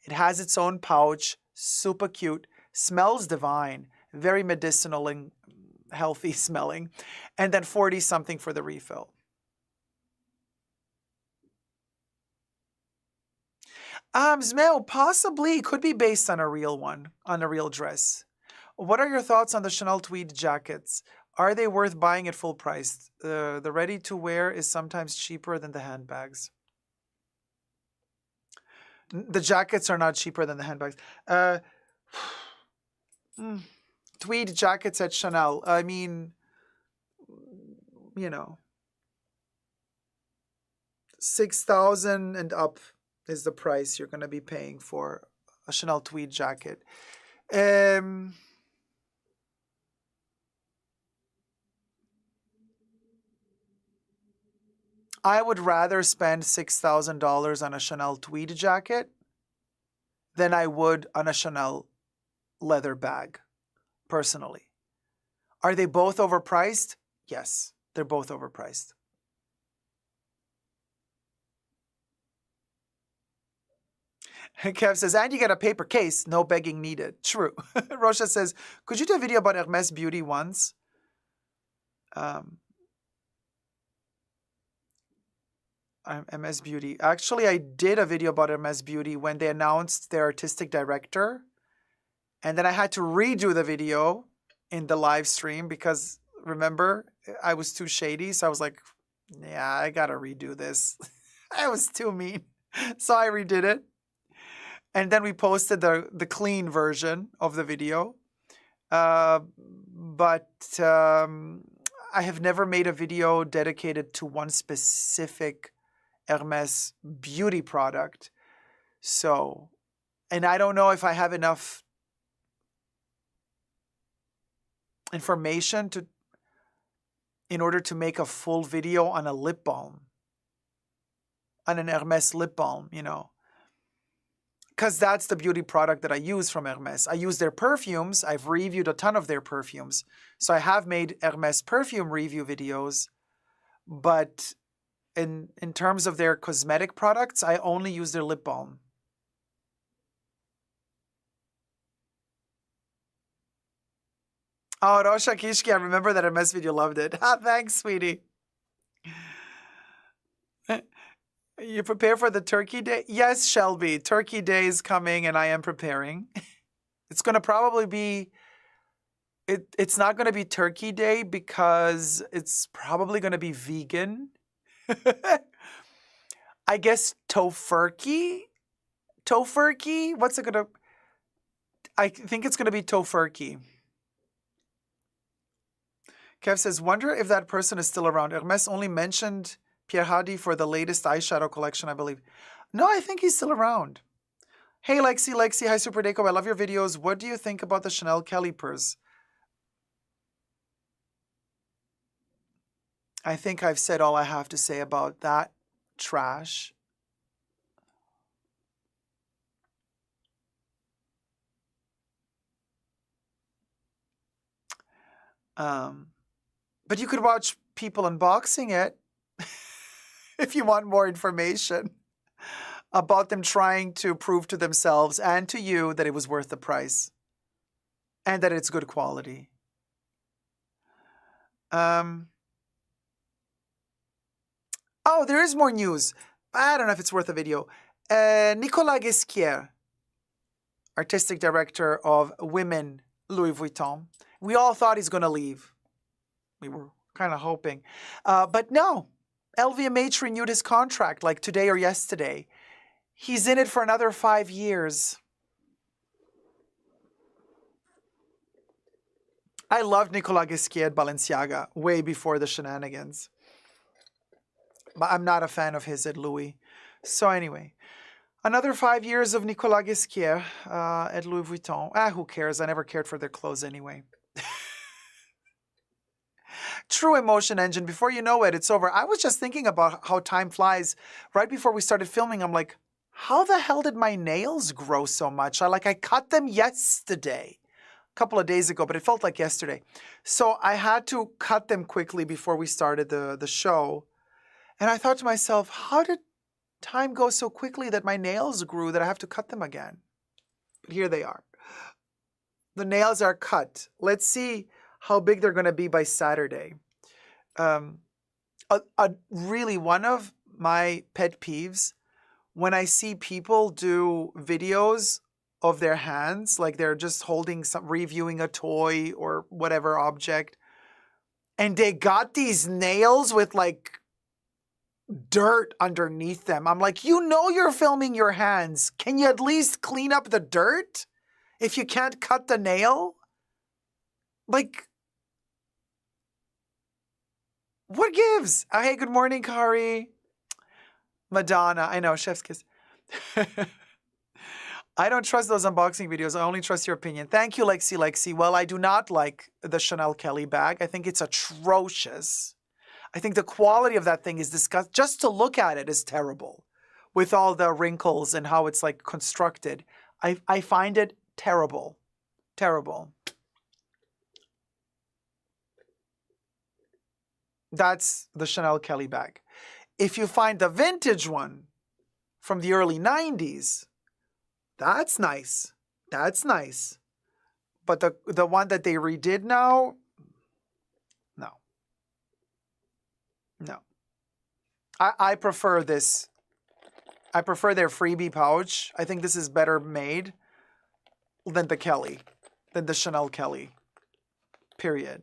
It has its own pouch. Super cute. Smells divine. Very medicinal and healthy smelling. And then 40 something for the refill. Zmeo, possibly. Could be based on a real one, on a real dress. What are your thoughts on the Chanel tweed jackets? Are they worth buying at full price? The ready-to-wear is sometimes cheaper than the handbags. The jackets are not cheaper than the handbags. Tweed jackets at Chanel. I mean, you know, 6,000 and up is the price you're going to be paying for a Chanel tweed jacket. I would rather spend $6,000 on a Chanel tweed jacket than I would on a Chanel leather bag, personally. Are they both overpriced? Yes, they're both overpriced. Kev says, and you get a paper case, no begging needed. True. Rosha says, could you do a video about Hermes Beauty once? Hermes Beauty. Actually, I did a video about Hermes Beauty when they announced their artistic director. And then I had to redo the video in the live stream because, remember, I was too shady. So I was like, yeah, I got to redo this. I was too mean. So I redid it. And then we posted the clean version of the video. But I have never made a video dedicated to one specific Hermes beauty product. So, and I don't know if I have enough information in order to make a full video on a lip balm, on an Hermes lip balm, you know. Because that's the beauty product that I use from Hermes. I use their perfumes. I've reviewed a ton of their perfumes. So I have made Hermes perfume review videos. But in terms of their cosmetic products, I only use their lip balm. Oh, Rosha Kishki, I remember that Hermes video, loved it. Thanks, sweetie. You prepare for the Turkey Day? Yes, Shelby. Turkey Day is coming and I am preparing. It's going to probably be, it's not going to be Turkey Day because it's probably going to be vegan. I guess tofurkey? Tofurkey? What's it going to, I think it's going to be tofurkey. Kev says, wonder if that person is still around. Hermes only mentioned Pierre Hadi for the latest eyeshadow collection, I believe. No, I think he's still around. Hey, Lexi, hi, Super Dacob. I love your videos. What do you think about the Chanel Kelly purse? I think I've said all I have to say about that trash. But you could watch people unboxing it if you want more information about them trying to prove to themselves and to you that it was worth the price and that it's good quality. Oh, there is more news. I don't know if it's worth a video. Nicolas Ghesquière, artistic director of Women Louis Vuitton. We all thought he's going to leave. We were kind of hoping. But no, LVMH renewed his contract like today or yesterday. He's in it for another 5 years. I loved Nicolas Ghesquière at Balenciaga way before the shenanigans. But I'm not a fan of his at Louis. So anyway, another 5 years of Nicolas Ghesquière at Louis Vuitton. Who cares? I never cared for their clothes anyway. True emotion engine. Before you know it, it's over. I was just thinking about how time flies. Right before we started filming, I'm like, how the hell did my nails grow so much? I cut them yesterday. A couple of days ago, but it felt like yesterday. So I had to cut them quickly before we started the show. And I thought to myself, how did time go so quickly that my nails grew that I have to cut them again? But here they are. The nails are cut. Let's see how big they're going to be by Saturday. Really, one of my pet peeves, when I see people do videos of their hands, like they're just holding reviewing a toy or whatever object, and they got these nails with like dirt underneath them. I'm like, you know you're filming your hands. Can you at least clean up the dirt if you can't cut the nail? Like, what gives? Hey, good morning, Kari. Madonna. I know, chef's kiss. I don't trust those unboxing videos. I only trust your opinion. Thank you, Lexi. Well, I do not like the Chanel Kelly bag. I think it's atrocious. I think the quality of that thing is disgusting. Just to look at it is terrible with all the wrinkles and how it's like constructed. I find it terrible. Terrible. That's the Chanel Kelly bag. If you find the vintage one from the early 90s, that's nice. That's nice. But the one that they redid now, no. No. I prefer this. I prefer their freebie pouch. I think this is better made than the Kelly, than the Chanel Kelly. Period.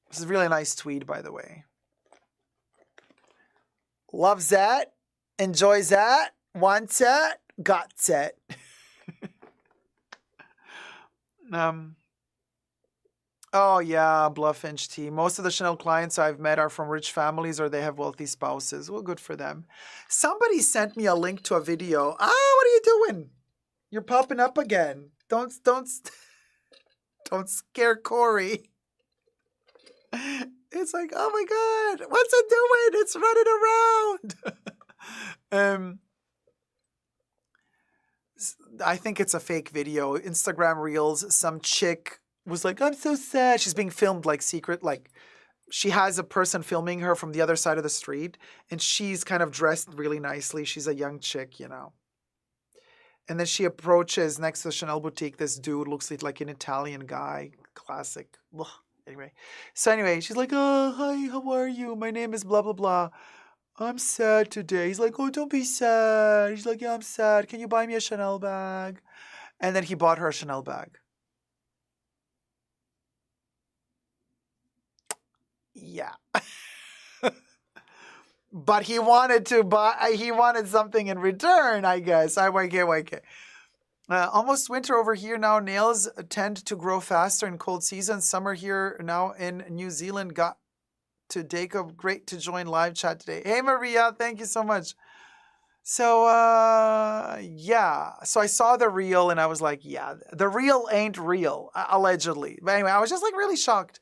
This is a really nice tweed, by the way. Loves that. Enjoys that. Wants that. Got that. Oh yeah, Blufffinch tea. Most of the Chanel clients I've met are from rich families or they have wealthy spouses. Well, good for them. Somebody sent me a link to a video. What are you doing? You're popping up again. Don't scare Corey. It's like, oh my God, what's it doing? It's running around. I think it's a fake video. Instagram Reels, some chick was like, I'm so sad. She's being filmed like secret, like she has a person filming her from the other side of the street and she's kind of dressed really nicely. She's a young chick, you know. And then she approaches next to the Chanel boutique. This dude looks like an Italian guy. Classic. Ugh. Anyway, she's like, oh, hi, how are you? My name is blah, blah, blah. I'm sad today. He's like, oh, don't be sad. He's like, yeah, I'm sad. Can you buy me a Chanel bag? And then he bought her a Chanel bag. Yeah. But he wanted something in return, I guess. YK. Almost winter over here now. Nails tend to grow faster in cold seasons. Summer here now in New Zealand. Got to Dacob. Great to join live chat today. Hey, Maria. Thank you so much. So, yeah. So I saw the reel and I was like, yeah, the reel ain't real, allegedly. But anyway, I was just like really shocked.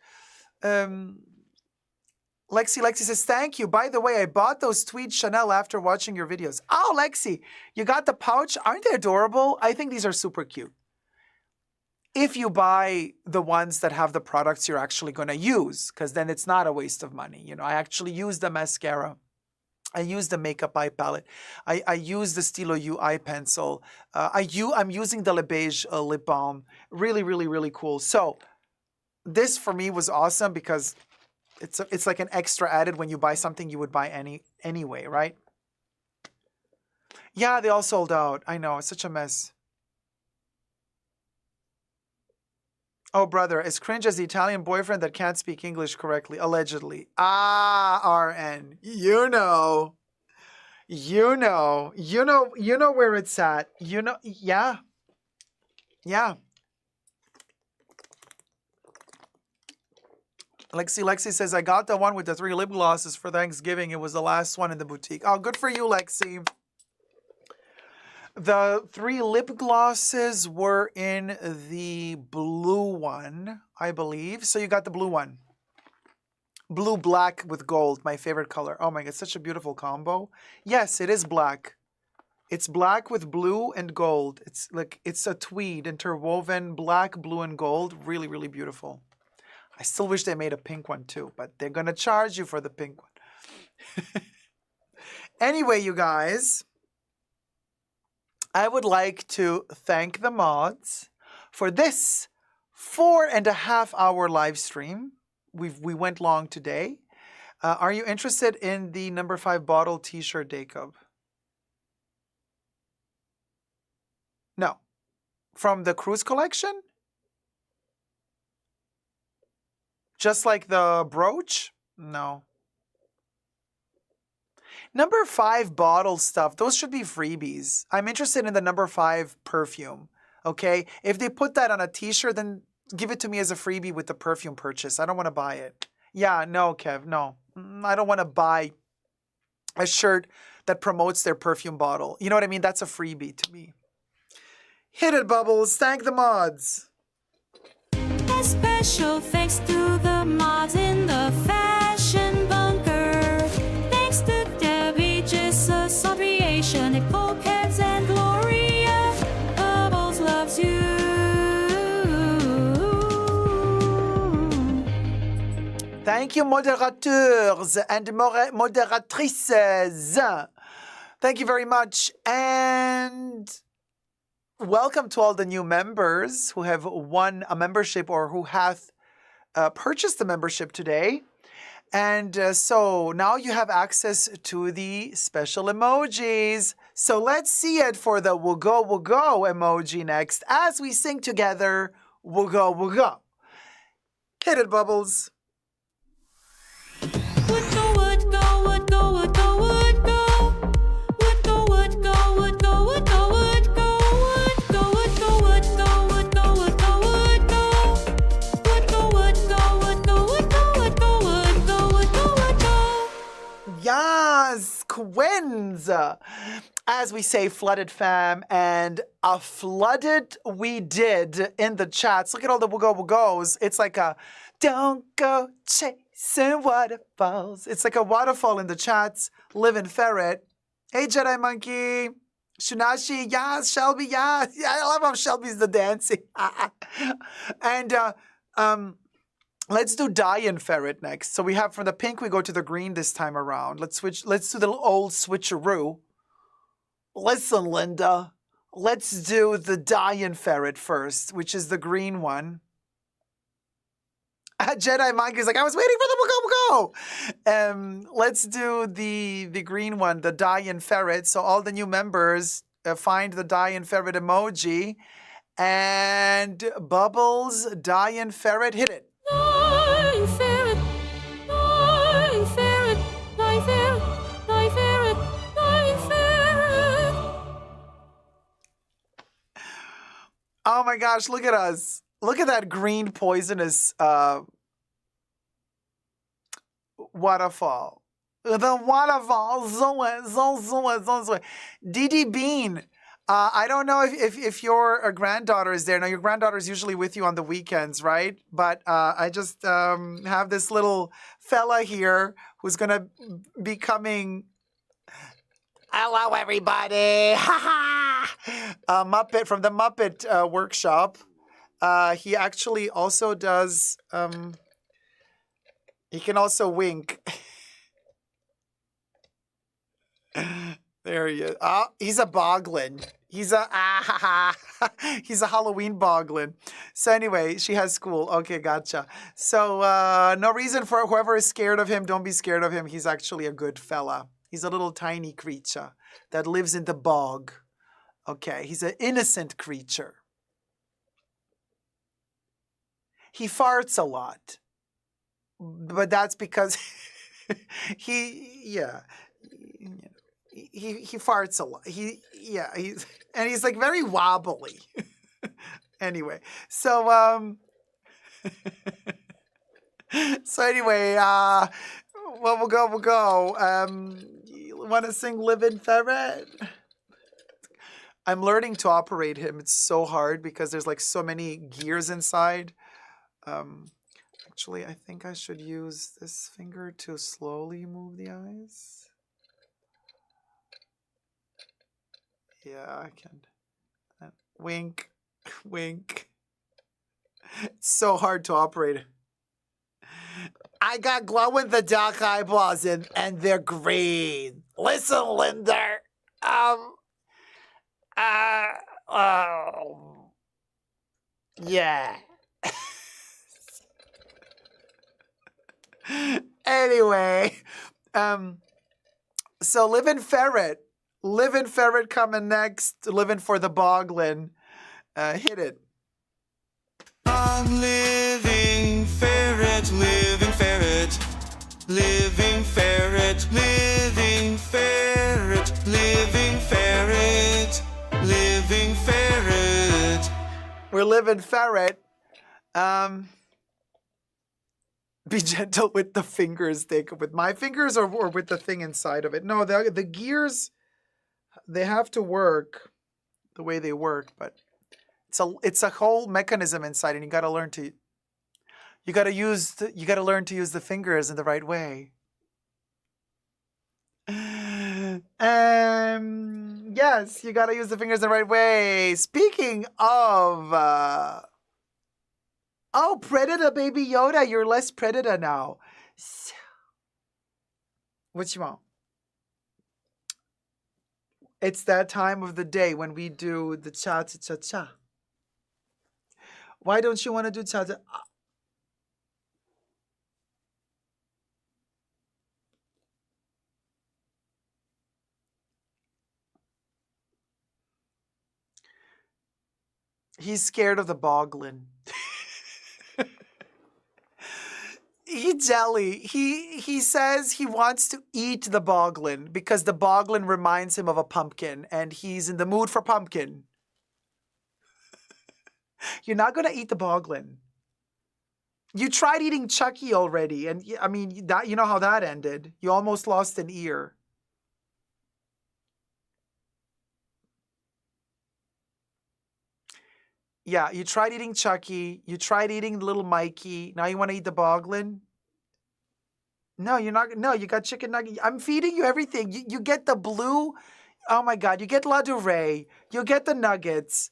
Lexi says, thank you. By the way, I bought those tweed Chanel after watching your videos. Oh, Lexi, you got the pouch? Aren't they adorable? I think these are super cute. if you buy the ones that have the products you're actually going to use, because then it's not a waste of money. You know, I actually use the mascara. I use the makeup eye palette. I use the Stilo U eye pencil. I'm using the Le Beige lip balm. Really, really, really cool. So this for me was awesome because it's like an extra added when you buy something you would buy anyway, right? Yeah, they all sold out. I know, it's such a mess. Oh, brother, as cringe as the Italian boyfriend that can't speak English correctly, allegedly. Ah, RN. You know where it's at. You know, yeah. Yeah. Lexi says, I got the one with the 3 lip glosses for Thanksgiving. It was the last one in the boutique. Oh, good for you, Lexi. The 3 lip glosses were in the blue one, I believe. So you got the blue one. Blue, black with gold, my favorite color. Oh my God, such a beautiful combo. Yes, it is black. It's black with blue and gold. It's a tweed interwoven black, blue, and gold. Really, really beautiful. I still wish they made a pink one too, but they're going to charge you for the pink one. Anyway, you guys, I would like to thank the mods for this 4.5-hour live stream. We went long today. Are you interested in the number 5 bottle t-shirt, Dacob? No. From the cruise collection? Just like the brooch? No. Number 5 bottle stuff, those should be freebies. I'm interested in the number 5 perfume, okay? If they put that on a t-shirt, then give it to me as a freebie with the perfume purchase. I don't want to buy it. Yeah, no, Kev, no. I don't want to buy a shirt that promotes their perfume bottle. You know what I mean? That's a freebie to me. Hit it, Bubbles. Thank the mods. A special thanks to the mods in the fashion bunker. Thanks to Debbie, Jesus, Creation, Coquettes, and Gloria. Bubbles loves you. Thank you, moderateurs and moderatrices. Thank you very much. And welcome to all the new members who have won a membership or who have purchased the membership today. And so now you have access to the special emojis. So let's see it for the we'll go emoji next as we sing together, we'll go. Hit it, Bubbles. Yes, Quins. As we say, flooded fam, and a flooded we did in the chats. Look at all the we'll goes. It's like a don't go chasing waterfalls. It's like a waterfall in the chats. Living ferret. Hey, Jedi Monkey. Shunashi, yes. Shelby, yes. Yeah, I love how Shelby's the dancing. And let's do Diane Ferret next. So we have from the pink, we go to the green this time around. Let's do the old switcheroo. Listen, Linda. Let's do the Diane Ferret first, which is the green one. Jedi Monkey's like, I was waiting for the go. Let's do the green one, the Diane Ferret. So all the new members find the Diane Ferret emoji. And Bubbles, Diane Ferret, hit it. Diane Ferret, Diane Ferret, Diane Ferret, Diane Ferret, Diane Ferret. Oh my gosh, look at us. Look at that green poisonous waterfall. The waterfall. Zoe. Didi Bean. I don't know if your granddaughter is there. Now, your granddaughter is usually with you on the weekends, right? But I just have this little fella here who's going to be coming. Hello, everybody. Muppet from the Muppet workshop. He actually also does. He can also wink. There he is. Oh, he's a boglin. He's a he's a Halloween boglin. So anyway, she has school. Okay, gotcha. So no reason for whoever is scared of him. Don't be scared of him. He's actually a good fella. He's a little tiny creature that lives in the bog. Okay, he's an innocent creature. He farts a lot, but that's because he farts a lot. He's like very wobbly. Anyway, so anyway, well, we'll go. You want to sing "Livin' Ferret"? I'm learning to operate him. It's so hard because there's like so many gears inside. Actually, I think I should use this finger to slowly move the eyes. Yeah, I can. Wink, wink. It's so hard to operate. I got glow in the dark eyeballs and they're green. Listen, Linda. Yeah. Anyway, so Livin' Ferret coming next. Livin' for the Boglin. Hit it. I'm living ferret, living ferret, living ferret, living ferret, living ferret, living ferret. We're living ferret. Be gentle with the fingers, Dacob. With my fingers or with the thing inside of it? No, the gears, they have to work the way they work, but it's a whole mechanism inside, and you got to learn to use the fingers in the right way. Yes, you got to use the fingers the right way. Speaking of oh, Predator Baby Yoda, you're less Predator now. So, what you want? It's that time of the day when we do the cha-cha-cha-cha. Why don't you want to do cha-cha? He's scared of the boglin. He says he wants to eat the boglin because the boglin reminds him of a pumpkin and he's in the mood for pumpkin. You're not going to eat the boglin. You tried eating Chucky already, and I mean, that, you know how that ended. You almost lost an ear. Yeah, you tried eating Chucky. You tried eating little Mikey. Now you want to eat the boglin? No, you're not. No, you got chicken nugget. I'm feeding you everything. You get the blue. Oh my God, you get La Durée. You get the nuggets.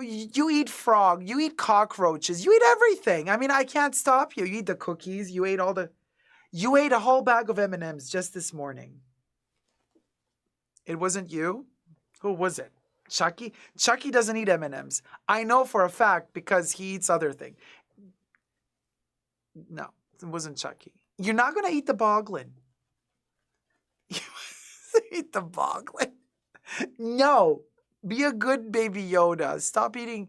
You eat frog. You eat cockroaches. You eat everything. I mean, I can't stop you. You eat the cookies. You ate You ate a whole bag of M&Ms just this morning. It wasn't you? Who was it? Chucky? Chucky doesn't eat M&Ms. I know for a fact because he eats other things. No, it wasn't Chucky. You're not going to eat the boglin. Eat the boglin. No. Be a good baby Yoda. Stop eating.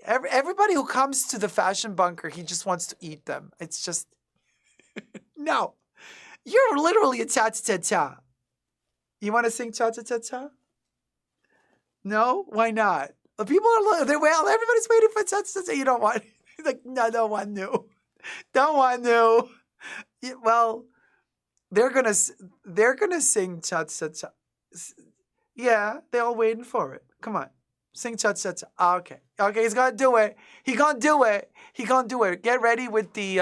Everybody who comes to the fashion bunker, he just wants to eat them. It's just... No. You're literally a cha-cha-cha. You want to sing cha-cha-cha-cha? No? Why not? The people are... everybody's waiting for cha-cha-cha. You don't want... Like, no, no one knew. No one knew. Well, they're gonna sing cha-cha-cha. Yeah, they're all waiting for it. Come on. Sing cha-cha-cha. Okay. Okay, he's gonna do it. He gonna do it. He gonna do it. Get ready with the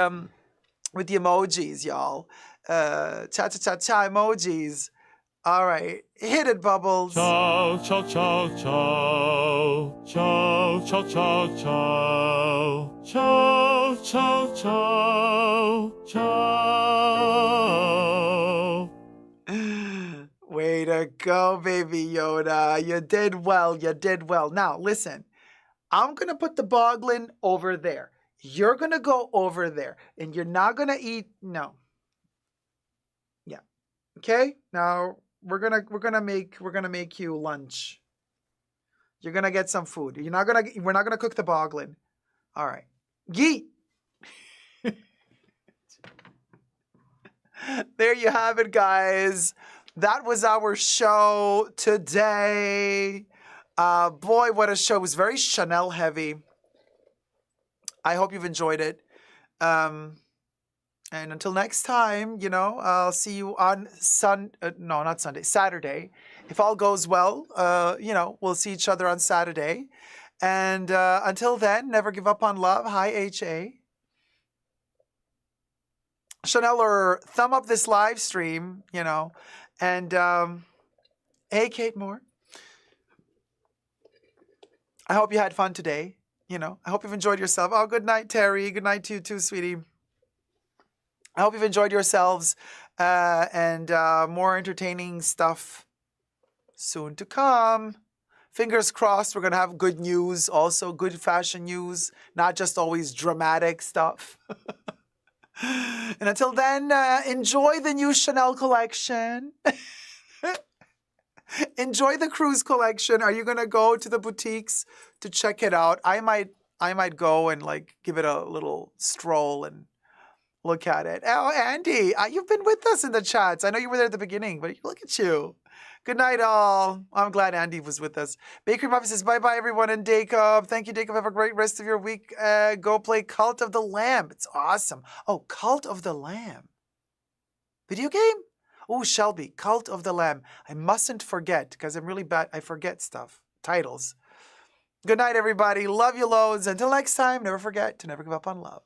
emojis, y'all. Cha-cha-cha-cha emojis. All right. Hit it, Bubbles. Ciao, ciao, ciao, ciao. Ciao, ciao, ciao, ciao. Ciao, ciao, ciao. Ciao. Way to go, baby Yoda. You did well. You did well. Now, listen. I'm going to put the boglin over there. You're going to go over there. And you're not going to eat. No. Yeah. Okay? Now, we're going to make you lunch. You're going to get some food. We're not going to cook the boglin. All right. Yeet. There you have it, guys. That was our show today. Boy, what a show. It was very Chanel heavy. I hope you've enjoyed it. And until next time, I'll see you on Saturday. If all goes well, we'll see each other on Saturday. And until then, never give up on love. Hi, HA. Chanel, or thumb up this live stream, and hey, Kate Moore. I hope you had fun today. I hope you've enjoyed yourself. Oh, good night, Terry. Good night to you too, sweetie. I hope you've enjoyed yourselves, and more entertaining stuff soon to come. Fingers crossed we're going to have good news, also good fashion news, not just always dramatic stuff. And until then, enjoy the new Chanel collection. Enjoy the cruise collection. Are you going to go to the boutiques to check it out? I might go and give it a little stroll and look at it. Oh, Andy, you've been with us in the chats. I know you were there at the beginning, but look at you. Good night, all. I'm glad Andy was with us. Bakery Muffin says, bye-bye, everyone, and Dacob. Thank you, Dacob. Have a great rest of your week. Go play Cult of the Lamb. It's awesome. Oh, Cult of the Lamb. Video game? Oh, Shelby, Cult of the Lamb. I mustn't forget, because I'm really bad. I forget stuff. Titles. Good night, everybody. Love you loads. Until next time, never forget to never give up on love.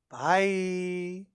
Bye.